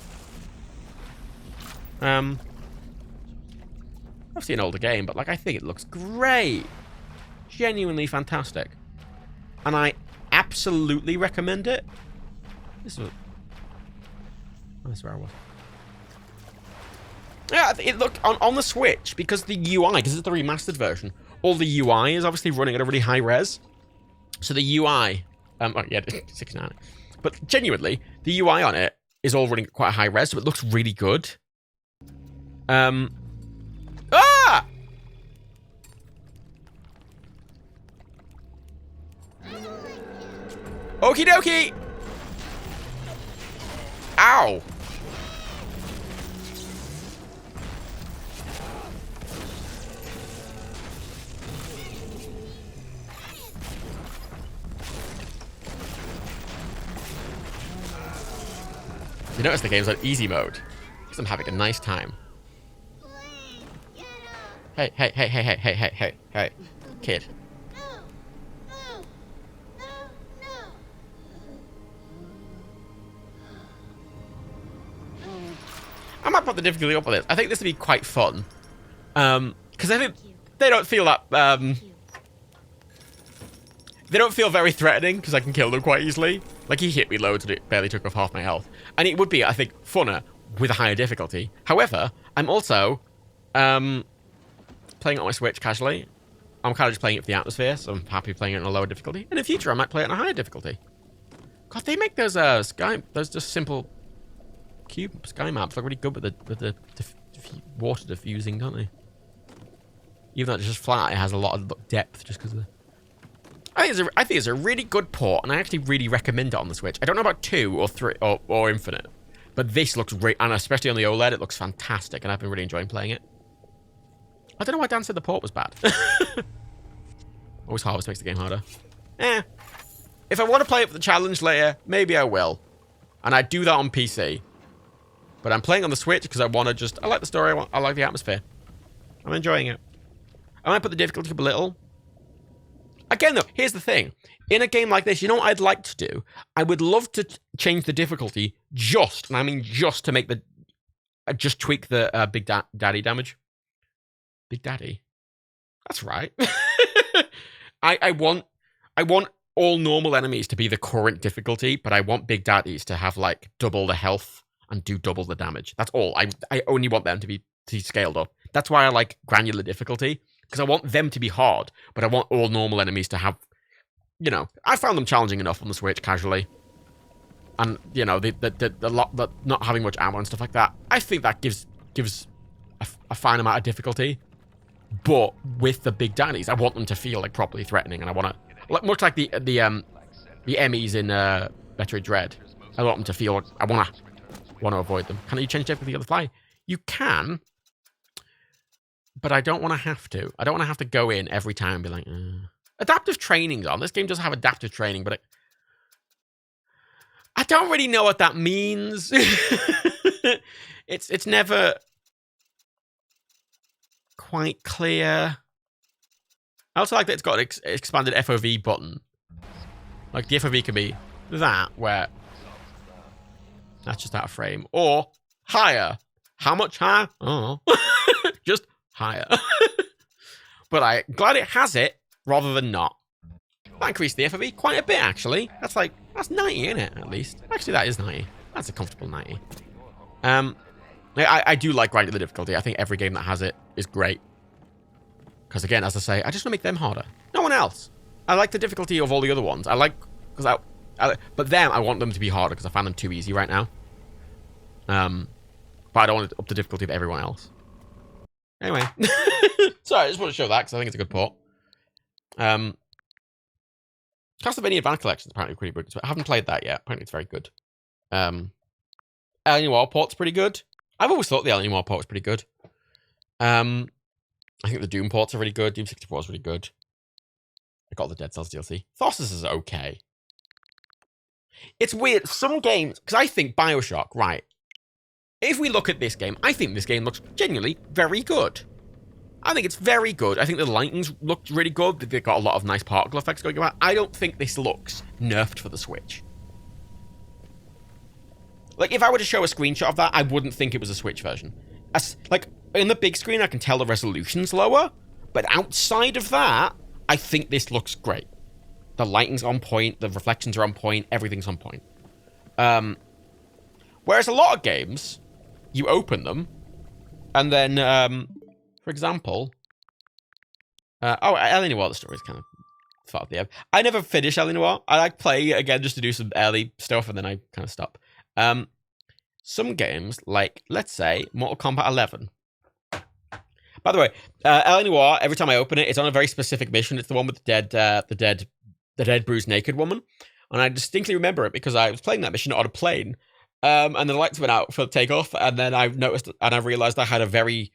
Obviously an older game, but like I think it looks great. Genuinely fantastic. And I absolutely recommend it. This is where I was. Yeah, it looked on the Switch, because the UI, because it's the remastered version, all the UI is obviously running at a really high res. So the UI, oh yeah, 69. But genuinely, the UI on it is all running at quite a high res, so it looks really good. Ah! Okie dokie! Ow! You notice the game's on easy mode, because I'm having a nice time. Hey, kid. I might put the difficulty up on this. I think this would be quite fun. Because I think they don't feel that, they don't feel very threatening, because I can kill them quite easily. Like, he hit me loads and it barely took off half my health. And it would be, I think, funner with a higher difficulty. However, I'm also, playing it on my Switch casually. I'm kind of just playing it for the atmosphere, so I'm happy playing it on a lower difficulty. In the future, I might play it on a higher difficulty. God, they make those, those just simple cube sky maps look really good with the water diffusing, don't they? Even though it's just flat, it has a lot of depth just because of the... I think it's a really good port, and I actually really recommend it on the Switch. I don't know about 2 or 3 or Infinite, but this looks great, and especially on the OLED, it looks fantastic, and I've been really enjoying playing it. I don't know why Dan said the port was bad. Always harvest makes the game harder. If I want to play it for the challenge later, maybe I will. And I do that on PC. But I'm playing on the Switch because I want to just... I like the story. I like the atmosphere. I'm enjoying it. I might put the difficulty up a little. Again, though, here's the thing. In a game like this, you know what I'd like to do? I would love to change the difficulty just, and I mean just to make the... just tweak the Big Daddy damage. Big Daddy? That's right. I want all normal enemies to be the current difficulty, but I want Big Daddies to have, like, double the health and do double the damage. That's all. I only want them to be scaled up. That's why I like granular difficulty, because I want them to be hard, but I want all normal enemies to have, you know, I found them challenging enough on the Switch casually. And, you know, the not having much ammo and stuff like that, I think that gives a fine amount of difficulty. But with the Big Daddies, I want them to feel, like, properly threatening, and I want to, much like the Emmys in Metroid Dread, I want them to feel, I want to avoid them. Can you change difficulty on the fly? You can, but I don't want to have to. I don't want to have to go in every time and be like, Adaptive training's on. This game does have adaptive training, but I don't really know what that means. It's never quite clear. I also like that it's got an expanded FOV button. Like, the FOV can be that, where that's just out of frame. Or higher. How much higher? Oh. Just higher. But I'm glad it has it, rather than not. That increased the FOV quite a bit, actually. That's 90, isn't it, at least? Actually, that is 90. That's a comfortable 90. I do like grinding the difficulty. I think every game that has it is great. Because, again, as I say, I just want to make them harder. No one else. I like the difficulty of all the other ones. But them, I want them to be harder because I find them too easy right now. But I don't want to up the difficulty of everyone else. Anyway. Sorry, I just want to show that because I think it's a good port. Castlevania Advance Collection is apparently pretty good. I haven't played that yet. Apparently it's very good. Alienware port's pretty good. I've always thought the Alienware port was pretty good. I think the Doom ports are really good. Doom 64 is really good. I got the Dead Cells DLC. Thossus is okay. It's weird. Some games... Because I think Bioshock, right. If we look at this game, I think this game looks genuinely very good. I think it's very good. I think the lightning's looked really good. They've got a lot of nice particle effects going on. I don't think this looks nerfed for the Switch. Like, if I were to show a screenshot of that, I wouldn't think it was a Switch version. Like, in the big screen, I can tell the resolution's lower. But outside of that, I think this looks great. The lighting's on point. The reflections are on point. Everything's on point. Whereas a lot of games, you open them, and then, for example... L.A. Noire, the story's kind of far off the end. I never finish L.A. Noire. I like play it again just to do some early stuff, and then I kind of stop. Some games, like, let's say, Mortal Kombat 11. By the way, L.A. Noire, every time I open it, it's on a very specific mission. It's the one with the dead bruised naked woman. And I distinctly remember it because I was playing that mission on a plane. And the lights went out for takeoff. And then I noticed, and I realized I had a very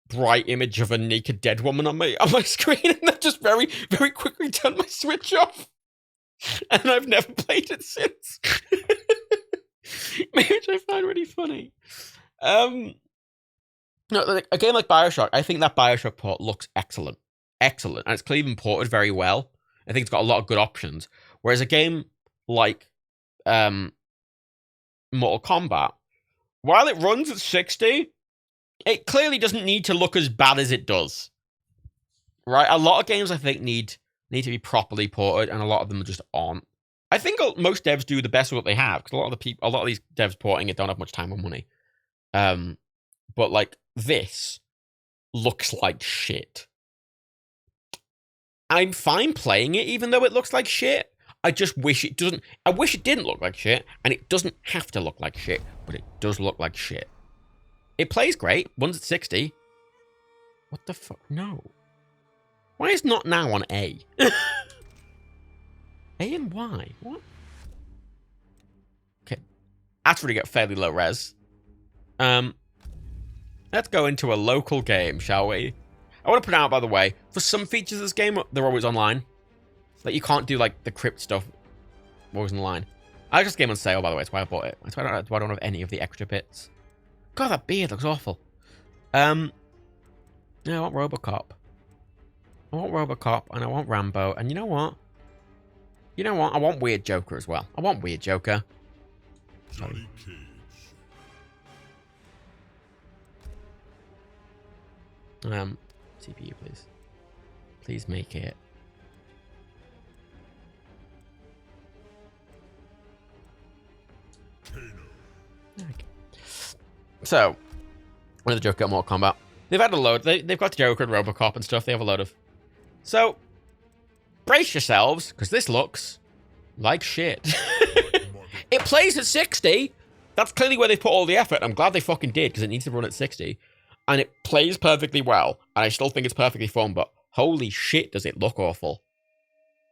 bright image of a naked dead woman on my screen. And I just very, very quickly turned my Switch off. And I've never played it since. Which I find really funny. No, like, a game like Bioshock, I think that Bioshock port looks excellent. Excellent. And it's clearly been ported very well. I think it's got a lot of good options. Whereas a game like Mortal Kombat, while it runs at 60, it clearly doesn't need to look as bad as it does. Right? A lot of games, I think, need to be properly ported, and a lot of them just aren't. I think most devs do the best with what they have, because a lot of these devs porting it don't have much time or money. But like this looks like shit. I'm fine playing it, even though it looks like shit. I just wish it doesn't. I wish it didn't look like shit, and it doesn't have to look like shit, but it does look like shit. It plays great. One's at 60. What the fuck? No. Why is not now on A? A and Y? What? Okay. That's really got fairly low res. Let's go into a local game, shall we? I want to put out, by the way, for some features of this game, they're always online. Like, you can't do, like, the crypt stuff always in the line. I just game on sale, by the way. That's why I bought it. That's why I don't have any of the extra bits. God, that beard looks awful. Yeah, I want Robocop. I want Robocop, and I want Rambo. And you know what? You know what? I want Weird Joker as well. I want Weird Joker. Sorry. CPU, please. Please make it. Okay. So, when the Joker got Mortal Kombat, they've had a load. They've got the Joker and Robocop and stuff. They have a load of. So, brace yourselves, because this looks like shit. It plays at 60. That's clearly where they put all the effort. I'm glad they fucking did, because it needs to run at 60. And it plays perfectly well. And I still think it's perfectly fun, but holy shit, does it look awful.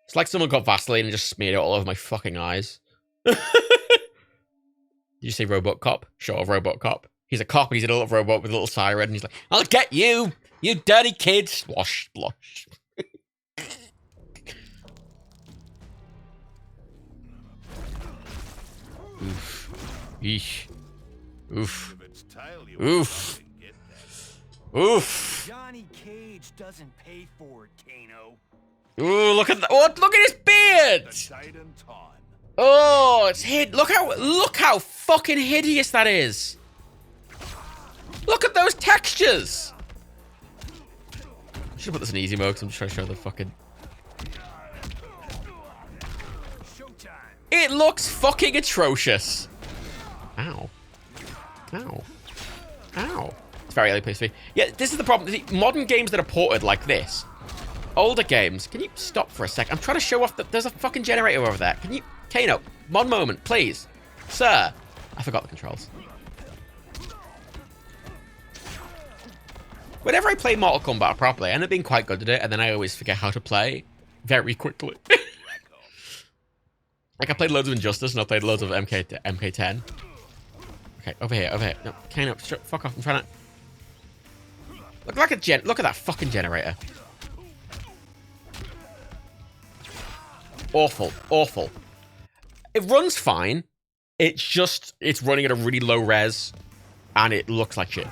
It's like someone got Vaseline and just smeared it all over my fucking eyes. Did you say Robocop? Sure, Robocop. He's a cop, he's a little robot with a little siren, and he's like, I'll get you, you dirty kid. Splosh, splosh. Oof. Eesh. Oof. Oof. Oof. Johnny Cage doesn't pay for it, Kano. Ooh, look at that. Oh, look at his beard. Oh, it's hid. Look how fucking hideous that is. Look at those textures. I should put this in easy mode because I'm just trying to show the fucking. It looks fucking atrocious. Ow. Ow. Ow. It's very early PSV. Yeah, this is the problem. See, modern games that are ported like this. Older games. Can you stop for a sec? I'm trying to show off that there's a fucking generator over there. Can you... Kano, one moment, please. Sir. I forgot the controls. Whenever I play Mortal Kombat properly, I end up being quite good at it, and then I always forget how to play very quickly. Like, I played loads of Injustice, and I played loads of MK10. Okay, over here, over here. No, Kano, fuck off, I'm trying to... Look at that fucking generator. Awful, awful. It runs fine. It's running at a really low res, and it looks like shit.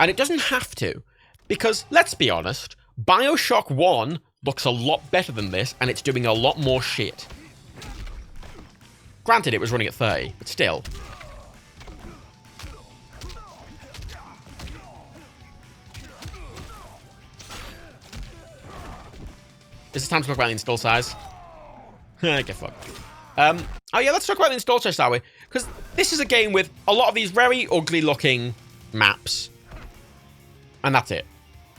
And it doesn't have to, because let's be honest, BioShock 1 looks a lot better than this, and it's doing a lot more shit. Granted, it was running at 30, but still. Is it time to talk about the install size? Get fucked. Oh yeah, let's talk about the install size, shall we? Because this is a game with a lot of these very ugly looking maps. And that's it.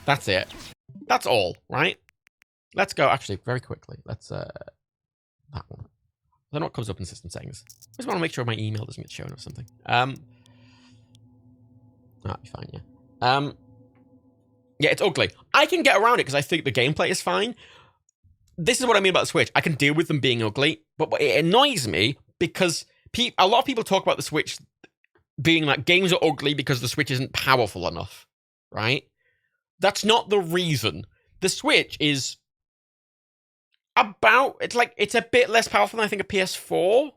That's it. That's all, right? Let's go, actually, very quickly. Let's, that one. I don't know what comes up in system settings. I just want to make sure my email doesn't get shown or something. That'll be fine, yeah. Yeah, it's ugly. I can get around it because I think the gameplay is fine. This is what I mean about the Switch. I can deal with them being ugly, but it annoys me because a lot of people talk about the Switch being like, games are ugly because the Switch isn't powerful enough, right? That's not the reason. The Switch is it's a bit less powerful than I think a PS4.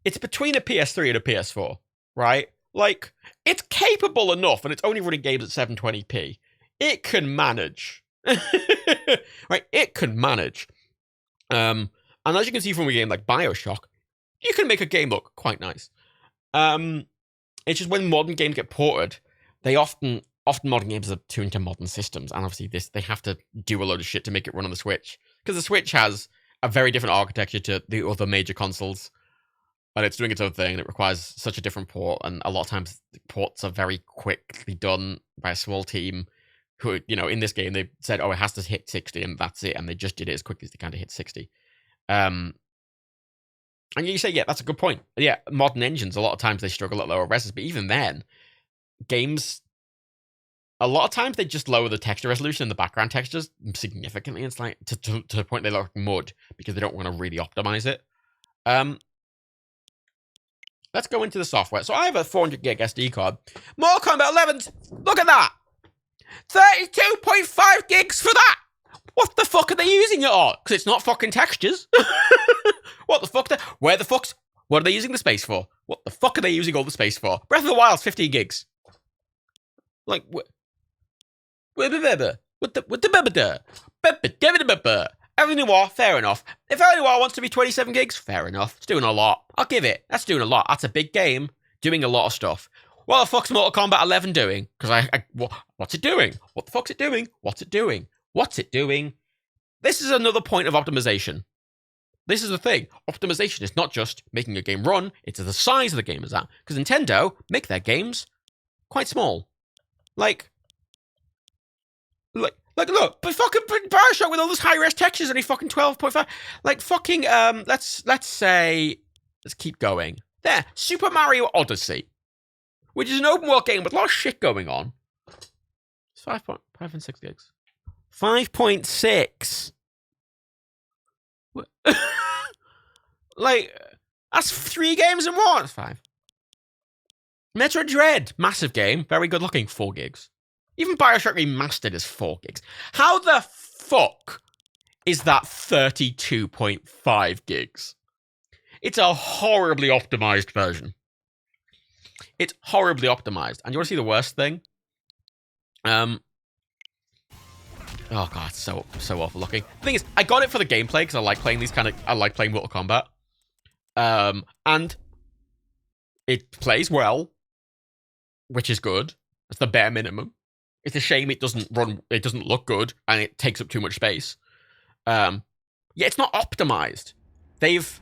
It's between a PS3 and a PS4, right? Like, it's capable enough, and it's only running games at 720p. It can manage. Right? It can manage. And as you can see from a game like BioShock, you can make a game look quite nice. It's just when modern games get ported, they often modern games are tuned to modern systems, and obviously they have to do a load of shit to make it run on the Switch. Because the Switch has a very different architecture to the other major consoles, and it's doing its own thing, and it requires such a different port, and a lot of times the ports are very quickly done by a small team who, you know, in this game, they said, oh, it has to hit 60, and that's it, and they just did it as quickly as they can to hit 60. And you say, yeah, that's a good point. Yeah, modern engines, a lot of times they struggle at lower reses, but even then, games... A lot of times they just lower the texture resolution and the background textures significantly. It's like to the point they look like mud because they don't want to really optimize it. Let's go into the software. So I have a 400 gig SD card. Mortal Kombat 11. Look at that. 32.5 gigs for that. What the fuck are they using it on? Because it's not fucking textures. What the fuck? What are they using the space for? What the fuck are they using all the space for? Breath of the Wild's 15 gigs. Like, Everything War, fair enough. If Everything War wants to be 27 gigs, fair enough. It's doing a lot. I'll give it. That's doing a lot. That's a big game doing a lot of stuff. What the fuck's Mortal Kombat 11 doing? Because what's it doing? What the fuck's it doing? What's it doing? What's it doing? This is another point of optimization. This is the thing. Optimization is not just making a game run, it's the size of the game is that. Because Nintendo make their games quite small. Like, look, but fucking Bioshock with all those high-res textures only fucking 12.5. Like, fucking, let's keep going. There, Super Mario Odyssey, which is an open world game with a lot of shit going on. It's 5.6 gigs. 5.6. Like, that's 3 games in one. That's 5. Metroid Dread, massive game, very good looking, 4 gigs. Even Bioshock Remastered is 4 gigs. How the fuck is that 32.5 gigs? It's a horribly optimized version. It's horribly optimized. And you want to see the worst thing? Oh god, it's so awful looking. The thing is, I got it for the gameplay because I like playing I like playing Mortal Kombat. And it plays well, which is good. It's the bare minimum. It's a shame it doesn't look good, and it takes up too much space. Yeah, it's not optimized. They've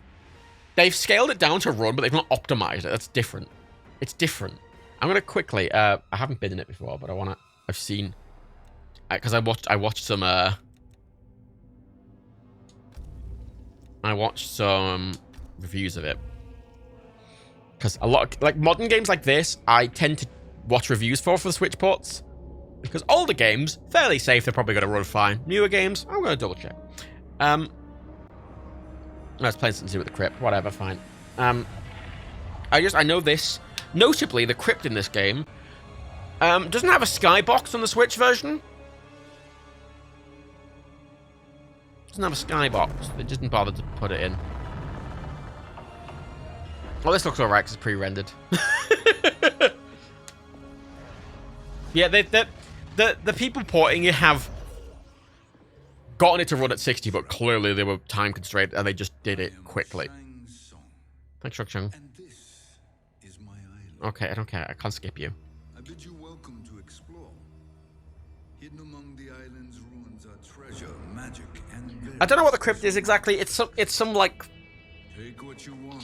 scaled it down to run, but they've not optimized it. That's different. It's different. I'm gonna quickly. I haven't been in it before, but I've seen. Because I watched some. I watched some reviews of it. Because a lot of, like modern games like this, I tend to watch reviews for the Switch ports. Because older games, fairly safe, they're probably going to run fine. Newer games, I'm going to double check. Let's play something to do with the crypt. Whatever, fine. I know this. Notably, the crypt in this game doesn't have a skybox on the Switch version. Doesn't have a skybox. They didn't bother to put it in. Well, this looks alright because it's pre-rendered. Yeah, the people porting it have gotten it to run at 60, but clearly they were time constrained and they just did it quickly. Thanks, Shuk-Chung. Okay, I don't care. I can't skip you. I bid you welcome to explore. Hidden among the island's ruins are treasure, magic, and I don't know what the crypt is exactly. It's some like take what you want.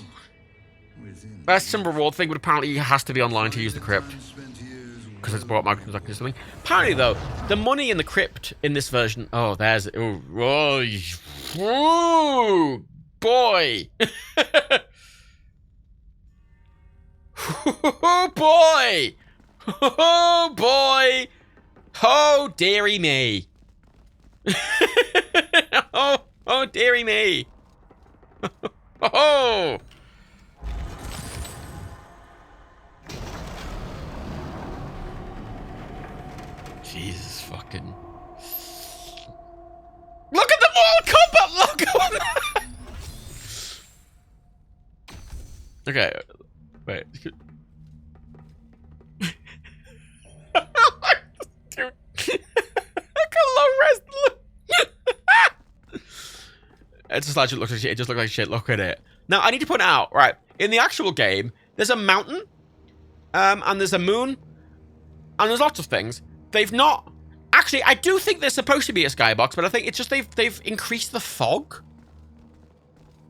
That's some reward thing, but apparently it has to be online to use the crypt. Because it's bought microtransactions or something. Apparently, though, the money in the crypt in this version... Oh, there's... Oh, boy! Oh, boy! Oh, boy! Oh, dearie me! Oh, dearie me! Oh! Jesus fucking... Look at the Mortal Kombat logo on that! Okay, wait. Dude. Look how low res look. It just like looks like shit. It just looks like shit. Look at it. Now I need to point out, right, in the actual game, there's a mountain, and there's a moon, and there's lots of things. They've not... Actually, I do think there's supposed to be a skybox, but I think it's just they've increased the fog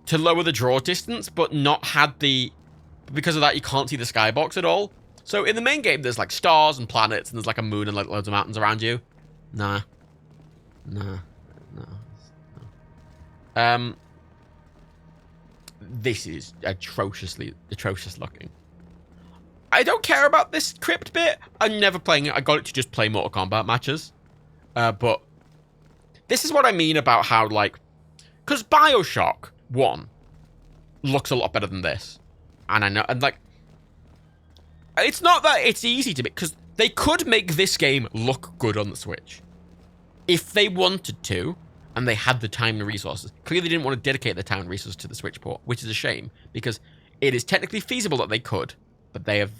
to lower the draw distance, but not had the... Because of that, you can't see the skybox at all. So in the main game, there's like stars and planets, and there's like a moon and like loads of mountains around you. Nah. This is atrocious looking. I don't care about this crypt bit. I'm never playing it. I got it to just play Mortal Kombat matches. But this is what I mean about how, like... Because Bioshock 1 looks a lot better than this. And I know... And, like... It's not that it's easy to make... Because they could make this game look good on the Switch. If they wanted to. and they had the time and resources. Clearly, they didn't want to dedicate the time and resources to the Switch port, which is a shame because it is technically feasible that they could, but they have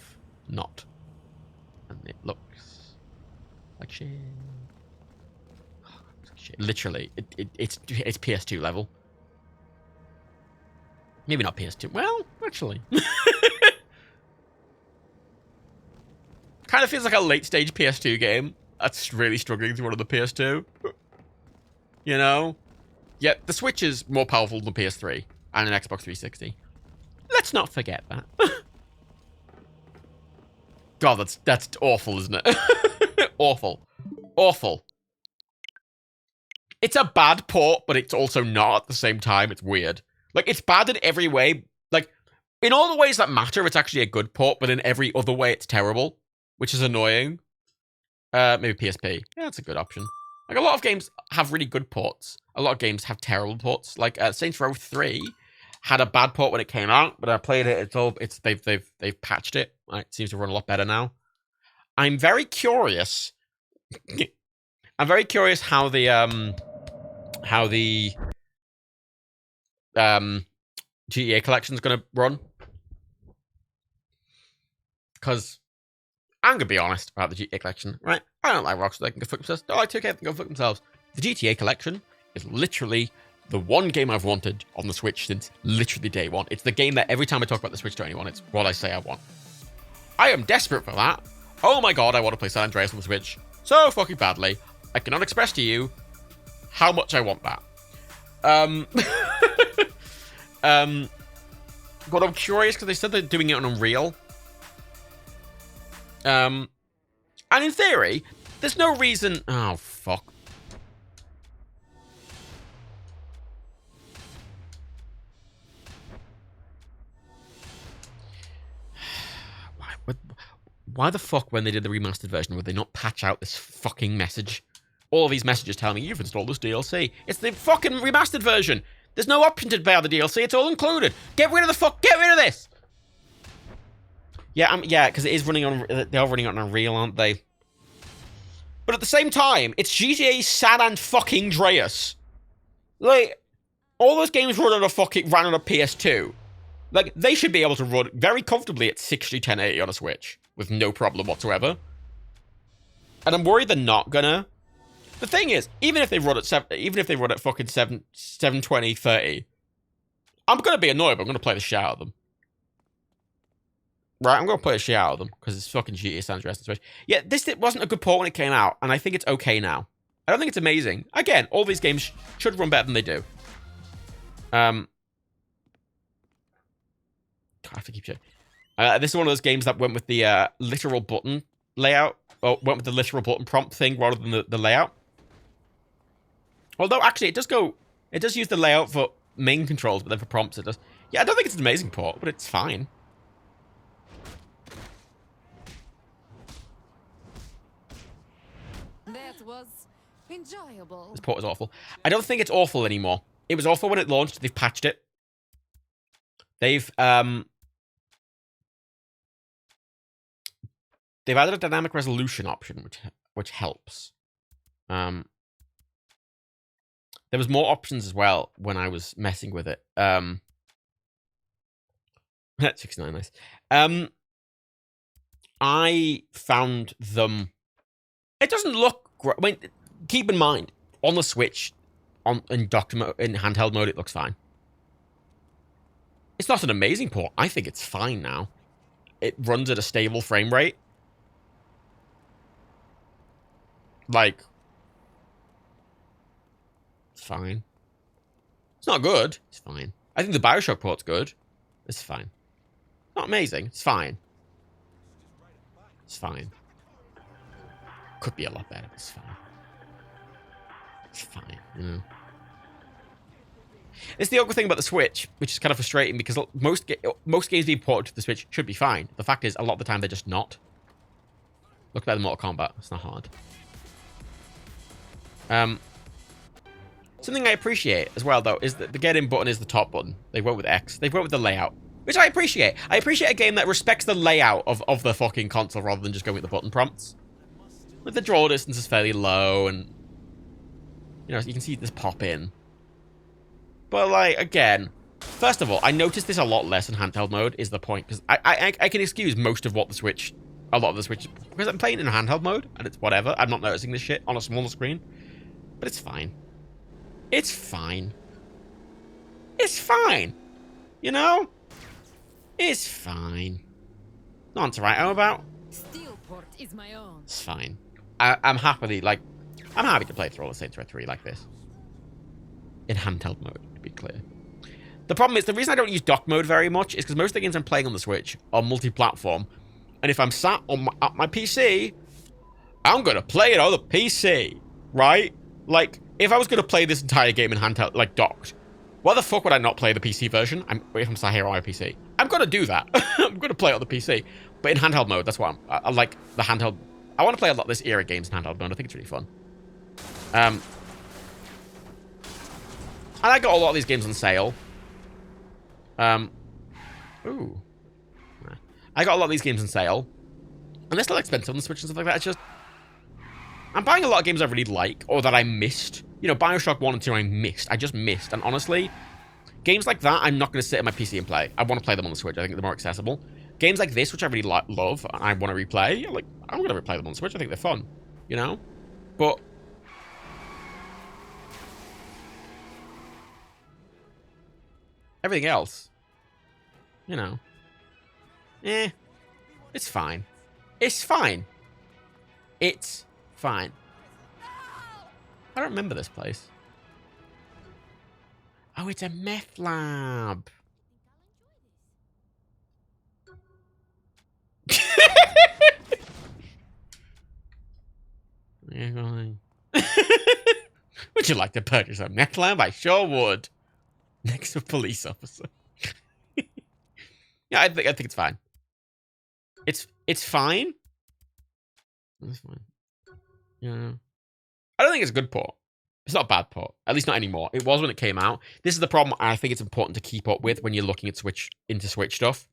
not. And it looks like shit. Literally, it's PS2 level. Maybe not PS2. Well, actually. Kind of feels like a late stage PS2 game that's really struggling to run on the PS2. You know? Yeah, the Switch is more powerful than the PS3 and an Xbox 360. Let's not forget that. God, that's awful, isn't it? Awful. Awful. It's a bad port, but it's also not at the same time. It's weird. Like, it's bad in every way. Like, in all the ways that matter, it's actually a good port, but in every other way, it's terrible, which is annoying. Maybe PSP. Yeah, that's a good option. Like, a lot of games have really good ports. A lot of games have terrible ports. Like, Saints Row 3 had a bad port when it came out, but I played it. They've patched it. It seems to run a lot better now. I'm very curious. I'm very curious how the GTA collection is going to run. Because I'm going to be honest about the GTA collection, right? I don't like Rockstar. They can go fuck themselves. I like 2K. They can go fuck themselves. The GTA collection is literally the one game I've wanted on the Switch since literally day one. It's the game that every time I talk about the Switch to anyone, it's what I say I want. I am desperate for that. Oh my god, I want to play San Andreas on the Switch so fucking badly. I cannot express to you how much I want that. But I'm curious because they said they're doing it on Unreal. And in theory, there's no reason. Oh fuck. Why the fuck, when they did the remastered version, would they not patch out this fucking message? All of these messages telling me you've installed this DLC. It's the fucking remastered version. There's no option to buy the DLC. It's all included. Get rid of the fuck. Get rid of this. Yeah, yeah, because it is running on. They are running on Unreal, aren't they? But at the same time, it's GTA San and fucking Andreas. Like, all those games ran on a PS2. Like, they should be able to run very comfortably at 60 1080 on a Switch with no problem whatsoever. And I'm worried they're not gonna. The thing is, even if they run at fucking 720 30, I'm gonna be annoyed, but I'm gonna play the shit out of them. Right, I'm gonna play the shit out of them because it's fucking GTA San Andreas on Switch. Yeah, this wasn't a good port when it came out, and I think it's okay now. I don't think it's amazing. Again, all these games should run better than they do. I have to keep checking. This is one of those games that went with the literal button layout, or went with the literal button prompt thing rather than the layout. Although, actually, it does use the layout for main controls, but then for prompts it does. Yeah, I don't think it's an amazing port, but it's fine. That was enjoyable. This port is awful. I don't think it's awful anymore. It was awful when it launched. They've patched it. They've added a dynamic resolution option, which helps. There was more options as well when I was messing with it. 69, nice. I found them. It doesn't look great. I mean, keep in mind, on the Switch, in handheld mode, it looks fine. It's not an amazing port. I think it's fine now. It runs at a stable frame rate. Like, it's fine. It's not good. It's fine. I think the Bioshock port's good. It's fine. Not amazing. It's fine. It's fine. Could be a lot better. It's fine. It's fine, you know. It's the awkward thing about the Switch, which is kind of frustrating because most games being ported to the Switch should be fine. The fact is, a lot of the time they're just not. Look at the Mortal Kombat. It's not hard. Something I appreciate as well, though, is that the get in button is the top button. They went with X. They went with the layout, which I appreciate. I appreciate a game that respects the layout of the fucking console rather than just going with the button prompts. Like, the draw distance is fairly low, and You know, you can see this pop in. But, like, again, first of all, I noticed this a lot less in handheld mode, is the point. Because I can excuse most of what a lot of the Switch, because I'm playing in handheld mode, and it's whatever. I'm not noticing this shit on a smaller screen. But it's fine. It's fine. It's fine. You know? It's fine. Nothing to write home about. Steelport is my own. It's fine. I'm happy to play through all the Saints Row 3 like this. In handheld mode, to be clear. The problem is, the reason I don't use dock mode very much is because most of the games I'm playing on the Switch are multi-platform. And if I'm sat on my PC, I'm going to play it on the PC. Right? Like, if I was going to play this entire game in handheld, like, docked, why the fuck would I not play the PC version? If I'm sat here on my PC. I'm going to do that. I'm going to play it on the PC. But in handheld mode, that's why I like the handheld. I want to play a lot of this era games in handheld mode. I think it's really fun. And I got a lot of these games on sale. Ooh. I got a lot of these games on sale. And they're still expensive on the Switch and stuff like that. It's just... I'm buying a lot of games I really like, or that I missed. You know, Bioshock 1 and 2 I just missed. And honestly, games like that, I'm not going to sit at my PC and play. I want to play them on the Switch. I think they're more accessible. Games like this, which I really love, and I want to replay, like, I'm going to replay them on the Switch. I think they're fun. You know? But... everything else, you know, it's fine. It's fine. It's fine. I don't remember this place. Oh, it's a meth lab. Would you like to purchase a meth lab? I sure would. Next to a police officer. Yeah, I think it's fine. It's fine. It's fine. Yeah. I don't think it's a good port. It's not a bad port. At least not anymore. It was when it came out. This is the problem I think it's important to keep up with when you're looking at Switch stuff.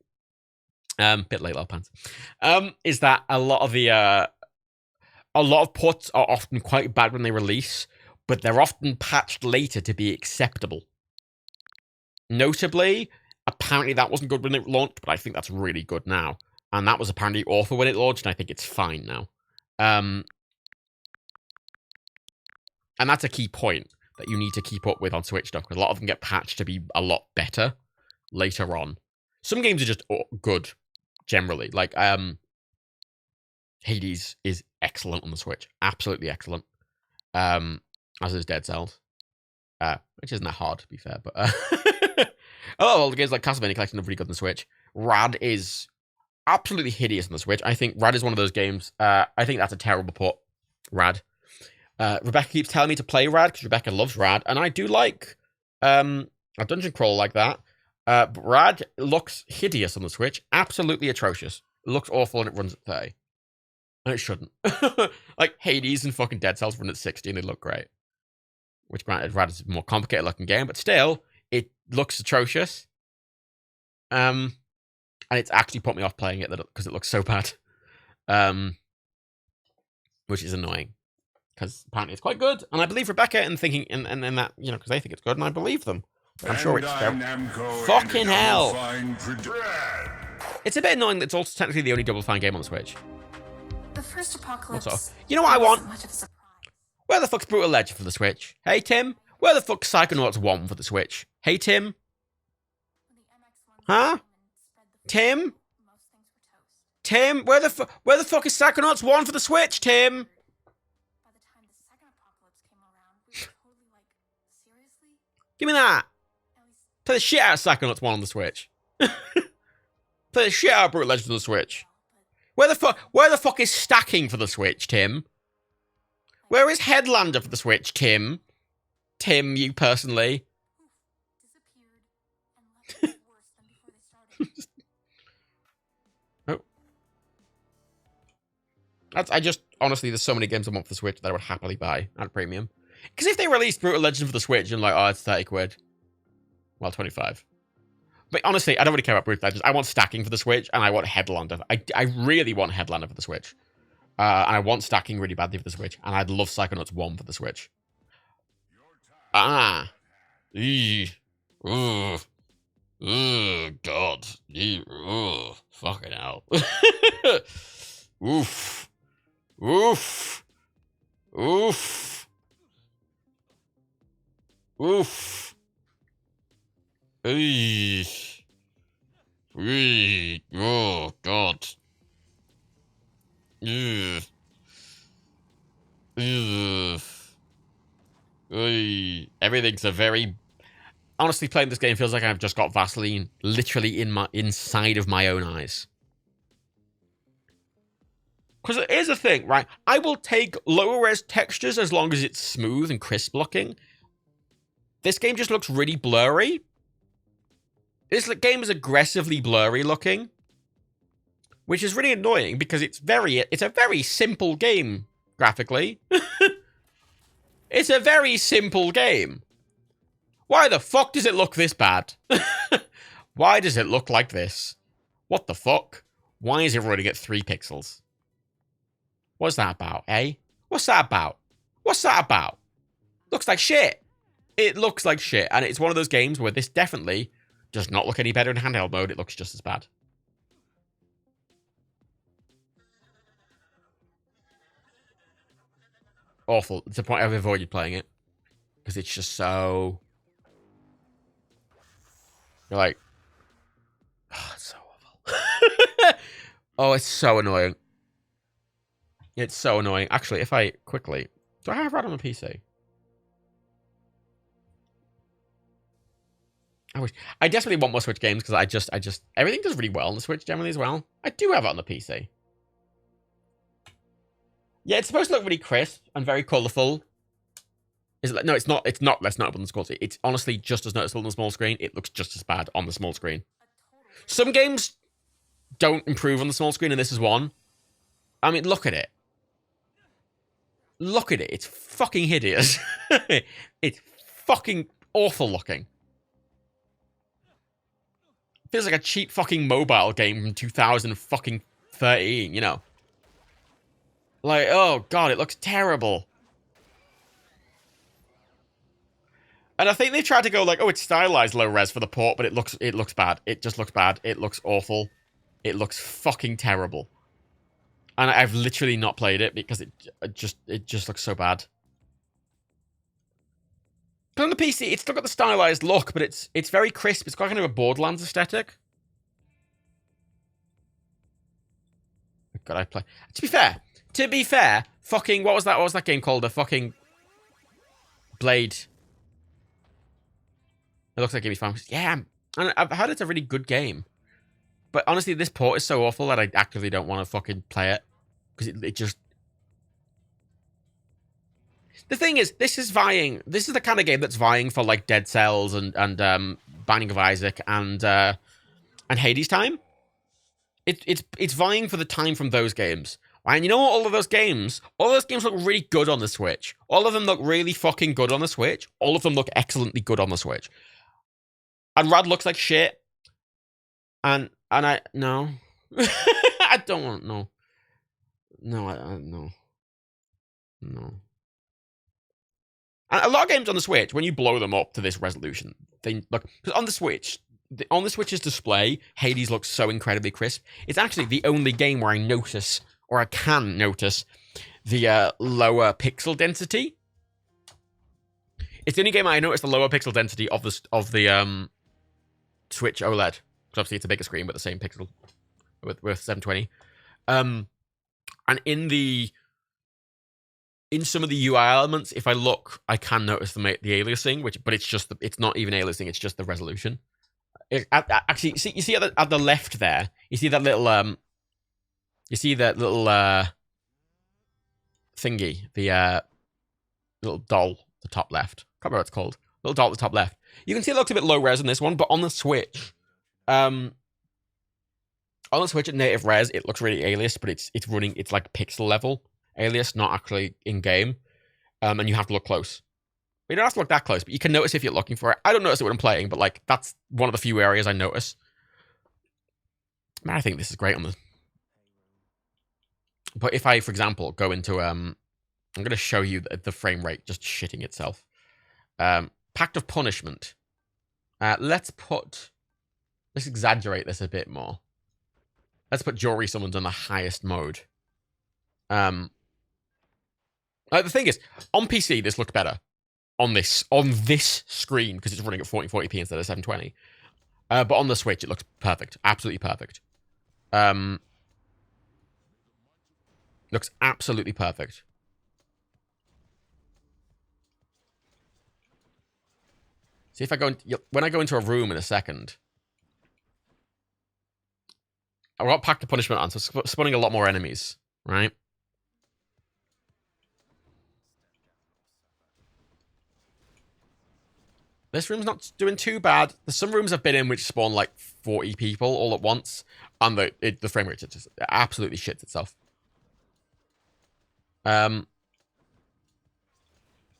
Bit late, little pants. Is that a lot of ports are often quite bad when they release, but they're often patched later to be acceptable. Notably, apparently that wasn't good when it launched, but I think that's really good now. And that was apparently awful when it launched, and I think it's fine now. And that's a key point that you need to keep up with on Switch stuff, because a lot of them get patched to be a lot better later on. Some games are just good, generally. Like, Hades is excellent on the Switch. Absolutely excellent. As is Dead Cells. Which isn't that hard, to be fair, but... all the games like Castlevania Collection are really good on the Switch. Rad is absolutely hideous on the Switch. I think Rad is one of those games. I think that's a terrible port. Rad. Rebecca keeps telling me to play Rad because Rebecca loves Rad, and I do like a dungeon crawl like that. But Rad looks hideous on the Switch. Absolutely atrocious. It looks awful and it runs at 30. And it shouldn't. Like Hades and fucking Dead Cells run at 60 and they look great. Which, granted, Rad is a more complicated looking game, but still, it looks atrocious. And it's actually put me off playing it because it looks so bad. Which is annoying. Because apparently it's quite good. And I believe Rebecca in thinking, and that, you know, because they think it's good, and I believe them. I'm sure it's fucking hell. It's a bit annoying that it's also technically the only Double Fine game on the Switch. The first Apocalypse. You know what I want? Much of a surprise. Where the fuck's Brutal Legend for the Switch? Hey, Tim? Where the fuck's Psychonauts 1 for the Switch? Hey, Tim? Huh? Tim? Tim? Where the fuck is Psychonauts 1 for the Switch, Tim? By the time the second Apocalypse came around, we were totally like, seriously? Give me that. At least Play the shit out of Psychonauts 1 on the Switch. Play the shit out of Brutal Legend on the Switch. Where the fuck is Stacking for the Switch, Tim? Where is Headlander for the Switch, Tim? Tim, you personally. disappeared and left it worse than before they started. I just, honestly, there's so many games I want for the Switch that I would happily buy at a premium. Because if they released Brutal Legend for the Switch and like, oh, it's 30 quid. Well, 25. But honestly, I don't really care about Brutal Legends. I want Stacking for the Switch, and I want Headlander. I really want Headlander for the Switch. And I want Stacking really badly for the Switch, and I'd love Psychonauts 1 for the Switch. Ah. Eee. Ugh. Ugh, God. Ugh. Fucking hell. Oof. Oof. Oof. Oof. Eee. Eee. Oh, God. Ugh. Ugh. Eee. Everything's a very... Honestly, playing this game feels like I've just got Vaseline literally inside of my own eyes. Because here's the thing, right? I will take lower res textures as long as it's smooth and crisp looking. This game just looks really blurry. This game is aggressively blurry looking, which is really annoying because it's a very simple game graphically. It's a very simple game. Why the fuck does it look this bad? Why does it look like this? What the fuck? Why is it running at 3 pixels? What's that about, eh? What's that about? What's that about? Looks like shit. It looks like shit. And it's one of those games where this definitely does not look any better in handheld mode. It looks just as bad. Awful. It's the point I've avoided playing it. Because it's just so... You're like... Oh, it's so awful. Oh, it's so annoying. It's so annoying. Actually, if I quickly... Do I have Rad on the PC? I wish. I desperately want more Switch games because I just... Everything does really well on the Switch generally as well. I do have it on the PC. Yeah, it's supposed to look really crisp and very colourful. Is it like, no, it's not. It's not less noticeable on the small screen. It's honestly just as noticeable on the small screen. It looks just as bad on the small screen. Some games don't improve on the small screen, and this is one. I mean, look at it. Look at it. It's fucking hideous. It's fucking awful looking. Feels like a cheap fucking mobile game from 2013, you know? Like, oh god, it looks terrible. And I think they tried to go like, oh, it's stylized low res for the port, but it looks bad. It just looks bad. It looks awful. It looks fucking terrible. And I've literally not played it because it just looks so bad. But on the PC, it's still got the stylized look, but it's very crisp. It's got kind of a Borderlands aesthetic. God, I play. To be fair, fucking what was that game called? The fucking Blade. It looks like Gimme Five. Yeah, and I've heard it's a really good game. But honestly, this port is so awful that I actively don't want to fucking play it. Because it just... The thing is, this is the kind of game that's vying for, like, Dead Cells and Binding of Isaac and Hades time. It's vying for the time from those games. And you know what? All of those games look really good on the Switch. All of them look really fucking good on the Switch. All of them look excellently good on the Switch. And Rad looks like shit. And no. I don't want, no. No, no. No. And a lot of games on the Switch, when you blow them up to this resolution, they look, because on the Switch's display, Hades looks so incredibly crisp. It's actually the only game where I notice, or I can notice, the lower pixel density. It's the only game I notice the lower pixel density of the Switch OLED. Because obviously it's a bigger screen with the same pixel with 720. And in some of the UI elements, if I look, I can notice the aliasing, but it's not even aliasing. It's just the resolution. Actually, you see at the left there, you see that little thingy, the little doll, the top left. Can't remember what it's called. Little doll at the top left. You can see it looks a bit low res in this one, but on the Switch, at native res, it looks really aliased, but it's running, it's like pixel level alias, not actually in game. And you have to look close. You don't have to look that close, but you can notice if you're looking for it. I don't notice it when I'm playing, but like that's one of the few areas I notice. Man, I think this is great on the. But if I, for example, go into I'm going to show you the frame rate just shitting itself. Pact of Punishment. Let's exaggerate this a bit more. Let's put Jewelry Summons on the highest mode. The thing is, on PC, this looked better. On this screen, because it's running at 1440p instead of 720. But on the Switch, it looks perfect. Absolutely perfect. Looks absolutely perfect. See if I go when I go into a room in a second. I've got Pact of Punishment on, so spawning a lot more enemies, right? This room's not doing too bad. There's some rooms I've been in which spawn like 40 people all at once, and the frame rate just absolutely shits itself. Pact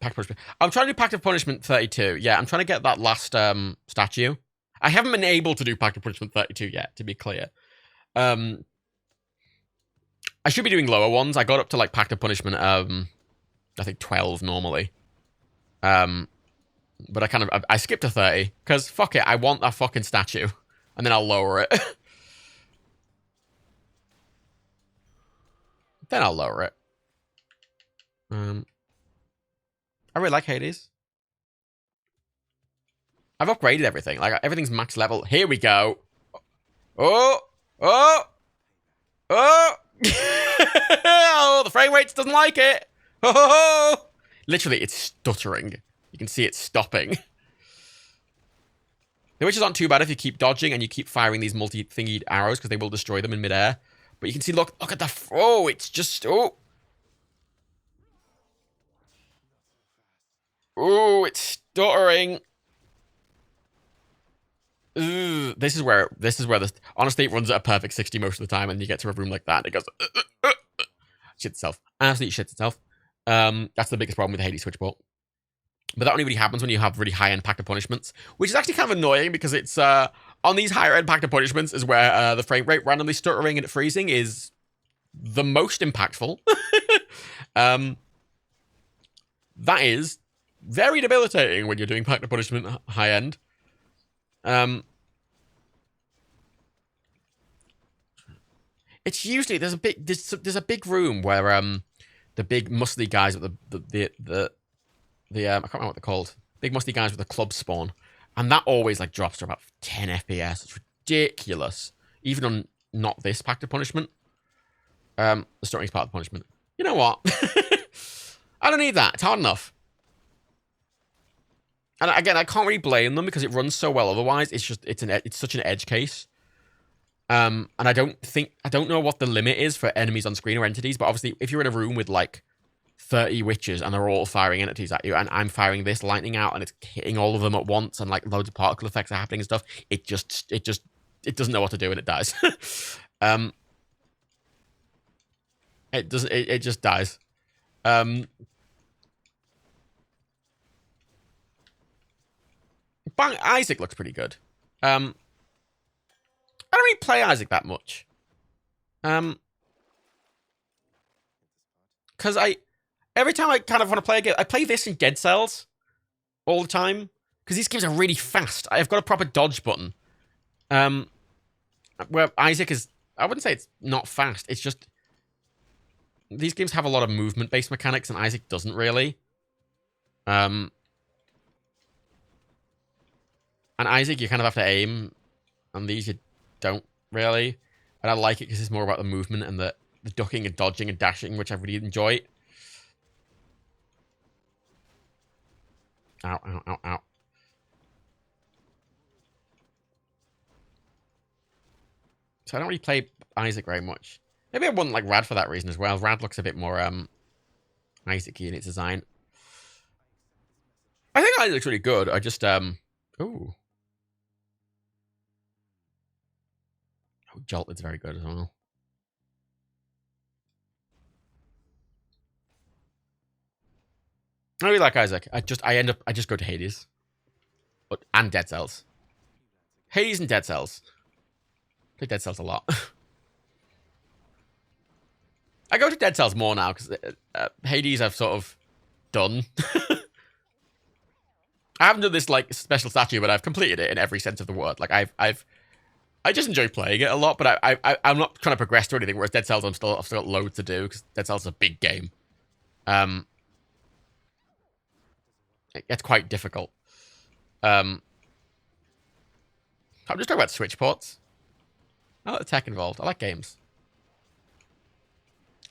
of Punishment. I'm trying to do Pact of Punishment 32. Yeah, I'm trying to get that last statue. I haven't been able to do Pact of Punishment 32 yet, to be clear. I should be doing lower ones. I got up to like Pact of Punishment, I think 12 normally. But I skipped to 30 because fuck it, I want that fucking statue, and then I'll lower it. Then I'll lower it. I really like Hades. I've upgraded everything. Like everything's max level. Here we go. Oh. Oh, the frame rate doesn't like it. Oh, literally, it's stuttering. You can see it stopping. The witches aren't too bad if you keep dodging and you keep firing these multi-thingied arrows because they will destroy them in midair. But you can see, look at the... Oh, it's just... Oh, it's stuttering. Ugh, this is where this... Honestly, it runs at a perfect 60 most of the time, and you get to a room like that, and it goes... shits itself. Absolutely shits itself. That's the biggest problem with the Hades Switchport. But that only really happens when you have really high-end Pact of Punishments, which is actually kind of annoying because it's, on these higher-end Pact of Punishments is where the frame rate randomly stuttering and freezing is the most impactful. That is very debilitating when you're doing Pact of Punishment high-end. It's usually, there's a big room where, the big muscly guys with I can't remember what they're called. Big musty guys with the club spawn. And that always like drops to about 10 FPS. It's ridiculous. Even on not this Pact of Punishment. The starting is part of the punishment. You know what? I don't need that. It's hard enough. And again, I can't really blame them because it runs so well otherwise. It's just it's such an edge case. And I don't know what the limit is for enemies on screen or entities, but obviously if you're in a room with like 30 witches and they're all firing entities at you and I'm firing this lightning out and it's hitting all of them at once and like loads of particle effects are happening and stuff, it doesn't know what to do and it dies. It just dies. Bang, Isaac looks pretty good. I don't really play Isaac that much. Because every time I kind of want to play a game, I play this in Dead Cells all the time. Because these games are really fast. I've got a proper dodge button. Where Isaac is, I wouldn't say it's not fast. It's just, these games have a lot of movement-based mechanics and Isaac doesn't really. And Isaac, you kind of have to aim. And these, you don't really. And I like it because it's more about the movement and the ducking and dodging and dashing, which I really enjoy. Ow, ow, ow, ow. So I don't really play Isaac very much. Maybe I wouldn't like Rad for that reason as well. Rad looks a bit more Isaac-y in its design. I think Isaac looks really good. I just ooh. Oh, Jolt is very good as well. I really like Isaac. I just go to Hades. And Dead Cells. Hades and Dead Cells. Play Dead Cells a lot. I go to Dead Cells more now because Hades I've sort of done. I haven't done this like special statue, but I've completed it in every sense of the word. Like I just enjoy playing it a lot, but I'm not trying to progress to anything. Whereas Dead Cells, I've still got loads to do because Dead Cells is a big game. It's quite difficult. I'm just talking about Switch ports. I like the tech involved. I like games.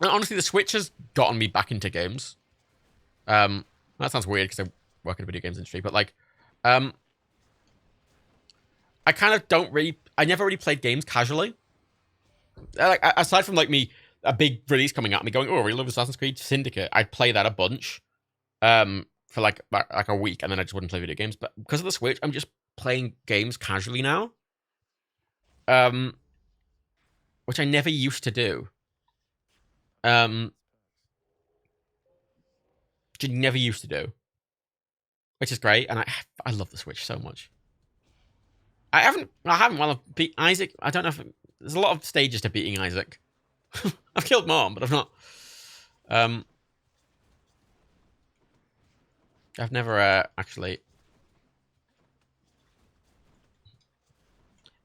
And honestly, the Switch has gotten me back into games. That sounds weird because I work in the video games industry, but like, I kind of don't really. I never really played games casually. Like aside from like a big release coming out, me going, "Oh, I really love Assassin's Creed Syndicate." I'd play that a bunch, for like a week, and then I just wouldn't play video games. But because of the Switch, I'm just playing games casually now. Which I never used to do. Which I never used to do. Which is great, and I love the Switch so much. I haven't beat Isaac. I don't know if there's a lot of stages to beating Isaac. I've killed Mom, but I've not. I've never actually.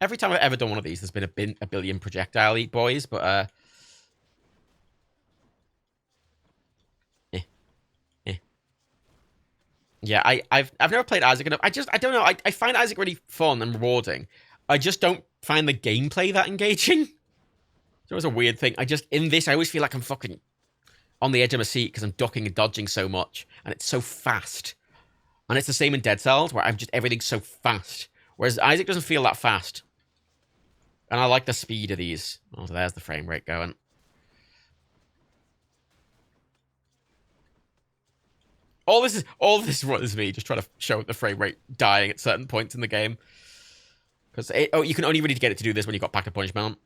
Every time I've ever done one of these, there's been a billion projectile eat boys, but yeah, I've never played Isaac enough. I don't know. I find Isaac really fun and rewarding. I just don't find the gameplay that engaging. So it's a weird thing. In this, I always feel like I'm fucking on the edge of my seat because I'm ducking and dodging so much, and it's so fast. And it's the same in Dead Cells, where everything's so fast. Whereas Isaac doesn't feel that fast. And I like the speed of these. Oh, there's the frame rate going. All this is me just trying to show the frame rate dying at certain points in the game. Because you can only really get it to do this when you've got Pact of Punishment.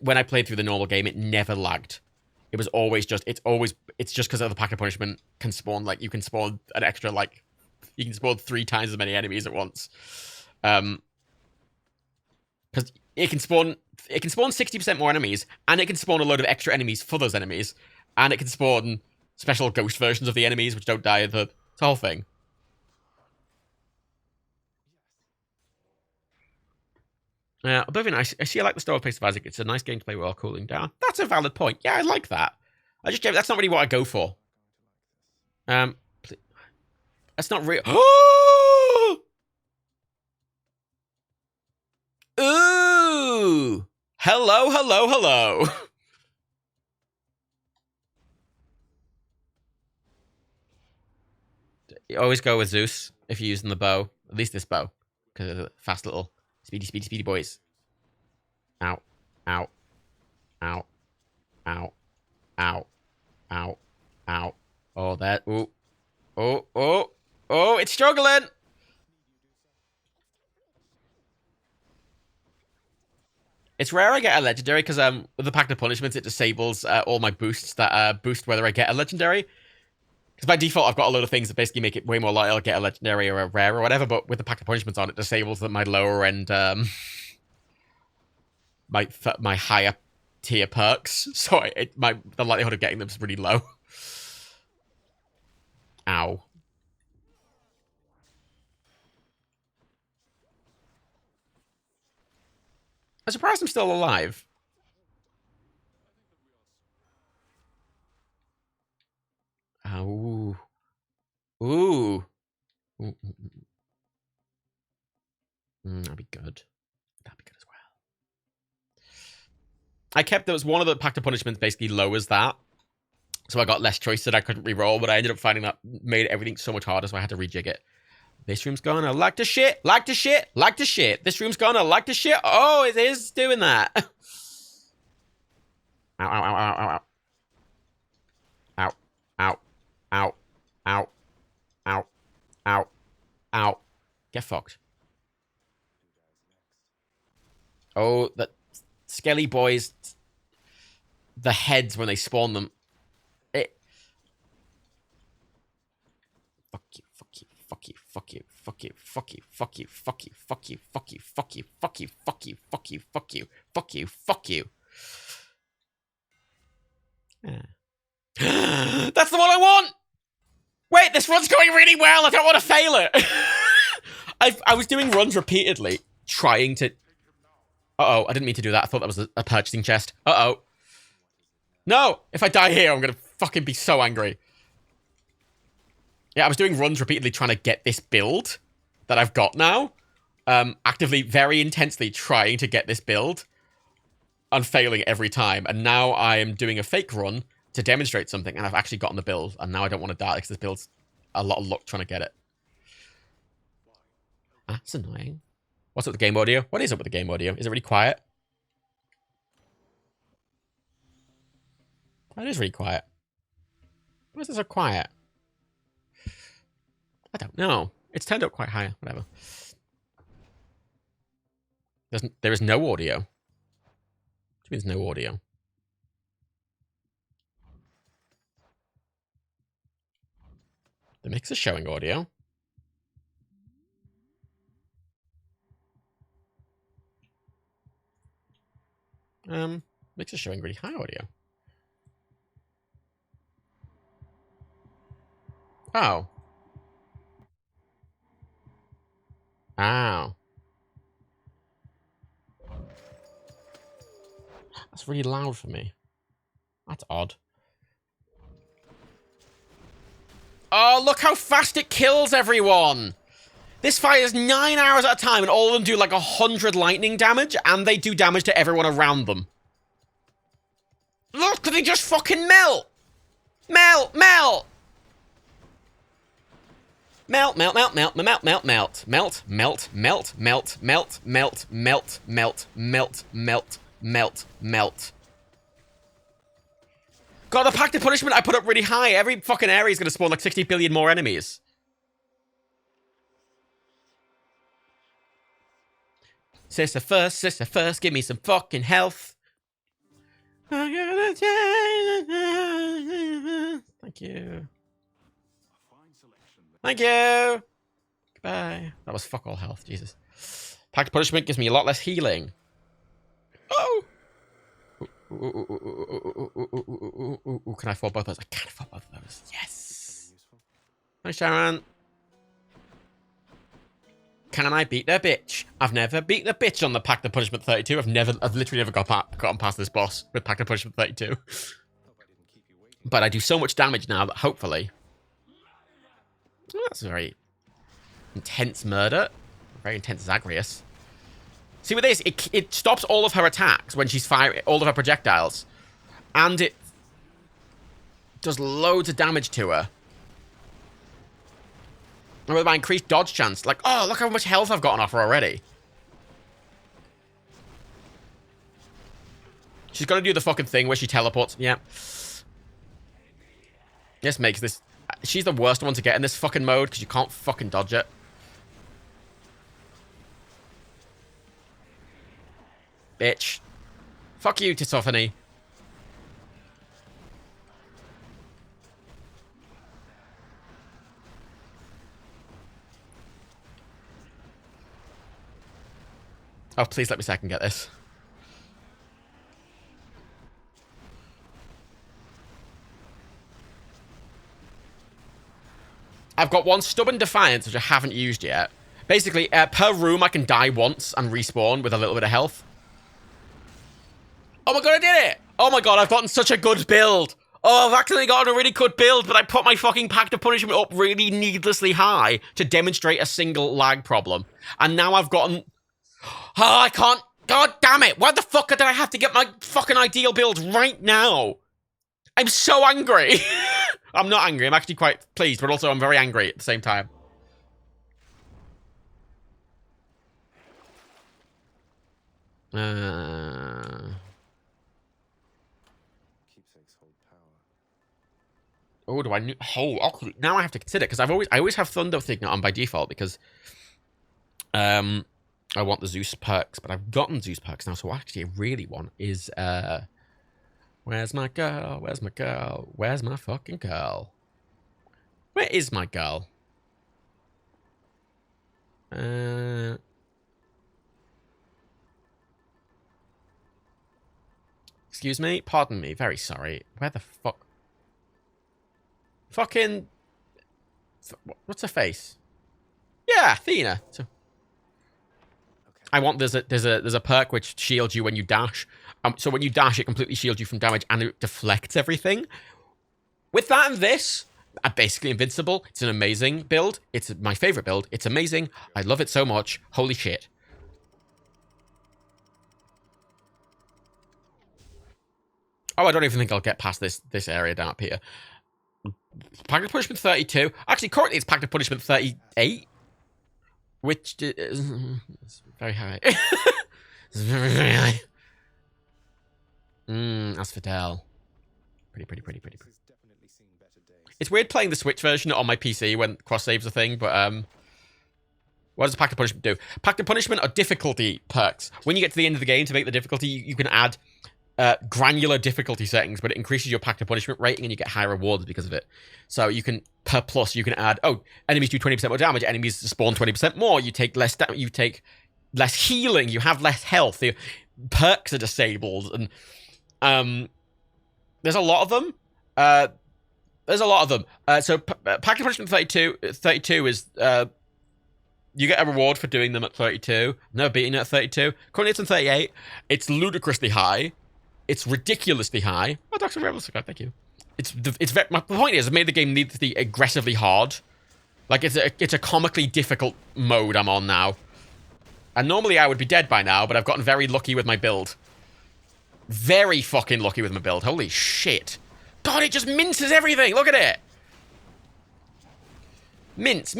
When I played through the normal game, it never lagged. It was always just, it's just because of the Pact of Punishment can spawn, like, you can spawn an extra, like, you can spawn 3 times as many enemies at once. Because it can spawn 60% more enemies, and it can spawn a load of extra enemies for those enemies, and it can spawn special ghost versions of the enemies which don't die. It's the whole thing. Yeah, Oblivion, I see I like the story of Pace of Isaac. It's a nice game to play while cooling down. That's a valid point. Yeah, I like that. That's not really what I go for. That's not real. Ooh! Hello. You always go with Zeus if you're using the bow. At least this bow. Because of the fast little speedy boys. Ow. Ow. Ow. Ow. Ow. Ow. Ow. Oh, that. Ooh. Oh, it's struggling! It's rare I get a legendary because with the Pact of Punishments, it disables all my boosts that boost whether I get a legendary. Because by default, I've got a load of things that basically make it way more likely I'll get a legendary or a rare or whatever, but with the Pact of Punishments on, it disables my lower end, my higher tier perks. So the likelihood of getting them is really low. Ow. I'm surprised I'm still alive. Ooh. Ooh. That'd be good. That'd be good as well. I kept there was one of the Pact of Punishments basically lowers that. So I got less choice that I couldn't re-roll, but I ended up finding that made everything so much harder, so I had to rejig it. This room's gonna like to shit. This room's gonna like to shit. Oh, it is doing that. Ow. Get fucked. Oh, the Skelly boys. The heads when they spawn them. Fuck you. Yeah. That's the one I want! Wait, this run's going really well. I don't want to fail it. I was doing runs repeatedly, trying to... Uh-oh, I didn't mean to do that. I thought that was a purchasing chest. Uh-oh. No! If I die here, I'm going to fucking be so angry. Yeah, I was doing runs repeatedly trying to get this build that I've got now. Actively, very intensely trying to get this build. And failing every time. And now I am doing a fake run to demonstrate something. And I've actually gotten the build. And now I don't want to die because this build's a lot of luck trying to get it. Ah, that's annoying. What's up with the game audio? What is up with the game audio? Is it really quiet? It is really quiet. Why is it so quiet? I don't know. It's turned up quite high. Whatever. There is no audio. Which means no audio. The mix is showing audio. Mix is showing really high audio. Oh. Ow. That's really loud for me. That's odd. Oh, look how fast it kills everyone! This fight is 9 hours at a time, and all of them do like 100 lightning damage, and they do damage to everyone around them. Look, they just fucking melt! Melt! Melt! Melt, melt, melt, melt, melt, melt, melt, melt, melt, melt, melt, melt, melt, melt, melt, melt, melt, melt, melt. God, the Pact of Punishment I put up really high. Every fucking area is going to spawn like 60 billion more enemies. Sister first, give me some fucking health. Thank you. Thank you. Goodbye. That was fuck all health, Jesus. Pact of Punishment gives me a lot less healing. Oh! Ooh, can I afford both of those? I can afford both of those. Yes. Hi, Sharon. Can I beat the bitch? I've never beaten a bitch on the Pact of Punishment 32. I've literally never gotten past this boss with Pact of Punishment 32. But I do so much damage now that hopefully... Oh, that's a very intense murder. Very intense Zagreus. See with this, it stops all of her attacks when she's firing, all of her projectiles. And it does loads of damage to her. And with my increased dodge chance, like, oh, look how much health I've gotten off her already. She's got to do the fucking thing where she teleports. Yeah. This makes this... She's the worst one to get in this fucking mode because you can't fucking dodge it. Bitch. Fuck you, Titophany. Oh, please let me second get this. I've got one Stubborn Defiance, which I haven't used yet. Basically, per room, I can die once and respawn with a little bit of health. Oh my god, I did it! Oh my god, I've gotten such a good build. Oh, I've actually gotten a really good build, but I put my fucking Pact of Punishment up really needlessly high to demonstrate a single lag problem. And now I've gotten... Oh, I can't... God damn it! Why the fuck did I have to get my fucking ideal build right now? I'm so angry. I'm not angry. I'm actually quite pleased, but also I'm very angry at the same time. Oh, do I... Oh, okay. Now I have to consider, because I always have Thunder Thing on by default, because... I want the Zeus perks, but I've gotten Zeus perks now, so what actually I really want is, where's my girl? Where's my girl? Where's my fucking girl? Where is my girl? Excuse me? Pardon me. Very sorry. Where the fuck? Fucking... What's her face? Yeah, Athena. So, I want there's a perk which shields you when you dash. So when you dash, it completely shields you from damage and it deflects everything. With that and this, I'm basically invincible. It's an amazing build. It's my favorite build. It's amazing. I love it so much. Holy shit. Oh, I don't even think I'll get past this area down up here. Pact of Punishment 32. Actually, currently it's Pact of Punishment 38. Which is very high. It's very, very high. Asphodel. Pretty. It's weird playing the Switch version on my PC when cross-save's a thing, but, what does Pact of Punishment do? Pact of Punishment are difficulty perks. When you get to the end of the game, to make the difficulty, you can add granular difficulty settings, but it increases your Pact of Punishment rating and you get higher rewards because of it. So you can, per plus, you can add, enemies do 20% more damage, enemies spawn 20% more, you take less you take less healing, you have less health, the perks are disabled, and there's a lot of them. So Pact of Punishment 32 is, you get a reward for doing them at 32. Never beating it at 32. Currently it's on 38. It's ludicrously high. It's ridiculously high. Oh, Dr. Rebels, thank you. My point is, I made the game need to be aggressively hard. Like, it's a comically difficult mode I'm on now. And normally I would be dead by now, but I've gotten very lucky with my build. Very fucking lucky with my build. Holy shit. God, it just minces everything. Look at it. Mince.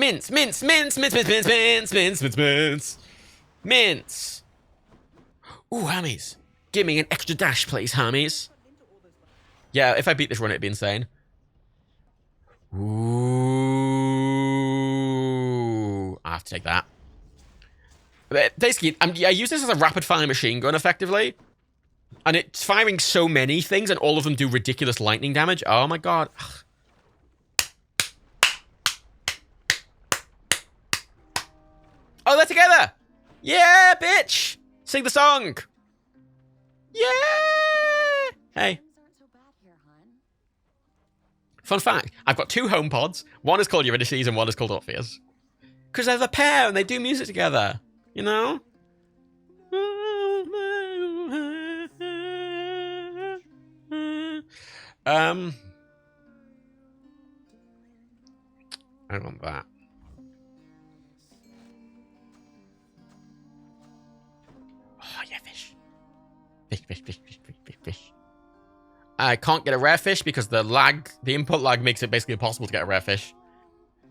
Ooh, hammies. Give me an extra dash, please, hammies. Yeah, if I beat this run, it'd be insane. Ooh. I have to take that. But basically, I use this as a rapid-fire machine gun, effectively. And it's firing so many things, and all of them do ridiculous lightning damage. Oh my god. Oh, they're together! Yeah, bitch! Sing the song! Yeah! Hey. Fun fact, I've got 2 home pods. One is called Eurydice and one is called Orpheus. Because they're the pair and they do music together. You know? I want that. Oh, yeah, fish. Fish. I can't get a rare fish because the input lag makes it basically impossible to get a rare fish.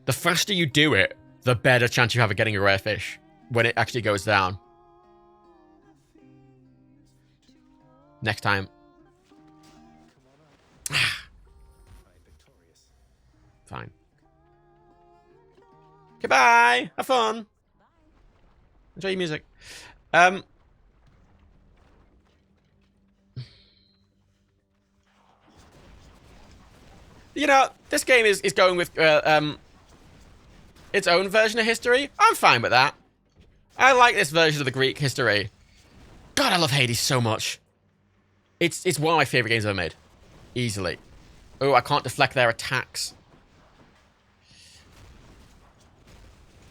The faster you do it, the better chance you have of getting a rare fish when it actually goes down. Next time. Fine. Goodbye. Have fun. Enjoy your music. You know, this game is going with its own version of history. I'm fine with that. I like this version of the Greek history. God, I love Hades so much. It's one of my favorite games I've ever made. Easily. Oh, I can't deflect their attacks.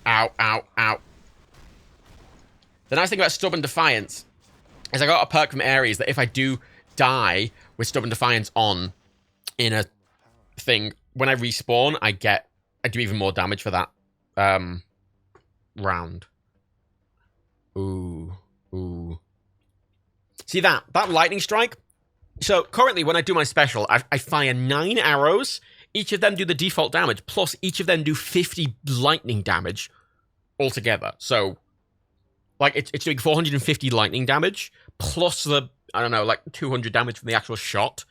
Ow, ow, ow. The nice thing about Stubborn Defiance is I got a perk from Ares that if I do die with Stubborn Defiance on in a thing, when I respawn, I do even more damage for that round. Ooh. See that lightning strike? So currently when I do my special, I fire 9 arrows. Each of them do the default damage, plus each of them do 50 lightning damage altogether. So, like, it's doing 450 lightning damage, plus the, I don't know, like 200 damage from the actual shot.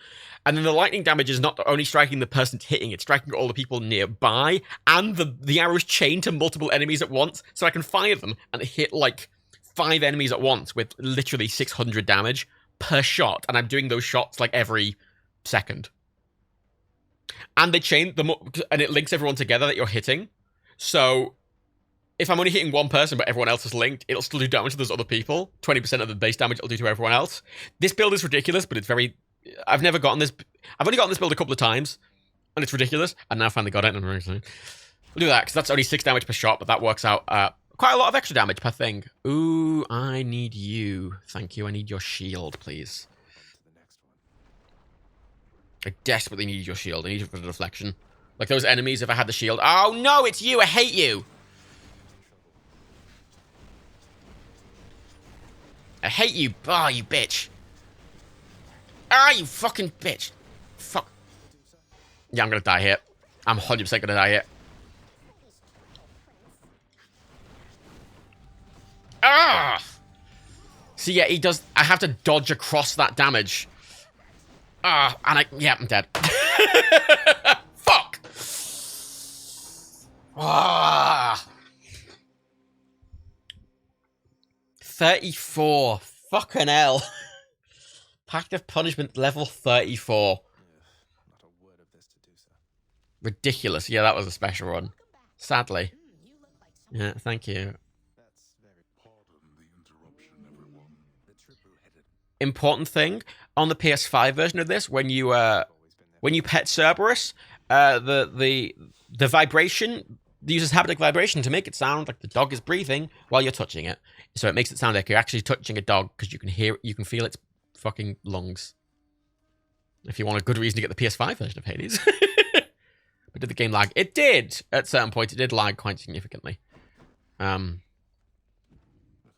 And then the lightning damage is not only striking the person it's hitting, it's striking all the people nearby, and the arrows chain to multiple enemies at once, so I can fire them and hit, like, 5 enemies at once with literally 600 damage per shot, and I'm doing those shots, like, every second. And they chain them up, and it links everyone together that you're hitting. So if I'm only hitting one person, but everyone else is linked, it'll still do damage to those other people. 20% of the base damage it'll do to everyone else. This build is ridiculous, but it's very... I've never gotten this... I've only gotten this build a couple of times, and it's ridiculous. And now I finally got it, and I'm very excited. We'll do that, because that's only 6 damage per shot, but that works out quite a lot of extra damage per thing. Ooh, I need you. Thank you. I need your shield, please. I desperately need your shield. I need it for the deflection. Like those enemies, if I had the shield. Oh, no, it's you. I hate you. I hate you. Oh, you bitch. Ah, you fucking bitch. Fuck. Yeah, I'm gonna die here. I'm 100% gonna die here. Ah! See, yeah, he does. I have to dodge across that damage. Ah, and yeah, I'm dead. Fuck! Ah! 34. Fucking hell. Pact of Punishment level 34. Not a word of this to do, sir. Ridiculous. Yeah, that was a special run. Sadly. Yeah, thank you. That's very Pardon the interruption, everyone. the triple-headed. Important thing on the PS5 version of this, when you pet Cerberus, the vibration uses haptic vibration to make it sound like the dog is breathing while you're touching it. So it makes it sound like you're actually touching a dog because you can feel its fucking lungs. If you want a good reason to get the PS5 version of Hades. But did the game lag? It did. At certain points, it did lag quite significantly. Look at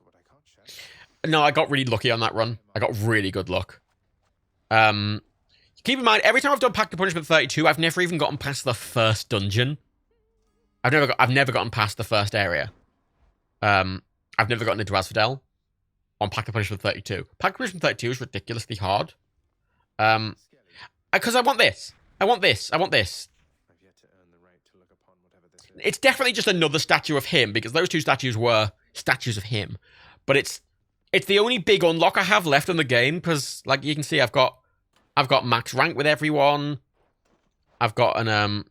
what I can't show. No, I got really lucky on that run. I got really good luck. Keep in mind, every time I've done Pact of Punishment 32, I've never even gotten past the first dungeon. I've never gotten past the first area. I've never gotten into Rasfadel on Pact of Punishment 32. Pact of Punishment 32 is ridiculously hard. Because I want this. I want this. I want this. I've yet to earn the right to look upon whatever this is. It's definitely just another statue of him, because those two statues were statues of him. But it's the only big unlock I have left in the game, because like you can see, I've got max rank with everyone. I've got an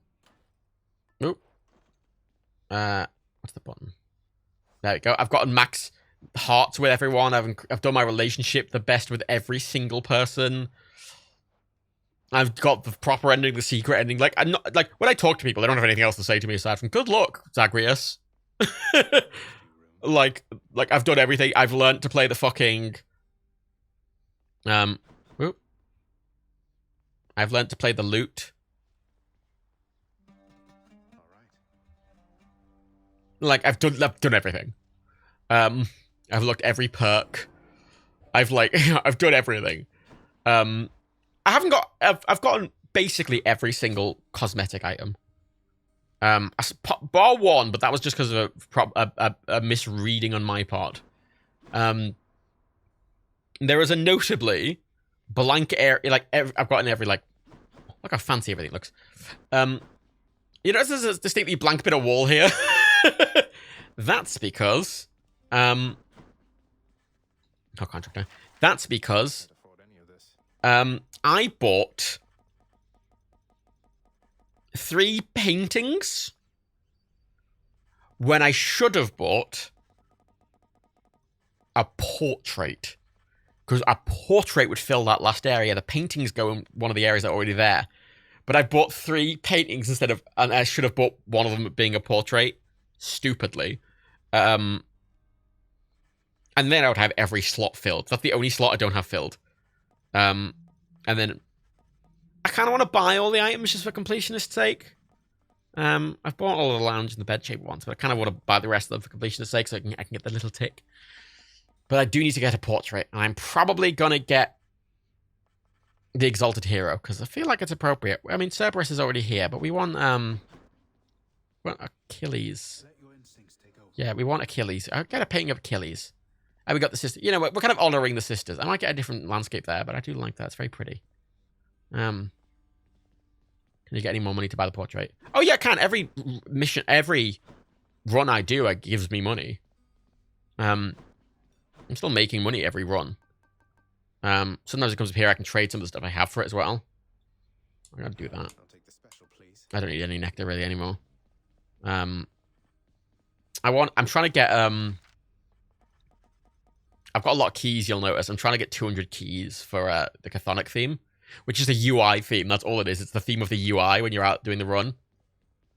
what's the button? There we go. I've got max hearts with everyone. I've done my relationship the best with every single person. I've got the proper ending, the secret ending. Like I'm not like when I talk to people, they don't have anything else to say to me aside from "Good luck, Zagreus." like I've done everything. I've learned to play the fucking whoop. I've learned to play the lute. All right. Like I've done everything. I've looked every perk. I've done everything. I've gotten basically every single cosmetic item. Bar one, but that was just because of a misreading on my part. There is a notably blank area, like I've gotten every look how fancy everything looks. You notice there's a distinctly blank bit of wall here. That's because contractor. That's because Can't afford any of this. I bought 3 paintings when I should have bought a portrait. Because a portrait would fill that last area. The paintings go in one of the areas that are already there. But I bought 3 paintings instead of... And I should have bought one of them being a portrait. Stupidly. And then I would have every slot filled. That's the only slot I don't have filled. And then... I kind of want to buy all the items just for completionist's sake. I've bought all the lounge and the bed shape ones, but I kind of want to buy the rest of them for completionist's sake so I can get the little tick. But I do need to get a portrait, and I'm probably going to get the Exalted Hero, because I feel like it's appropriate. I mean, Cerberus is already here, but we want Achilles. Let your instincts take over. Yeah, we want Achilles. I'll get a painting of Achilles. And we got the sister. You know, we're kind of honoring the sisters. I might get a different landscape there, but I do like that. It's very pretty. Can you get any more money to buy the portrait? Oh yeah, I can. Every mission, every run I do, it gives me money. I'm still making money every run. Sometimes it comes up here, I can trade some of the stuff I have for it as well. I gotta do that. I'll take the special, please. I don't need any nectar really anymore. I'm trying to get, I've got a lot of keys, you'll notice. I'm trying to get 200 keys for the Chthonic theme, which is a UI theme. That's all it is. It's the theme of the UI when you're out doing the run.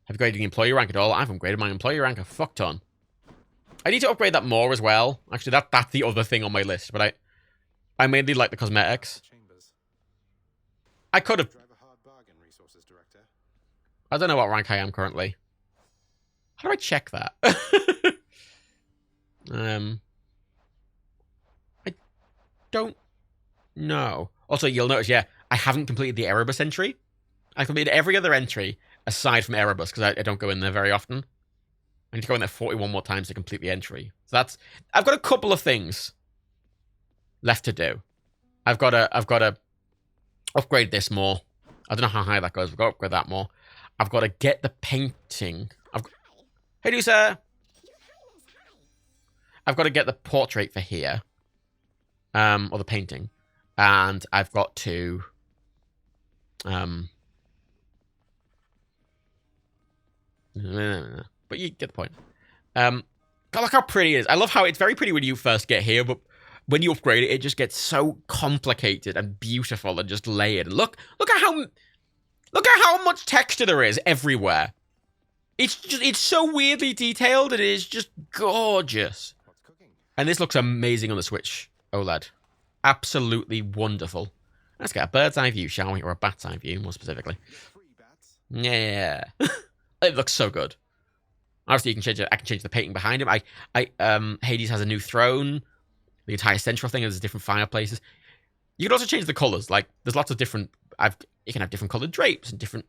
Have you upgraded the employee rank at all? I've upgraded my employee rank a fuck ton. I need to upgrade that more as well. Actually, that's the other thing on my list, but I mainly like the cosmetics. Chambers. I could have... Drive a hard bargain, Resources Director. I don't know what rank I am currently. How do I check that? I don't know. Also, you'll notice, yeah, I haven't completed the Erebus entry. I completed every other entry aside from Erebus because I don't go in there very often. I need to go in there 41 more times to complete the entry. So that's... I've got a couple of things left to do. I've got to upgrade this more. I don't know how high that goes. I've got to upgrade that more. I've got to get the painting. Hey, do sir. I've got to get the portrait for here. Or the painting. And I've got to... But you get the point. God, look how pretty it is. I love how it's very pretty when you first get here, but when you upgrade it, it just gets so complicated and beautiful and just layered. And look at how much texture there is everywhere. It's so weirdly detailed. It is just gorgeous. What's cooking? And this looks amazing on the Switch OLED. Absolutely wonderful. Let's get a bird's eye view, shall we? Or a bat's eye view, more specifically. Free bats. Yeah. It looks so good. Obviously, you can change it. I can change the painting behind him. Hades has a new throne. The entire central thing is different fireplaces. You can also change the colors. Like, there's lots of different... you can have different colored drapes and different...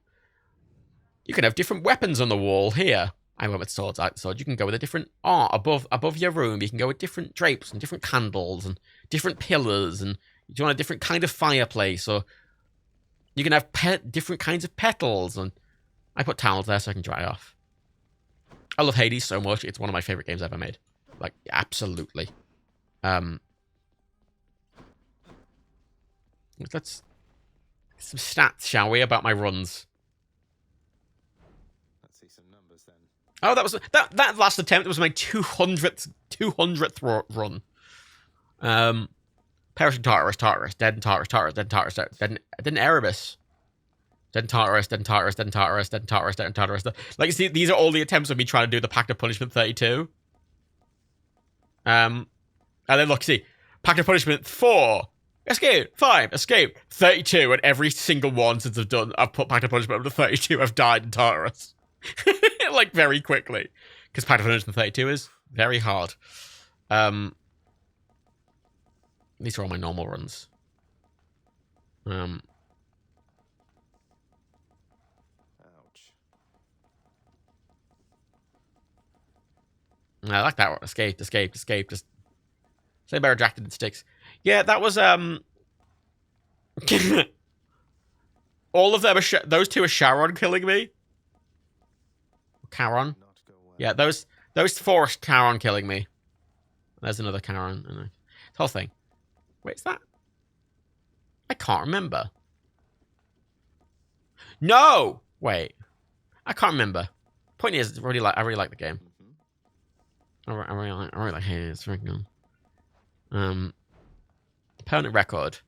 You can have different weapons on the wall here. I went with swords out the sword. You can go with a different art above your room. You can go with different drapes and different candles and different pillars. And you want a different kind of fireplace. Or you can have different kinds of petals. And I put towels there so I can dry off. I love Hades so much. It's one of my favorite games ever made. Like, absolutely. Let's some stats, shall we, about my runs. Let's see some numbers then. Oh, that was that last attempt was my 200th run. Perish and Tartarus, dead and Tartarus, dead and Tartarus, dead and Erebus. Dead and Tartarus, dead and Tartarus, dead and Tartarus, dead and Tartarus, dead and Tartarus. Like, you see, these are all the attempts of me trying to do the Pact of Punishment 32. And then look, see, Pact of Punishment 4, escape, 5, escape, 32, and every single one since I've put Pact of Punishment up to 32, I've died in Tartarus. Like, very quickly. Because Pact of Punishment 32 is very hard. These are all my normal runs. Ouch. I like that one. Escape. Just say better attracted than sticks. Yeah, that was all of them are those two are Charon killing me. Charon. Not go well. Yeah, those four are Charon killing me. There's another Charon. And this whole thing. Wait, is that? I can't remember. No! Wait. I can't remember. Point is, I really like the game. I really like Hades. It's very good. Permanent record.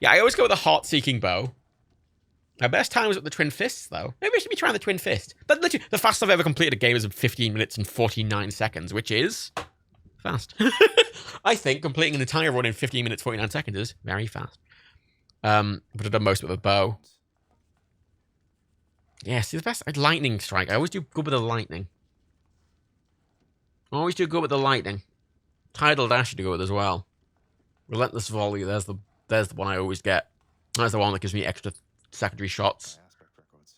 Yeah, I always go with a heart-seeking bow. My best time was with the Twin Fists, though. Maybe I should be trying the Twin Fist. But literally, the fastest I've ever completed a game is 15 minutes and 49 seconds, which is fast. I think completing an entire run in 15 minutes, 49 seconds is very fast. But I've done most with a bow. Yeah, see, the best... lightning strike. I always do good with the lightning. Always do good with the lightning. Tidal Dash you do good with as well. Relentless Volley, there's the one I always get. That's the one that gives me extra secondary shots. My aspect records.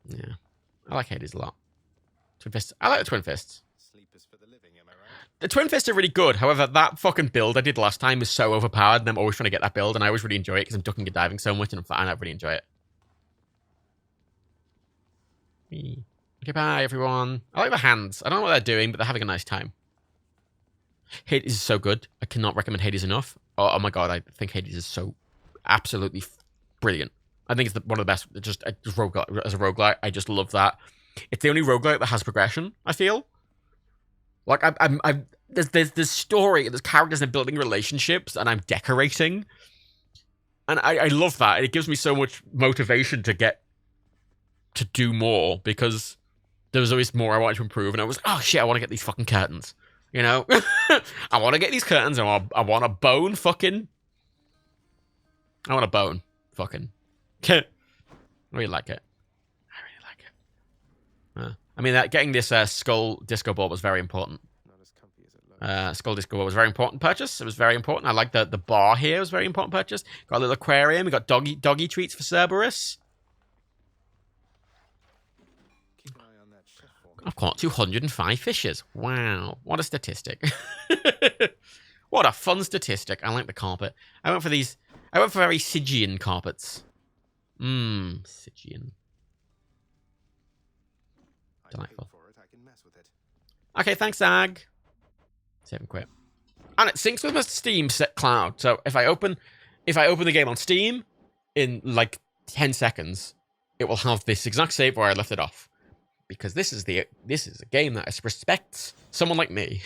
Yeah. I like Hades a lot. Twin Fists. I like the Twin Fists. Sleepers for the living, am I right? The Twin Fists are really good. However, that fucking build I did last time is so overpowered, and I'm always trying to get that build, and I always really enjoy it because I'm ducking and diving so much, and I really enjoy it. Okay, bye, everyone. I like the hands. I don't know what they're doing, but they're having a nice time. Hades is so good. I cannot recommend Hades enough. Oh my god, I think Hades is so absolutely brilliant. I think it's one of the best. Just as a roguelike, I just love that. It's the only roguelike that has progression, I feel. Like, there's story, there's characters and building relationships, and I'm decorating. And I love that. It gives me so much motivation to do more, because there was always more I wanted to improve, and I was like, oh shit, I want to get these fucking curtains. You know? I want to get these curtains, and I want a bone fucking... I want a bone fucking... I really like it. I mean, getting this Skull Disco Ball was very important. Not as comfy as it looks. Skull Disco Ball was a very important purchase. It was very important. I like the bar here. It was a very important purchase. Got a little aquarium. We got doggy treats for Cerberus. Keep an eye on that chef for me. I've caught 205 fishes. Wow. What a statistic. What a fun statistic. I like the carpet. I went for very Stygian carpets. Stygian. I paid Delightful. for it. I can mess with it. Okay, thanks, Zag. Save and quit. And it syncs with my Steam set cloud. So if I open the game on Steam in like 10 seconds, it will have this exact save where I left it off. Because this is a game that respects someone like me.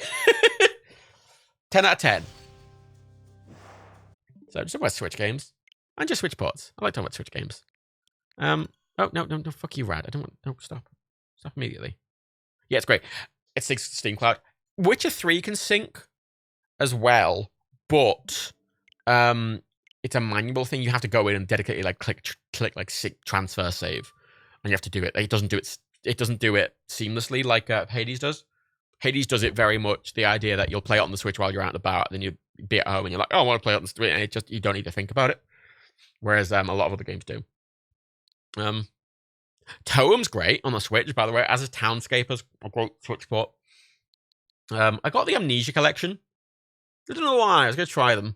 10 out of 10. So just talk about Switch games. And just Switch ports. I like talking about Switch games. Oh, no, fuck you, Rad. I don't want... No, stop. Stop immediately. Yeah, it's great. It syncs to Steam Cloud. Witcher 3 can sync as well, but it's a manual thing. You have to go in and dedicatedly like click like sync transfer save, and you have to do it. It doesn't do it seamlessly like Hades does. Hades does it very much the idea that you'll play it on the Switch while you're out and about, then you be at home and you're like, oh, I want to play it on the Switch, and it just, you don't need to think about it. Whereas a lot of other games do. Toem's great on the Switch, by the way, as is Townscapers, a great Switch port. I got the Amnesia collection. I don't know why. I was going to try them.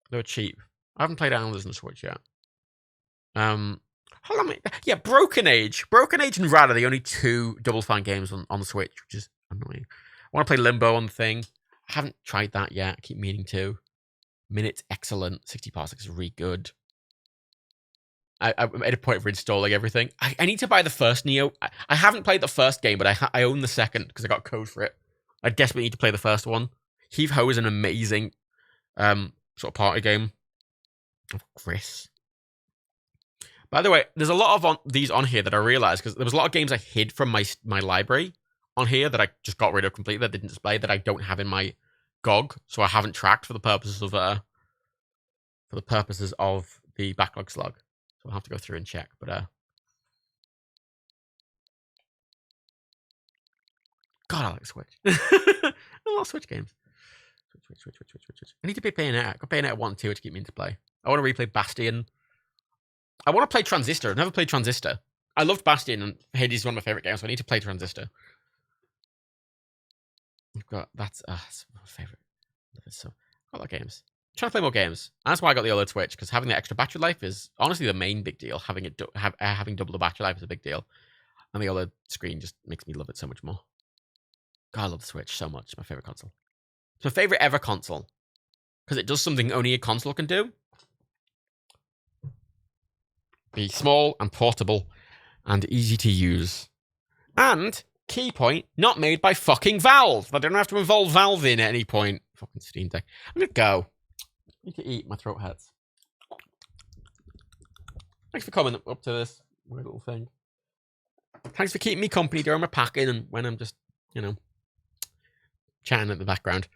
They were cheap. I haven't played Islanders on the Switch yet. Hold on. Yeah, Broken Age. Broken Age and Rad are the only two Double Fine games on the Switch, which is annoying. I want to play Limbo on the thing. I haven't tried that yet. I keep meaning to. Minute's excellent. 60 parsecs is really good. I made a point for installing everything. I need to buy the first Neo. I haven't played the first game, but I own the second because I got code for it. I desperately need to play the first one. Heave Ho is an amazing sort of party game. Oh, Chris. By the way, there's a lot of these on here that I realized, because there was a lot of games I hid from my library on here that I just got rid of completely, that didn't display, that I don't have in my GOG, so I haven't tracked for the purposes of the backlog slug. So I'll have to go through and check, but God, I like Switch. I love Switch games. Switch. I need to play Bayonetta. I got Bayonetta 1 and 2 to keep me into play. I want to replay Bastion. I want to play Transistor. I've never played Transistor. I loved Bastion, and Hades is one of my favorite games, so I need to play Transistor. That's my favorite. So, I like games. I'm trying to play more games. And that's why I got the OLED Switch, because having the extra battery life is honestly the main big deal. Having double the battery life is a big deal. And the OLED screen just makes me love it so much more. God, I love the Switch so much. It's my favorite console. It's my favorite ever console. Because it does something only a console can do. Be small and portable and easy to use. And, key point, not made by fucking Valve. I don't have to involve Valve in at any point. Fucking Steam Deck. I'm gonna go. I need to eat. My throat hurts. Thanks for coming up to this weird little thing. Thanks for keeping me company during my packing and when I'm just, chatting at the background.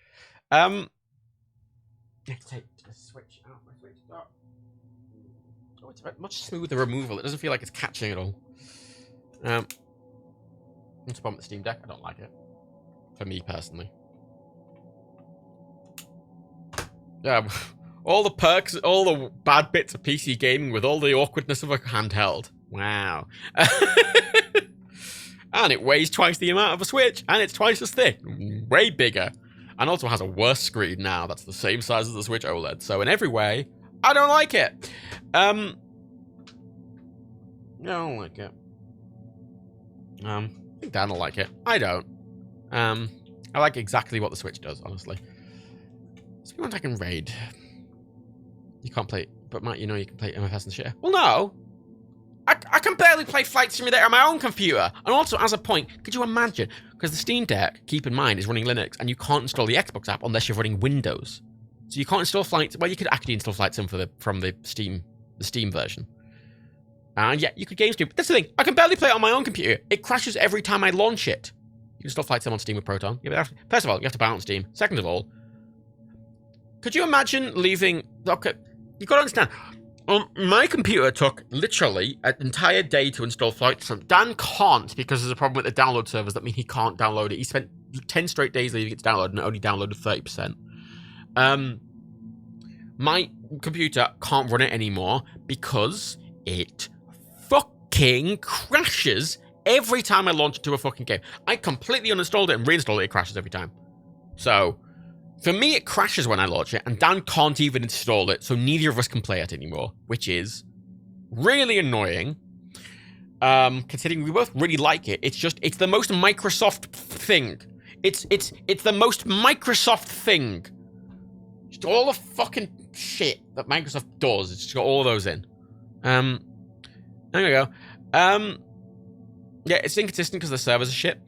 Let's take the Switch out. My Switch got... Oh, it's a much smoother removal. It doesn't feel like it's catching at all. That's the problem with the Steam Deck. I don't like it. For me, personally. Yeah, all the perks, all the bad bits of PC gaming with all the awkwardness of a handheld. Wow. And it weighs twice the amount of a Switch, and it's twice as thick. Way bigger. And also has a worse screen now. That's the same size as the Switch OLED. So in every way, I don't like it. I don't like it. I think Dan will like it. I don't. I like exactly what the Switch does, honestly. So if you want, I can raid. You can't play, but Matt, you can play MFS and shit. Well, no. I can barely play Flight Simulator on my own computer. And also, as a point, could you imagine? Because the Steam Deck, keep in mind, is running Linux, and you can't install the Xbox app unless you're running Windows. So you can't install Flight. Well, you could actually install Flight Sim from the Steam version. And yeah, you could game stream. That's the thing. I can barely play it on my own computer. It crashes every time I launch it. You can install Flight Sim on Steam with Proton. Yeah, but first of all, you have to buy it on Steam. Second of all, could you imagine leaving... Okay, you got to understand. My computer took literally an entire day to install Flight Sim. Dan can't because there's a problem with the download servers. That means he can't download it. He spent 10 straight days leaving it to download and it only downloaded 30%. My computer can't run it anymore because it fucking crashes every time I launch into a fucking game. I completely uninstalled it and reinstalled it. It crashes every time. So, for me, it crashes when I launch it, and Dan can't even install it, so neither of us can play it anymore, which is really annoying. Considering we both really like it, it's the most Microsoft thing. It's the most Microsoft thing. Just all the fucking shit that Microsoft does. It's just got all of those in. There we go. Yeah, it's inconsistent because the servers are shit.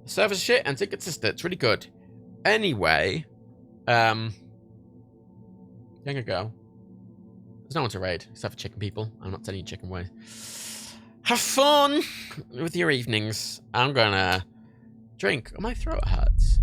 The servers are shit and it's inconsistent. It's really good. Anyway, there you go. There's no one to raid except for chicken people. I'm not sending you chicken away. Have fun with your evenings. I'm gonna drink. Oh, my throat hurts.